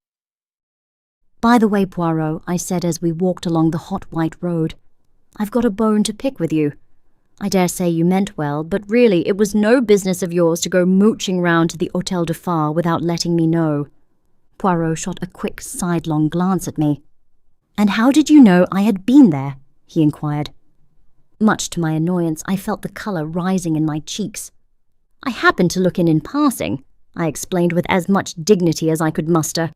"By the way, Poirot," I said as we walked along the hot white road, "I've got a bone to pick with you. I dare say you meant well, but really it was no business of yours to go mooching round to the Hôtel de Phare without letting me know." Poirot shot a quick sidelong glance at me. "And how did you know I had been there?" he inquired. Much to my annoyance, I felt the colour rising in my cheeks. "I happened to look in passing," I explained with as much dignity as I could muster.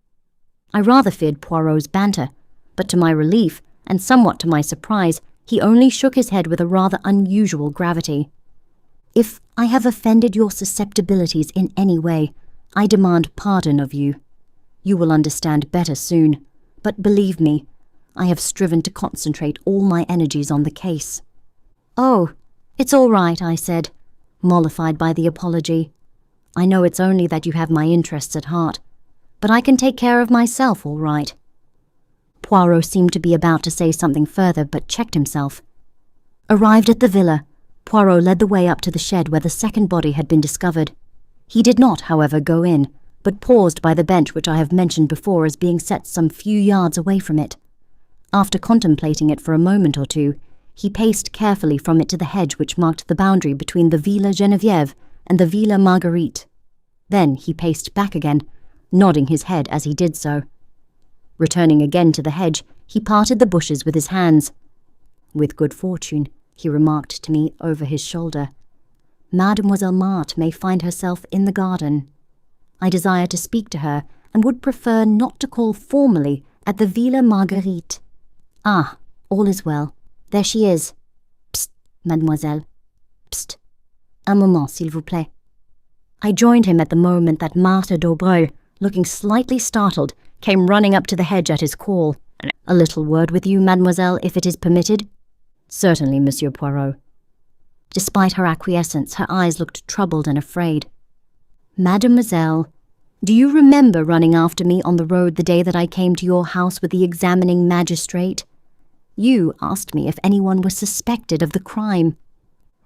I rather feared Poirot's banter, but to my relief, and somewhat to my surprise, he only shook his head with a rather unusual gravity. "If I have offended your susceptibilities in any way, I demand pardon of you. You will understand better soon, but believe me, I have striven to concentrate all my energies on the case." "Oh, it's all right," I said, mollified by the apology. "I know it's only that you have my interests at heart, but I can take care of myself all right." Poirot seemed to be about to say something further, but checked himself. Arrived at the villa, Poirot led the way up to the shed where the second body had been discovered. He did not, however, go in, but paused by the bench which I have mentioned before as being set some few yards away from it. After contemplating it for a moment or two, he paced carefully from it to the hedge which marked the boundary between the Villa Geneviève and the Villa Marguerite. Then he paced back again, nodding his head as he did so. Returning again to the hedge, he parted the bushes with his hands. "With good fortune," he remarked to me over his shoulder, "Mademoiselle Marthe may find herself in the garden. I desire to speak to her, and would prefer not to call formally at the Villa Marguerite. Ah, all is well. There she is. Psst, mademoiselle. Psst. Un moment, s'il vous plaît." I joined him at the moment that Marthe Daubreuil, looking slightly startled, came running up to the hedge at his call. "A little word with you, mademoiselle, if it is permitted?" "Certainly, Monsieur Poirot." Despite her acquiescence, her eyes looked troubled and afraid. "Mademoiselle, do you remember running after me on the road the day that I came to your house with the examining magistrate? You asked me if anyone was suspected of the crime,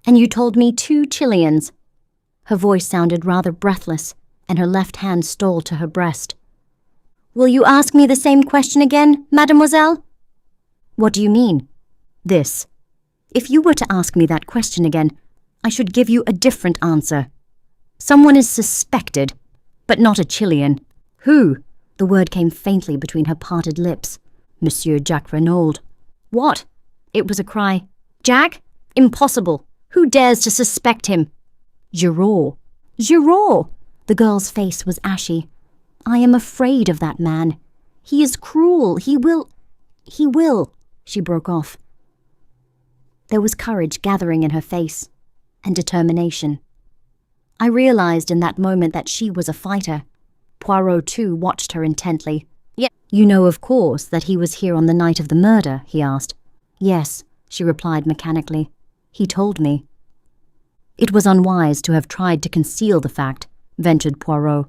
and you told me 2 Chileans." Her voice sounded rather breathless, and her left hand stole to her breast. "Will you ask me the same question again, mademoiselle?" "What do you mean?" "This. If you were to ask me that question again, I should give you a different answer. Someone is suspected, but not a Chilean." "Who?" The word came faintly between her parted lips. "Monsieur Jacques Renauld." "What?" It was a cry. "Jack? Impossible. Who dares to suspect him?" "Giraud." "Giraud!" The girl's face was ashy. "I am afraid of that man. He is cruel. He will, she broke off. There was courage gathering in her face. and determination. I realized in that moment that she was a fighter. Poirot, too, watched her intently. You know, of course, that he was here on the night of the murder, he asked. Yes, she replied mechanically. He told me. It was unwise to have tried to conceal the fact, ventured Poirot.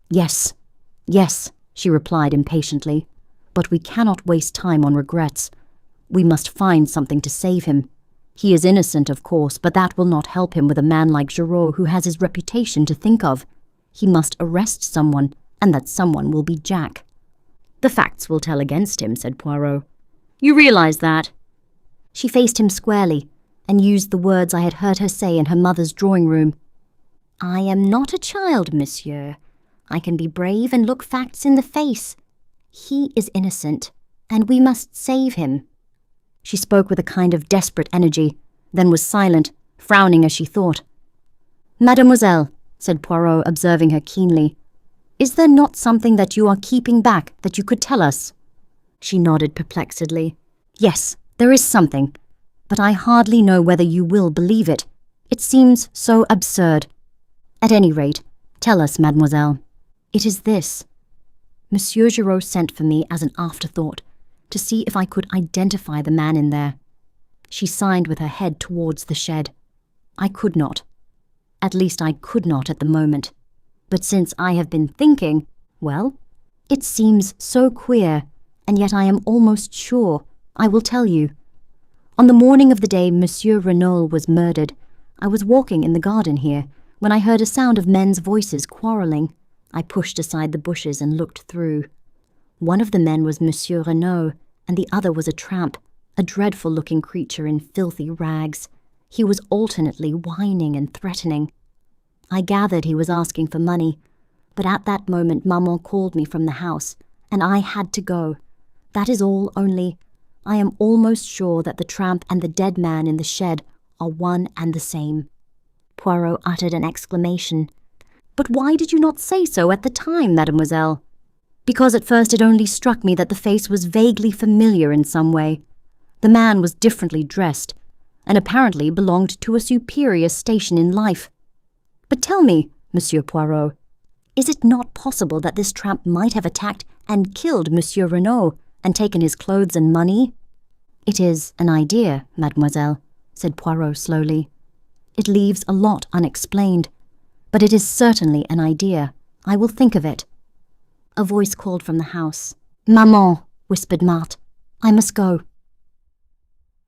Yes, she replied impatiently. But we cannot waste time on regrets. We must find something to save him. He is innocent, of course, but that will not help him with a man like Giraud who has his reputation to think of. He must arrest someone, and that someone will be Jack. The facts will tell against him, said Poirot. You realize that? She faced him squarely and used the words I had heard her say in her mother's drawing room. I am not a child, monsieur. I can be brave and look facts in the face. He is innocent, and we must save him. She spoke with a kind of desperate energy, then was silent, frowning as she thought. Mademoiselle, said Poirot, observing her keenly, is there not something that you are keeping back that you could tell us? She nodded perplexedly. Yes, there is something, but I hardly know whether you will believe it. It seems so absurd. At any rate, tell us, mademoiselle. It is this. Monsieur Giraud sent for me as an afterthought, to see if I could identify the man in there. She signed with her head towards the shed. I could not. At least I could not at the moment. But since I have been thinking, well, it seems so queer, and yet I am almost sure. I will tell you. On the morning of the day Monsieur Renauld was murdered, I was walking in the garden here, when I heard a sound of men's voices quarrelling. I pushed aside the bushes and looked through. One of the men was Monsieur Renauld, and the other was a tramp, a dreadful-looking creature in filthy rags. He was alternately whining and threatening. I gathered he was asking for money, but at that moment Maman called me from the house, and I had to go. That is all, only I am almost sure that the tramp and the dead man in the shed are one and the same. Poirot uttered an exclamation. But why did you not say so at the time, mademoiselle? Because at first it only struck me that the face was vaguely familiar in some way. The man was differently dressed, and apparently belonged to a superior station in life. But tell me, Monsieur Poirot, is it not possible that this tramp might have attacked and killed Monsieur Renauld and taken his clothes and money? It is an idea, mademoiselle, said Poirot slowly. It leaves a lot unexplained, but it is certainly an idea. I will think of it. A voice called from the house. Maman, whispered Marthe, I must go.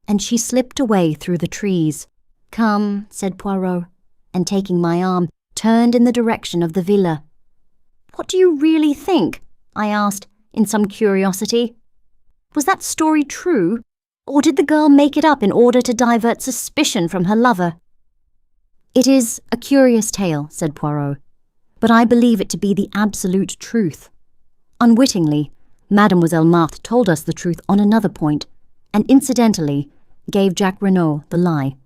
And she slipped away through the trees. Come, said Poirot, and taking my arm, turned in the direction of the villa. What do you really think? I asked, in some curiosity. Was that story true, or did the girl make it up in order to divert suspicion from her lover? It is a curious tale, said Poirot, but I believe it to be the absolute truth. Unwittingly, Mademoiselle Marthe told us the truth on another point, and incidentally gave Jack Renauld the lie.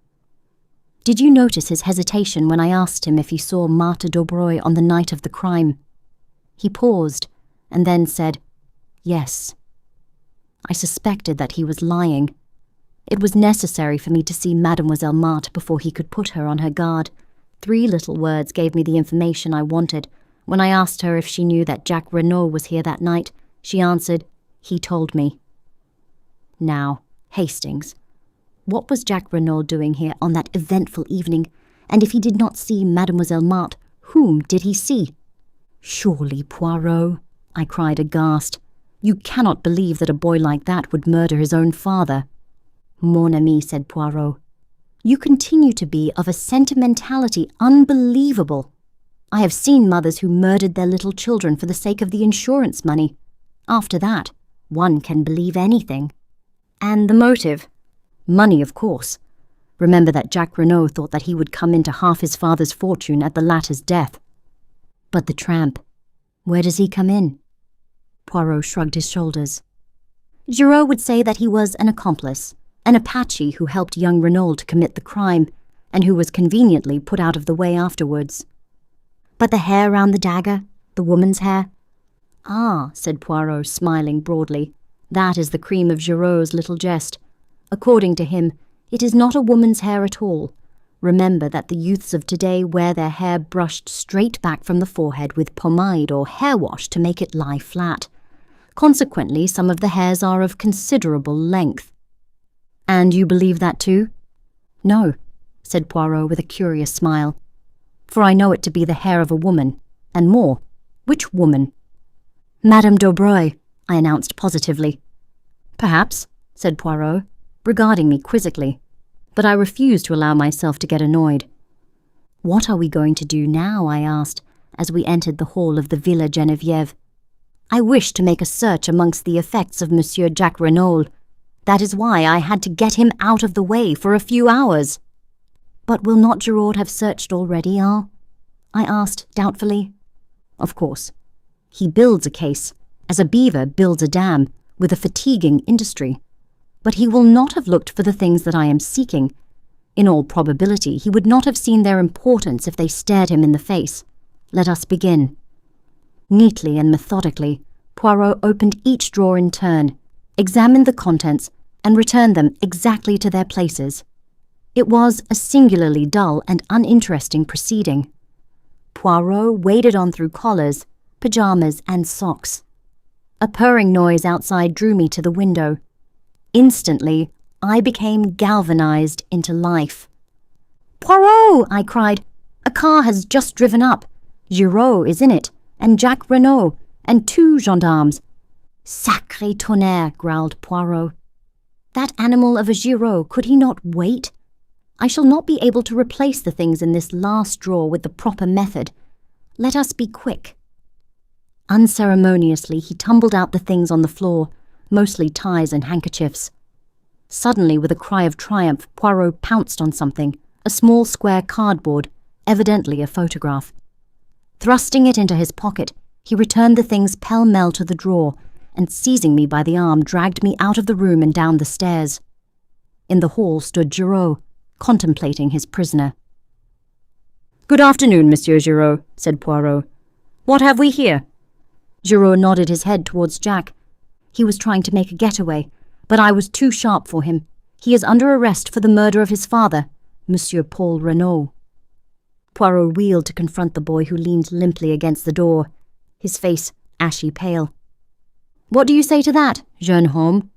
Did you notice his hesitation when I asked him if he saw Marthe Daubreuil on the night of the crime? He paused, and then said, yes. I suspected that he was lying. It was necessary for me to see Mademoiselle Marthe before he could put her on her guard. 3 little words gave me the information I wanted. When I asked her if she knew that Jack Renauld was here that night, she answered, he told me. Now, Hastings, what was Jack Renauld doing here on that eventful evening? And if he did not see Mademoiselle Marthe, whom did he see? Surely, Poirot, I cried aghast. You cannot believe that a boy like that would murder his own father. Mon ami, said Poirot, you continue to be of a sentimentality unbelievable. I have seen mothers who murdered their little children for the sake of the insurance money. After that, one can believe anything. And the motive? Money, of course. Remember that Jack Renauld thought that he would come into half his father's fortune at the latter's death. But the tramp, where does he come in? Poirot shrugged his shoulders. Giraud would say that he was an accomplice, an Apache who helped young Renauld to commit the crime, and who was conveniently put out of the way afterwards. But the hair round the dagger, the woman's hair? Ah, said Poirot, smiling broadly, that is the cream of Giraud's little jest. According to him, it is not a woman's hair at all, Remember that the youths of today wear their hair brushed straight back from the forehead with pomade or hair wash to make it lie flat. Consequently, some of the hairs are of considerable length. And you believe that too? No, said Poirot with a curious smile, for I know it to be the hair of a woman, and more. Which woman? Madame Daubreuil, I announced positively. Perhaps, said Poirot, regarding me quizzically, but I refused to allow myself to get annoyed. What are we going to do now? I asked, as we entered the hall of the Villa Geneviève. I wish to make a search amongst the effects of Monsieur Jacques Renauld. That is why I had to get him out of the way for a few hours. But will not Giraud have searched already, I asked doubtfully. Of course. He builds a case, as a beaver builds a dam, with a fatiguing industry. But he will not have looked for the things that I am seeking. In all probability, he would not have seen their importance if they stared him in the face. Let us begin. Neatly and methodically, Poirot opened each drawer in turn, examined the contents, and returned them exactly to their places. It was a singularly dull and uninteresting proceeding. Poirot waded on through collars, pyjamas, and socks. A purring noise outside drew me to the window. Instantly, I became galvanized into life. "Poirot!" I cried. "A car has just driven up. Giraud is in it, and Jacques Renauld, and 2 gendarmes." "Sacré tonnerre!" growled Poirot. "That animal of a Giraud, could he not wait? I shall not be able to replace the things in this last drawer with the proper method. Let us be quick." Unceremoniously, he tumbled out the things on the floor, mostly ties and handkerchiefs. Suddenly, with a cry of triumph, Poirot pounced on something, a small square cardboard, evidently a photograph. Thrusting it into his pocket, he returned the things pell-mell to the drawer, and seizing me by the arm, dragged me out of the room and down the stairs. In the hall stood Giraud, contemplating his prisoner. "Good afternoon, Monsieur Giraud," said Poirot. "What have we here?" Giraud nodded his head towards Jack. He was trying to make a getaway, but I was too sharp for him. He is under arrest for the murder of his father, Monsieur Paul Renauld. Poirot wheeled to confront the boy who leaned limply against the door, his face ashy pale. "What do you say to that, jeune homme?"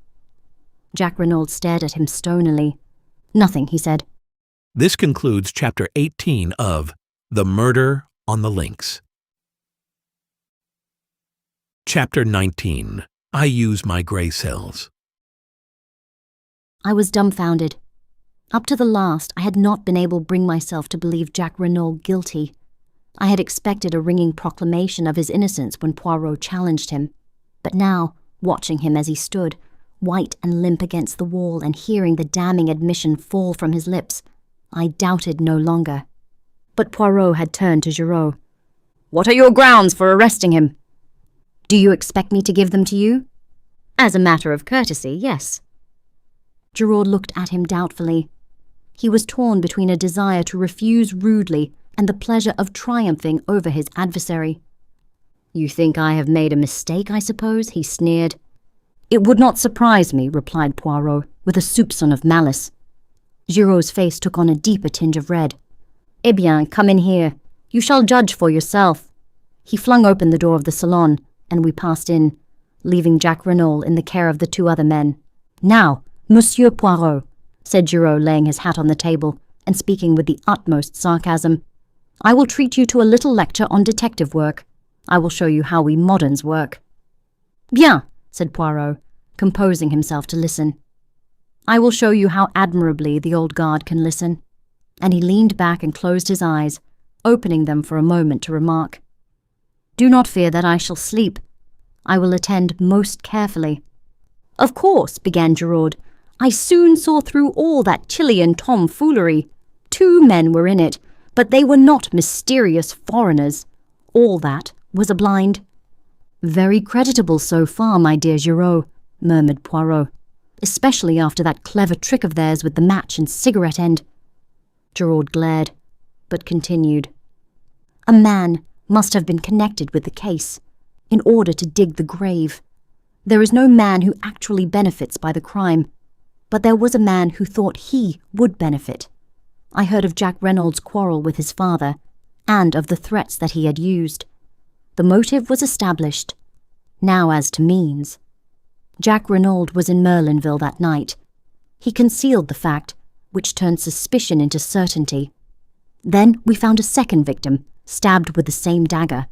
Jacques Renauld stared at him stonily. "Nothing," he said. This concludes Chapter 18 of The Murder on the Links. Chapter 19. I Use My Grey Cells. I was dumbfounded. Up to the last, I had not been able to bring myself to believe Jacques Renauld guilty. I had expected a ringing proclamation of his innocence when Poirot challenged him. But now, watching him as he stood, white and limp against the wall, and hearing the damning admission fall from his lips, I doubted no longer. But Poirot had turned to Giraud. "What are your grounds for arresting him?" "Do you expect me to give them to you?" "As a matter of courtesy, yes." Giraud looked at him doubtfully. He was torn between a desire to refuse rudely and the pleasure of triumphing over his adversary. "You think I have made a mistake, I suppose?" he sneered. "It would not surprise me," replied Poirot, with a soupçon of malice. Giraud's face took on a deeper tinge of red. "Eh bien, come in here. You shall judge for yourself." He flung open the door of the salon, and we passed in, leaving Jacques Renauld in the care of the 2 other men. "Now, Monsieur Poirot," said Giraud, laying his hat on the table and speaking with the utmost sarcasm, "I will treat you to a little lecture on detective work. I will show you how we moderns work." "Bien," said Poirot, composing himself to listen. "I will show you how admirably the old guard can listen." And he leaned back and closed his eyes, opening them for a moment to remark, "Do not fear that I shall sleep. I will attend most carefully." "Of course," began Giraud, "I soon saw through all that Chilean tomfoolery. 2 men were in it, but they were not mysterious foreigners. All that was a blind." "Very creditable so far, my dear Giraud," murmured Poirot, "especially after that clever trick of theirs with the match and cigarette end." Giraud glared, but continued. "A man must have been connected with the case, in order to dig the grave. There is no man who actually benefits by the crime, but there was a man who thought he would benefit. I heard of Jack Reynolds' quarrel with his father, and of the threats that he had used. The motive was established. Now as to means. Jack Renauld was in Merlinville that night. He concealed the fact, which turned suspicion into certainty. Then we found a second victim, stabbed with the same dagger.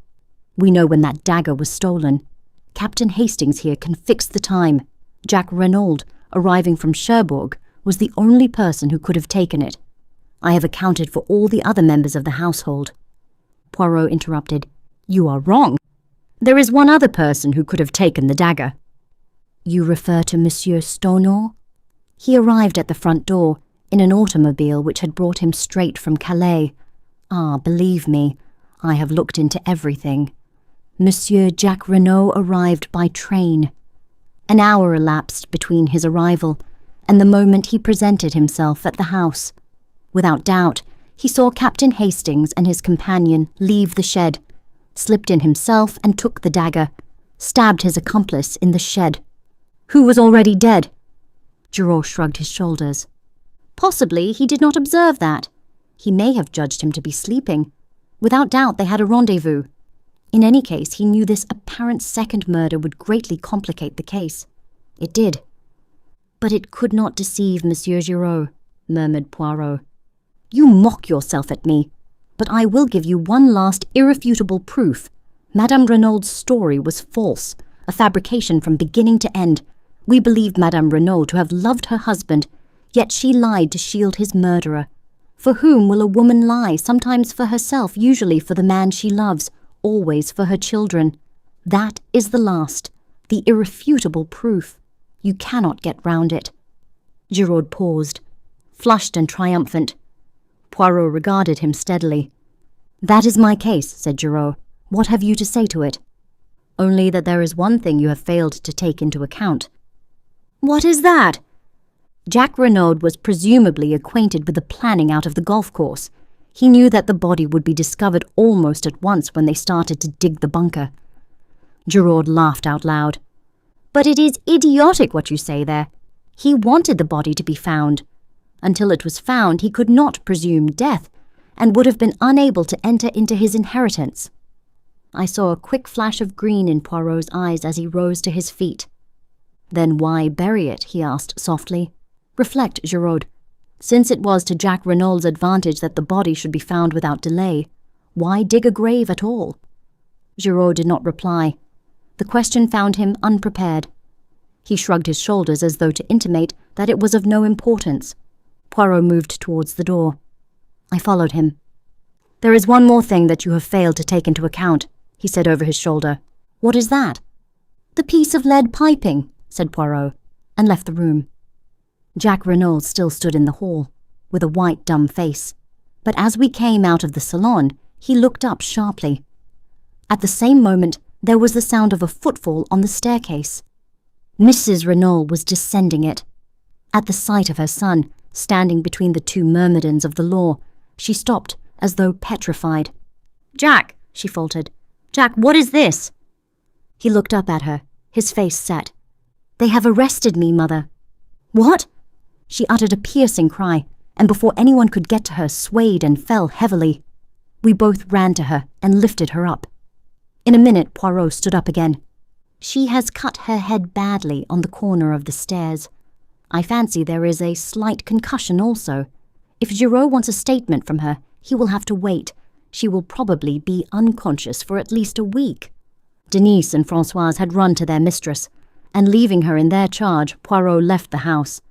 We know when that dagger was stolen. Captain Hastings here can fix the time. Jack Renauld, arriving from Cherbourg, was the only person who could have taken it. I have accounted for all the other members of the household. Poirot interrupted. You are wrong. There is one other person who could have taken the dagger. You refer to Monsieur Stonor? He arrived at the front door in an automobile which had brought him straight from Calais. Ah, believe me, I have looked into everything. Monsieur Jack Renauld arrived by train. An hour elapsed between his arrival and the moment he presented himself at the house. Without doubt, he saw Captain Hastings and his companion leave the shed, slipped in himself and took the dagger, stabbed his accomplice in the shed. Who was already dead? Giraud shrugged his shoulders. Possibly he did not observe that. He may have judged him to be sleeping. Without doubt they had a rendezvous. In any case, he knew this apparent second murder would greatly complicate the case. It did. But it could not deceive Monsieur Giraud, murmured Poirot. You mock yourself at me, but I will give you one last irrefutable proof. Madame Renaud's story was false, a fabrication from beginning to end. We believed Madame Renauld to have loved her husband, yet she lied to shield his murderer. For whom will a woman lie? Sometimes for herself, usually for the man she loves, always for her children. That is the last, the irrefutable proof. You cannot get round it. Giraud paused, flushed and triumphant. Poirot regarded him steadily. That is my case, said Giraud. What have you to say to it? Only that there is one thing you have failed to take into account. What is that? Jack Renauld was presumably acquainted with the planning out of the golf course. He knew that the body would be discovered almost at once when they started to dig the bunker. Giraud laughed out loud. But it is idiotic what you say there. He wanted the body to be found. Until it was found, he could not presume death, and would have been unable to enter into his inheritance. I saw a quick flash of green in Poirot's eyes as he rose to his feet. Then why bury it? He asked softly. Reflect, Giraud. Since it was to Jack Renauld's advantage that the body should be found without delay, why dig a grave at all? Giraud did not reply. The question found him unprepared. He shrugged his shoulders as though to intimate that it was of no importance. Poirot moved towards the door. I followed him. There is one more thing that you have failed to take into account, he said over his shoulder. What is that? The piece of lead piping, said Poirot, and left the room. Jack Renauld still stood in the hall, with a white, dumb face. But as we came out of the salon, he looked up sharply. At the same moment, there was the sound of a footfall on the staircase. Mrs. Renauld was descending it. At the sight of her son, standing between the two myrmidons of the law, she stopped, as though petrified. Jack, she faltered. Jack, what is this? He looked up at her, his face set. They have arrested me, mother. What? She uttered a piercing cry, and before anyone could get to her, swayed and fell heavily. We both ran to her and lifted her up. In a minute, Poirot stood up again. She has cut her head badly on the corner of the stairs. I fancy there is a slight concussion also. If Giraud wants a statement from her, he will have to wait. She will probably be unconscious for at least a week. Denise and Françoise had run to their mistress, and leaving her in their charge, Poirot left the house.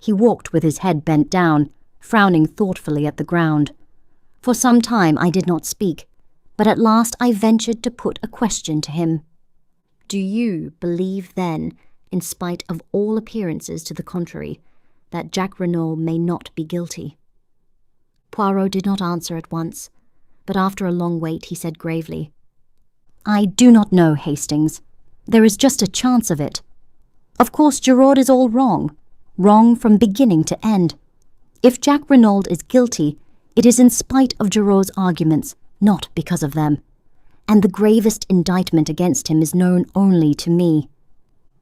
He walked with his head bent down, frowning thoughtfully at the ground. For some time I did not speak, but at last I ventured to put a question to him. Do you believe then, in spite of all appearances to the contrary, that Jack Renauld may not be guilty? Poirot did not answer at once, but after a long wait he said gravely, I do not know, Hastings. There is just a chance of it. Of course, Giraud is all wrong from beginning to end. If Jack Renauld is guilty, it is in spite of Giraud's arguments, not because of them. And the gravest indictment against him is known only to me.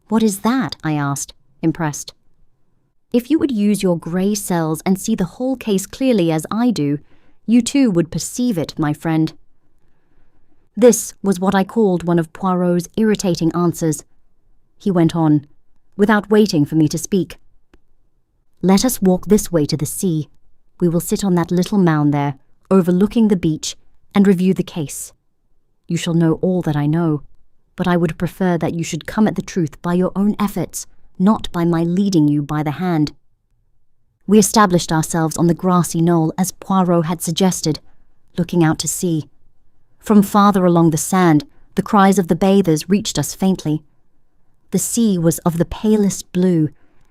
What is that? I asked, impressed. If you would use your grey cells and see the whole case clearly as I do, you too would perceive it, my friend." This was what I called one of Poirot's irritating answers. He went on, without waiting for me to speak. "Let us walk this way to the sea. We will sit on that little mound there, overlooking the beach, and review the case. You shall know all that I know, but I would prefer that you should come at the truth by your own efforts, not by my leading you by the hand." We established ourselves on the grassy knoll as Poirot had suggested, looking out to sea. From farther along the sand, the cries of the bathers reached us faintly. The sea was of the palest blue,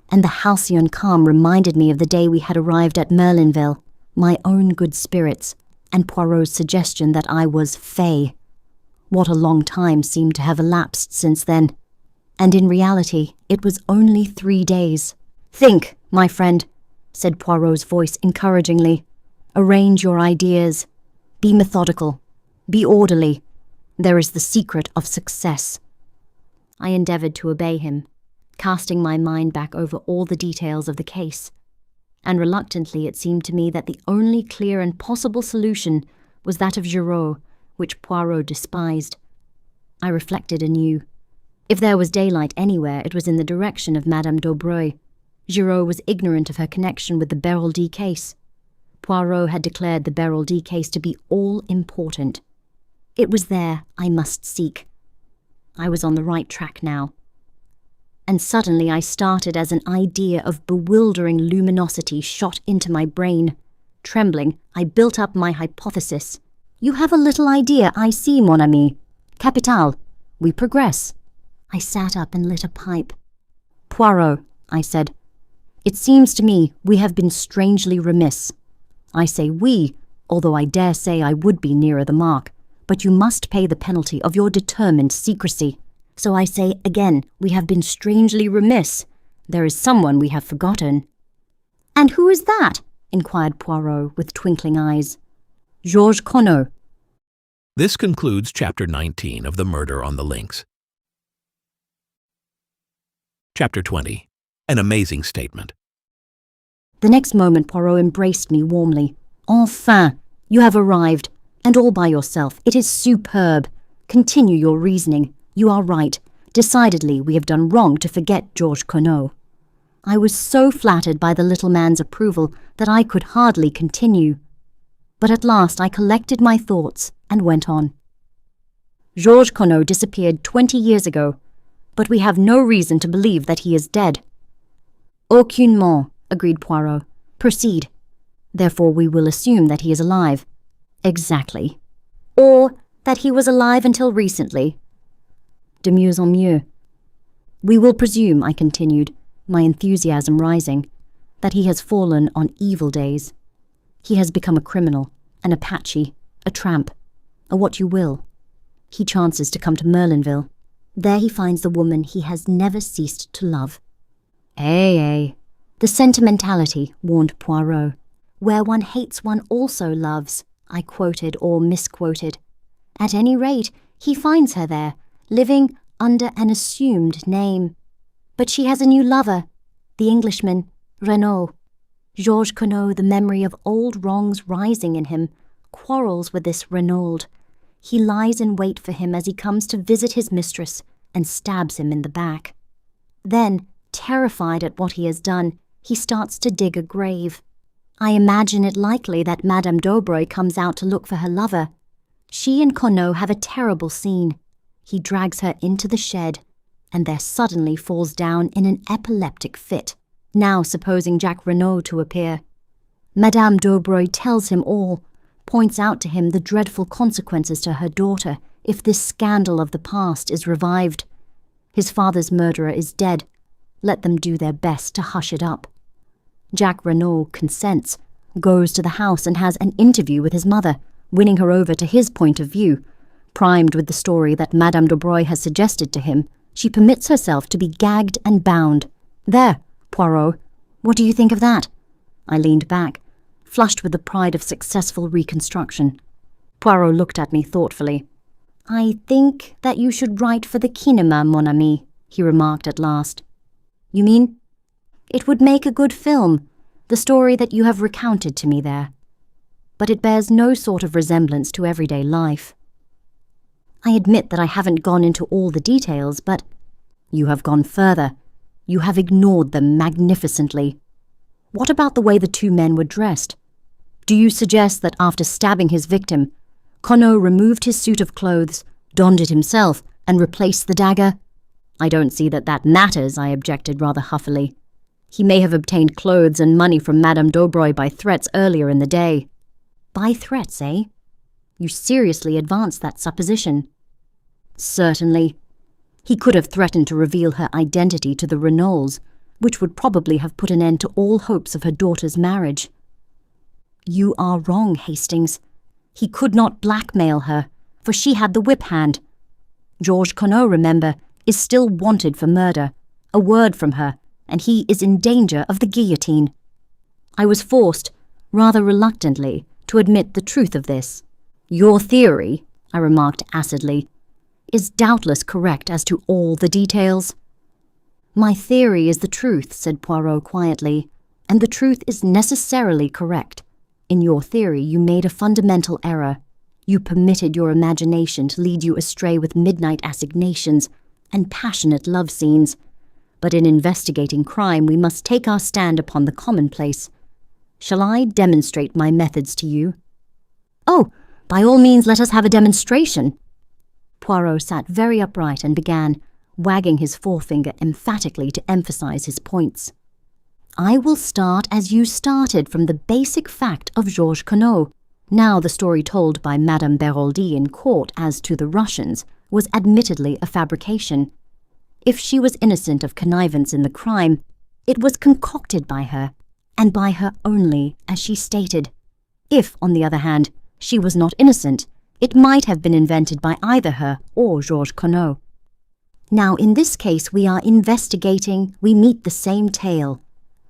and the halcyon calm reminded me of the day we had arrived at Merlinville, my own good spirits, and Poirot's suggestion that I was fey. What a long time seemed to have elapsed since then. And in reality, it was only 3 days. "Think, my friend," said Poirot's voice encouragingly. "Arrange your ideas. Be methodical. Be orderly. There is the secret of success." I endeavoured to obey him, casting my mind back over all the details of the case, and reluctantly it seemed to me that the only clear and possible solution was that of Giraud, which Poirot despised. I reflected anew. If there was daylight anywhere, it was in the direction of Madame Daubreuil. Giraud was ignorant of her connection with the Beroldy case. Poirot had declared the Beroldy case to be all-important. It was there I must seek. I was on the right track now. And suddenly I started as an idea of bewildering luminosity shot into my brain. Trembling, I built up my hypothesis. "You have a little idea, I see, mon ami. Capital. We progress." I sat up and lit a pipe. "Poirot," I said, "it seems to me we have been strangely remiss. I say we, although I dare say I would be nearer the mark, but you must pay the penalty of your determined secrecy. So I say again, we have been strangely remiss. There is someone we have forgotten." "And who is that?" inquired Poirot with twinkling eyes. "Georges Conneau." This concludes Chapter 19 of The Murder on the Links. Chapter 20. An Amazing Statement. The next moment Poirot embraced me warmly. "Enfin, you have arrived, and all by yourself. It is superb. Continue your reasoning. You are right. Decidedly, we have done wrong to forget Georges Conneau." I was so flattered by the little man's approval that I could hardly continue. But at last I collected my thoughts and went on. "Georges Conneau disappeared 20 years ago, but we have no reason to believe that he is dead." "Aucunement," agreed Poirot. "Proceed. Therefore we will assume that he is alive." "Exactly." "Or that he was alive until recently." "De mieux en mieux." "We will presume," I continued, my enthusiasm rising, "that he has fallen on evil days. He has become a criminal, an Apache, a tramp, a what you will. He chances to come to Merlinville. There he finds the woman he has never ceased to love." "Eh. The sentimentality," warned Poirot. "Where one hates one also loves," I quoted or misquoted. "At any rate, he finds her there, living under an assumed name. But she has a new lover, the Englishman, Renauld. Georges Conneau, the memory of old wrongs rising in him, quarrels with this Renauld. He lies in wait for him as he comes to visit his mistress and stabs him in the back. Then, terrified at what he has done, he starts to dig a grave. I imagine it likely that Madame Daubreuil comes out to look for her lover. She and Conneau have a terrible scene. He drags her into the shed, and there suddenly falls down in an epileptic fit, now supposing Jacques Renaud to appear. Madame Daubreuil tells him all, points out to him the dreadful consequences to her daughter if this scandal of the past is revived. His father's murderer is dead. Let them do their best to hush it up. Jacques Renaud consents, goes to the house and has an interview with his mother, winning her over to his point of view. Primed with the story that Madame Daubreuil has suggested to him, she permits herself to be gagged and bound. There, Poirot, what do you think of that? I leaned back, flushed with the pride of successful reconstruction. Poirot looked at me thoughtfully. "I think that you should write for the cinema, mon ami," he remarked at last. "You mean?" It would make a good film, the story that you have recounted to me there. But it bears no sort of resemblance to everyday life. I admit that I haven't gone into all the details, but you have gone further. You have ignored them magnificently. What about the way the two men were dressed? Do you suggest that after stabbing his victim, Renauld removed his suit of clothes, donned it himself, and replaced the dagger? I don't see that matters, I objected rather huffily. He may have obtained clothes and money from Madame Daubreuil by threats earlier in the day. By threats, eh? You seriously advance that supposition? Certainly. He could have threatened to reveal her identity to the Renaulds, which would probably have put an end to all hopes of her daughter's marriage. You are wrong, Hastings. He could not blackmail her, for she had the whip hand. Georges Renauld, remember, is still wanted for murder. A word from her, and he is in danger of the guillotine. I was forced, rather reluctantly, to admit the truth of this. Your theory, I remarked acidly, is doubtless correct as to all the details. My theory is the truth, said Poirot quietly, and the truth is necessarily correct. In your theory, you made a fundamental error. You permitted your imagination to lead you astray with midnight assignations and passionate love scenes. But in investigating crime, we must take our stand upon the commonplace. Shall I demonstrate my methods to you? Oh, by all means, let us have a demonstration. Poirot sat very upright and began, wagging his forefinger emphatically to emphasize his points. I will start as you started, from the basic fact of Georges Renauld. Now the story told by Madame Beroldy in court as to the Russians was admittedly a fabrication. If she was innocent of connivance in the crime, it was concocted by her, and by her only, as she stated. If, on the other hand, she was not innocent, it might have been invented by either her or Georges Renauld. Now, in this case we are investigating, we meet the same tale.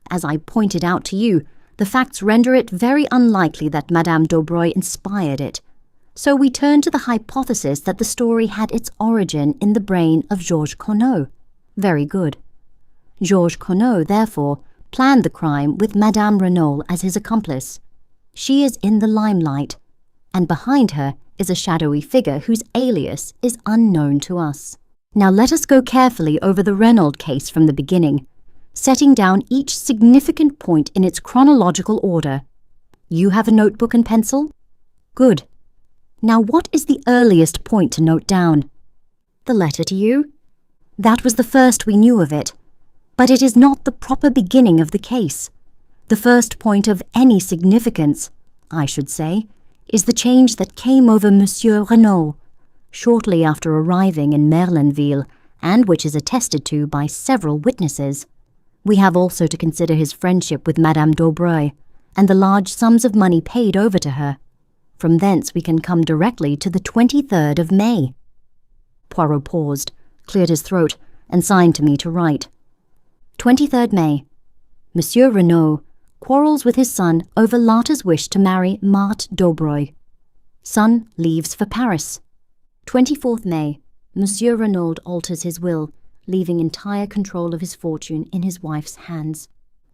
As I pointed out to you, the facts render it very unlikely that Madame Daubreuil inspired it. So we turn to the hypothesis that the story had its origin in the brain of Georges Renauld. Very good. Georges Renauld, therefore, planned the crime with Madame Renauld as his accomplice. She is in the limelight, and behind her is a shadowy figure whose alias is unknown to us. Now let us go carefully over the Renauld case from the beginning, setting down each significant point in its chronological order. You have a notebook and pencil? Good. Now what is the earliest point to note down? The letter to you? That was the first we knew of it, but it is not the proper beginning of the case. The first point of any significance, I should say, is the change that came over Monsieur Renauld shortly after arriving in Merlinville, and which is attested to by several witnesses. We have also to consider his friendship with Madame Daubreuil, and the large sums of money paid over to her. From thence we can come directly to the 23rd of May. Poirot paused, cleared his throat, and signed to me to write. 23rd May. Monsieur Renauld quarrels with his son over Lotta's wish to marry Marthe Daubreuil. Son leaves for Paris. 24th May. Monsieur Renauld alters his will, leaving entire control of his fortune in his wife's hands.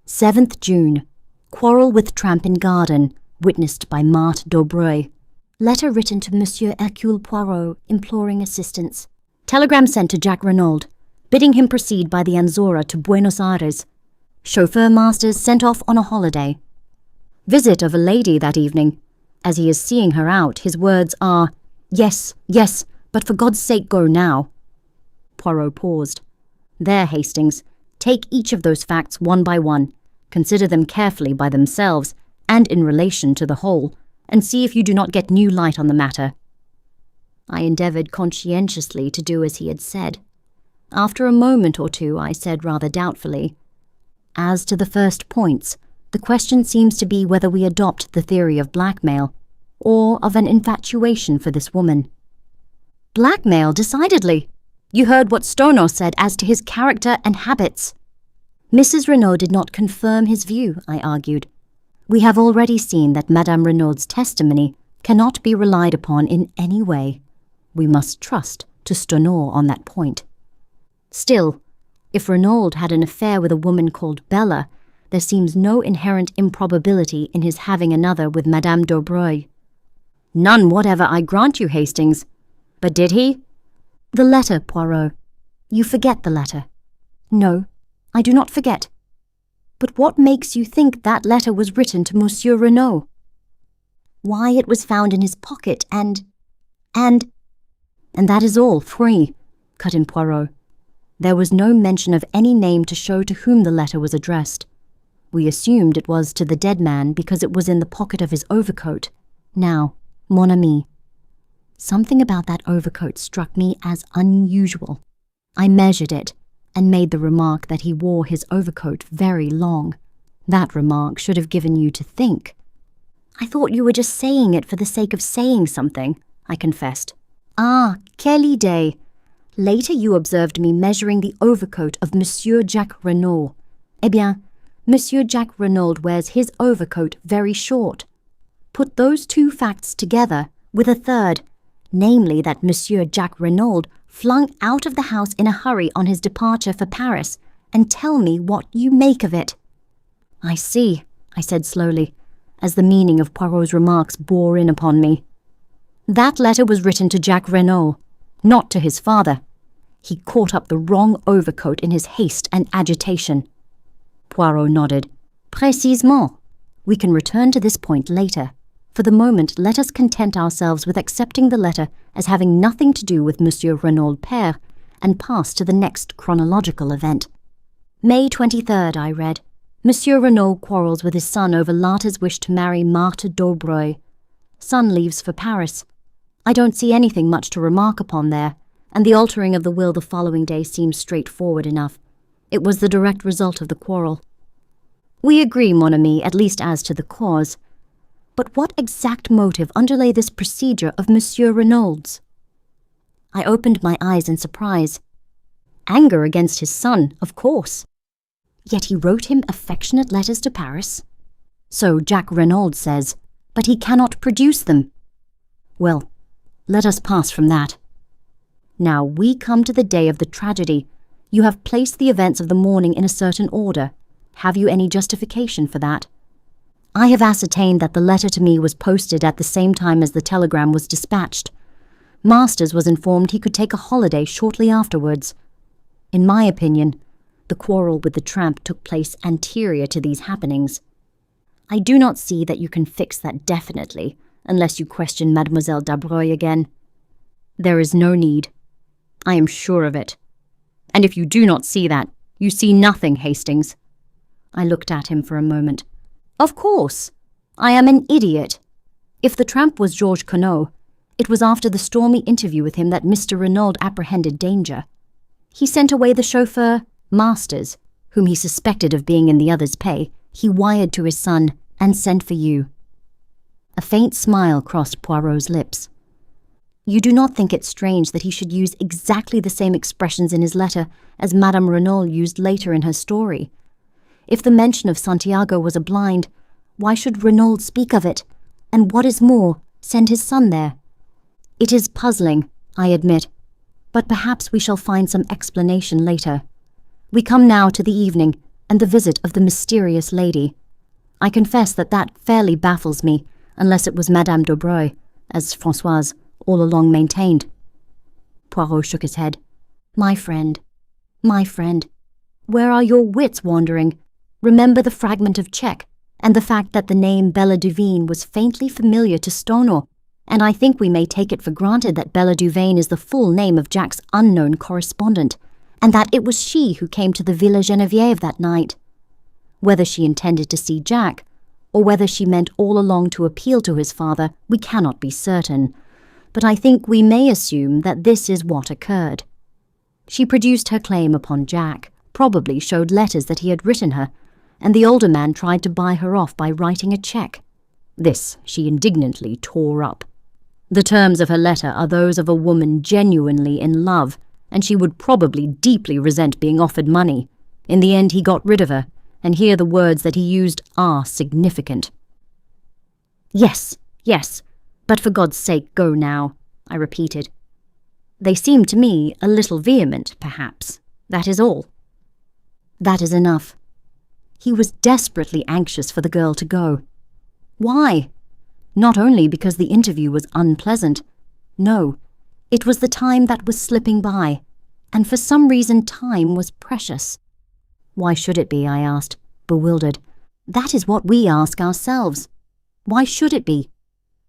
7th June. Quarrel with tramp in garden, witnessed by Marthe Daubreuil. Letter written to Monsieur Hercule Poirot, imploring assistance. Telegram sent to Jacques Renauld, bidding him proceed by the Anzora to Buenos Aires. Chauffeur masters sent off on a holiday. Visit of a lady that evening. As he is seeing her out, his words are, "Yes, yes, but for God's sake go now." Poirot paused. There, Hastings, take each of those facts one by one, consider them carefully by themselves and in relation to the whole, and see if you do not get new light on the matter. I endeavoured conscientiously to do as he had said. After a moment or two, I said rather doubtfully, "As to the first points, the question seems to be whether we adopt the theory of blackmail, or of an infatuation for this woman." "Blackmail, decidedly. You heard what Stonor said as to his character and habits." Mrs. Renauld did not confirm his view, I argued. We have already seen that Madame Renaud's testimony cannot be relied upon in any way. We must trust to Stonor on that point. Still, If Renauld had an affair with a woman called Bella, there seems no inherent improbability in his having another with Madame Daubreuil. None whatever, I grant you, Hastings. But did he? The letter, Poirot. You forget the letter. No, I do not forget. But what makes you think that letter was written to Monsieur Renauld? Why it was found in his pocket and that is all, free, cut in Poirot. There was no mention of any name to show to whom the letter was addressed. We assumed it was to the dead man because it was in the pocket of his overcoat. Now, mon ami. Something about that overcoat struck me as unusual. I measured it and made the remark that he wore his overcoat very long. That remark should have given you to think. I thought you were just saying it for the sake of saying something, I confessed. Ah, quelle idée! Later you observed me measuring the overcoat of Monsieur Jacques Renauld. Eh bien, Monsieur Jacques Renauld wears his overcoat very short. Put those two facts together with a third, namely that Monsieur Jacques Renauld flung out of the house in a hurry on his departure for Paris, and tell me what you make of it. I see, I said slowly, as the meaning of Poirot's remarks bore in upon me. That letter was written to Jacques Renauld, not to his father. He caught up the wrong overcoat in his haste and agitation. Poirot nodded. Précisément. We can return to this point later. For the moment, let us content ourselves with accepting the letter as having nothing to do with Monsieur Renauld père, and pass to the next chronological event. May 23rd, I read. Monsieur Renauld quarrels with his son over Larte's wish to marry Marthe Daubreuil. Son leaves for Paris. I don't see anything much to remark upon there, and the altering of the will the following day seems straightforward enough. It was the direct result of the quarrel. We agree, mon ami, at least as to the cause. But what exact motive underlay this procedure of Monsieur Renauld's? I opened my eyes in surprise. Anger against his son, of course. Yet he wrote him affectionate letters to Paris. So Jacques Renauld says, but he cannot produce them. Well, let us pass from that. Now we come to the day of the tragedy. You have placed the events of the morning in a certain order. Have you any justification for that? I have ascertained that the letter to me was posted at the same time as the telegram was dispatched. Masters was informed he could take a holiday shortly afterwards. In my opinion, the quarrel with the tramp took place anterior to these happenings. I do not see that you can fix that definitely, unless you question Mademoiselle Daubreuil again. There is no need. I am sure of it. And if you do not see that, you see nothing, Hastings. I looked at him for a moment. Of course. I am an idiot. If the tramp was Georges Conneau, it was after the stormy interview with him that Mr. Renauld apprehended danger. He sent away the chauffeur, Masters, whom he suspected of being in the other's pay. He wired to his son and sent for you. A faint smile crossed Poirot's lips. You do not think it strange that he should use exactly the same expressions in his letter as Madame Renauld used later in her story? If the mention of Santiago was a blind, why should Renauld speak of it, and what is more, send his son there? It is puzzling, I admit, but perhaps we shall find some explanation later. We come now to the evening and the visit of the mysterious lady. I confess that fairly baffles me, unless it was Madame Daubreuil, as Françoise all along maintained. Poirot shook his head. My friend, where are your wits wandering? Remember the fragment of cheque, and the fact that the name Bella Duveen was faintly familiar to Stonor, and I think we may take it for granted that Bella Duveen is the full name of Jack's unknown correspondent, and that it was she who came to the Villa Geneviève that night. Whether she intended to see Jack, or whether she meant all along to appeal to his father, we cannot be certain, but I think we may assume that this is what occurred. She produced her claim upon Jack, probably showed letters that he had written her, and the older man tried to buy her off by writing a cheque. This she indignantly tore up. The terms of her letter are those of a woman genuinely in love, and she would probably deeply resent being offered money. In the end he got rid of her, and here the words that he used are significant. Yes, but for God's sake go now, I repeated. They seem to me a little vehement, perhaps. That is all. That is enough. He was desperately anxious for the girl to go. Why? Not only because the interview was unpleasant. No, it was the time that was slipping by, and for some reason time was precious. Why should it be, I asked, bewildered. That is what we ask ourselves. Why should it be?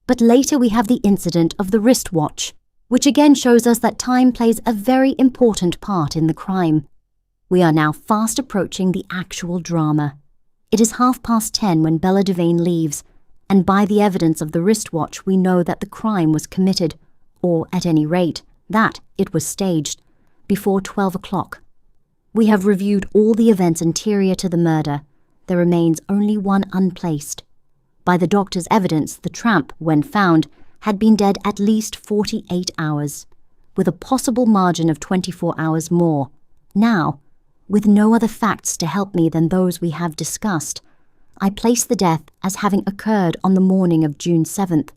But later we have the incident of the wristwatch, which again shows us that time plays a very important part in the crime. We are now fast approaching the actual drama. It is 10:30 when Bella Devane leaves, and by the evidence of the wristwatch we know that the crime was committed, or at any rate, that it was staged, before 12 o'clock. We have reviewed all the events anterior to the murder. There remains only one unplaced. By the doctor's evidence, the tramp, when found, had been dead at least 48 hours, with a possible margin of 24 hours more. Now, with no other facts to help me than those we have discussed, I place the death as having occurred on the morning of June 7th.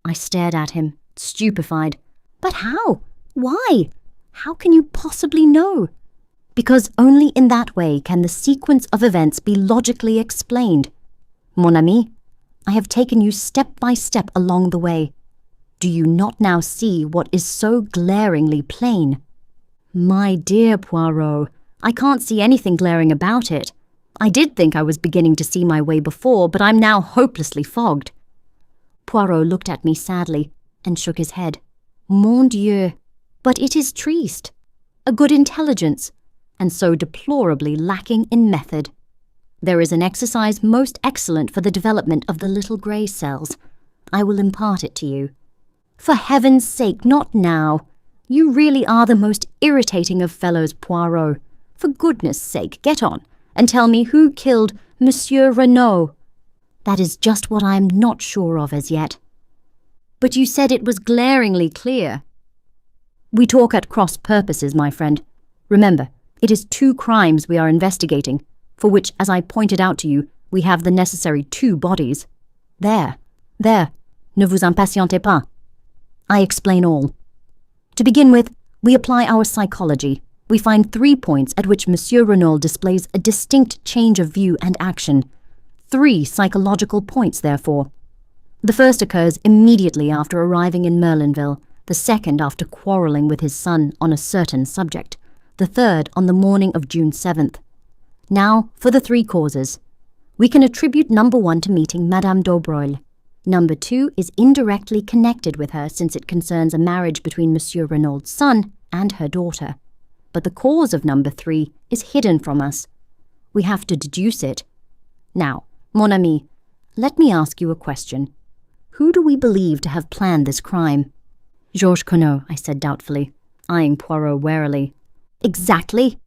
I stared at him, stupefied. But how? Why? How can you possibly know? Because only in that way can the sequence of events be logically explained. Mon ami, I have taken you step by step along the way. Do you not now see what is so glaringly plain? My dear Poirot, I can't see anything glaring about it. I did think I was beginning to see my way before, but I'm now hopelessly fogged. Poirot looked at me sadly and shook his head. Mon Dieu, but it is triste. A good intelligence, and so deplorably lacking in method. There is an exercise most excellent for the development of the little grey cells. I will impart it to you. For heaven's sake, not now. You really are the most irritating of fellows, Poirot. For goodness' sake, get on, and tell me who killed Monsieur Renauld. That is just what I am not sure of as yet. But you said it was glaringly clear. We talk at cross purposes, my friend. Remember, it is 2 crimes we are investigating, for which, as I pointed out to you, we have the necessary 2 bodies. There, ne vous impatientez pas. I explain all. To begin with, we apply our psychology. We find 3 points at which Monsieur Renauld displays a distinct change of view and action. 3 psychological points, therefore. The first occurs immediately after arriving in Merlinville, the second after quarrelling with his son on a certain subject, the third on the morning of June 7th. Now, for the 3 causes. We can attribute number 1 to meeting Madame Daubreuil. Number 2 is indirectly connected with her since it concerns a marriage between Monsieur Renauld's son and her daughter. But the cause of number 3 is hidden from us. We have to deduce it. Now, mon ami, let me ask you a question. Who do we believe to have planned this crime? Georges Conneau, I said doubtfully, eyeing Poirot warily. Exactly.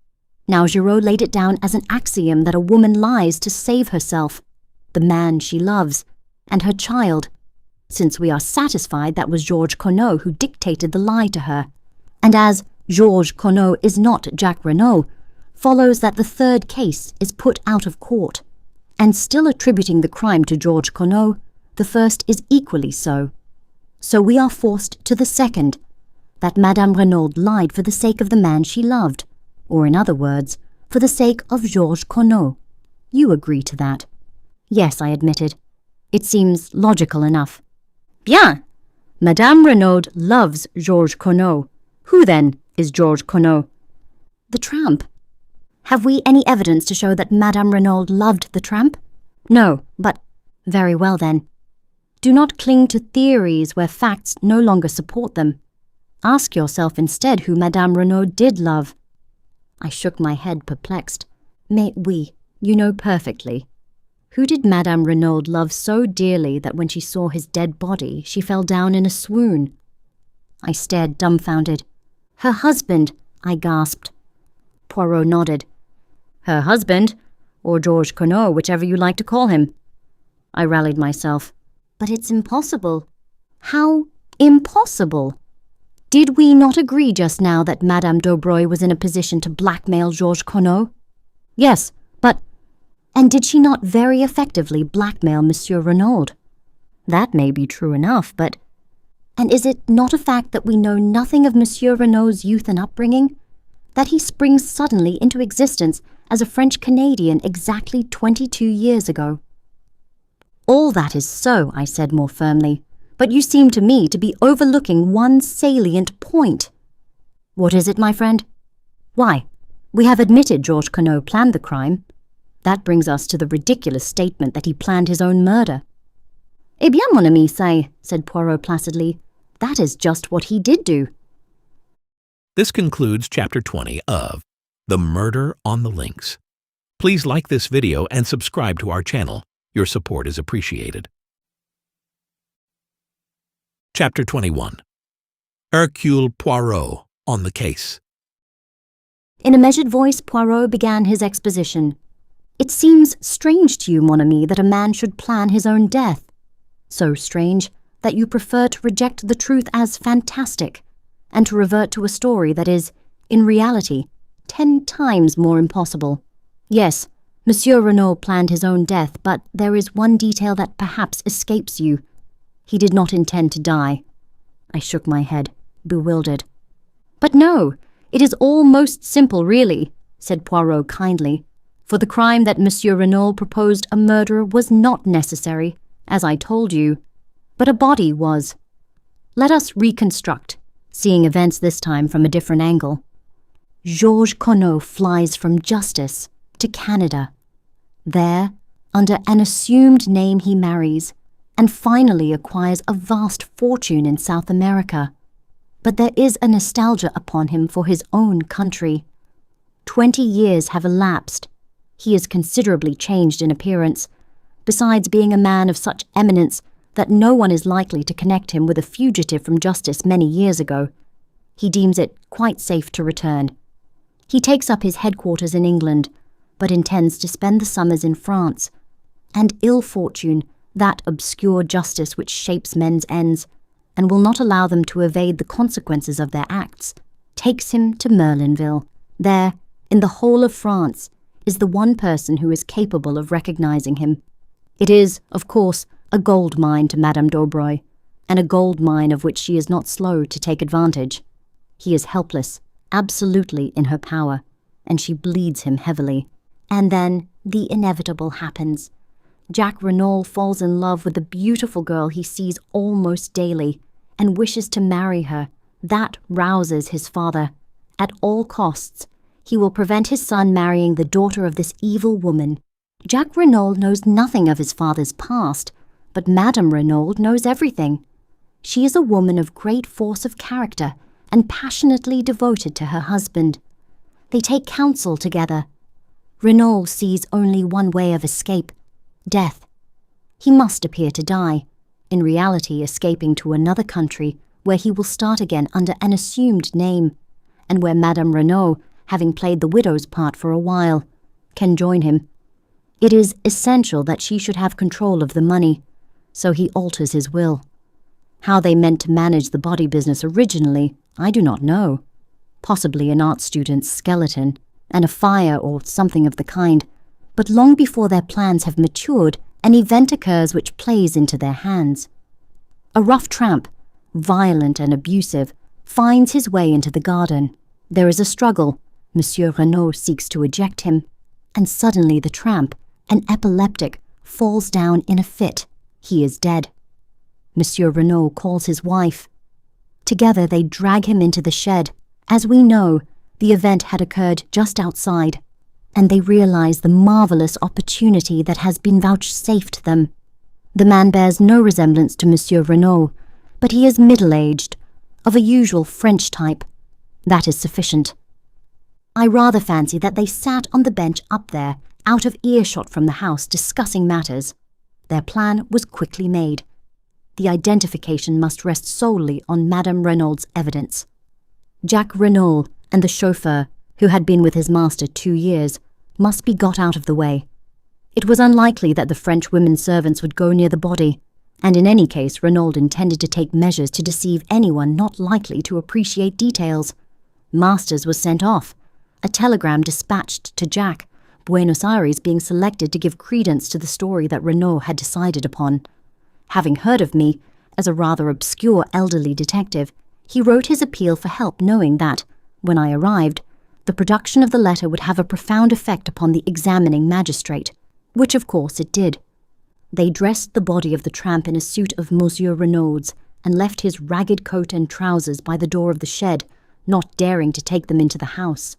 Now Giraud laid it down as an axiom that a woman lies to save herself, the man she loves, and her child, since we are satisfied that was Georges Conneau who dictated the lie to her. And as Georges Conneau is not Jacques Renaud, follows that the third case is put out of court, and still attributing the crime to Georges Conneau, the first is equally so. So we are forced to the second, that Madame Renauld lied for the sake of the man she loved, or in other words, for the sake of Georges Conneau. You agree to that? Yes, I admitted. It seems logical enough. Bien! Madame Renauld loves Georges Conneau. Who, then, is Georges Conneau? The tramp. Have we any evidence to show that Madame Renauld loved the tramp? No, but very well then. Do not cling to theories where facts no longer support them. Ask yourself instead who Madame Renauld did love. I shook my head, perplexed. Mais oui, you know perfectly. Who did Madame Renauld love so dearly that when she saw his dead body, she fell down in a swoon? I stared dumbfounded. Her husband, I gasped. Poirot nodded. Her husband, or Georges Conneau, whichever you like to call him. I rallied myself. But it's impossible. How impossible? Did we not agree just now that Madame Daubreuil was in a position to blackmail Georges Conneau? Yes, but... And did she not very effectively blackmail Monsieur Renauld? That may be true enough, but... And is it not a fact that we know nothing of Monsieur Renaud's youth and upbringing? that he springs suddenly into existence as a French Canadian exactly 22 years ago. All that is so, I said more firmly, but you seem to me to be overlooking one salient point. What is it, my friend? Why, we have admitted Georges Renauld planned the crime. That brings us to the ridiculous statement that he planned his own murder. Eh bien, mon ami, said Poirot placidly, that is just what he did do. This concludes Chapter 20 of The Murder on the Links. Please like this video and subscribe to our channel. Your support is appreciated. Chapter 21. Hercule Poirot on the case. In a measured voice, Poirot began his exposition. It seems strange to you, mon ami, that a man should plan his own death. So strange that you prefer to reject the truth as fantastic, and to revert to a story that is, in reality, 10 times more impossible. Yes, Monsieur Renauld planned his own death, but there is one detail that perhaps escapes you. He did not intend to die. I shook my head, bewildered. But no, it is all most simple, really, said Poirot kindly. For the crime that Monsieur Renauld proposed a murderer was not necessary, as I told you, but a body was. Let us reconstruct, seeing events this time from a different angle. Georges Renauld flies from justice to Canada. There, under an assumed name, he marries, and finally acquires a vast fortune in South America. But there is a nostalgia upon him for his own country. 20 years have elapsed. He is considerably changed in appearance, besides being a man of such eminence that no one is likely to connect him with a fugitive from justice many years ago. He deems it quite safe to return. He takes up his headquarters in England, but intends to spend the summers in France. And ill fortune, that obscure justice which shapes men's ends, and will not allow them to evade the consequences of their acts, takes him to Merlinville. There, in the whole of France, is the one person who is capable of recognizing him. It is, of course, a gold mine to Madame Daubreuil, and a gold mine of which she is not slow to take advantage. He is helpless, absolutely in her power, and she bleeds him heavily. And then the inevitable happens. Jack Renauld falls in love with the beautiful girl he sees almost daily, and wishes to marry her. That rouses his father. At all costs, he will prevent his son marrying the daughter of this evil woman. Jack Renauld knows nothing of his father's past, but Madame Renauld knows everything. She is a woman of great force of character and passionately devoted to her husband. They take counsel together. Renauld sees only one way of escape: death. He must appear to die, in reality escaping to another country where he will start again under an assumed name, and where Madame Renauld, having played the widow's part for a while, can join him. It is essential that she should have control of the money, so he alters his will. How they meant to manage the body business originally, I do not know. Possibly an art student's skeleton, and a fire or something of the kind, but long before their plans have matured, an event occurs which plays into their hands. A rough tramp, violent and abusive, finds his way into the garden. There is a struggle. Monsieur Renauld seeks to eject him, and suddenly the tramp, an epileptic, falls down in a fit. He is dead. Monsieur Renauld calls his wife. Together they drag him into the shed. As we know, the event had occurred just outside, and they realize the marvelous opportunity that has been vouchsafed them. The man bears no resemblance to Monsieur Renauld, but he is middle-aged, of a usual French type. That is sufficient. I rather fancy that they sat on the bench up there, out of earshot from the house, discussing matters. Their plan was quickly made. The identification must rest solely on Madame Renauld's evidence. Jack Renauld and the chauffeur, who had been with his master 2 years, must be got out of the way. It was unlikely that the French women servants would go near the body, and in any case Renauld intended to take measures to deceive anyone not likely to appreciate details. Masters was sent off, a telegram dispatched to Jack, Buenos Aires being selected to give credence to the story that Renauld had decided upon. Having heard of me, as a rather obscure elderly detective, he wrote his appeal for help, knowing that, when I arrived, The production of the letter would have a profound effect upon the examining magistrate, which of course it did. They dressed the body of the tramp in a suit of Monsieur Renauld's and left his ragged coat and trousers by the door of the shed, not daring to take them into the house.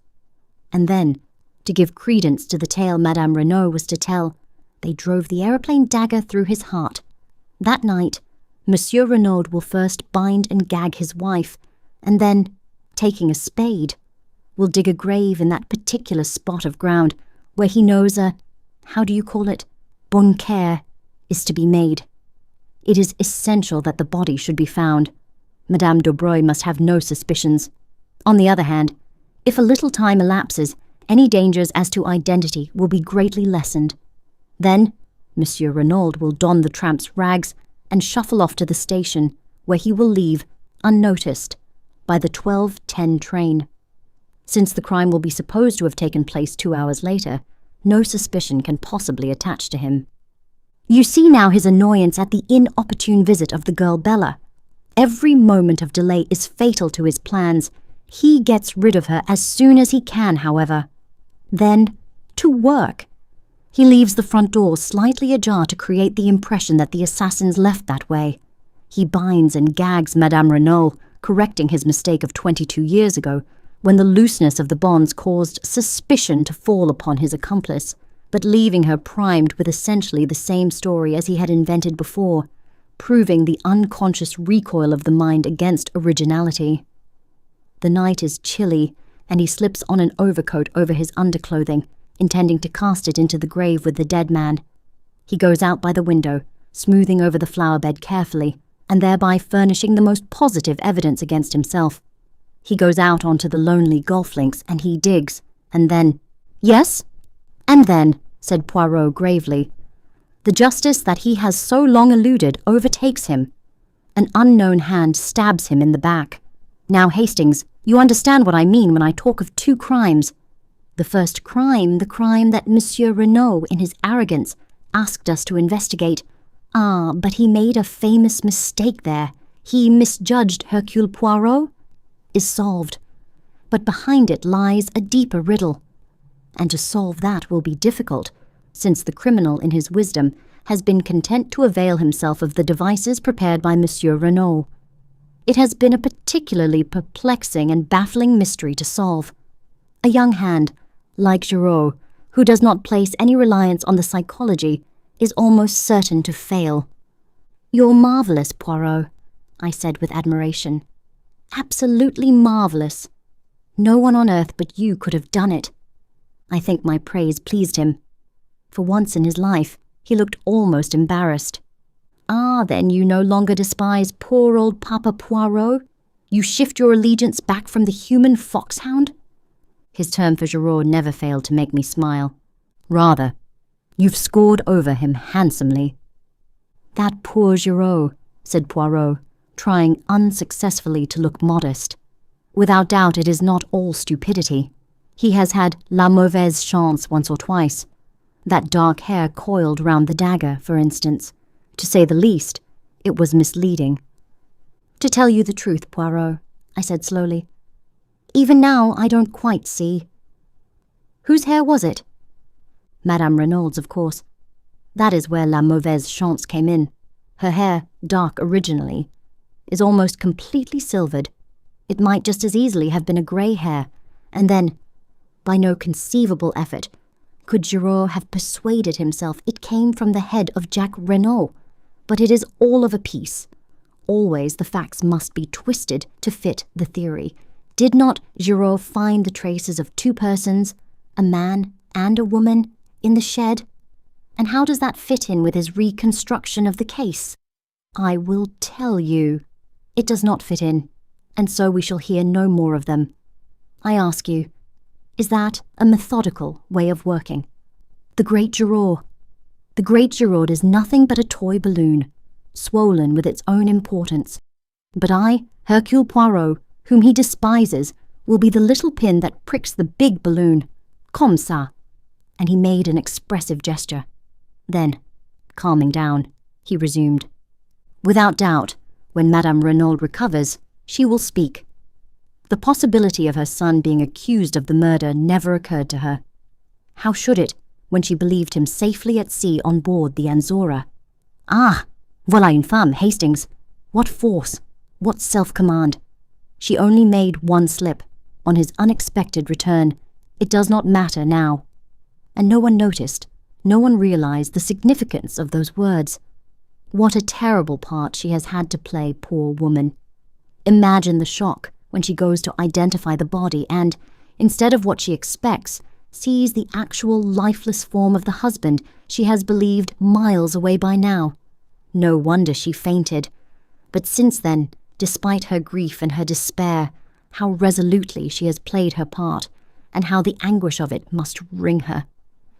And then, to give credence to the tale Madame Renaud was to tell, they drove the aeroplane dagger through his heart. That night, Monsieur Renauld will first bind and gag his wife, and then, taking a spade, will dig a grave in that particular spot of ground where he knows how do you call it, bunker, is to be made. It is essential that the body should be found. Madame Daubreuil must have no suspicions. On the other hand, if a little time elapses, any dangers as to identity will be greatly lessened. Then, Monsieur Renauld will don the tramp's rags and shuffle off to the station, where he will leave, unnoticed, by the 12:10 train. Since the crime will be supposed to have taken place 2 hours later, no suspicion can possibly attach to him. You see now his annoyance at the inopportune visit of the girl Bella. Every moment of delay is fatal to his plans. He gets rid of her as soon as he can, however. Then, to work. He leaves the front door slightly ajar to create the impression that the assassins left that way. He binds and gags Madame Renauld, correcting his mistake of 22 years ago, when the looseness of the bonds caused suspicion to fall upon his accomplice, but leaving her primed with essentially the same story as he had invented before, proving the unconscious recoil of the mind against originality. The night is chilly, and he slips on an overcoat over his underclothing, intending to cast it into the grave with the dead man. He goes out by the window, smoothing over the flower bed carefully, and thereby furnishing the most positive evidence against himself. He goes out onto the lonely golf links, and he digs, and then— "Yes? And then," said Poirot gravely, "the justice that he has so long eluded overtakes him. An unknown hand stabs him in the back. Now, Hastings, you understand what I mean when I talk of 2 crimes. The first crime, the crime that Monsieur Renaud, in his arrogance, asked us to investigate. But he made a famous mistake there. He misjudged Hercule Poirot, is solved. But behind it lies a deeper riddle. And to solve that will be difficult, since the criminal, in his wisdom, has been content to avail himself of the devices prepared by Monsieur Renaud. It has been a particularly perplexing and baffling mystery to solve. A young hand, like Giraud, who does not place any reliance on the psychology, is almost certain to fail. "You're marvellous, Poirot," I said with admiration. "Absolutely marvellous. No one on earth but you could have done it." I think my praise pleased him. For once in his life, he looked almost embarrassed. Then you no longer despise poor old Papa Poirot? You shift your allegiance back from the human foxhound? His term for Giraud never failed to make me smile. "Rather, you've scored over him handsomely." "That poor Giraud," said Poirot, trying unsuccessfully to look modest. "Without doubt it is not all stupidity. He has had la mauvaise chance once or twice. That dark hair coiled round the dagger, for instance. To say the least, it was misleading." "To tell you the truth, Poirot," I said slowly, "even now I don't quite see. Whose hair was it?" "Madame Renauld's, of course. That is where la mauvaise chance came in. Her hair, dark originally, is almost completely silvered. It might just as easily have been a grey hair, and then, by no conceivable effort, could Giraud have persuaded himself it came from the head of Jacques Renaud. But it is all of a piece. Always the facts must be twisted to fit the theory. Did not Giraud find the traces of 2 persons, a man and a woman, in the shed? And how does that fit in with his reconstruction of the case? I will tell you. It does not fit in, and so we shall hear no more of them. I ask you, is that a methodical way of working? The great Giraud is nothing but a toy balloon, swollen with its own importance. But I, Hercule Poirot, whom he despises, will be the little pin that pricks the big balloon. Comme ça." And he made an expressive gesture. Then, calming down, he resumed. "Without doubt, when Madame Renauld recovers, she will speak. The possibility of her son being accused of the murder never occurred to her. How should it, when she believed him safely at sea on board the Anzora? Ah, voilà une femme, Hastings. What force, what self-command. She only made one slip, on his unexpected return. It does not matter now. And no one noticed, no one realized the significance of those words. What a terrible part she has had to play, poor woman. Imagine the shock when she goes to identify the body and, instead of what she expects, sees the actual lifeless form of the husband she has believed miles away by now. No wonder she fainted. But since then, despite her grief and her despair, how resolutely she has played her part, and how the anguish of it must wring her.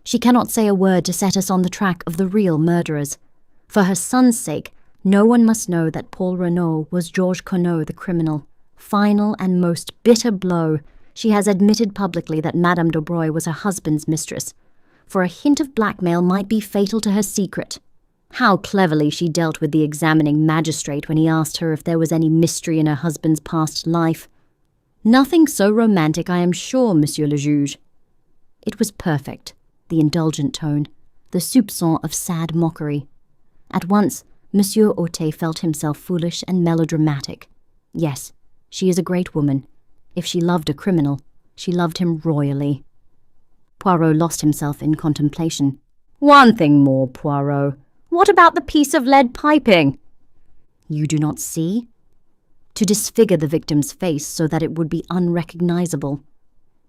She cannot say a word to set us on the track of the real murderers. For her son's sake, no one must know that Paul Renauld was Georges Conneau the criminal. Final and most bitter blow, she has admitted publicly that Madame Daubreuil was her husband's mistress, for a hint of blackmail might be fatal to her secret. How cleverly she dealt with the examining magistrate when he asked her if there was any mystery in her husband's past life. Nothing so romantic, I am sure, Monsieur le Juge. It was perfect, the indulgent tone, the soupçon of sad mockery. At once, Monsieur Otet felt himself foolish and melodramatic. Yes, she is a great woman. If she loved a criminal, she loved him royally. Poirot lost himself in contemplation. One thing more, Poirot. What about the piece of lead piping? You do not see? To disfigure the victim's face so that it would be unrecognizable.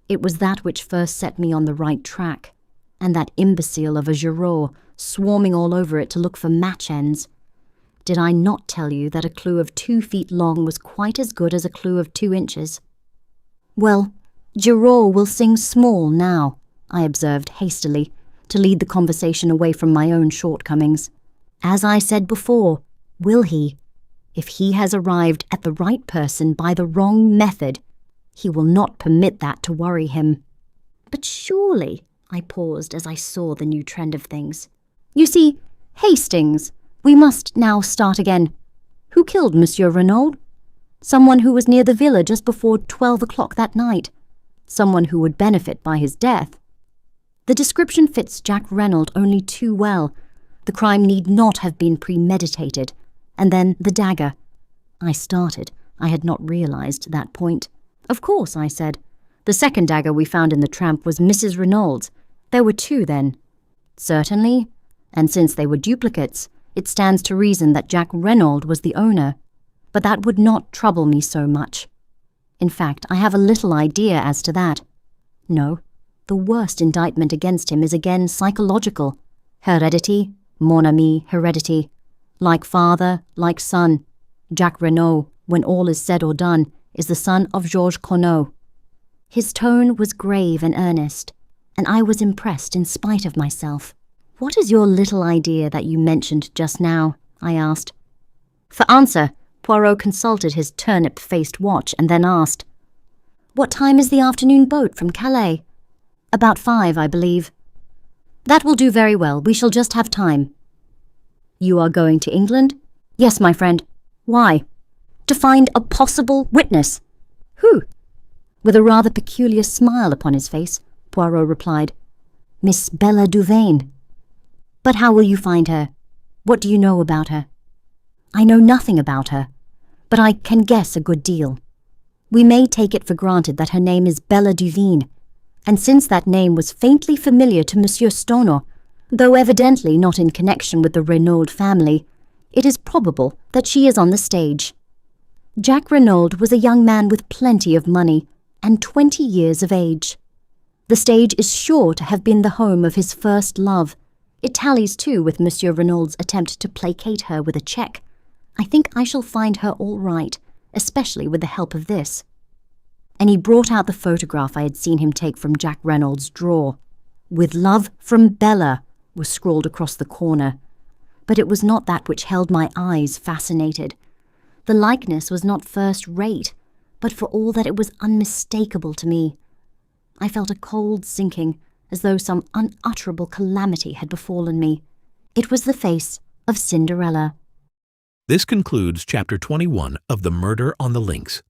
It was that which first set me on the right track, and that imbecile of a Giraud swarming all over it to look for match ends. Did I not tell you that a clue of 2 feet long was quite as good as a clue of 2 inches? Well, Giraud will sing small now, I observed hastily, to lead the conversation away from my own shortcomings. As I said before, will he? If he has arrived at the right person by the wrong method, he will not permit that to worry him. But surely, I paused as I saw the new trend of things. You see, Hastings, we must now start again. Who killed Monsieur Renauld? Someone who was near the villa just before 12 o'clock that night. Someone who would benefit by his death. The description fits Jack Renauld only too well. The crime need not have been premeditated. And then the dagger. I started. I had not realized that point. Of course, I said. The second dagger we found in the tramp was Mrs. Renauld's. There were 2 then. Certainly. And since they were duplicates, it stands to reason that Jack Renauld was the owner. But that would not trouble me so much. In fact, I have a little idea as to that. No, the worst indictment against him is again psychological. Heredity, mon ami, heredity. Like father, like son. Jack Renauld, when all is said or done, is the son of Georges Conneau. His tone was grave and earnest, and I was impressed in spite of myself. What is your little idea that you mentioned just now? I asked. For answer, Poirot consulted his turnip-faced watch and then asked, What time is the afternoon boat from Calais? About 5, I believe. That will do very well. We shall just have time. You are going to England? Yes, my friend. Why? To find a possible witness. Who? With a rather peculiar smile upon his face, Poirot replied, Miss Bella Duvain. But how will you find her? What do you know about her? I know nothing about her, but I can guess a good deal. We may take it for granted that her name is Bella Duvain, and since that name was faintly familiar to Monsieur Stonor, though evidently not in connection with the Renauld family, it is probable that she is on the stage. Jack Renauld was a young man with plenty of money and 20 years of age. The stage is sure to have been the home of his first love. It tallies too with Monsieur Renauld's attempt to placate her with a cheque. I think I shall find her all right, especially with the help of this. And he brought out the photograph I had seen him take from Jack Renauld's drawer. With love from Bella was scrawled across the corner. But it was not that which held my eyes fascinated. The likeness was not first-rate, but for all that it was unmistakable to me. I felt a cold sinking, as though some unutterable calamity had befallen me. It was the face of Cinderella. This concludes Chapter 21 of The Murder on the Links.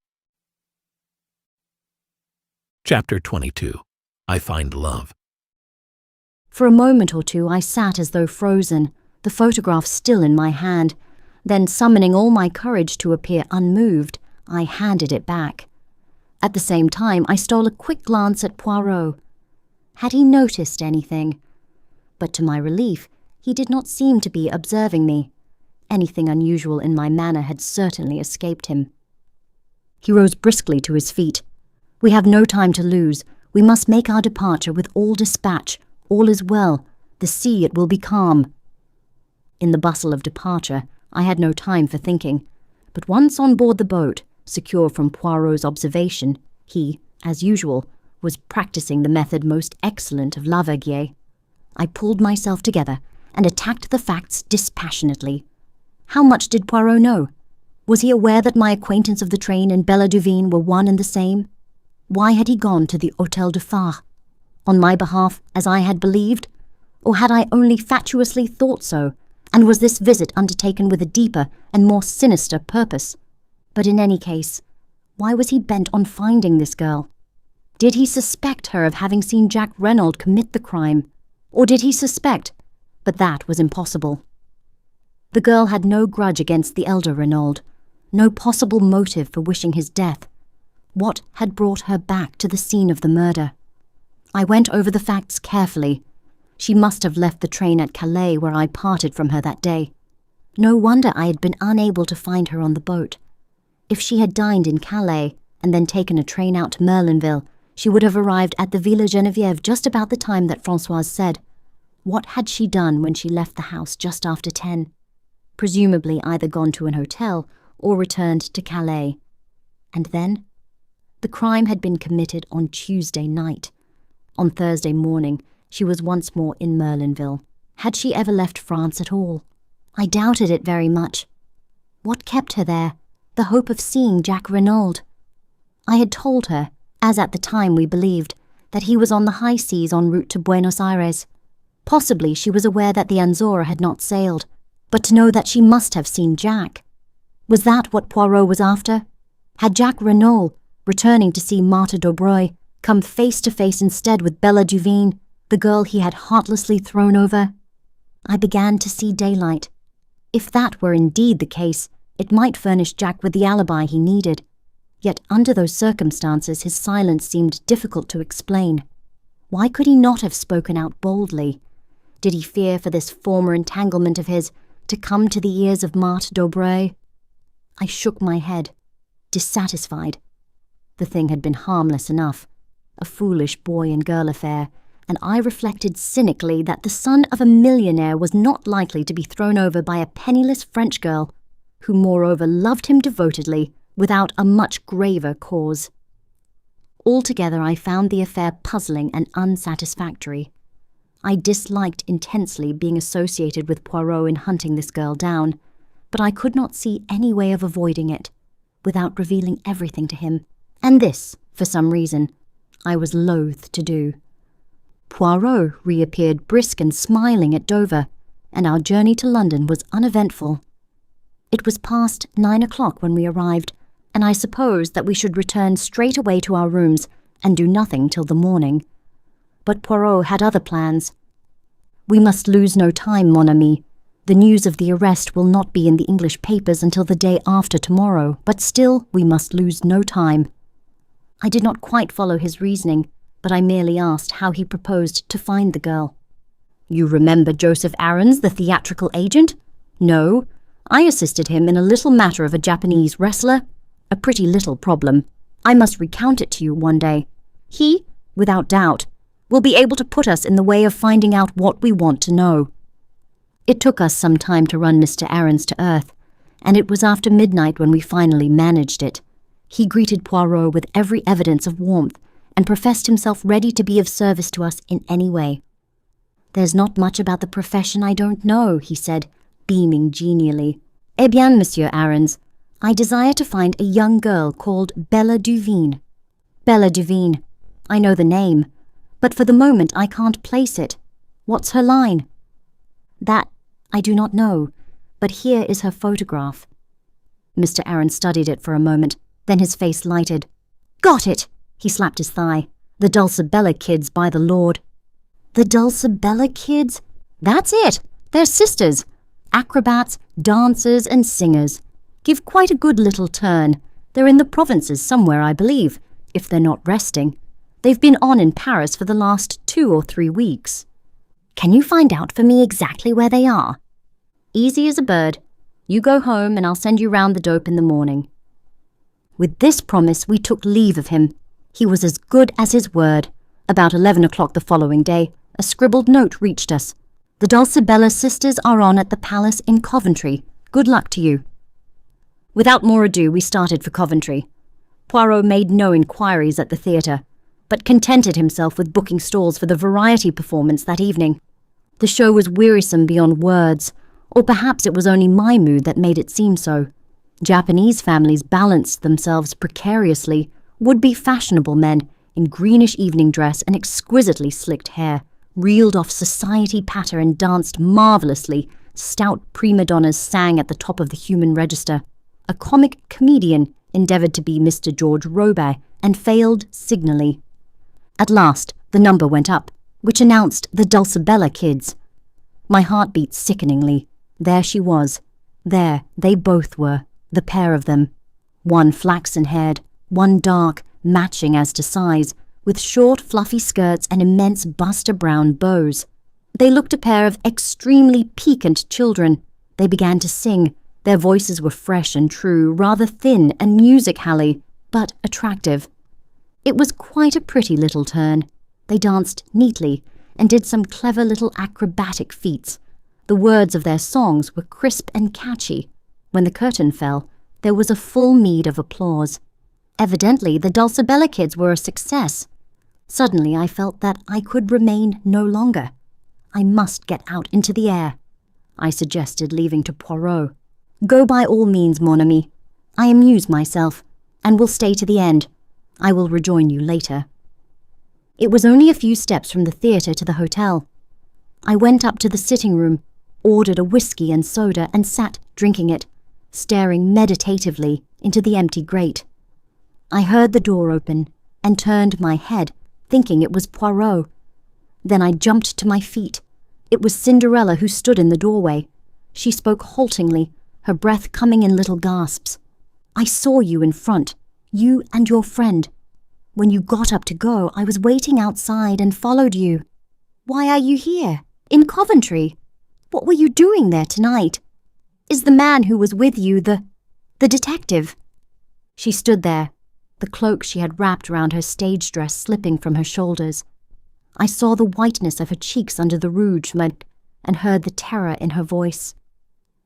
Chapter 22. I Find Love. For a moment or two I sat as though frozen, the photograph still in my hand. Then, summoning all my courage to appear unmoved, I handed it back. At the same time, I stole a quick glance at Poirot. Had he noticed anything? But to my relief, he did not seem to be observing me. Anything unusual in my manner had certainly escaped him. He rose briskly to his feet. "We have no time to lose. We must make our departure with all dispatch. All is well. The sea, it will be calm." In the bustle of departure, I had no time for thinking. But once on board the boat, secure from Poirot's observation, he, as usual, was practicing the method most excellent of Laverguier. I pulled myself together and attacked the facts dispassionately. How much did Poirot know? Was he aware that my acquaintance of the train and Bella Duveen were one and the same? Why had he gone to the Hôtel de Phare? On my behalf, as I had believed? Or had I only fatuously thought so, and was this visit undertaken with a deeper and more sinister purpose? But in any case, why was he bent on finding this girl? Did he suspect her of having seen Jack Renauld commit the crime? Or did he suspect? But that was impossible. The girl had no grudge against the elder Renauld, no possible motive for wishing his death. What had brought her back to the scene of the murder? I went over the facts carefully. She must have left the train at Calais, where I parted from her that day. No wonder I had been unable to find her on the boat. If she had dined in Calais and then taken a train out to Merlinville, she would have arrived at the Villa Geneviève just about the time that Françoise said. What had she done when she left the house just after 10? Presumably either gone to an hotel or returned to Calais. And then? The crime had been committed on Tuesday night. On Thursday morning, she was once more in Merlinville. Had she ever left France at all? I doubted it very much. What kept her there? The hope of seeing Jack Renauld. I had told her, as at the time we believed, that he was on the high seas en route to Buenos Aires. Possibly she was aware that the Anzora had not sailed, but to know that she must have seen Jack. Was that what Poirot was after? Had Jack Renauld, returning to see Marthe Daubreuil, come face to face instead with Bella Duveen, the girl he had heartlessly thrown over? I began to see daylight. If that were indeed the case, it might furnish Jack with the alibi he needed. Yet under those circumstances his silence seemed difficult to explain. Why could he not have spoken out boldly? Did he fear for this former entanglement of his to come to the ears of Marthe Daubreuil? I shook my head, dissatisfied. The thing had been harmless enough, a foolish boy and girl affair, and I reflected cynically that the son of a millionaire was not likely to be thrown over by a penniless French girl, who moreover loved him devotedly, without a much graver cause. Altogether I found the affair puzzling and unsatisfactory. I disliked intensely being associated with Poirot in hunting this girl down, but I could not see any way of avoiding it, without revealing everything to him, and this, for some reason, I was loath to do. Poirot reappeared brisk and smiling at Dover, and our journey to London was uneventful. It was past 9 o'clock when we arrived, and I supposed that we should return straight away to our rooms and do nothing till the morning. But Poirot had other plans. "We must lose no time, mon ami. The news of the arrest will not be in the English papers until the day after tomorrow, but still we must lose no time." I did not quite follow his reasoning, but I merely asked how he proposed to find the girl. "You remember Joseph Aarons, the theatrical agent? No, I assisted him in a little matter of a Japanese wrestler. A pretty little problem. I must recount it to you one day. He, without doubt, will be able to put us in the way of finding out what we want to know." It took us some time to run Mr. Aarons to earth, and it was after midnight when we finally managed it. He greeted Poirot with every evidence of warmth, and professed himself ready to be of service to us in any way. "There's not much about the profession I don't know," he said, beaming genially. "Eh bien, Monsieur Aarons, I desire to find a young girl called Bella Duveen." "Bella Duveen. I know the name, but for the moment I can't place it. What's her line?" "That I do not know, but here is her photograph." Mr. Aarons studied it for a moment, then his face lighted. "Got it!" He slapped his thigh. "The Dulcibella kids, by the Lord." "The Dulcibella kids?" "That's it. They're sisters. Acrobats, dancers and singers. Give quite a good little turn. They're in the provinces somewhere, I believe, if they're not resting. They've been on in Paris for the last 2 or 3 weeks. Can you find out for me exactly where they are?" "Easy as a bird. You go home and I'll send you round the dope in the morning." With this promise, we took leave of him. He was as good as his word. About 11 o'clock the following day, a scribbled note reached us. "The Dulcibella sisters are on at the palace in Coventry. Good luck to you." Without more ado, we started for Coventry. Poirot made no inquiries at the theatre, but contented himself with booking stalls for the variety performance that evening. The show was wearisome beyond words, or perhaps it was only my mood that made it seem so. Japanese families balanced themselves precariously, would-be fashionable men in greenish evening dress and exquisitely slicked hair reeled off society patter and danced marvellously. Stout prima donnas sang at the top of the human register. A comic comedian endeavoured to be Mr. George Robey and failed signally. At last, the number went up, which announced the Dulcibella kids. My heart beat sickeningly. There she was. There they both were, the pair of them. One flaxen-haired, one dark, matching as to size, with short fluffy skirts and immense buster-brown bows. They looked a pair of extremely piquant children. They began to sing. Their voices were fresh and true, rather thin and music-hally, but attractive. It was quite a pretty little turn. They danced neatly and did some clever little acrobatic feats. The words of their songs were crisp and catchy. When the curtain fell, there was a full meed of applause. Evidently, the Dulcibella kids were a success. Suddenly, I felt that I could remain no longer. I must get out into the air. I suggested, leaving to Poirot. "Go by all means, mon ami. I amuse myself, and will stay to the end. I will rejoin you later." It was only a few steps from the theatre to the hotel. I went up to the sitting room, ordered a whiskey and soda, and sat drinking it, staring meditatively into the empty grate. I heard the door open and turned my head, thinking it was Poirot. Then I jumped to my feet. It was Cinderella who stood in the doorway. She spoke haltingly, her breath coming in little gasps. "I saw you in front, you and your friend. When you got up to go, I was waiting outside and followed you. Why are you here, in Coventry? What were you doing there tonight? Is the man who was with you the detective?" She stood there, the cloak she had wrapped round her stage dress slipping from her shoulders. I saw the whiteness of her cheeks under the rouge and heard the terror in her voice.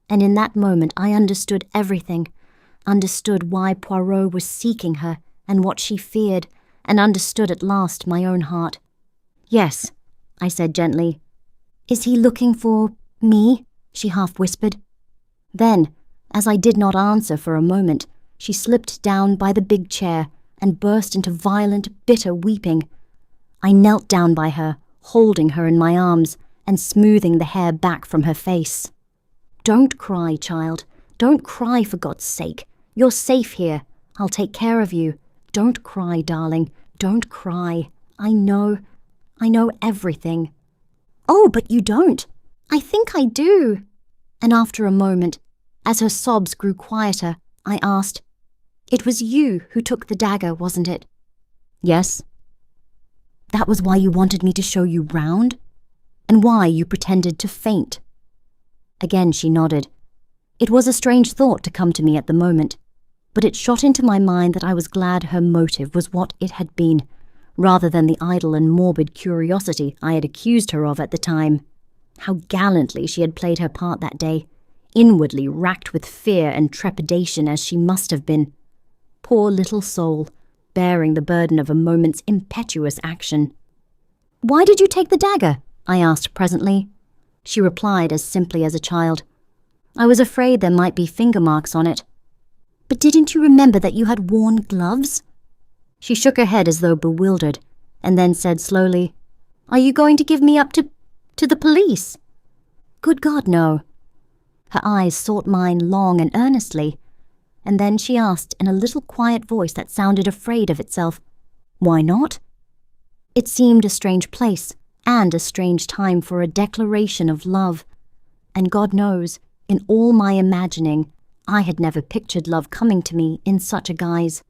And in that moment I understood everything, understood why Poirot was seeking her and what she feared, and understood at last my own heart. "Yes," I said gently. "Is he looking for me?" she half whispered. Then, as I did not answer for a moment, she slipped down by the big chair and burst into violent, bitter weeping. I knelt down by her, holding her in my arms and smoothing the hair back from her face. "Don't cry, child. Don't cry, for God's sake. You're safe here. I'll take care of you. Don't cry, darling. Don't cry. I know everything." "Oh, but you don't." "I think I do." And after a moment, as her sobs grew quieter, I asked, "It was you who took the dagger, wasn't it?" "Yes." "That was why you wanted me to show you round? And why you pretended to faint?" Again she nodded. It was a strange thought to come to me at the moment, but it shot into my mind that I was glad her motive was what it had been, rather than the idle and morbid curiosity I had accused her of at the time. How gallantly she had played her part that day, inwardly racked with fear and trepidation as she must have been. Poor little soul, bearing the burden of a moment's impetuous action. "Why did you take the dagger?" I asked presently. She replied as simply as a child. "I was afraid there might be finger marks on it." "But didn't you remember that you had worn gloves?" She shook her head as though bewildered, and then said slowly, "Are you going to give me up to the police?" "Good God, no." Her eyes sought mine long and earnestly, and then she asked in a little quiet voice that sounded afraid of itself, Why not? It seemed a strange place and a strange time for a declaration of love. And God knows, in all my imagining, I had never pictured love coming to me in such a guise.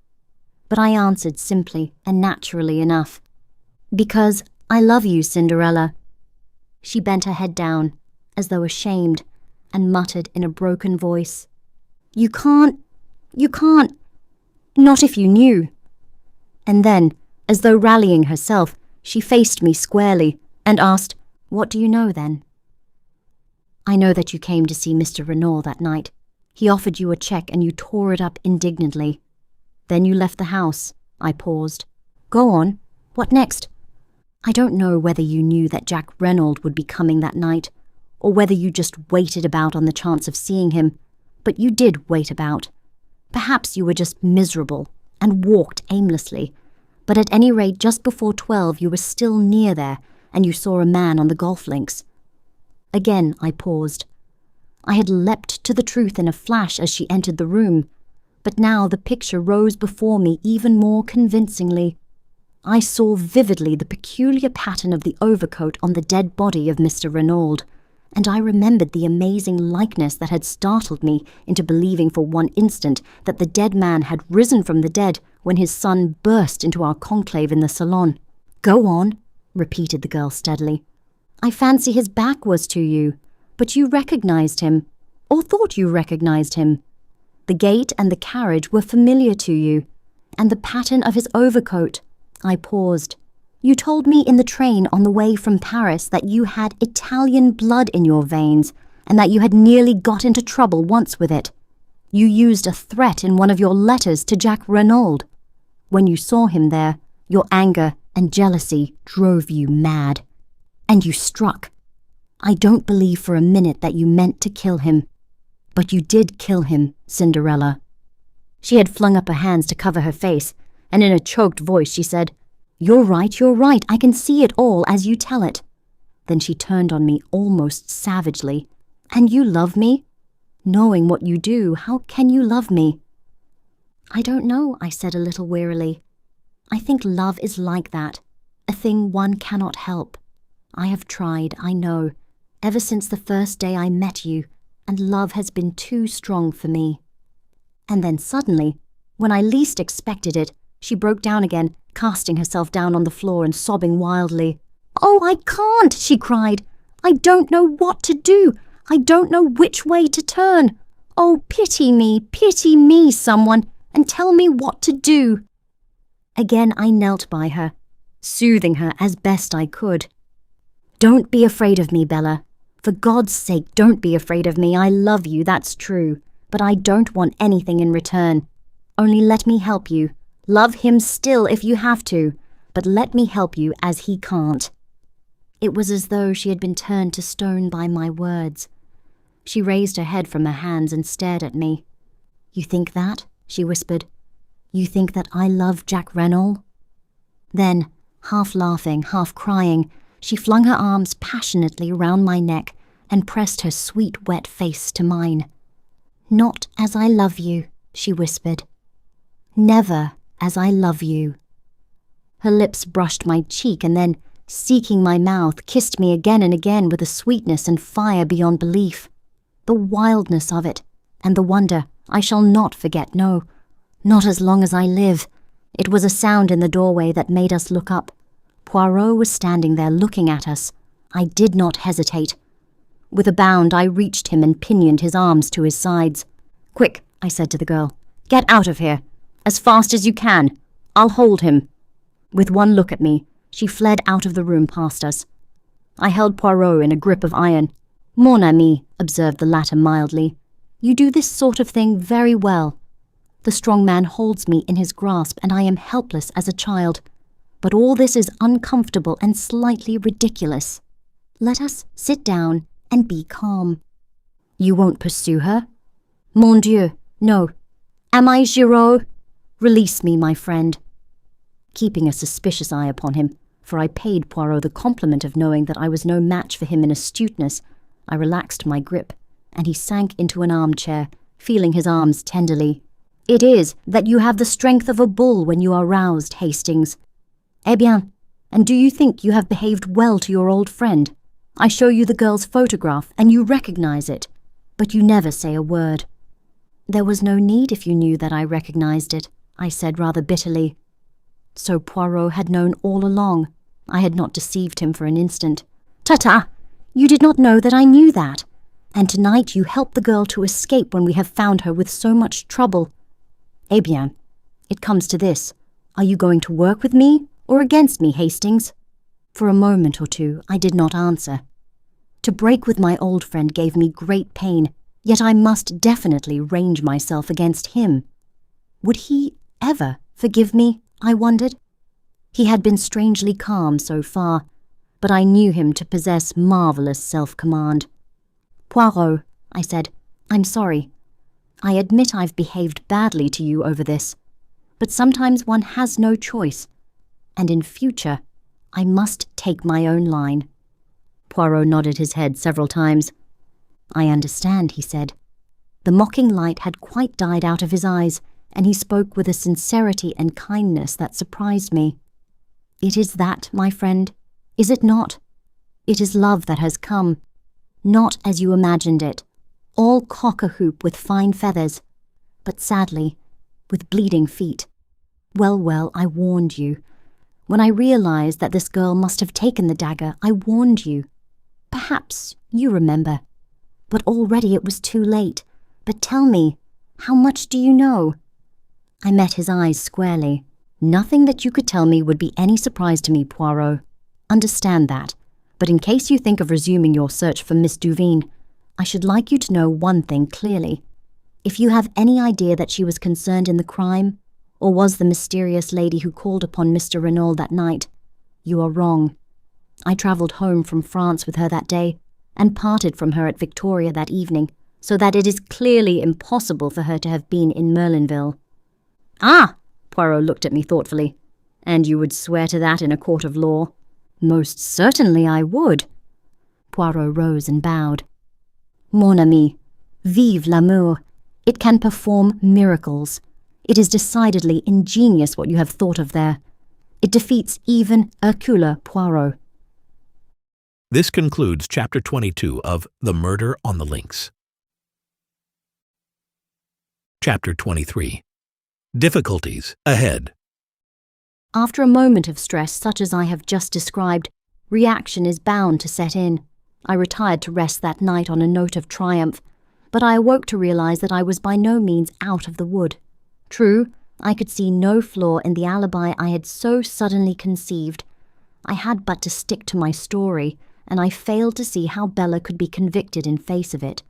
But I answered simply and naturally enough. Because I love you, Cinderella. She bent her head down, as though ashamed, and muttered in a broken voice, You can't, not if you knew. And then, as though rallying herself, she faced me squarely and asked, What do you know then? I know that you came to see Mr. Renauld that night. He offered you a cheque and you tore it up indignantly. Then you left the house. I paused. Go on. What next? I don't know whether you knew that Jack Renauld would be coming that night, or whether you just waited about on the chance of seeing him, but you did wait about. Perhaps you were just miserable and walked aimlessly, but at any rate just before 12 you were still near there and you saw a man on the golf links. Again I paused. I had leapt to the truth in a flash as she entered the room, but now the picture rose before me even more convincingly. I saw vividly the peculiar pattern of the overcoat on the dead body of Mr. Renauld, and I remembered the amazing likeness that had startled me into believing for one instant that the dead man had risen from the dead when his son burst into our conclave in the salon. Go on, repeated the girl steadily. I fancy his back was to you, but you recognized him, or thought you recognized him. The gait and the carriage were familiar to you, and the pattern of his overcoat. I paused. You told me in the train on the way from Paris that you had Italian blood in your veins, and that you had nearly got into trouble once with it. You used a threat in one of your letters to Jack Renauld. When you saw him there, your anger and jealousy drove you mad. And you struck. I don't believe for a minute that you meant to kill him. But you did kill him, Cinderella. She had flung up her hands to cover her face, and in a choked voice she said, You're right, I can see it all as you tell it. Then she turned on me almost savagely. And you love me? Knowing what you do, how can you love me? I don't know, I said a little wearily. I think love is like that, a thing one cannot help. I have tried, I know, ever since the first day I met you, and love has been too strong for me. And then suddenly, when I least expected it, she broke down again, casting herself down on the floor and sobbing wildly. Oh, I can't, she cried. I don't know what to do. I don't know which way to turn. Oh, pity me, someone, and tell me what to do. Again I knelt by her, soothing her as best I could. Don't be afraid of me, Bella. For God's sake, don't be afraid of me. I love you, that's true, but I don't want anything in return. Only let me help you. Love him still if you have to, but let me help you as he can't. It was as though she had been turned to stone by my words. She raised her head from her hands and stared at me. You think that? She whispered. You think that I love Jack Renauld? Then, half laughing, half crying, she flung her arms passionately round my neck and pressed her sweet wet face to mine. Not as I love you, she whispered. Never as I love you. Her lips brushed my cheek and then, seeking my mouth, kissed me again and again with a sweetness and fire beyond belief. The wildness of it, and the wonder, I shall not forget, no, not as long as I live. It was a sound in the doorway that made us look up. Poirot was standing there looking at us. I did not hesitate. With a bound, I reached him and pinioned his arms to his sides. Quick, I said to the girl. Get out of here. As fast as you can. I'll hold him. With one look at me, she fled out of the room past us. I held Poirot in a grip of iron. Mon ami, observed the latter mildly. You do this sort of thing very well. The strong man holds me in his grasp, and I am helpless as a child. But all this is uncomfortable and slightly ridiculous. Let us sit down and be calm. You won't pursue her? Mon Dieu, no. Am I Giraud? Release me, my friend. Keeping a suspicious eye upon him, for I paid Poirot the compliment of knowing that I was no match for him in astuteness, I relaxed my grip, and he sank into an armchair, feeling his arms tenderly. It is that you have the strength of a bull when you are roused, Hastings. Eh bien, and do you think you have behaved well to your old friend? I show you the girl's photograph, and you recognize it, but you never say a word. There was no need if you knew that I recognized it, I said rather bitterly. So Poirot had known all along. I had not deceived him for an instant. Ta-ta! You did not know that I knew that. And tonight you help the girl to escape when we have found her with so much trouble. Eh bien, it comes to this. Are you going to work with me or against me, Hastings? For a moment or two, I did not answer. To break with my old friend gave me great pain, yet I must definitely range myself against him. Would he ever forgive me, I wondered? He had been strangely calm so far, but I knew him to possess marvellous self-command. Poirot, I said, I'm sorry. I admit I've behaved badly to you over this, but sometimes one has no choice, and in future I must take my own line. Poirot nodded his head several times. I understand, he said. The mocking light had quite died out of his eyes, and he spoke with a sincerity and kindness that surprised me. It is that, my friend, is it not? It is love that has come, not as you imagined it, all cock-a-hoop with fine feathers, but sadly, with bleeding feet. Well, I warned you. When I realized that this girl must have taken the dagger, I warned you. Perhaps you remember. But already it was too late. But tell me, how much do you know? I met his eyes squarely. Nothing that you could tell me would be any surprise to me, Poirot. Understand that. But in case you think of resuming your search for Miss Duveen, I should like you to know one thing clearly. If you have any idea that she was concerned in the crime, or was the mysterious lady who called upon Mr. Renauld that night, you are wrong. I travelled home from France with her that day, and parted from her at Victoria that evening, so that it is clearly impossible for her to have been in Merlinville. Ah! Poirot looked at me thoughtfully. And you would swear to that in a court of law? Most certainly I would. Poirot rose and bowed. Mon ami, vive l'amour. It can perform miracles. It is decidedly ingenious what you have thought of there. It defeats even Hercule Poirot. This concludes Chapter 22 of The Murder on the Links. Chapter 23. Difficulties Ahead. After a moment of stress such as I have just described, reaction is bound to set in. I retired to rest that night on a note of triumph, but I awoke to realize that I was by no means out of the wood. True, I could see no flaw in the alibi I had so suddenly conceived. I had but to stick to my story, and I failed to see how Bella could be convicted in face of it.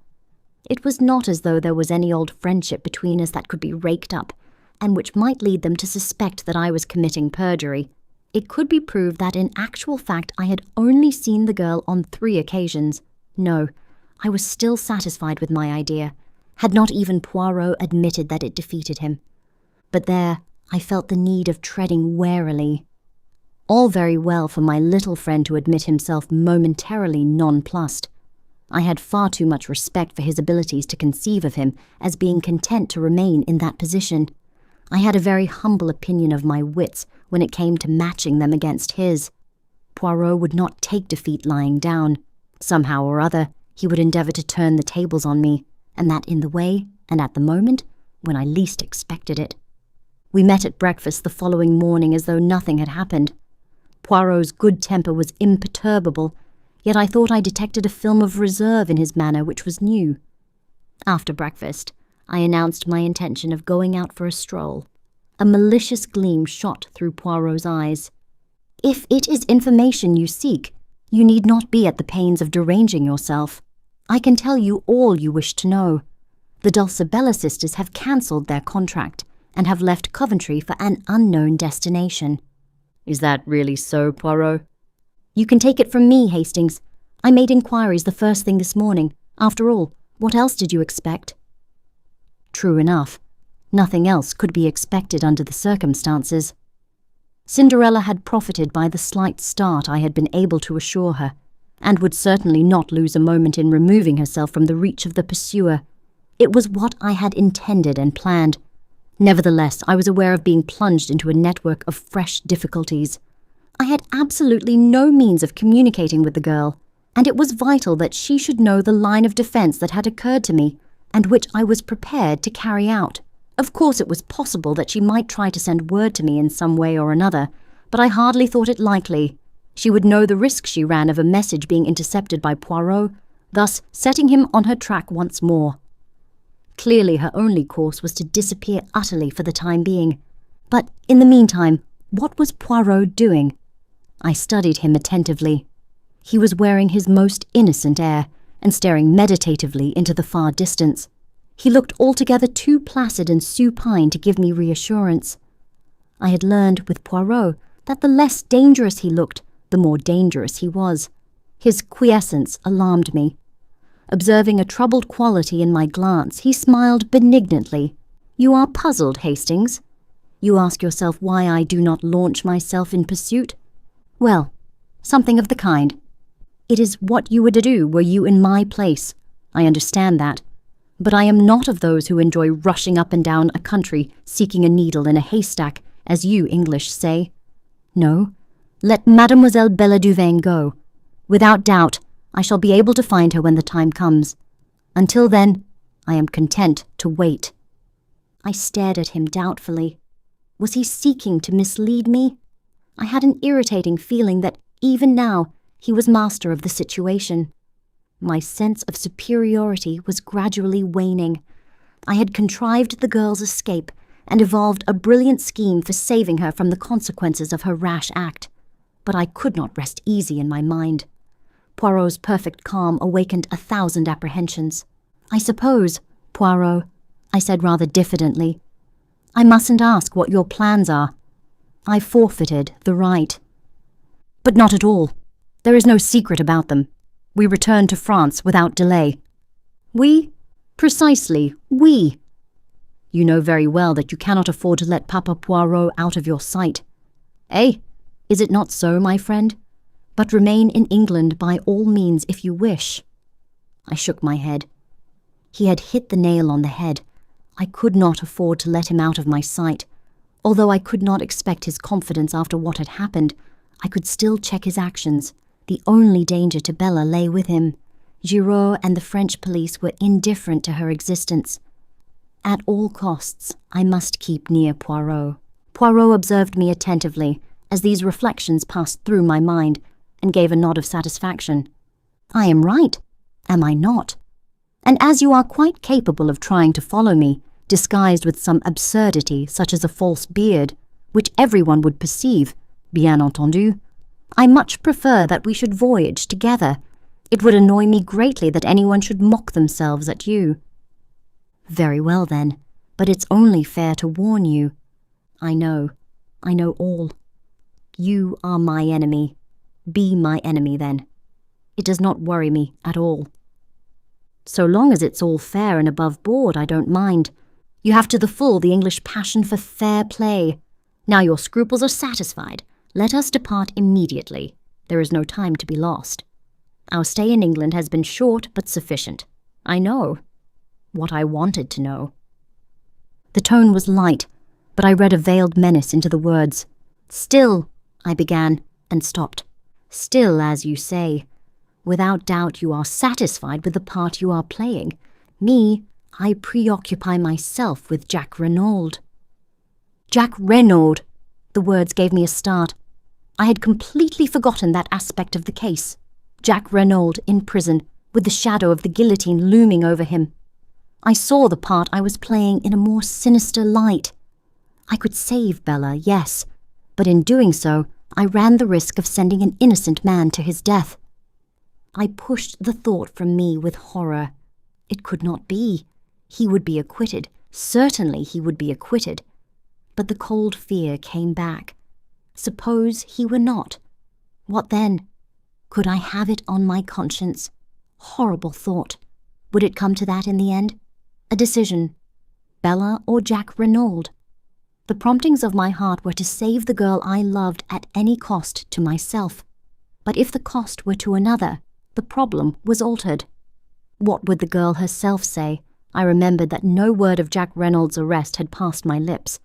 It was not as though there was any old friendship between us that could be raked up, and which might lead them to suspect that I was committing perjury. It could be proved that in actual fact I had only seen the girl on 3 occasions. No, I was still satisfied with my idea. Had not even Poirot admitted that it defeated him. But there, I felt the need of treading warily. All very well for my little friend to admit himself momentarily nonplussed. I had far too much respect for his abilities to conceive of him as being content to remain in that position. I had a very humble opinion of my wits when it came to matching them against his. Poirot would not take defeat lying down. Somehow or other, he would endeavour to turn the tables on me, and that in the way, and at the moment, when I least expected it. We met at breakfast the following morning as though nothing had happened. Poirot's good temper was imperturbable, yet I thought I detected a film of reserve in his manner which was new. After breakfast, I announced my intention of going out for a stroll. A malicious gleam shot through Poirot's eyes. If it is information you seek, you need not be at the pains of deranging yourself. I can tell you all you wish to know. The Dulcibella sisters have cancelled their contract and have left Coventry for an unknown destination. Is that really so, Poirot? You can take it from me, Hastings. I made inquiries the first thing this morning. After all, what else did you expect? True enough. Nothing else could be expected under the circumstances. Cinderella had profited by the slight start I had been able to assure her, and would certainly not lose a moment in removing herself from the reach of the pursuer. It was what I had intended and planned. Nevertheless, I was aware of being plunged into a network of fresh difficulties. I had absolutely no means of communicating with the girl, and it was vital that she should know the line of defense that had occurred to me, and which I was prepared to carry out. Of course, it was possible that she might try to send word to me in some way or another, but I hardly thought it likely. She would know the risk she ran of a message being intercepted by Poirot, thus setting him on her track once more. Clearly, her only course was to disappear utterly for the time being. But in the meantime, what was Poirot doing? I studied him attentively. He was wearing his most innocent air and staring meditatively into the far distance. He looked altogether too placid and supine to give me reassurance. I had learned with Poirot that the less dangerous he looked, the more dangerous he was. His quiescence alarmed me. Observing a troubled quality in my glance, he smiled benignantly. "You are puzzled, Hastings? You ask yourself why I do not launch myself in pursuit? Well, something of the kind. It is what you would do were you in my place. I understand that. But I am not of those who enjoy rushing up and down a country seeking a needle in a haystack, as you English say. No, let Mademoiselle Bella Duvain go. Without doubt, I shall be able to find her when the time comes. Until then, I am content to wait." I stared at him doubtfully. Was he seeking to mislead me? I had an irritating feeling that even now he was master of the situation. My sense of superiority was gradually waning. I had contrived the girl's escape and evolved a brilliant scheme for saving her from the consequences of her rash act. But I could not rest easy in my mind. Poirot's perfect calm awakened 1,000 apprehensions. "I suppose, Poirot," I said rather diffidently, "I mustn't ask what your plans are. I forfeited the right." "But not at all. There is no secret about them. We return to France without delay." "We? Precisely, we. You know very well that you cannot afford to let Papa Poirot out of your sight. Eh? Is it not so, my friend? But remain in England by all means if you wish." I shook my head. He had hit the nail on the head. I could not afford to let him out of my sight. Although I could not expect his confidence after what had happened, I could still check his actions. The only danger to Bella lay with him. Giraud and the French police were indifferent to her existence. At all costs, I must keep near Poirot. Poirot observed me attentively as these reflections passed through my mind, and gave a nod of satisfaction. "I am right, am I not? And as you are quite capable of trying to follow me, disguised with some absurdity such as a false beard, which everyone would perceive, bien entendu, I much prefer that we should voyage together. It would annoy me greatly that anyone should mock themselves at you." "Very well then, but it's only fair to warn you. I know all. You are my enemy. Be my enemy, then. It does not worry me at all. So long as it's all fair and above board, I don't mind. You have to the full the English passion for fair play. Now your scruples are satisfied. Let us depart immediately. There is no time to be lost. Our stay in England has been short but sufficient. I know what I wanted to know." The tone was light, but I read a veiled menace into the words. "Still," I began, and stopped. "Still, as you say, without doubt you are satisfied with the part you are playing. Me, I preoccupy myself with Jack Renauld." Jack Renauld! The words gave me a start. I had completely forgotten that aspect of the case. Jack Renauld in prison, with the shadow of the guillotine looming over him. I saw the part I was playing in a more sinister light. I could save Bella, yes, but in doing so, I ran the risk of sending an innocent man to his death. I pushed the thought from me with horror. It could not be. He would be acquitted. Certainly he would be acquitted. But the cold fear came back. Suppose he were not. What then? Could I have it on my conscience? Horrible thought. Would it come to that in the end? A decision. Bella or Jack Renauld? The promptings of my heart were to save the girl I loved at any cost to myself. But if the cost were to another, the problem was altered. What would the girl herself say? I remembered that no word of Jack Reynolds' arrest had passed my lips.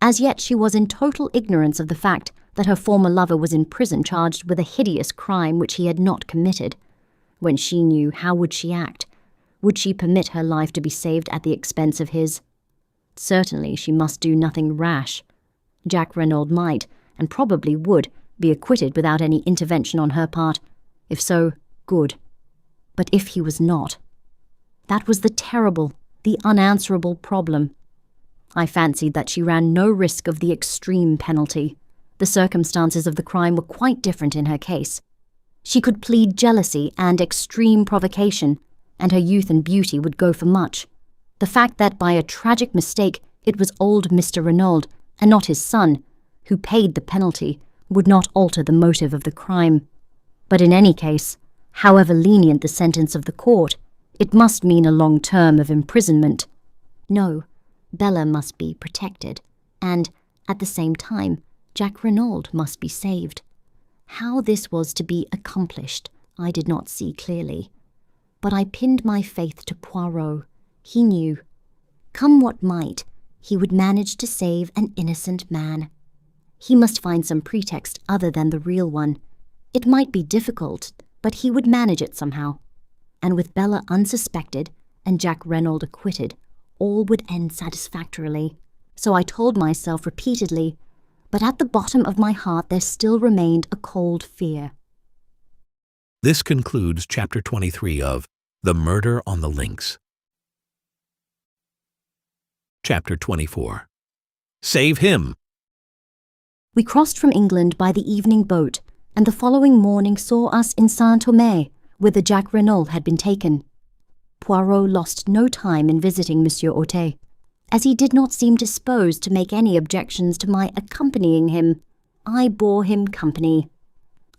As yet she was in total ignorance of the fact that her former lover was in prison charged with a hideous crime which he had not committed. When she knew, how would she act? Would she permit her life to be saved at the expense of his? Certainly she must do nothing rash. Jack Renauld might, and probably would, be acquitted without any intervention on her part. If so, good. But if he was not? That was the terrible, the unanswerable problem. I fancied that she ran no risk of the extreme penalty. The circumstances of the crime were quite different in her case. She could plead jealousy and extreme provocation, and her youth and beauty would go for much. The fact that by a tragic mistake it was old Mr. Renauld, and not his son, who paid the penalty, would not alter the motive of the crime. But in any case, however lenient the sentence of the court, it must mean a long term of imprisonment. No, Bella must be protected, and, at the same time, Jack Renauld must be saved. How this was to be accomplished, I did not see clearly. But I pinned my faith to Poirot. He knew. Come what might, he would manage to save an innocent man. He must find some pretext other than the real one. It might be difficult, but he would manage it somehow. And with Bella unsuspected and Jack Renauld acquitted, all would end satisfactorily. So I told myself repeatedly, but at the bottom of my heart there still remained a cold fear. This concludes Chapter 23 of The Murder on the Links. Chapter 24. Save him! We crossed from England by the evening boat, and the following morning saw us in Saint-Thomé, whither Jack Renauld had been taken. Poirot lost no time in visiting Monsieur Hôtel. As he did not seem disposed to make any objections to my accompanying him, I bore him company.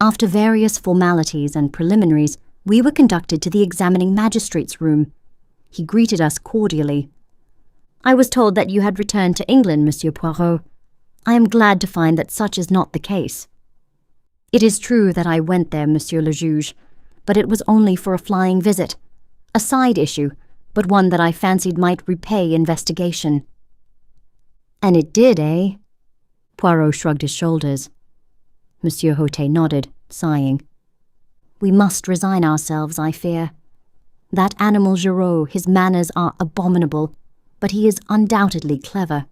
After various formalities and preliminaries, we were conducted to the examining magistrate's room. He greeted us cordially. "I was told that you had returned to England, Monsieur Poirot. I am glad to find that such is not the case." "It is true that I went there, Monsieur le Juge, but it was only for a flying visit, a side issue, but one that I fancied might repay investigation." "And it did, eh?" Poirot shrugged his shoulders. Monsieur Hôtel nodded, sighing. "We must resign ourselves, I fear. That animal Giraud, his manners are abominable, but he is undoubtedly clever.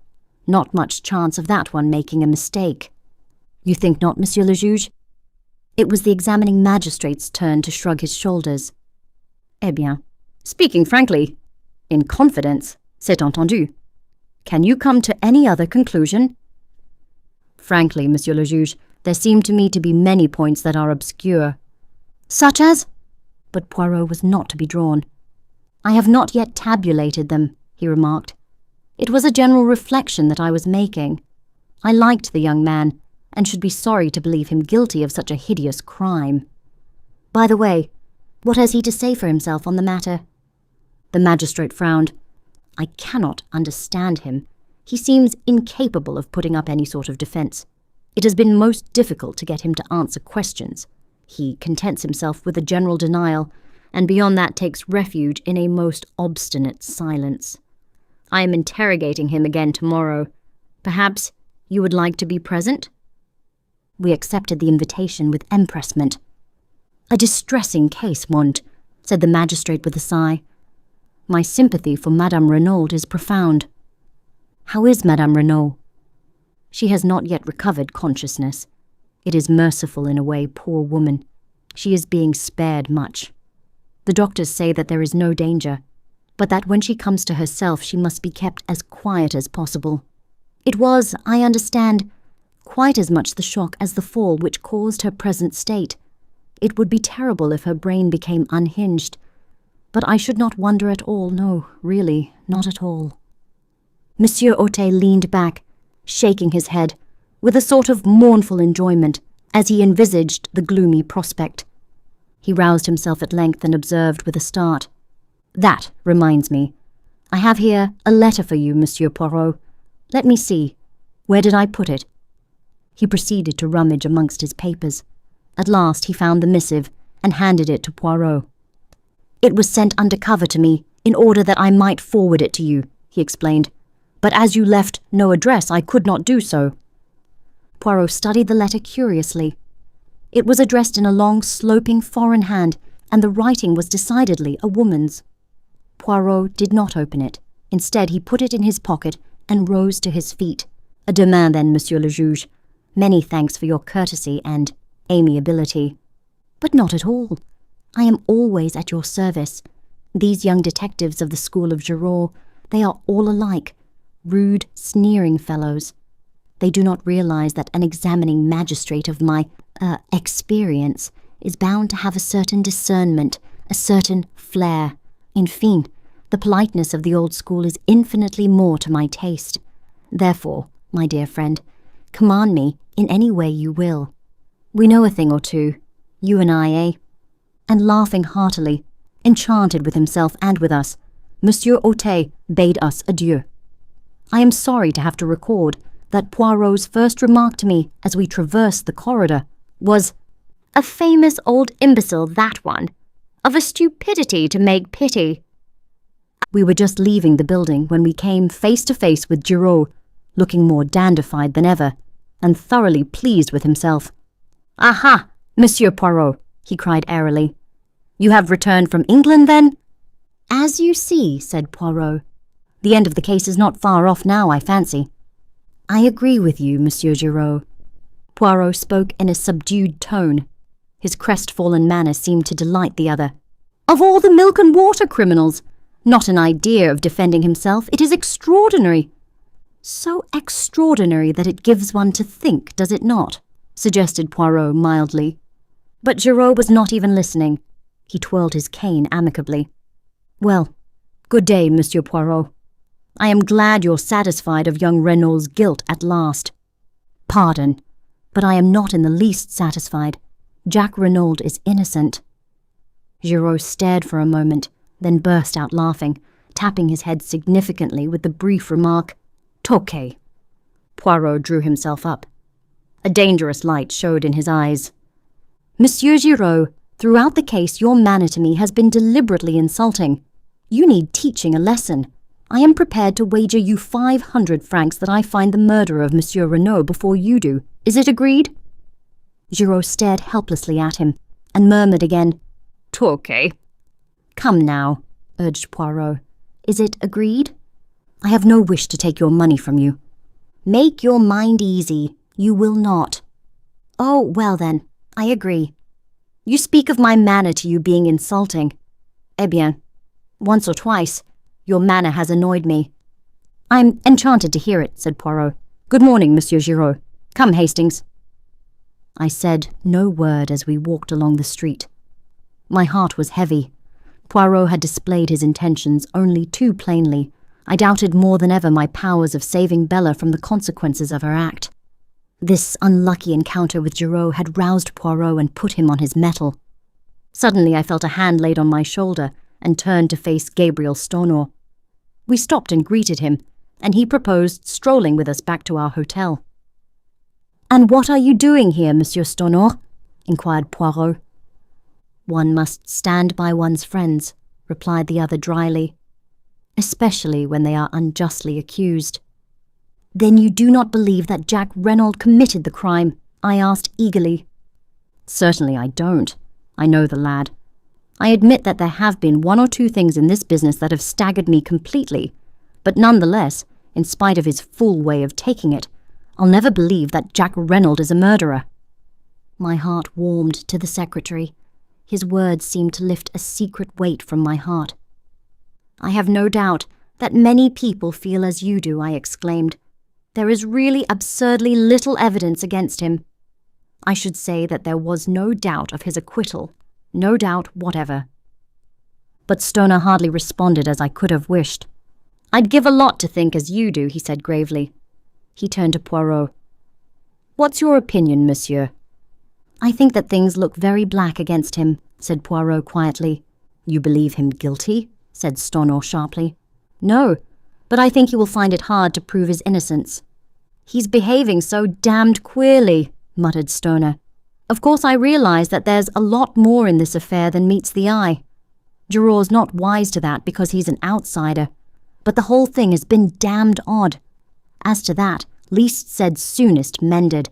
Not much chance of that one making a mistake." "You think not, Monsieur le Juge?" It was the examining magistrate's turn to shrug his shoulders. "Eh bien, speaking frankly, in confidence, c'est entendu. Can you come to any other conclusion?" "Frankly, Monsieur le Juge, there seem to me to be many points that are obscure." "Such as?" But Poirot was not to be drawn. "I have not yet tabulated them," he remarked. "It was a general reflection that I was making. I liked the young man, and should be sorry to believe him guilty of such a hideous crime. By the way, what has he to say for himself on the matter?" The magistrate frowned. "I cannot understand him. He seems incapable of putting up any sort of defence. It has been most difficult to get him to answer questions. He contents himself with a general denial, and beyond that takes refuge in a most obstinate silence. I am interrogating him again tomorrow. Perhaps you would like to be present?" We accepted the invitation with empressement. "A distressing case, Mont," said the magistrate with a sigh. "My sympathy for Madame Renauld is profound." "How is Madame Renauld?" "She has not yet recovered consciousness. It is merciful in a way, poor woman. She is being spared much. The doctors say that there is no danger, but that when she comes to herself she must be kept as quiet as possible. It was, I understand, quite as much the shock as the fall which caused her present state. It would be terrible if her brain became unhinged, but I should not wonder at all, no, really, not at all." Monsieur Hôtel leaned back, shaking his head, with a sort of mournful enjoyment, as he envisaged the gloomy prospect. He roused himself at length and observed with a start, "That reminds me. I have here a letter for you, Monsieur Poirot. Let me see. Where did I put it?" He proceeded to rummage amongst his papers. At last he found the missive and handed it to Poirot. "It was sent under cover to me, in order that I might forward it to you," he explained. "But as you left no address, I could not do so." Poirot studied the letter curiously. It was addressed in a long, sloping foreign hand, and the writing was decidedly a woman's. Poirot did not open it. Instead, he put it in his pocket and rose to his feet. "A demain, then, Monsieur le Juge. Many thanks for your courtesy and amiability." "But not at all. I am always at your service. These young detectives of the school of Giraud, they are all alike, rude, sneering fellows. They do not realize that an examining magistrate of my, experience is bound to have a certain discernment, a certain flair. In fine, the politeness of the old school is infinitely more to my taste. Therefore, my dear friend, command me in any way you will. We know a thing or two, you and I, eh?" And laughing heartily, enchanted with himself and with us, Monsieur Autet bade us adieu. I am sorry to have to record that Poirot's first remark to me as we traversed the corridor was, "A famous old imbecile, that one. Of a stupidity to make pity." We were just leaving the building when we came face to face with Giraud, looking more dandified than ever, and thoroughly pleased with himself. "Aha, Monsieur Poirot," he cried airily. "You have returned from England, then?" "As you see," said Poirot. "The end of the case is not far off now, I fancy." "I agree with you, Monsieur Giraud." Poirot spoke in a subdued tone. His crestfallen manner seemed to delight the other. "Of all the milk and water criminals! Not an idea of defending himself. It is extraordinary." "So extraordinary that it gives one to think, does it not?" suggested Poirot mildly. But Giraud was not even listening. He twirled his cane amicably. "Well, good day, Monsieur Poirot. I am glad you're satisfied of young Renauld's guilt at last." "Pardon, but I am not in the least satisfied. Jack Renauld is innocent." Giraud stared for a moment, then burst out laughing, tapping his head significantly with the brief remark, "Toqué." Poirot drew himself up. A dangerous light showed in his eyes. "Monsieur Giraud, throughout the case your manner to me has been deliberately insulting. You need teaching a lesson. I am prepared to wager you 500 francs that I find the murderer of Monsieur Renauld before you do. Is it agreed?" Giraud stared helplessly at him, and murmured again, "Toqué." "Come now," urged Poirot. "Is it agreed? I have no wish to take your money from you." "Make your mind easy. You will not." "Oh, well then, I agree. You speak of my manner to you being insulting. Eh bien, once or twice, your manner has annoyed me." "I'm enchanted to hear it," said Poirot. "Good morning, Monsieur Giraud. Come, Hastings." I said no word as we walked along the street. My heart was heavy. Poirot had displayed his intentions only too plainly. I doubted more than ever my powers of saving Bella from the consequences of her act. This unlucky encounter with Giraud had roused Poirot and put him on his mettle. Suddenly I felt a hand laid on my shoulder and turned to face Gabriel Stonor. We stopped and greeted him, and he proposed strolling with us back to our hotel. "And what are you doing here, Monsieur Stonor?" inquired Poirot. "One must stand by one's friends," replied the other dryly, "especially when they are unjustly accused." "Then you do not believe that Jack Renauld committed the crime?" I asked eagerly. "Certainly I don't. I know the lad. I admit that there have been one or two things in this business that have staggered me completely, but nonetheless, in spite of his fool way of taking it, I'll never believe that Jack Renauld is a murderer." My heart warmed to the secretary. His words seemed to lift a secret weight from my heart. "I have no doubt that many people feel as you do," I exclaimed. "There is really absurdly little evidence against him. I should say that there was no doubt of his acquittal, no doubt whatever." But Stonor hardly responded as I could have wished. "I'd give a lot to think as you do," he said gravely. He turned to Poirot. "What's your opinion, monsieur?" "I think that things look very black against him," said Poirot quietly. "You believe him guilty?" said Stonor sharply. "No, but I think he will find it hard to prove his innocence." "He's behaving so damned queerly," muttered Stonor. "Of course I realize that there's a lot more in this affair than meets the eye. Giraud's not wise to that because he's an outsider, but the whole thing has been damned odd. As to that, least said soonest mended.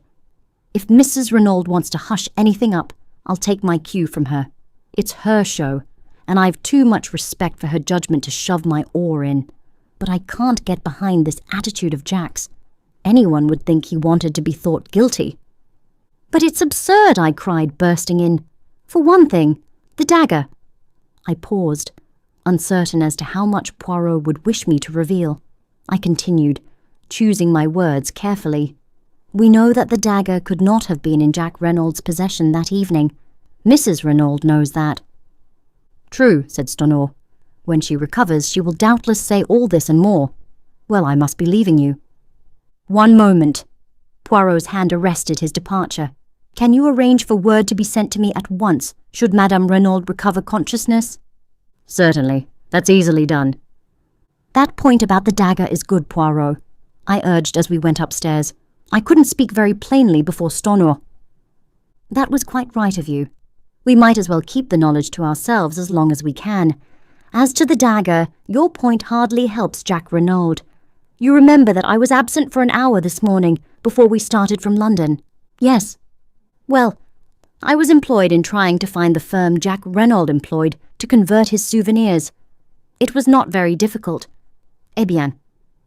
If Mrs. Renauld wants to hush anything up, I'll take my cue from her. It's her show, and I've too much respect for her judgment to shove my oar in. But I can't get behind this attitude of Jack's. Anyone would think he wanted to be thought guilty. But it's absurd, I cried, bursting in. For one thing, the dagger. I paused, uncertain as to how much Poirot would wish me to reveal. I continued, choosing my words carefully. We know that the dagger could not have been in Jack Reynolds' possession that evening. Mrs. Renauld knows that. True, said Stonor. When she recovers, she will doubtless say all this and more. Well, I must be leaving you. One moment. Poirot's hand arrested his departure. Can you arrange for word to be sent to me at once, should Madame Renauld recover consciousness? Certainly. That's easily done. That point about the dagger is good, Poirot, I urged as we went upstairs. I couldn't speak very plainly before Stonor. That was quite right of you. We might as well keep the knowledge to ourselves as long as we can. As to the dagger, your point hardly helps Jack Renauld. You remember that I was absent for an hour this morning before we started from London. Yes. Well, I was employed in trying to find the firm Jack Renauld employed to convert his souvenirs. It was not very difficult. Eh bien,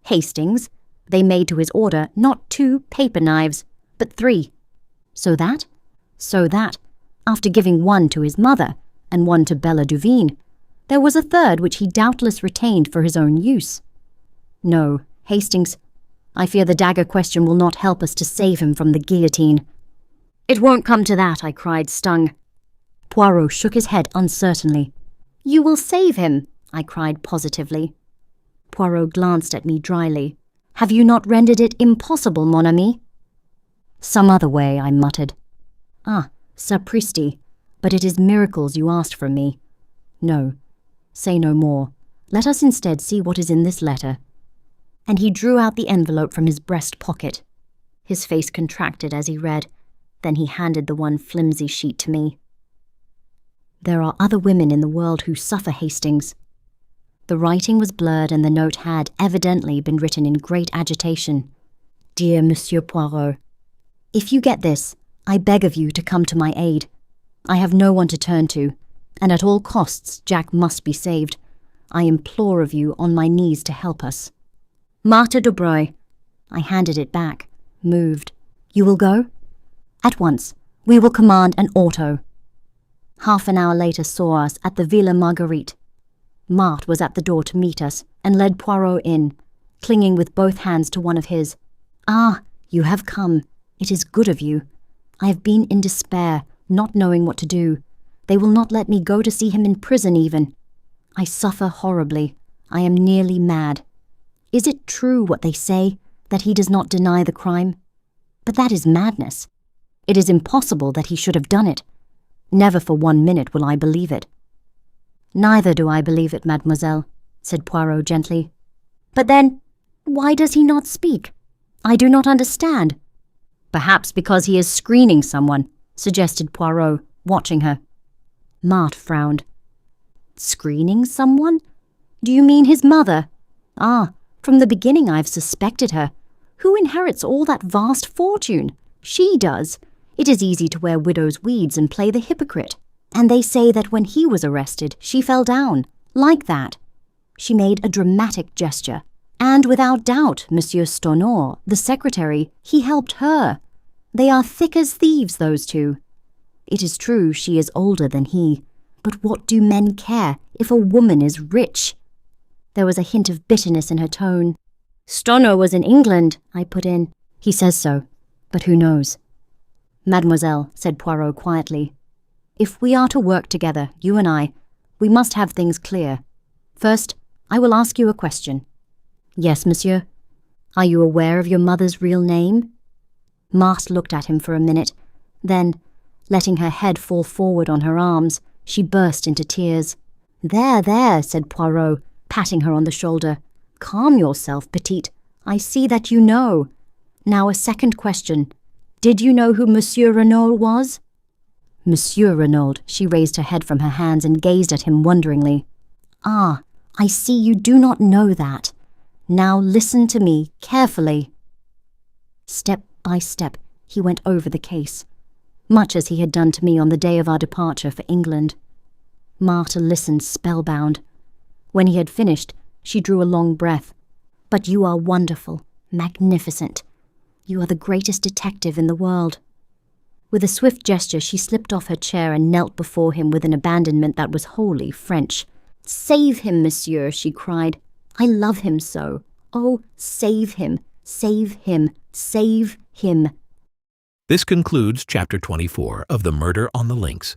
Hastings, they made to his order not 2 paper knives, but 3. So that, after giving one to his mother and one to Bella Duveen, there was a third which he doubtless retained for his own use. No, Hastings, I fear the dagger question will not help us to save him from the guillotine. It won't come to that, I cried, stung. Poirot shook his head uncertainly. You will save him, I cried positively. Poirot glanced at me dryly. Have you not rendered it impossible, mon ami? Some other way, I muttered. Ah, sapristi, but it is miracles you asked from me. No, say no more. Let us instead see what is in this letter. And he drew out the envelope from his breast pocket. His face contracted as he read. Then he handed the one flimsy sheet to me. There are other women in the world who suffer, Hastings. The writing was blurred and the note had evidently been written in great agitation. Dear Monsieur Poirot, if you get this, I beg of you to come to my aid. I have no one to turn to, and at all costs Jack must be saved. I implore of you on my knees to help us. Marthe Daubreuil. I handed it back, moved. You will go? At once. We will command an auto. Half an hour later saw us at the Villa Marguerite. Marthe was at the door to meet us and led Poirot in, clinging with both hands to one of his. Ah, you have come. It is good of you. I have been in despair, not knowing what to do. They will not let me go to see him in prison even. I suffer horribly. I am nearly mad. Is it true what they say, that he does not deny the crime? But that is madness. It is impossible that he should have done it. Never for 1 minute will I believe it. Neither do I believe it, mademoiselle, said Poirot gently. But then, why does he not speak? I do not understand. Perhaps because he is screening someone, suggested Poirot, watching her. Marthe frowned. Screening someone? Do you mean his mother? Ah, from the beginning I've suspected her. Who inherits all that vast fortune? She does. It is easy to wear widow's weeds and play the hypocrite. And they say that when he was arrested, she fell down, like that. She made a dramatic gesture. And without doubt, Monsieur Stonor, the secretary, he helped her. They are thick as thieves, those two. It is true she is older than he, but what do men care if a woman is rich? There was a hint of bitterness in her tone. Stonor was in England, I put in. He says so, but who knows? Mademoiselle, said Poirot quietly, if we are to work together, you and I, we must have things clear. First, I will ask you a question. Yes, monsieur. Are you aware of your mother's real name? Marthe looked at him for a minute. Then, letting her head fall forward on her arms, she burst into tears. There, said Poirot, patting her on the shoulder. Calm yourself, petite. I see that you know. Now a second question. Did you know who Monsieur Renauld was? Monsieur Renauld, she raised her head from her hands and gazed at him wonderingly. Ah, I see you do not know that. Now listen to me carefully. Step by step, he went over the case, much as he had done to me on the day of our departure for England. Martha listened spellbound. When he had finished, she drew a long breath. "But you are wonderful, magnificent. You are the greatest detective in the world." With a swift gesture, she slipped off her chair and knelt before him with an abandonment that was wholly French. "Save him, monsieur," she cried. "I love him so. Oh, save him, save him, save him." This concludes Chapter 24 of The Murder on the Links.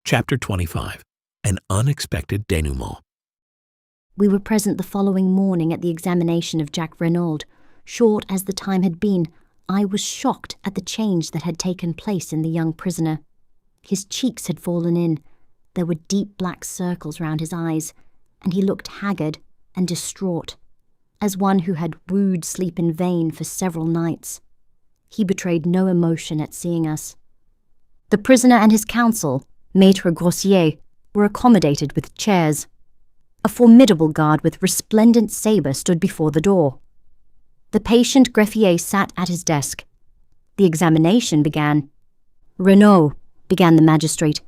Chapter 25. An Unexpected Dénouement. We were present the following morning at the examination of Jack Renauld. Short as the time had been, I was shocked at the change that had taken place in the young prisoner. His cheeks had fallen in, there were deep black circles round his eyes, and he looked haggard and distraught, as one who had wooed sleep in vain for several nights. He betrayed no emotion at seeing us. The prisoner and his counsel, Maître Grossier, were accommodated with chairs. A formidable guard with resplendent sabre stood before the door. The patient greffier sat at his desk. The examination began. "Renauld," began the magistrate,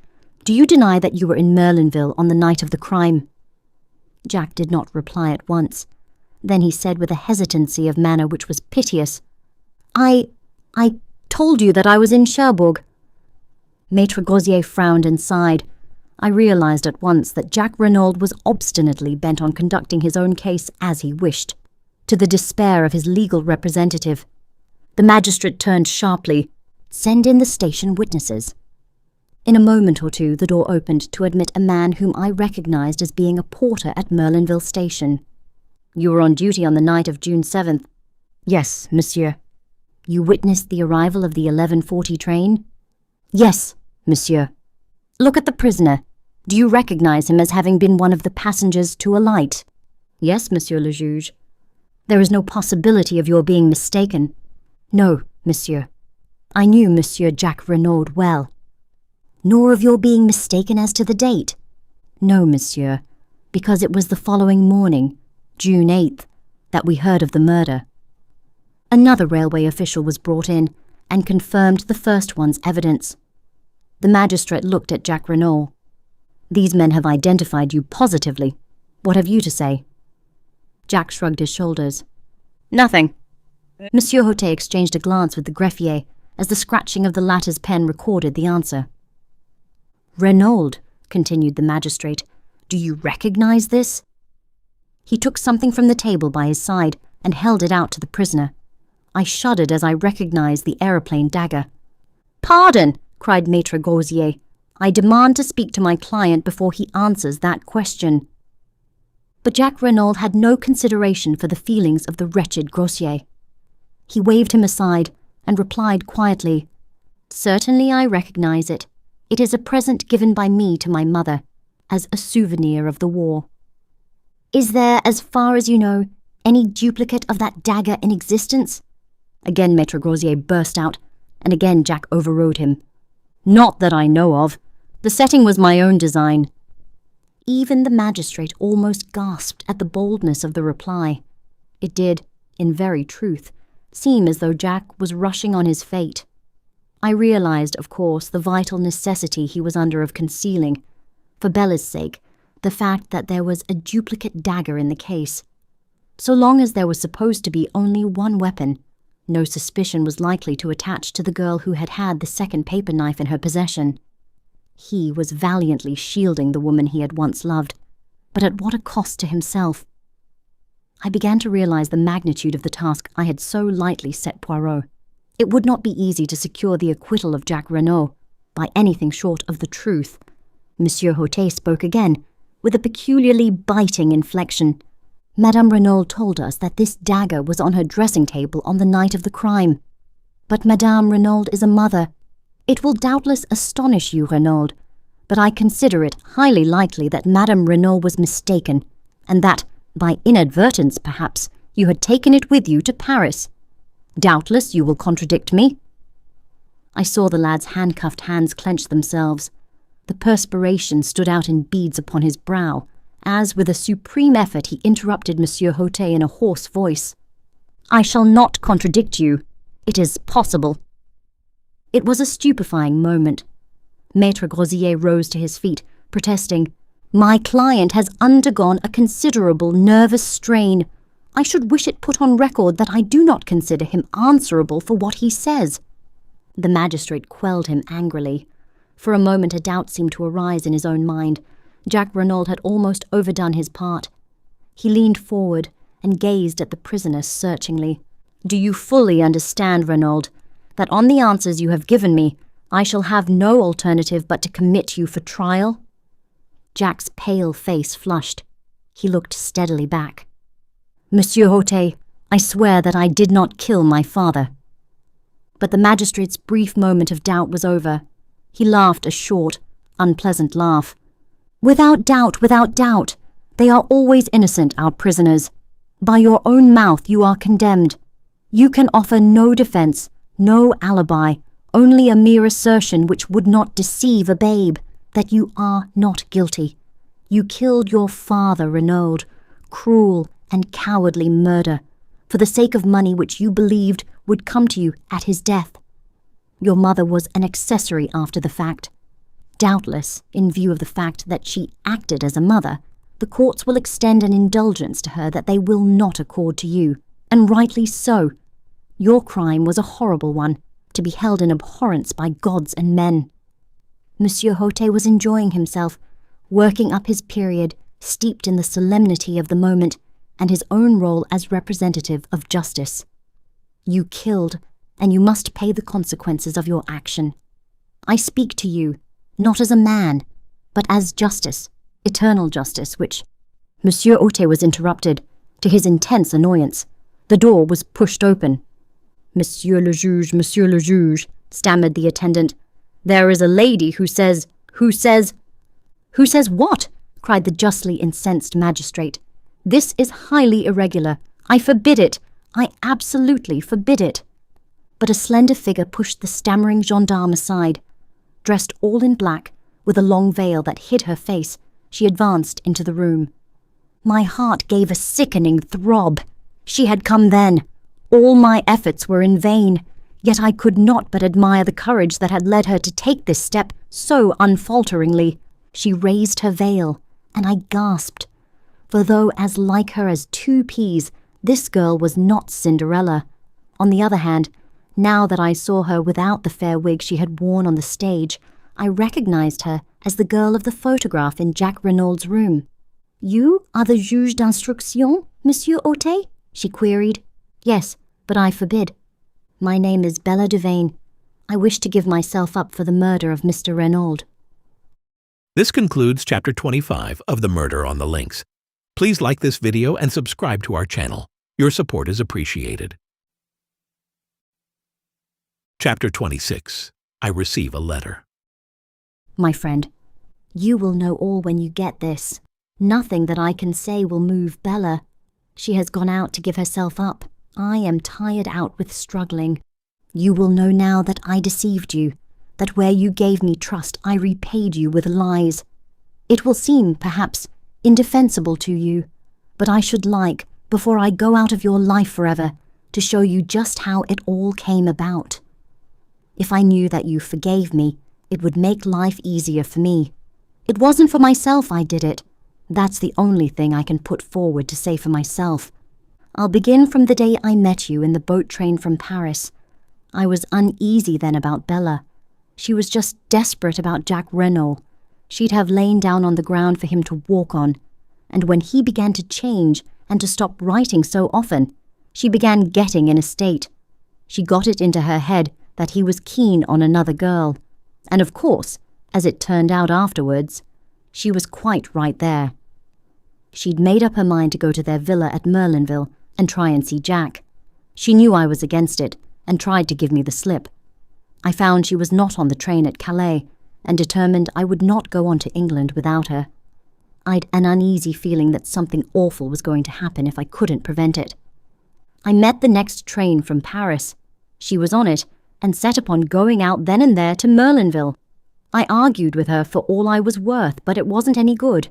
"do you deny that you were in Merlinville on the night of the crime?" Jack did not reply at once. Then he said with a hesitancy of manner which was piteous, I told you that I was in Cherbourg." Maître Grossier frowned and sighed. I realized at once that Jack Renauld was obstinately bent on conducting his own case as he wished, to the despair of his legal representative. The magistrate turned sharply. "Send in the station witnesses." In a moment or two, the door opened to admit a man whom I recognized as being a porter at Merlinville Station. "You were on duty on the night of June 7th. "Yes, monsieur." "You witnessed the arrival of the 11:40 train?" "Yes, monsieur." "Look at the prisoner. Do you recognize him as having been one of the passengers to alight?" "Yes, monsieur le juge." "There is no possibility of your being mistaken?" "No, monsieur. I knew Monsieur Jack Renauld well." "Nor of your being mistaken as to the date?" "No, monsieur, because it was the following morning, June 8th, that we heard of the murder." Another railway official was brought in and confirmed the first one's evidence. The magistrate looked at Jack Renauld. "These men have identified you positively. What have you to say?" Jack shrugged his shoulders. "Nothing." Monsieur Hautet exchanged a glance with the greffier as the scratching of the latter's pen recorded the answer. "Renauld," continued the magistrate, "do you recognize this?" He took something from the table by his side and held it out to the prisoner. I shuddered as I recognized the aeroplane dagger. "Pardon!" cried Maître Grossier. "I demand to speak to my client before he answers that question." But Jack Renauld had no consideration for the feelings of the wretched Grossier. He waved him aside and replied quietly, "Certainly I recognize it. It is a present given by me to my mother, as a souvenir of the war." "Is there, as far as you know, any duplicate of that dagger in existence?" Again Maître Grossier burst out, and again Jack overrode him. "Not that I know of. The setting was my own design." Even the magistrate almost gasped at the boldness of the reply. It did, in very truth, seem as though Jack was rushing on his fate. I realized, of course, the vital necessity he was under of concealing, for Bella's sake, the fact that there was a duplicate dagger in the case. So long as there was supposed to be only one weapon, no suspicion was likely to attach to the girl who had had the second paper knife in her possession. He was valiantly shielding the woman he had once loved, but at what a cost to himself. I began to realize the magnitude of the task I had so lightly set Poirot. It would not be easy to secure the acquittal of Jack Renauld by anything short of the truth. Monsieur Hautet spoke again, with a peculiarly biting inflection. "Madame Renauld told us that this dagger was on her dressing table on the night of the crime. But Madame Renauld is a mother. It will doubtless astonish you, Renauld, but I consider it highly likely that Madame Renauld was mistaken, and that, by inadvertence perhaps, you had taken it with you to Paris. Doubtless you will contradict me." I saw the lad's handcuffed hands clench themselves. The perspiration stood out in beads upon his brow, as with a supreme effort he interrupted Monsieur Hautet in a hoarse voice. I shall not contradict you. It is possible." It was a stupefying moment. Maître Grozier rose to his feet, protesting, "My client has undergone a considerable nervous strain. I should wish it put on record that I do not consider him answerable for what he says." The magistrate quelled him angrily. For a moment a doubt seemed to arise in his own mind. Jack Renauld had almost overdone his part. He leaned forward and gazed at the prisoner searchingly. "Do you fully understand, Renauld, that on the answers you have given me, I shall have no alternative but to commit you for trial?" Jack's pale face flushed. He looked steadily back. "Monsieur Hautet, I swear that I did not kill my father." But the magistrate's brief moment of doubt was over. He laughed a short, unpleasant laugh. Without doubt. They are always innocent, our prisoners. By your own mouth you are condemned. You can offer no defense, no alibi, only a mere assertion which would not deceive a babe, that you are not guilty. You killed your father, Renauld. Cruel and cowardly murder, for the sake of money which you believed would come to you at his death. Your mother was an accessory after the fact. Doubtless, in view of the fact that she acted as a mother, the courts will extend an indulgence to her that they will not accord to you, and rightly so. Your crime was a horrible one, to be held in abhorrence by gods and men. Monsieur Hautet was enjoying himself, working up his period, steeped in the solemnity of the moment, and his own role as representative of justice. You killed, and you must pay the consequences of your action. I speak to you, not as a man, but as justice, eternal justice, which— Monsieur Hautet was interrupted, to his intense annoyance. The door was pushed open. Monsieur le juge, stammered the attendant. "There is a lady who says— Who says what?" cried the justly incensed magistrate. "This is highly irregular. I forbid it. I absolutely forbid it." But a slender figure pushed the stammering gendarme aside. Dressed all in black, with a long veil that hid her face, she advanced into the room. My heart gave a sickening throb. She had come then. All my efforts were in vain, yet I could not but admire the courage that had led her to take this step so unfalteringly. She raised her veil, and I gasped. For though as like her as two peas, this girl was not Cinderella. On the other hand, now that I saw her without the fair wig she had worn on the stage, I recognized her as the girl of the photograph in Jack Renauld's room. "You are the juge d'instruction, Monsieur Hautet?" she queried. "Yes, but I forbid. My name is Bella Devane. I wish to give myself up for the murder of Mr. Renauld." This concludes Chapter 25 of The Murder on the Links. Please like this video and subscribe to our channel. Your support is appreciated. Chapter 26. I Receive a Letter. My friend, you will know all when you get this. Nothing that I can say will move Bella. She has gone out to give herself up. I am tired out with struggling. You will know now that I deceived you, that where you gave me trust I repaid you with lies. It will seem, perhaps, indefensible to you, but I should like, before I go out of your life forever, to show you just how it all came about. If I knew that you forgave me, it would make life easier for me. It wasn't for myself I did it. That's the only thing I can put forward to say for myself. I'll begin from the day I met you in the boat train from Paris. I was uneasy then about Bella. She was just desperate about Jack Renauld. She'd have lain down on the ground for him to walk on. And when he began to change and to stop writing so often, she began getting in a state. She got it into her head that he was keen on another girl. And of course, as it turned out afterwards, she was quite right there. She'd made up her mind to go to their villa at Merlinville and try and see Jack. She knew I was against it and tried to give me the slip. I found she was not on the train at Calais and determined I would not go on to England without her. I'd an uneasy feeling that something awful was going to happen if I couldn't prevent it. I met the next train from Paris. She was on it and set upon going out then and there to Merlinville. I argued with her for all I was worth, but it wasn't any good.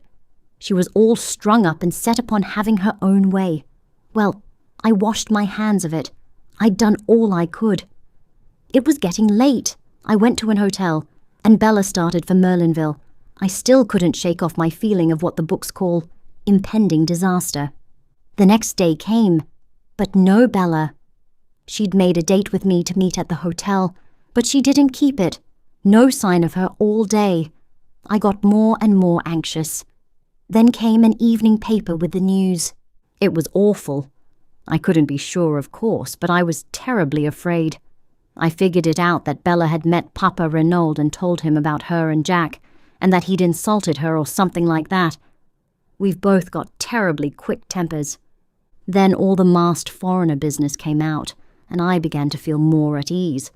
She was all strung up and set upon having her own way. Well, I washed my hands of it. I'd done all I could. It was getting late. I went to an hotel, and Bella started for Merlinville. I still couldn't shake off my feeling of what the books call impending disaster. The next day came, but no Bella. She'd made a date with me to meet at the hotel, but she didn't keep it. No sign of her all day. I got more and more anxious. Then came an evening paper with the news. It was awful. I couldn't be sure, of course, but I was terribly afraid. I figured it out that Bella had met Papa Renauld and told him about her and Jack, and that he'd insulted her or something like that. We've both got terribly quick tempers. Then all the masked foreigner business came out, and I began to feel more at ease.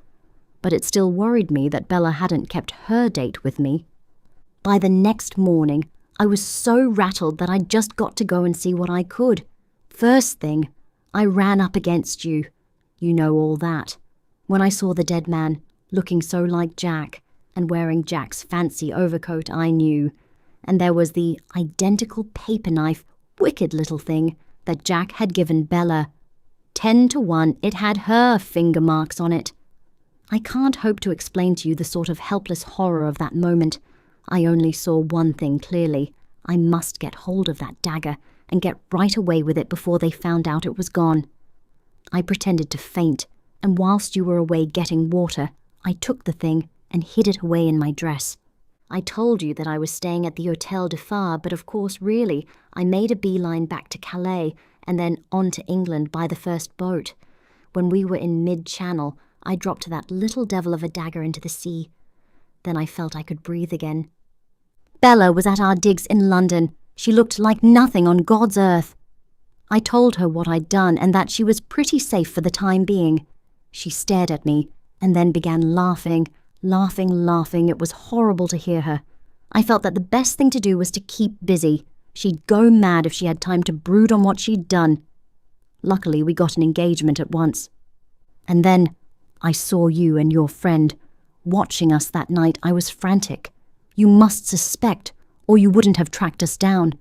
But it still worried me that Bella hadn't kept her date with me. By the next morning, I was so rattled that I'd just got to go and see what I could. First thing, I ran up against you. You know all that. When I saw the dead man, looking so like Jack, and wearing Jack's fancy overcoat, I knew. And there was the identical paper knife, wicked little thing, that Jack had given Bella. 10 to 1, it had her finger marks on it. I can't hope to explain to you the sort of helpless horror of that moment. I only saw one thing clearly. I must get hold of that dagger and get right away with it before they found out it was gone. I pretended to faint, and whilst you were away getting water, I took the thing and hid it away in my dress. I told you that I was staying at the Hôtel de Phare, but of course, really, I made a beeline back to Calais and then on to England by the first boat. When we were in mid-channel, I dropped that little devil of a dagger into the sea. Then I felt I could breathe again. Bella was at our digs in London. She looked like nothing on God's earth. I told her what I'd done and that she was pretty safe for the time being. She stared at me and then began laughing. It was horrible to hear her. I felt that the best thing to do was to keep busy. She'd go mad if she had time to brood on what she'd done. Luckily, we got an engagement at once. And then I saw you and your friend. Watching us that night, I was frantic. You must suspect, or you wouldn't have tracked us down.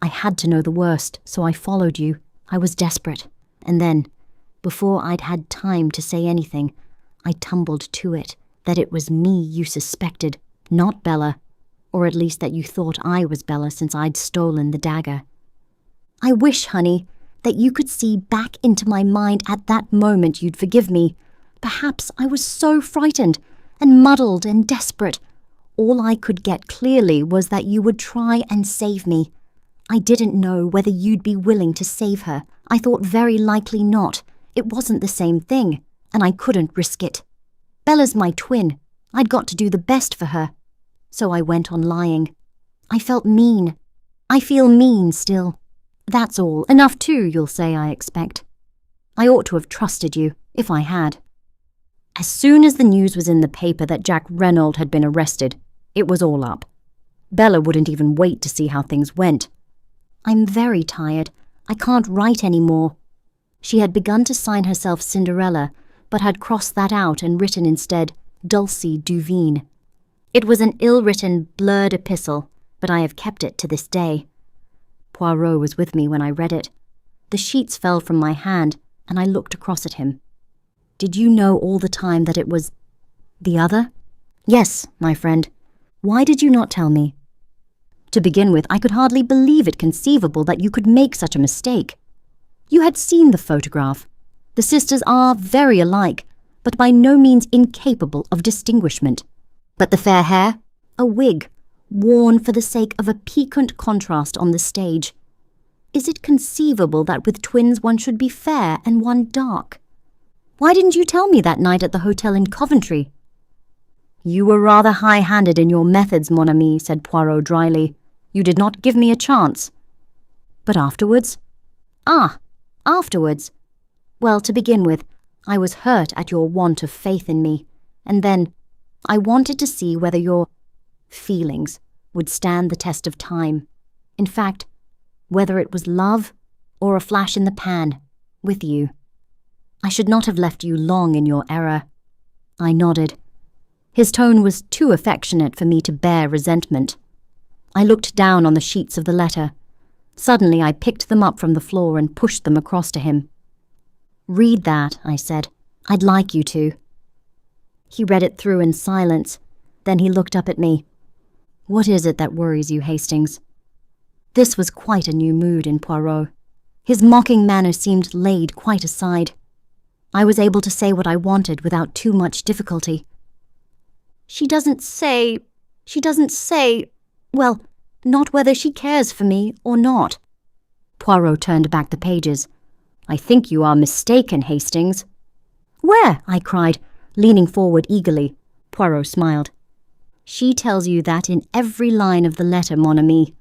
I had to know the worst, so I followed you. I was desperate. And then, before I'd had time to say anything, I tumbled to it, that it was me you suspected, not Bella, or at least that you thought I was Bella since I'd stolen the dagger. I wish, honey, that you could see back into my mind at that moment you'd forgive me. Perhaps I was so frightened and muddled and desperate. All I could get clearly was that you would try and save me. I didn't know whether you'd be willing to save her. I thought very likely not. It wasn't the same thing, and I couldn't risk it. Bella's my twin. I'd got to do the best for her. So I went on lying. I felt mean. I feel mean still. That's all. Enough too, you'll say, I expect. I ought to have trusted you, if I had. As soon as the news was in the paper that Jack Renauld had been arrested, it was all up. Bella wouldn't even wait to see how things went. I'm very tired. I can't write any more. She had begun to sign herself Cinderella, but had crossed that out and written instead Dulcie Duveen. It was an ill-written, blurred epistle, but I have kept it to this day. Poirot was with me when I read it. The sheets fell from my hand, and I looked across at him. Did you know all the time that it was the other? Yes, my friend. Why did you not tell me? To begin with, I could hardly believe it conceivable that you could make such a mistake. You had seen the photograph. The sisters are very alike, but by no means incapable of distinguishment. But the fair hair? A wig, worn for the sake of a piquant contrast on the stage. Is it conceivable that with twins one should be fair and one dark? Why didn't you tell me that night at the hotel in Coventry? You were rather high-handed in your methods, mon ami, said Poirot dryly. You did not give me a chance. But afterwards? Afterwards. Well, to begin with, I was hurt at your want of faith in me, and then I wanted to see whether your feelings would stand the test of time. In fact, whether it was love or a flash in the pan, with you. I should not have left you long in your error. I nodded. His tone was too affectionate for me to bear resentment. I looked down on the sheets of the letter. Suddenly I picked them up from the floor and pushed them across to him. "Read that," I said. "I'd like you to." He read it through in silence. Then he looked up at me. "What is it that worries you, Hastings?" This was quite a new mood in Poirot. His mocking manner seemed laid quite aside. I was able to say what I wanted without too much difficulty. She doesn't say, well, not whether she cares for me or not." Poirot turned back the pages. "I think you are mistaken, Hastings." "Where?" I cried, leaning forward eagerly. Poirot smiled. "She tells you that in every line of the letter, mon ami.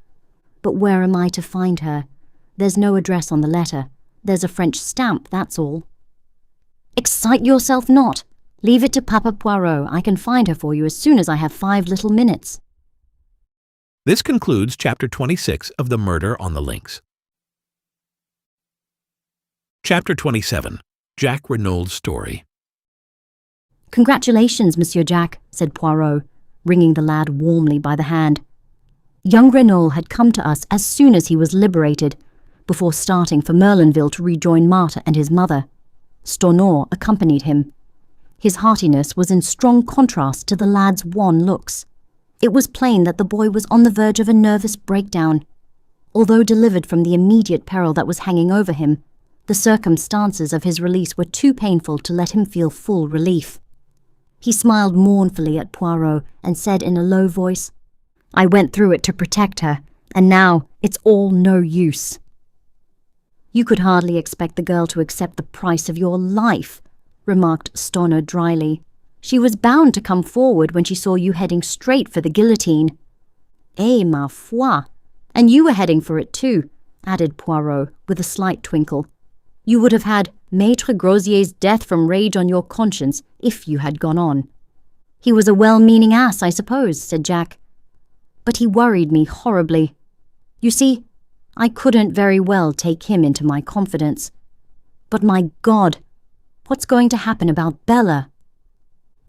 But where am I to find her? There's no address on the letter. There's a French stamp, that's all." "Excite yourself not. Leave it to Papa Poirot. I can find her for you as soon as I have 5 little minutes." This concludes Chapter 26 of The Murder on the Links. Chapter 27. Jack Renould's Story. "Congratulations, Monsieur Jack," said Poirot, wringing the lad warmly by the hand. Young Renauld had come to us as soon as he was liberated, before starting for Merlinville to rejoin Martha and his mother. Stonor accompanied him. His heartiness was in strong contrast to the lad's wan looks. It was plain that the boy was on the verge of a nervous breakdown. Although delivered from the immediate peril that was hanging over him, the circumstances of his release were too painful to let him feel full relief. He smiled mournfully at Poirot and said in a low voice, "I went through it to protect her, and now it's all no use." "You could hardly expect the girl to accept the price of your life," remarked Stonor dryly. "She was bound to come forward when she saw you heading straight for the guillotine." "Eh, ma foi! And you were heading for it too," added Poirot with a slight twinkle. "You would have had Maître Grosier's death from rage on your conscience if you had gone on." "He was a well-meaning ass, I suppose," said Jack. "But he worried me horribly. You see, I couldn't very well take him into my confidence. But my God, what's going to happen about Bella?"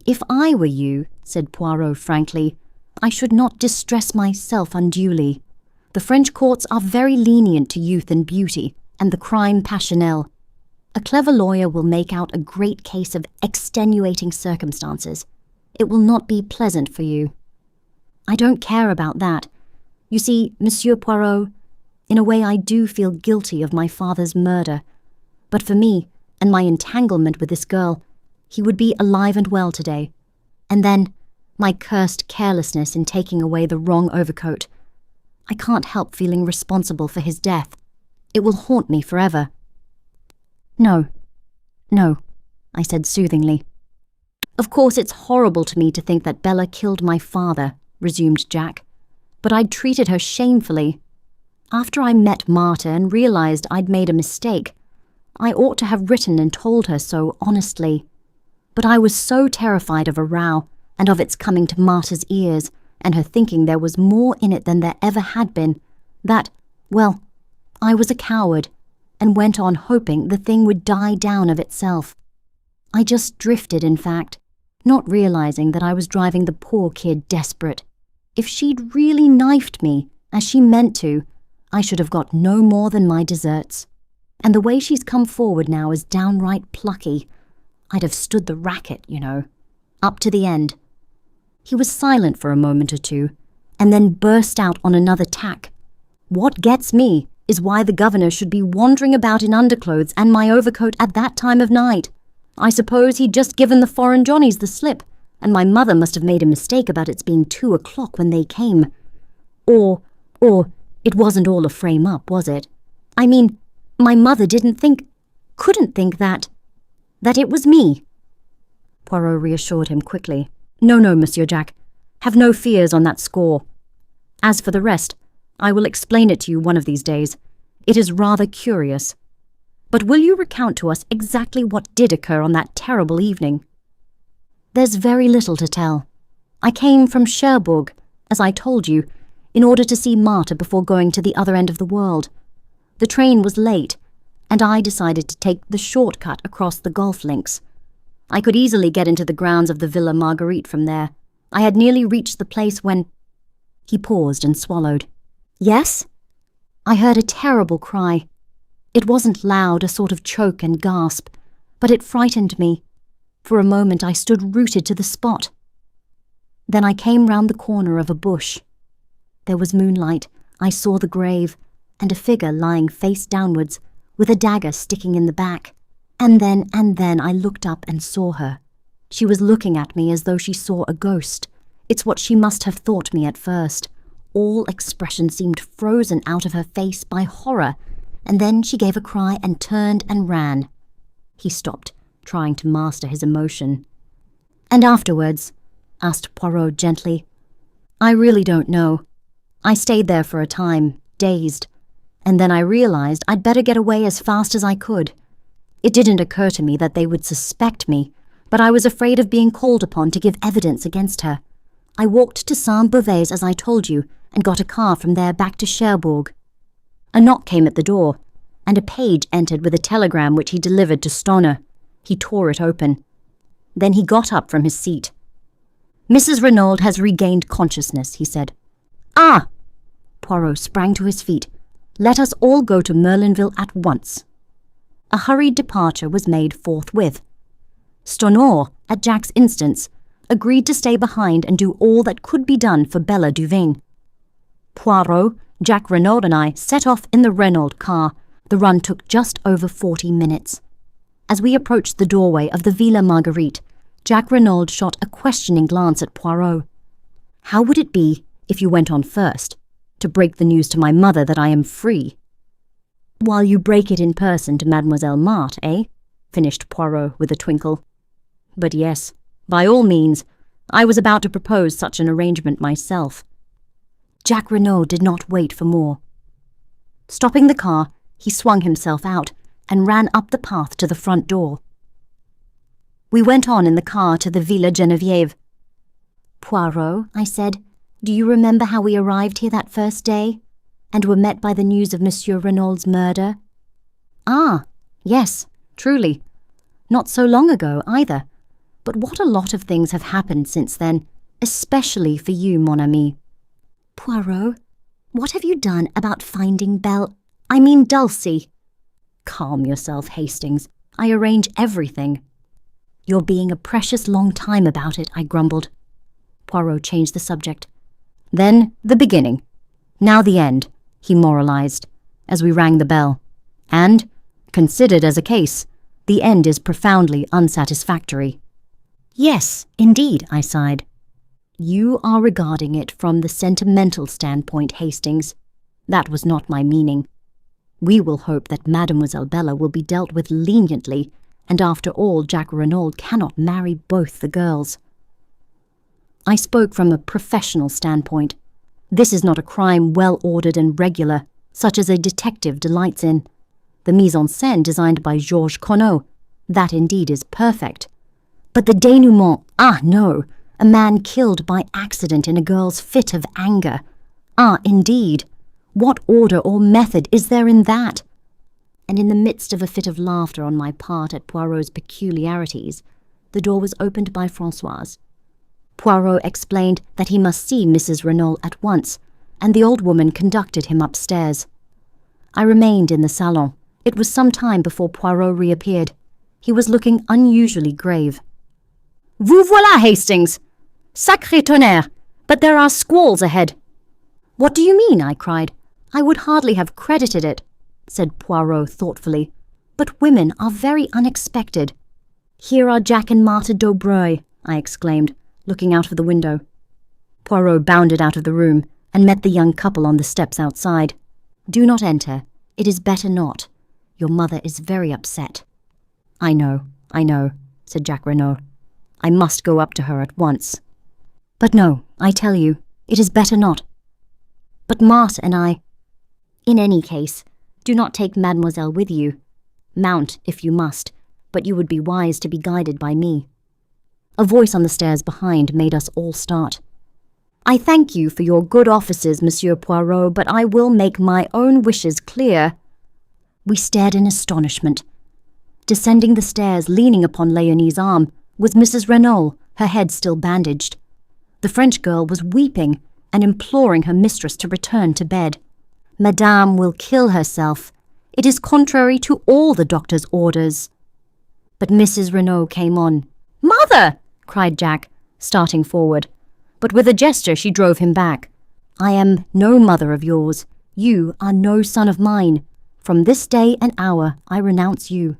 "If I were you," said Poirot frankly, "I should not distress myself unduly. The French courts are very lenient to youth and beauty, and the crime passionnel. A clever lawyer will make out a great case of extenuating circumstances. It will not be pleasant for you." "I don't care about that. You see, Monsieur Poirot, in a way I do feel guilty of my father's murder. But for me, and my entanglement with this girl, he would be alive and well today. And then, my cursed carelessness in taking away the wrong overcoat. I can't help feeling responsible for his death. It will haunt me forever." No, I said soothingly. "Of course it's horrible to me to think that Bella killed my father," resumed Jack, "but I'd treated her shamefully. After I met Martha and realized I'd made a mistake, I ought to have written and told her so honestly. But I was so terrified of a row, and of its coming to Martha's ears, and her thinking there was more in it than there ever had been, that, well, I was a coward, and went on hoping the thing would die down of itself. I just drifted, in fact, not realizing that I was driving the poor kid desperate. If she'd really knifed me, as she meant to, I should have got no more than my deserts. And the way she's come forward now is downright plucky. I'd have stood the racket, you know, up to the end." He was silent for a moment or two, and then burst out on another tack. "What gets me is why the governor should be wandering about in underclothes and my overcoat at that time of night. I suppose he'd just given the foreign Johnnies the slip, and my mother must have made a mistake about its being 2 o'clock when they came. Or it wasn't all a frame-up, was it? I mean, my mother couldn't think that it was me." Poirot reassured him quickly. No, Monsieur Jack. Have no fears on that score. As for the rest, I will explain it to you one of these days. It is rather curious. But will you recount to us exactly what did occur on that terrible evening?" "There's very little to tell. I came from Cherbourg, as I told you, in order to see Martha before going to the other end of the world. The train was late, and I decided to take the shortcut across the golf links. I could easily get into the grounds of the Villa Marguerite from there. I had nearly reached the place when—" He paused and swallowed. "Yes?" I heard a terrible cry. It wasn't loud, a sort of choke and gasp, but it frightened me. For a moment I stood rooted to the spot. Then I came round the corner of a bush. There was moonlight. I saw the grave, and a figure lying face downwards, with a dagger sticking in the back. And then I looked up and saw her. She was looking at me as though she saw a ghost. It's what she must have thought me at first. All expression seemed frozen out of her face by horror, and then she gave a cry and turned and ran. He stopped, trying to master his emotion. "And afterwards?" asked Poirot gently. "I really don't know. I stayed there for a time, dazed, and then I realized I'd better get away as fast as I could. It didn't occur to me that they would suspect me, but I was afraid of being called upon to give evidence against her. I walked to Saint-Beauvais as I told you, and got a car from there back to Cherbourg. A knock came at the door, and a page entered with a telegram which he delivered to Stonor. He tore it open. Then he got up from his seat. "Mrs. Renauld has regained consciousness," he said. "Ah!" Poirot sprang to his feet. "Let us all go to Merlinville at once." A hurried departure was made forthwith. Stonor, at Jack's instance, agreed to stay behind and do all that could be done for Bella Duvane. Poirot, Jack Renauld and I set off in the Renauld car. The run took just over 40 minutes. As we approached the doorway of the Villa Marguerite, Jack Renauld shot a questioning glance at Poirot. "How would it be if you went on first, to break the news to my mother that I am free?" "While you break it in person to Mademoiselle Marthe, eh?" finished Poirot with a twinkle. "But yes, by all means. I was about to propose such an arrangement myself." Jack Renauld did not wait for more. Stopping the car, he swung himself out and ran up the path to the front door. We went on in the car to the Villa Geneviève. "Poirot," I said, "do you remember how we arrived here that first day, and were met by the news of Monsieur Renauld's murder?" "Ah, yes, truly. Not so long ago, either. But what a lot of things have happened since then, especially for you, mon ami." "Poirot, what have you done about finding Dulcie?" "Calm yourself, Hastings. I arrange everything." "You're being a precious long time about it," I grumbled. Poirot changed the subject. "Then the beginning. Now the end," he moralized, as we rang the bell. "And, considered as a case, the end is profoundly unsatisfactory." "Yes, indeed," I sighed. "You are regarding it from the sentimental standpoint, Hastings. That was not my meaning. We will hope that Mademoiselle Bella will be dealt with leniently, and after all, Jack Renauld cannot marry both the girls." I spoke from a professional standpoint. This is not a crime well ordered and regular, such as a detective delights in. The mise en scène designed by Georges Conneau, that indeed is perfect. But the dénouement, no, a man killed by accident in a girl's fit of anger. Indeed, what order or method is there in that? And in the midst of a fit of laughter on my part at Poirot's peculiarities, the door was opened by Françoise. Poirot explained that he must see Mrs. Renauld at once, and the old woman conducted him upstairs. I remained in the salon. It was some time before Poirot reappeared. He was looking unusually grave. "Vous voilà, Hastings! Sacré tonnerre! But there are squalls ahead." "What do you mean?" I cried. "I would hardly have credited it," said Poirot thoughtfully. "But women are very unexpected." "Here are Jack and Marthe Daubreuil," I exclaimed, looking out of the window. Poirot bounded out of the room and met the young couple on the steps outside. "Do not enter. It is better not. Your mother is very upset." I know, said Jack Renauld. "I must go up to her at once." "But no, I tell you, it is better not." "But Marthe and I—" "In any case, do not take Mademoiselle with you. Mount, if you must, but you would be wise to be guided by me." A voice on the stairs behind made us all start. "I thank you for your good offices, Monsieur Poirot, but I will make my own wishes clear." We stared in astonishment. Descending the stairs, leaning upon Léonie's arm, was Mrs. Renauld, her head still bandaged. The French girl was weeping and imploring her mistress to return to bed. "Madame will kill herself. It is contrary to all the doctor's orders." But Mrs. Renauld came on. "Mother!" cried Jack, starting forward. But with a gesture she drove him back. "I am no mother of yours. You are no son of mine. From this day and hour I renounce you."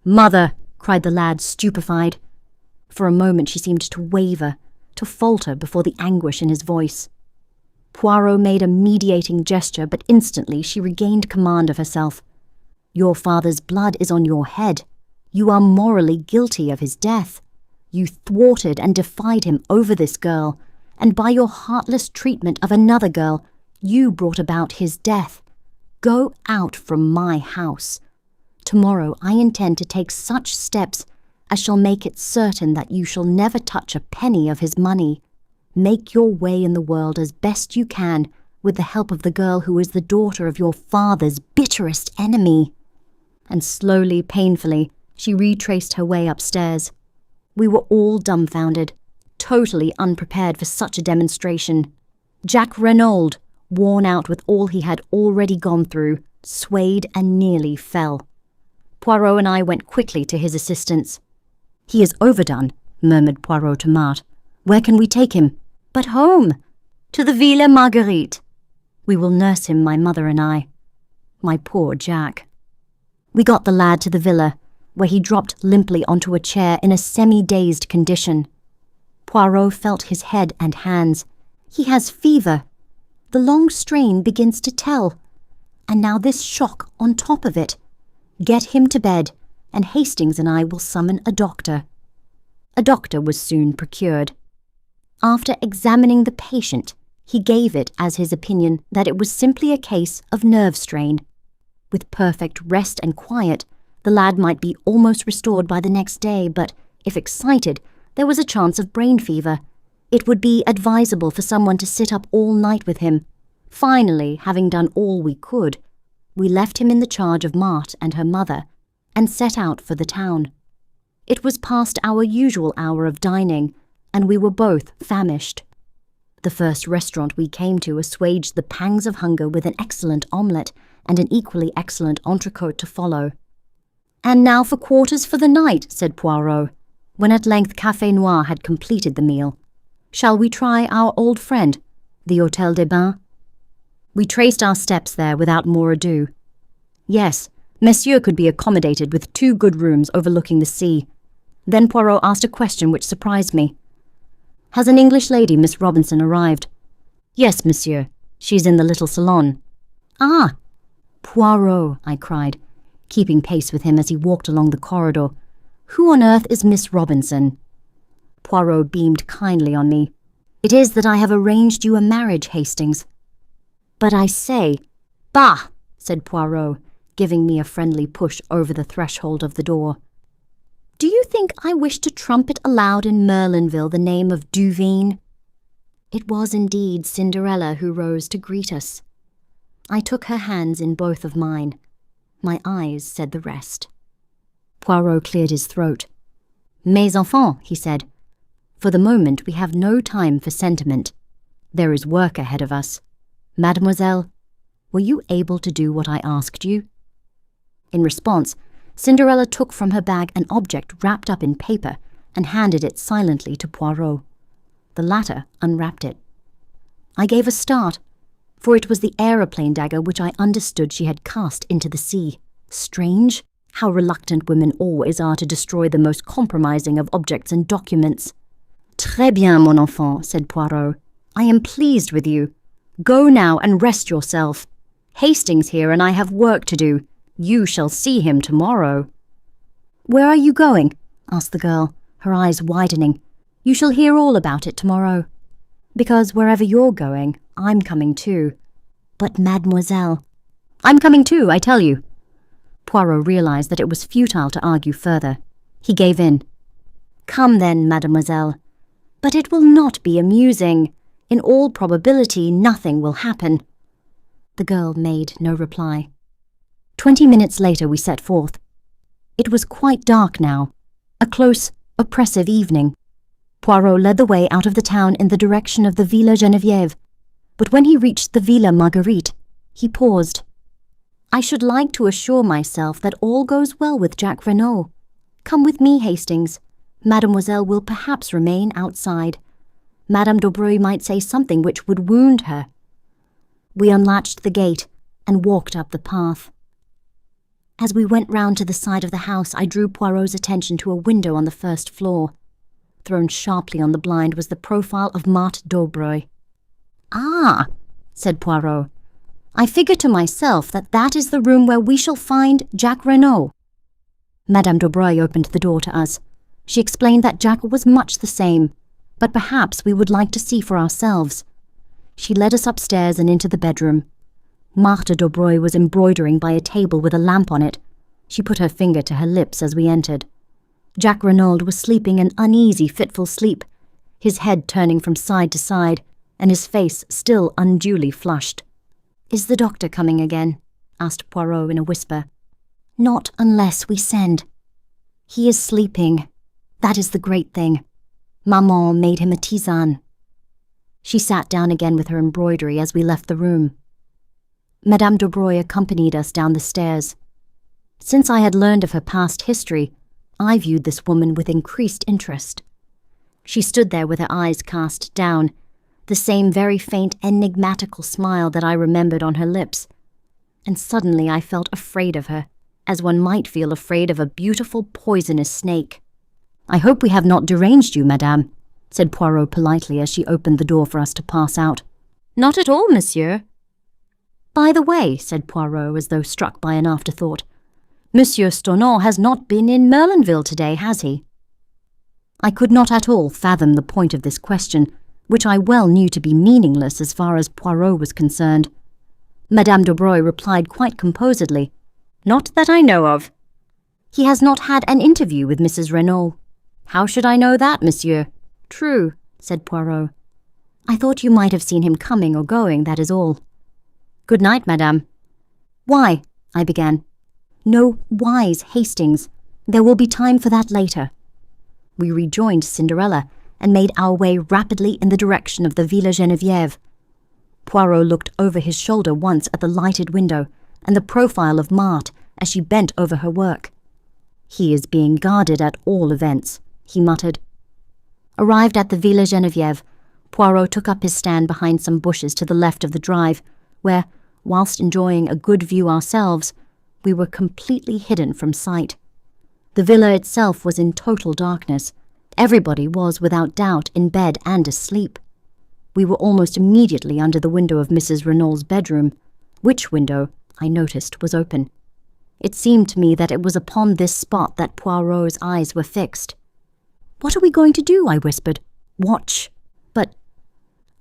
"Mother!" cried the lad, stupefied. For a moment she seemed to waver, to falter before the anguish in his voice. Poirot made a mediating gesture, but instantly she regained command of herself. "Your father's blood is on your head. You are morally guilty of his death. You thwarted and defied him over this girl, and by your heartless treatment of another girl, you brought about his death. Go out from my house. Tomorrow I intend to take such steps as shall make it certain that you shall never touch a penny of his money. Make your way in the world as best you can with the help of the girl who is the daughter of your father's bitterest enemy." And slowly, painfully, she retraced her way upstairs. We were all dumbfounded, totally unprepared for such a demonstration. Jack Renauld, worn out with all he had already gone through, swayed and nearly fell. Poirot and I went quickly to his assistance. "He is overdone," murmured Poirot to Marthe. "Where can we take him?" "But home, to the Villa Marguerite. We will nurse him, my mother and I. My poor Jack." We got the lad to the villa, where he dropped limply onto a chair in a semi-dazed condition. Poirot felt his head and hands. "He has fever. The long strain begins to tell. And now this shock on top of it. Get him to bed, and Hastings and I will summon a doctor." A doctor was soon procured. After examining the patient, he gave it as his opinion that it was simply a case of nerve strain. With perfect rest and quiet, the lad might be almost restored by the next day, but if excited, there was a chance of brain fever. It would be advisable for someone to sit up all night with him. Finally, having done all we could, we left him in the charge of Marthe and her mother, and set out for the town. It was past our usual hour of dining, and we were both famished. The first restaurant we came to assuaged the pangs of hunger with an excellent omelette and an equally excellent entrecôte to follow. "And now for quarters for the night," said Poirot, when at length Café Noir had completed the meal. "Shall we try our old friend, the Hôtel des Bains?" We traced our steps there without more ado. Yes, Monsieur could be accommodated with 2 good rooms overlooking the sea. Then Poirot asked a question which surprised me. "Has an English lady, Miss Robinson, arrived?" "Yes, Monsieur. She's in the little salon." "Ah! Poirot," I cried, keeping pace with him as he walked along the corridor. "Who on earth is Miss Robinson?" Poirot beamed kindly on me. "It is that I have arranged you a marriage, Hastings." "But I say—" "Bah!" said Poirot, giving me a friendly push over the threshold of the door. "Do you think I wish to trumpet aloud in Merlinville the name of Duveen?" It was indeed Cinderella who rose to greet us. I took her hands in both of mine. My eyes said the rest. Poirot cleared his throat. "Mes enfants," he said, "for the moment we have no time for sentiment. There is work ahead of us. Mademoiselle, were you able to do what I asked you?" In response, Cinderella took from her bag an object wrapped up in paper and handed it silently to Poirot. The latter unwrapped it. I gave a start, for it was the aeroplane dagger which I understood she had cast into the sea. Strange, how reluctant women always are to destroy the most compromising of objects and documents. "Très bien, mon enfant," said Poirot. "I am pleased with you. Go now and rest yourself. Hastings here and I have work to do. You shall see him tomorrow." "Where are you going?" asked the girl, her eyes widening. "You shall hear all about it tomorrow." "Because wherever you're going, I'm coming too." "But mademoiselle—" "I'm coming too, I tell you." Poirot realized that it was futile to argue further. He gave in. "Come then, mademoiselle. But it will not be amusing. In all probability, nothing will happen." The girl made no reply. 20 minutes later we set forth. It was quite dark now, a close, oppressive evening. Poirot led the way out of the town in the direction of the Villa Geneviève, but when he reached the Villa Marguerite, he paused. "I should like to assure myself that all goes well with Jack Renauld," Come with me, Hastings. Mademoiselle will perhaps remain outside. Madame Daubreuil might say something which would wound her. We unlatched the gate and walked up the path. As we went round to the side of the house, I drew Poirot's attention to a window on the first floor. Thrown sharply on the blind was the profile of Marthe Daubreuil. "Ah," said Poirot. "I figure to myself that is the room where we shall find Jacques Renauld." Madame Daubreuil opened the door to us. She explained that Jacques was much the same, but perhaps we would like to see for ourselves. She led us upstairs and into the bedroom. Marthe Daubreuil was embroidering by a table with a lamp on it. She put her finger to her lips as we entered. Jacques Renauld was sleeping an uneasy, fitful sleep, his head turning from side to side, and his face still unduly flushed. "Is the doctor coming again?" asked Poirot in a whisper. "Not unless we send. He is sleeping. That is the great thing. Maman made him a tisane." She sat down again with her embroidery as we left the room. Madame Daubreuil accompanied us down the stairs. Since I had learned of her past history, I viewed this woman with increased interest. She stood there with her eyes cast down, the same very faint enigmatical smile that I remembered on her lips, and suddenly I felt afraid of her, as one might feel afraid of a beautiful poisonous snake. "I hope we have not deranged you, madame," said Poirot politely as she opened the door for us to pass out. "Not at all, monsieur." "By the way," said Poirot as though struck by an afterthought, "Monsieur Stonor has not been in Merlinville today, has he?" I could not at all fathom the point of this question, which I well knew to be meaningless as far as Poirot was concerned. Madame Daubreuil replied quite composedly, "Not that I know of." "He has not had an interview with Mrs. Renauld." "How should I know that, monsieur?" "True," said Poirot. "I thought you might have seen him coming or going, that is all." "Good night, madame." "Why?" I began. "No whys, Hastings. There will be time for that later." We rejoined Cinderella and made our way rapidly in the direction of the Villa Geneviève. Poirot looked over his shoulder once at the lighted window and the profile of Marthe as she bent over her work. "He is being guarded at all events," he muttered. Arrived at the Villa Geneviève, Poirot took up his stand behind some bushes to the left of the drive, where, whilst enjoying a good view ourselves, we were completely hidden from sight. The villa itself was in total darkness. Everybody was, without doubt, in bed and asleep. We were almost immediately under the window of Mrs. Renauld's bedroom, which window, I noticed, was open. It seemed to me that it was upon this spot that Poirot's eyes were fixed. "What are we going to do?" I whispered. "Watch. But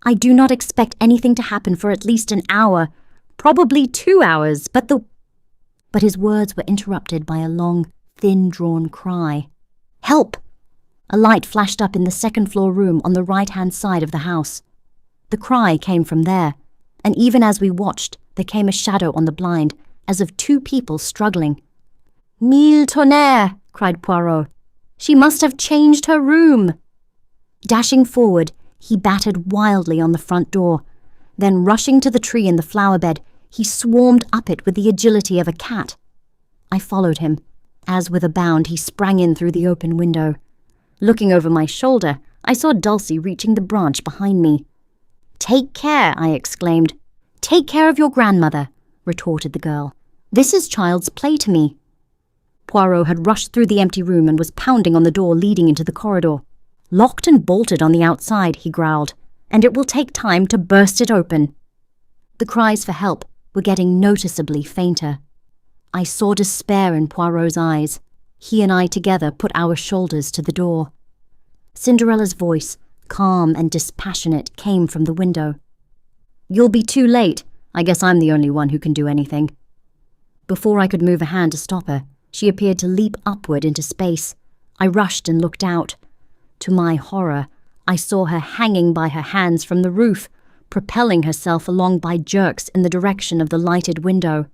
I do not expect anything to happen for at least an hour, probably 2 hours, But his words were interrupted by a long, thin-drawn cry. "Help!" A light flashed up in the second-floor room on the right-hand side of the house. The cry came from there, and even as we watched, there came a shadow on the blind, as of 2 people struggling. "Mille tonnerres!" cried Poirot. "She must have changed her room!" Dashing forward, he battered wildly on the front door. Then, rushing to the tree in the flower bed, he swarmed up it with the agility of a cat. I followed him. As with a bound, he sprang in through the open window. Looking over my shoulder, I saw Dulcie reaching the branch behind me. "Take care," I exclaimed. "Take care of your grandmother," retorted the girl. "This is child's play to me." Poirot had rushed through the empty room and was pounding on the door leading into the corridor. "Locked and bolted on the outside," he growled, "and it will take time to burst it open." The cries for help were getting noticeably fainter. I saw despair in Poirot's eyes. He and I together put our shoulders to the door. Cinderella's voice, calm and dispassionate, came from the window. "You'll be too late. I guess I'm the only one who can do anything." Before I could move a hand to stop her, she appeared to leap upward into space. I rushed and looked out. To my horror, I saw her hanging by her hands from the roof, propelling herself along by jerks in the direction of the lighted window.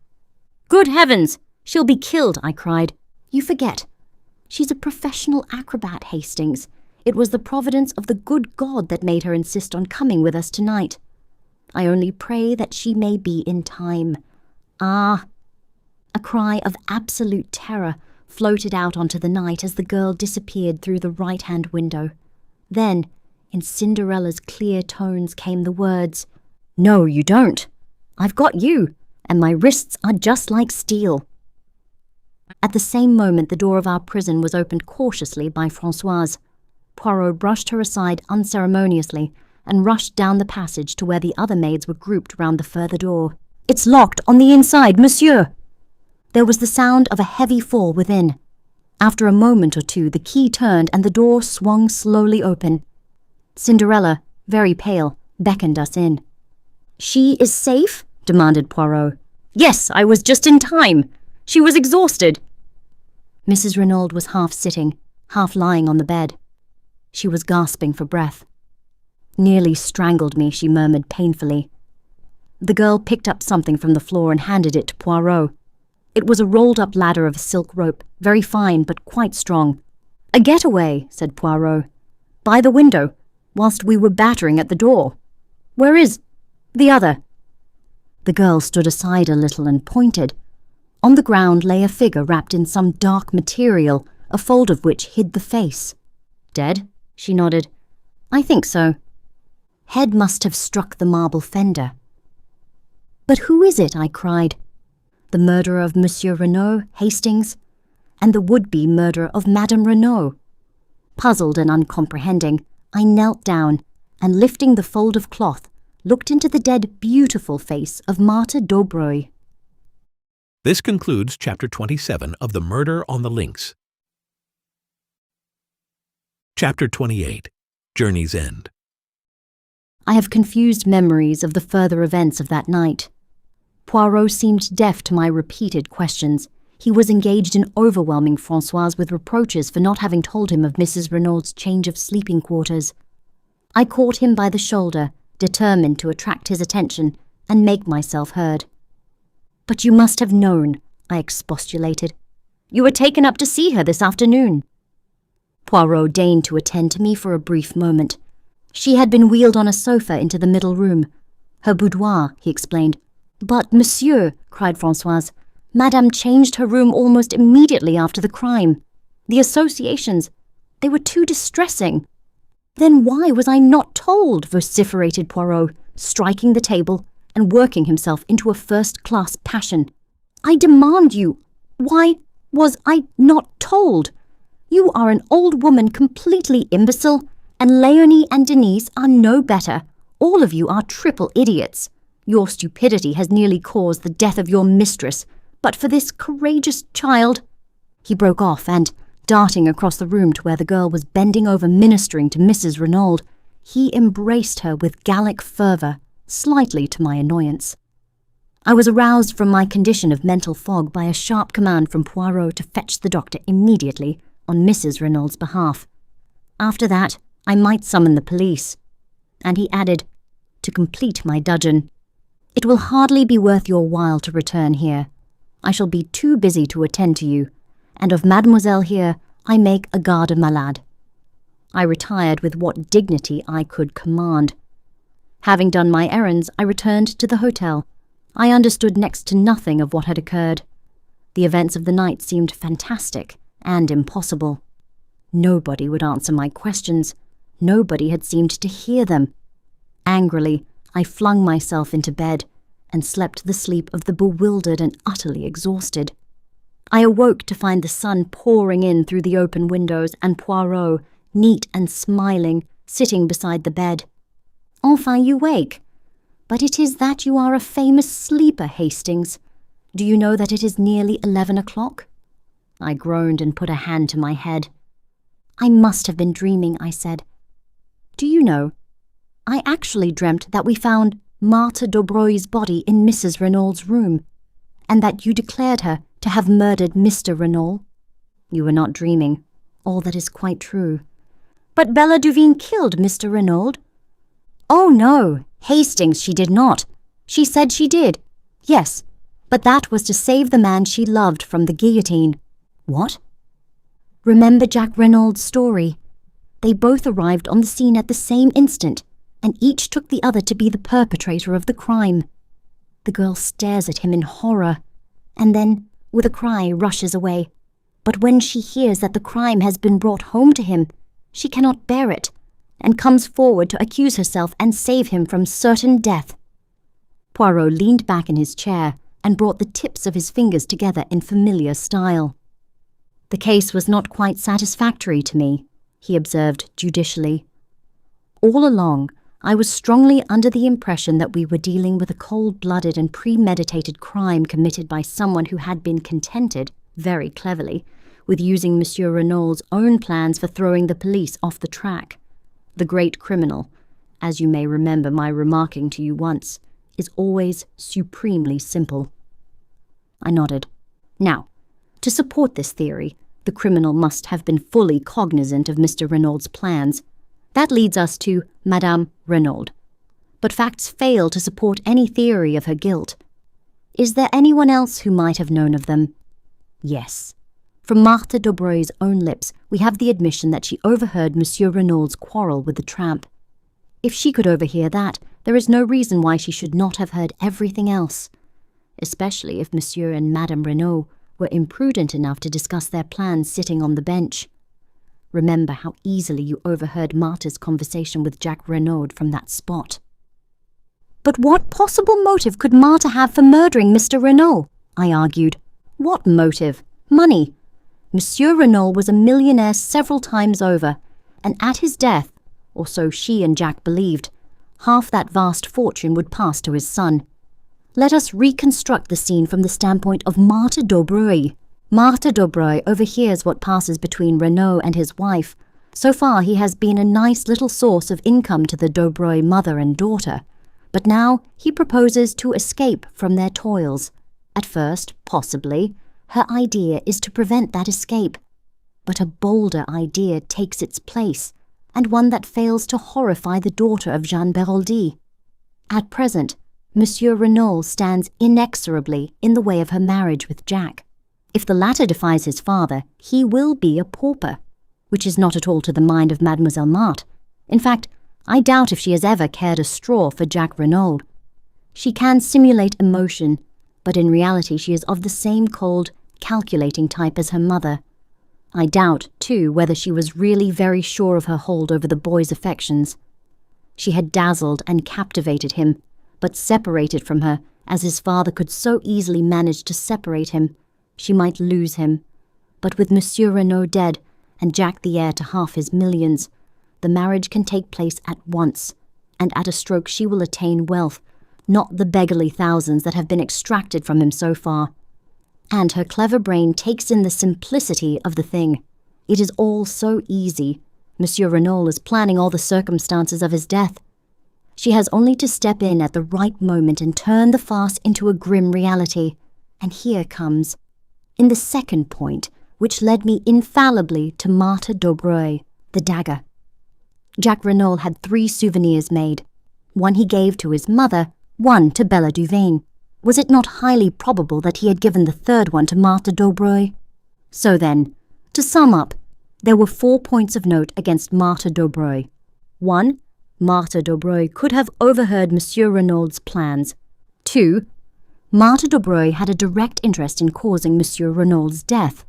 "Good heavens! She'll be killed!" I cried. "You forget. She's a professional acrobat, Hastings. It was the providence of the good God that made her insist on coming with us tonight. I only pray that she may be in time." Ah! A cry of absolute terror floated out onto the night as the girl disappeared through the right-hand window. Then, in Cinderella's clear tones came the words, "No, you don't. I've got you, and my wrists are just like steel." At the same moment, the door of our prison was opened cautiously by Françoise. Poirot brushed her aside unceremoniously and rushed down the passage to where the other maids were grouped round the further door. "It's locked on the inside, monsieur!" There was the sound of a heavy fall within. After a moment or two, the key turned and the door swung slowly open. Cinderella, very pale, beckoned us in. "She is safe?" demanded Poirot. "Yes, I was just in time. She was exhausted." Mrs. Renauld was half sitting, half lying on the bed. She was gasping for breath. "Nearly strangled me," she murmured painfully. The girl picked up something from the floor and handed it to Poirot. It was a rolled-up ladder of silk rope, very fine but quite strong. "A getaway," said Poirot. "By the window, whilst we were battering at the door. Where is the other?" The girl stood aside a little and pointed. On the ground lay a figure wrapped in some dark material, a fold of which hid the face. "Dead?" she nodded. "I think so. Head must have struck the marble fender." "But who is it?" I cried. "The murderer of Monsieur Renauld, Hastings, and the would-be murderer of Madame Renauld." Puzzled and uncomprehending, I knelt down and, lifting the fold of cloth, looked into the dead, beautiful face of Marthe Daubreuil. This concludes Chapter 27 of The Murder on the Links. Chapter 28, Journey's End. I have confused memories of the further events of that night. Poirot seemed deaf to my repeated questions. He was engaged in overwhelming Françoise with reproaches for not having told him of Mrs. Renauld's change of sleeping quarters. I caught him by the shoulder, determined to attract his attention and make myself heard. "But you must have known," I expostulated. "You were taken up to see her this afternoon." Poirot deigned to attend to me for a brief moment. She had been wheeled on a sofa into the middle room. "Her boudoir," he explained. "But, monsieur," cried Françoise, "Madame changed her room almost immediately after the crime. The associations, they were too distressing." "Then why was I not told?" vociferated Poirot, striking the table and working himself into a first-class passion. "I demand you, why was I not told? You are an old woman completely imbecile, and Léonie and Denise are no better. All of you are triple idiots. Your stupidity has nearly caused the death of your mistress, but for this courageous child—" He broke off and, darting across the room to where the girl was bending over ministering to Mrs. Renauld, he embraced her with Gallic fervour, slightly to my annoyance. I was aroused from my condition of mental fog by a sharp command from Poirot to fetch the doctor immediately on Mrs. Renauld's behalf. After that, I might summon the police. And he added, to complete my dudgeon, "It will hardly be worth your while to return here. I shall be too busy to attend to you, and of mademoiselle here I make a garde-malade." I retired with what dignity I could command. Having done my errands, I returned to the hotel. I understood next to nothing of what had occurred. The events of the night seemed fantastic and impossible. Nobody would answer my questions. Nobody had seemed to hear them. Angrily, I flung myself into bed and slept the sleep of the bewildered and utterly exhausted. I awoke to find the sun pouring in through the open windows and Poirot, neat and smiling, sitting beside the bed. "Enfin you wake. But it is that you are a famous sleeper, Hastings. Do you know that it is nearly 11 o'clock? I groaned and put a hand to my head. "I must have been dreaming," I said. "Do you know, I actually dreamt that we found Marthe Daubreuil's body in Mrs. Renauld's room, and that you declared her to have murdered Mr. Renauld. You were not dreaming. All that is quite true." "But Bella Duveen killed Mr. Renauld." "Oh no, Hastings, she did not. She said she did. Yes, but that was to save the man she loved from the guillotine." "What?" "Remember Jack Renaud's story? They both arrived on the scene at the same instant, and each took the other to be the perpetrator of the crime. The girl stares at him in horror, and then, with a cry, rushes away. But when she hears that the crime has been brought home to him, she cannot bear it, and comes forward to accuse herself and save him from certain death." Poirot leaned back in his chair and brought the tips of his fingers together in familiar style. "The case was not quite satisfactory to me," he observed judicially. "All along, I was strongly under the impression that we were dealing with a cold-blooded and premeditated crime committed by someone who had been contented, very cleverly, with using Monsieur Renauld's own plans for throwing the police off the track. The great criminal, as you may remember my remarking to you once, is always supremely simple." I nodded. "Now, to support this theory, the criminal must have been fully cognizant of Mr. Renauld's plans. That leads us to Madame Renauld. But facts fail to support any theory of her guilt. Is there anyone else who might have known of them? Yes. From Marthe Daubreuil's own lips, we have the admission that she overheard Monsieur Renauld's quarrel with the tramp. If she could overhear that, there is no reason why she should not have heard everything else, especially if Monsieur and Madame Renauld were imprudent enough to discuss their plans sitting on the bench. Remember how easily you overheard Marthe's conversation with Jacques Renauld from that spot." "But what possible motive could Marthe have for murdering Mr. Renauld?" I argued. "What motive? Money. Monsieur Renauld was a millionaire several times over, and at his death, or so she and Jacques believed, half that vast fortune would pass to his son. Let us reconstruct the scene from the standpoint of Marthe Daubreuil. Marthe Daubreuil overhears what passes between Renauld and his wife. So far he has been a nice little source of income to the Daubreuil mother and daughter, but now he proposes to escape from their toils. At first, possibly, her idea is to prevent that escape, but a bolder idea takes its place, and one that fails to horrify the daughter of Jean Beroldy. At present, Monsieur Renauld stands inexorably in the way of her marriage with Jacques. If the latter defies his father, he will be a pauper, which is not at all to the mind of Mademoiselle Marthe. In fact, I doubt if she has ever cared a straw for Jacques Renauld. She can simulate emotion, but in reality she is of the same cold, calculating type as her mother. I doubt, too, whether she was really very sure of her hold over the boy's affections. She had dazzled and captivated him, but separated from her, as his father could so easily manage to separate him, she might lose him. But with Monsieur Renauld dead, and Jacques the heir to half his millions, the marriage can take place at once, and at a stroke she will attain wealth, not the beggarly thousands that have been extracted from him so far. And her clever brain takes in the simplicity of the thing. It is all so easy. Monsieur Renauld is planning all the circumstances of his death. She has only to step in at the right moment and turn the farce into a grim reality. And here comes, in the second point, which led me infallibly to Marthe Daubreuil, the dagger. Jacques Renauld had 3 souvenirs made. One he gave to his mother, one to Bella Duvain. Was it not highly probable that he had given the third one to Marthe Daubreuil? So then, to sum up, there were 4 points of note against Marthe Daubreuil. 1. Marthe Daubreuil could have overheard Monsieur Renauld's plans. 2. Marthe Daubreuil had a direct interest in causing Monsieur Renauld's death.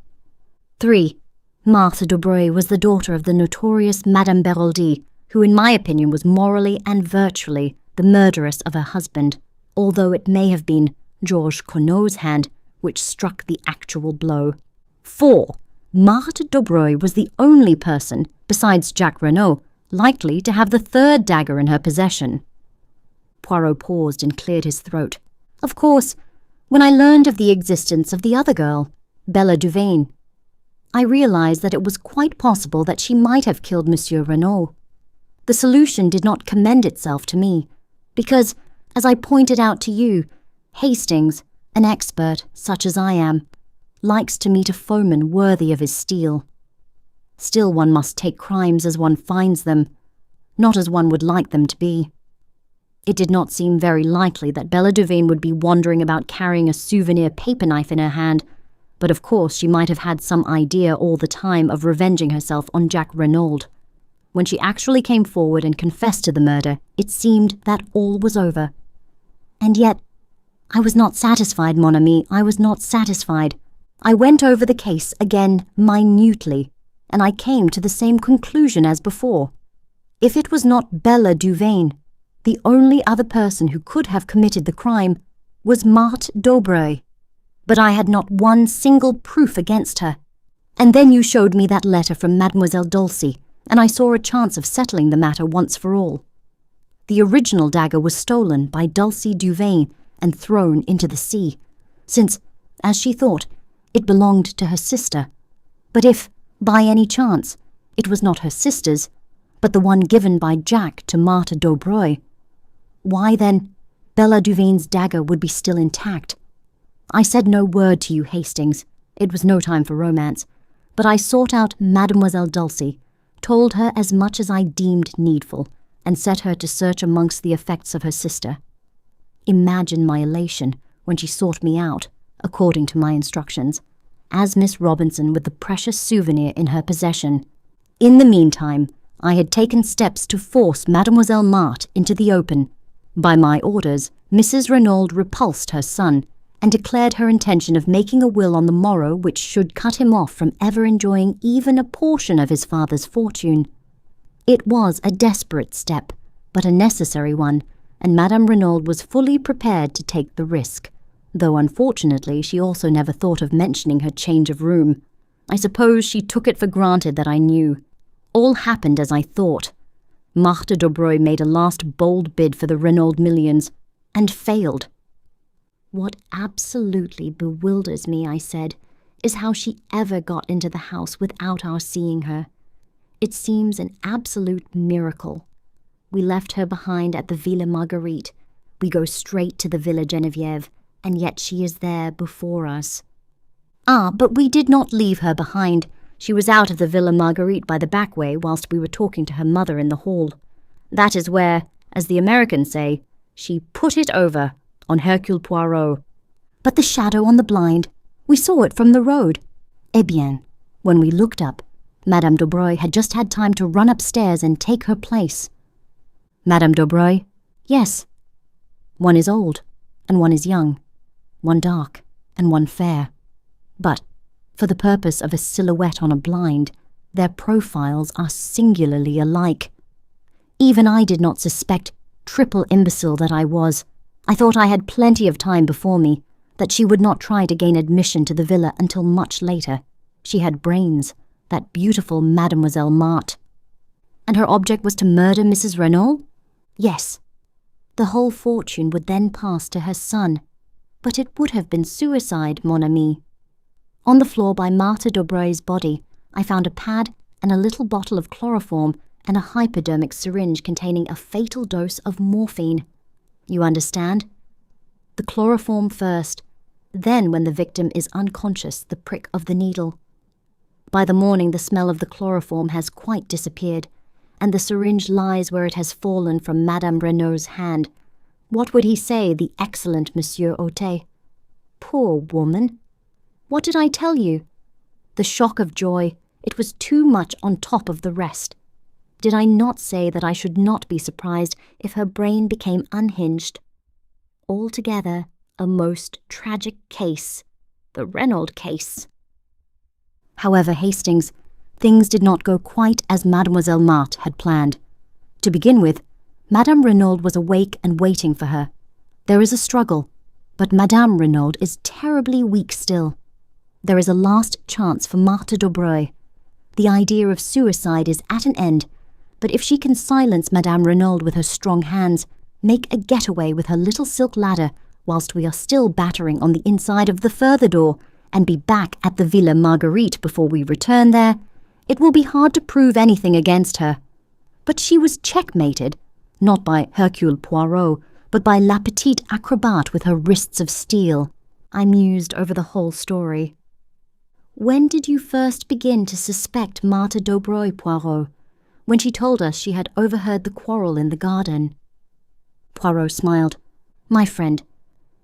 3. Marthe Daubreuil was the daughter of the notorious Madame Beroldy, who in my opinion was morally and virtually the murderess of her husband, although it may have been Georges Corneau's hand which struck the actual blow. 4. Marthe Daubreuil was the only person, besides Jacques Renauld, likely to have the third dagger in her possession. Poirot paused and cleared his throat. Of course, when I learned of the existence of the other girl, Bella Duvain, I realized that it was quite possible that she might have killed Monsieur Renauld. The solution did not commend itself to me, because, as I pointed out to you, Hastings, an expert such as I am, likes to meet a foeman worthy of his steel. Still, one must take crimes as one finds them, not as one would like them to be. It did not seem very likely that Bella Duvain would be wandering about carrying a souvenir paper knife in her hand, but of course she might have had some idea all the time of revenging herself on Jacques Renauld. When she actually came forward and confessed to the murder, it seemed that all was over. And yet, I was not satisfied, mon ami, I was not satisfied. I went over the case again minutely, and I came to the same conclusion as before. If it was not Bella Duvain, the only other person who could have committed the crime was Marthe Daubreuil. But I had not one single proof against her. And then you showed me that letter from Mademoiselle Dulcie, and I saw a chance of settling the matter once for all. The original dagger was stolen by Dulcie Duvain and thrown into the sea, since, as she thought, it belonged to her sister. But if, by any chance, it was not her sister's, but the one given by Jack to Marthe Daubreuil, why then Bella Duvain's dagger would be still intact. I said no word to you, Hastings. It was no time for romance. But I sought out Mademoiselle Dulcie, told her as much as I deemed needful, and set her to search amongst the effects of her sister. Imagine my elation when she sought me out, according to my instructions, as Miss Robinson with the precious souvenir in her possession. In the meantime, I had taken steps to force Mademoiselle Marthe into the open. By my orders, Mrs. Renauld repulsed her son, and declared her intention of making a will on the morrow which should cut him off from ever enjoying even a portion of his father's fortune. It was a desperate step, but a necessary one, and Madame Renauld was fully prepared to take the risk, though unfortunately she also never thought of mentioning her change of room. I suppose she took it for granted that I knew. All happened as I thought. Marthe Daubreuil made a last bold bid for the Renauld millions, and failed. What absolutely bewilders me, I said, is how she ever got into the house without our seeing her. It seems an absolute miracle. We left her behind at the Villa Marguerite. We go straight to the Villa Geneviève, and yet she is there before us. Ah, but we did not leave her behind. She was out of the Villa Marguerite by the back way whilst we were talking to her mother in the hall. That is where, as the Americans say, she put it over on Hercule Poirot. But the shadow on the blind, we saw it from the road. Eh bien, when we looked up, Madame Daubreuil had just had time to run upstairs and take her place. Madame Daubreuil? Yes. One is old, and one is young. One dark, and one fair. But, for the purpose of a silhouette on a blind, their profiles are singularly alike. Even I did not suspect, triple imbecile that I was. I thought I had plenty of time before me, that she would not try to gain admission to the villa until much later. She had brains, that beautiful Mademoiselle Marthe. And her object was to murder Mrs. Renauld? Yes. The whole fortune would then pass to her son. But it would have been suicide, mon ami. On the floor by Marthe Daubreuil's body, I found a pad and a little bottle of chloroform and a hypodermic syringe containing a fatal dose of morphine. You understand? The chloroform first, then when the victim is unconscious, the prick of the needle. By the morning the smell of the chloroform has quite disappeared, and the syringe lies where it has fallen from Madame Renaud's hand. What would he say, the excellent Monsieur Otet? Poor woman! What did I tell you? The shock of joy, it was too much on top of the rest. Did I not say that I should not be surprised if her brain became unhinged? Altogether, a most tragic case. The Renauld case. However, Hastings, things did not go quite as Mademoiselle Marthe had planned. To begin with, Madame Renauld was awake and waiting for her. There is a struggle, but Madame Renauld is terribly weak still. There is a last chance for Marthe Daubreuil. The idea of suicide is at an end, but if she can silence Madame Renauld with her strong hands, make a getaway with her little silk ladder whilst we are still battering on the inside of the further door, and be back at the Villa Marguerite before we return there, it will be hard to prove anything against her. But she was checkmated, not by Hercule Poirot, but by la petite acrobate with her wrists of steel. I mused over the whole story. When did you first begin to suspect Marthe Daubreuil, Poirot? When she told us she had overheard the quarrel in the garden. Poirot smiled. My friend,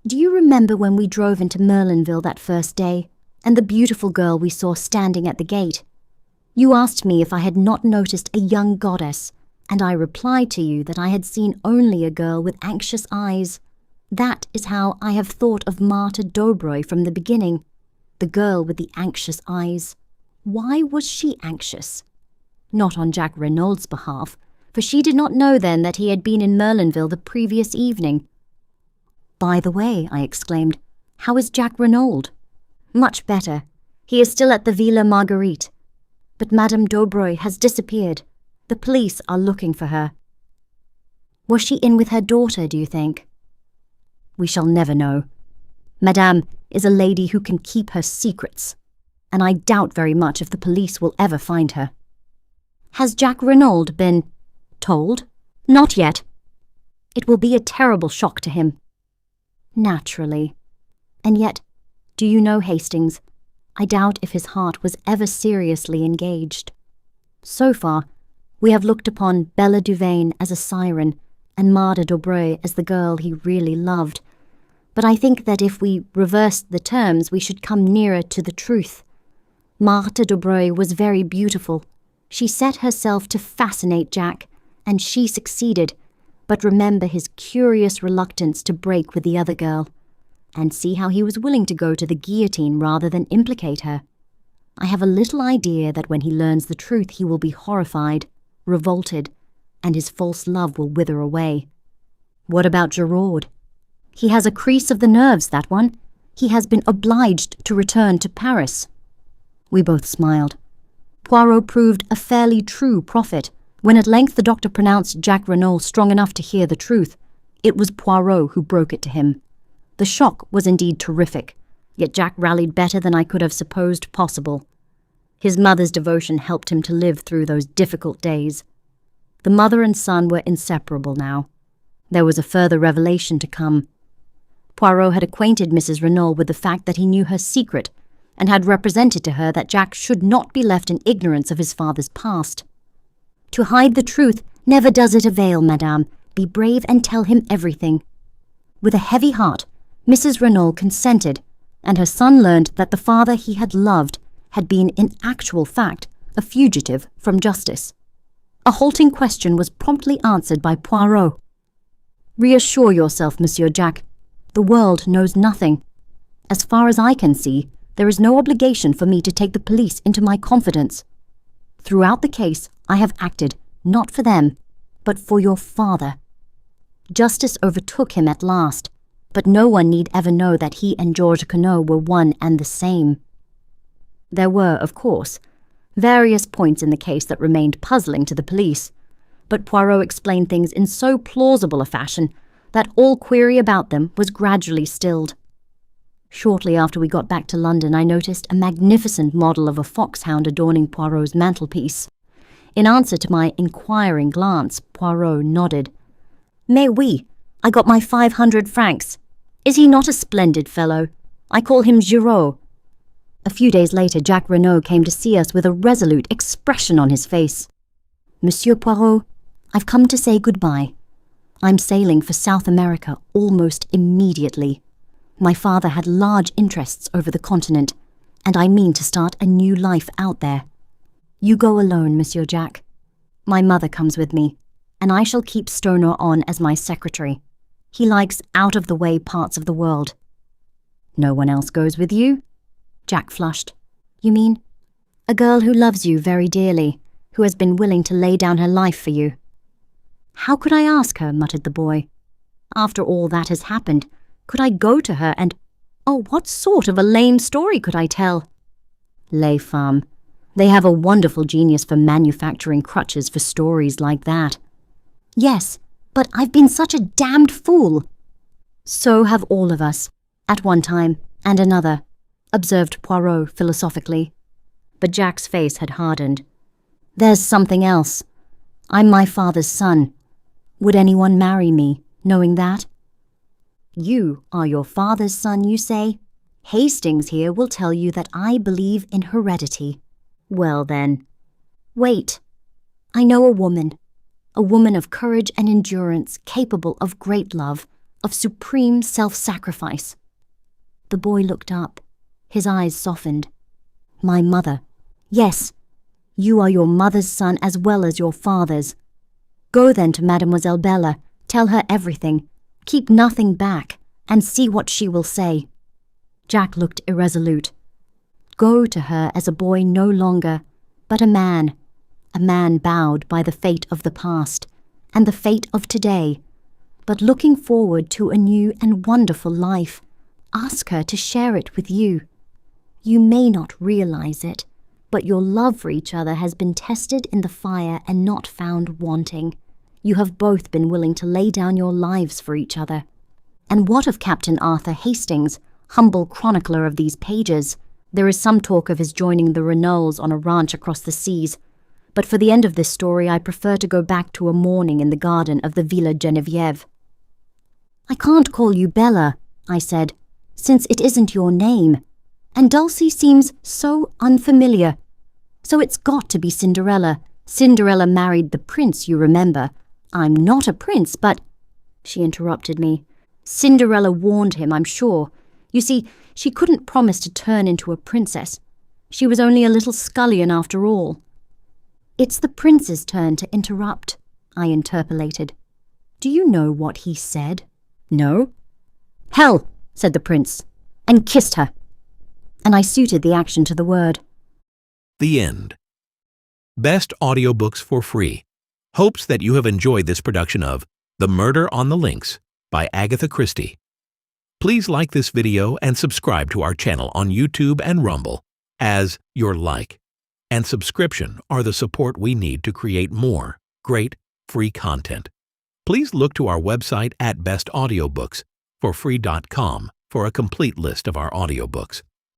do you remember when we drove into Merlinville that first day, and the beautiful girl we saw standing at the gate? You asked me if I had not noticed a young goddess, and I replied to you that I had seen only a girl with anxious eyes. That is how I have thought of Marthe Daubreuil from the beginning. The girl with the anxious eyes. Why was she anxious? Not on Jack Renaud's behalf, for she did not know then that he had been in Merlinville the previous evening. "By the way," I exclaimed, "how is Jack Renauld?" "Much better. He is still at the Villa Marguerite. But Madame Daubreuil has disappeared. The police are looking for her." "Was she in with her daughter, do you think?" "We shall never know. Madame is a lady who can keep her secrets, and I doubt very much if the police will ever find her." "Has Jack Renauld been told?" "Not yet. It will be a terrible shock to him." "Naturally. And yet, do you know, Hastings, I doubt if his heart was ever seriously engaged. So far, we have looked upon Bella Duvain as a siren and Marthe Daubreuil as the girl he really loved. But I think that if we reversed the terms, we should come nearer to the truth. Marthe Daubreuil was very beautiful. She set herself to fascinate Jack, and she succeeded. But remember his curious reluctance to break with the other girl. And see how he was willing to go to the guillotine rather than implicate her. I have a little idea that when he learns the truth he will be horrified, revolted, and his false love will wither away. What about Giraud? He has a crease of the nerves, that one. He has been obliged to return to Paris." We both smiled. Poirot proved a fairly true prophet. When at length the doctor pronounced Jack Renauld strong enough to hear the truth, it was Poirot who broke it to him. The shock was indeed terrific, yet Jack rallied better than I could have supposed possible. His mother's devotion helped him to live through those difficult days. The mother and son were inseparable now. There was a further revelation to come. Poirot had acquainted Mrs. Renauld with the fact that he knew her secret, and had represented to her that Jack should not be left in ignorance of his father's past. "To hide the truth never does it avail, madame. Be brave and tell him everything." With a heavy heart, Mrs. Renauld consented, and her son learned that the father he had loved had been in actual fact a fugitive from justice. A halting question was promptly answered by Poirot. "Reassure yourself, Monsieur Jack. The world knows nothing. As far as I can see, there is no obligation for me to take the police into my confidence. Throughout the case, I have acted, not for them, but for your father. Justice overtook him at last, but no one need ever know that he and Georges Queneau were one and the same." There were, of course, various points in the case that remained puzzling to the police, but Poirot explained things in so plausible a fashion that all query about them was gradually stilled. Shortly after we got back to London, I noticed a magnificent model of a foxhound adorning Poirot's mantelpiece. In answer to my inquiring glance, Poirot nodded. "Mais oui, I got my 500 francs. Is he not a splendid fellow? I call him Giraud." A few days later, Jack Renaud came to see us with a resolute expression on his face. "Monsieur Poirot, I've come to say goodbye. I'm sailing for South America almost immediately. My father had large interests over the continent, and I mean to start a new life out there. You go alone, Monsieur Jack. My mother comes with me, and I shall keep Stonor on as my secretary. He likes out-of-the-way parts of the world." "No one else goes with you?" Jack flushed. "You mean?" "A girl who loves you very dearly, who has been willing to lay down her life for you." "How could I ask her?" muttered the boy. "After all that has happened, could I go to her and... Oh, what sort of a lame story could I tell?" "Les femmes. They have a wonderful genius for manufacturing crutches for stories like that." "Yes, but I've been such a damned fool." "So have all of us, at one time and another," observed Poirot philosophically. But Jack's face had hardened. "There's something else. I'm my father's son. Would anyone marry me, knowing that?" "You are your father's son, you say? Hastings here will tell you that I believe in heredity." "Well then." "Wait. I know a woman of courage and endurance, capable of great love, of supreme self-sacrifice." The boy looked up. His eyes softened. "My mother." "Yes, you are your mother's son as well as your father's. Go then to Mademoiselle Bella, tell her everything, keep nothing back, and see what she will say." Jack looked irresolute. go to her as a boy no longer, but a man bowed by the fate of the past and the fate of today, but looking forward to a new and wonderful life. Ask her to share it with you. You may not realize it, but your love for each other has been tested in the fire and not found wanting. You have both been willing to lay down your lives for each other. And what of Captain Arthur Hastings, humble chronicler of these pages? There is some talk of his joining the Renaulds on a ranch across the seas, but for the end of this story I prefer to go back to a morning in the garden of the Villa Geneviève. "I can't call you Bella," I said, "since it isn't your name, and Dulcie seems so unfamiliar. So it's got to be Cinderella. Cinderella married the prince, you remember. I'm not a prince, but—" She interrupted me. "Cinderella warned him, I'm sure. You see, she couldn't promise to turn into a princess. She was only a little scullion after all." "It's the prince's turn to interrupt," I interpolated. "Do you know what he said?" "No." "Hell," said the prince, and kissed her. And I suited the action to the word. The end. Best audiobooks for free. Hopes that you have enjoyed this production of The Murder on the Links by Agatha Christie. Please like this video and subscribe to our channel on YouTube and Rumble, as your like and subscription are the support we need to create more great free content. Please look to our website at bestaudiobooks for free.com for a complete list of our audiobooks.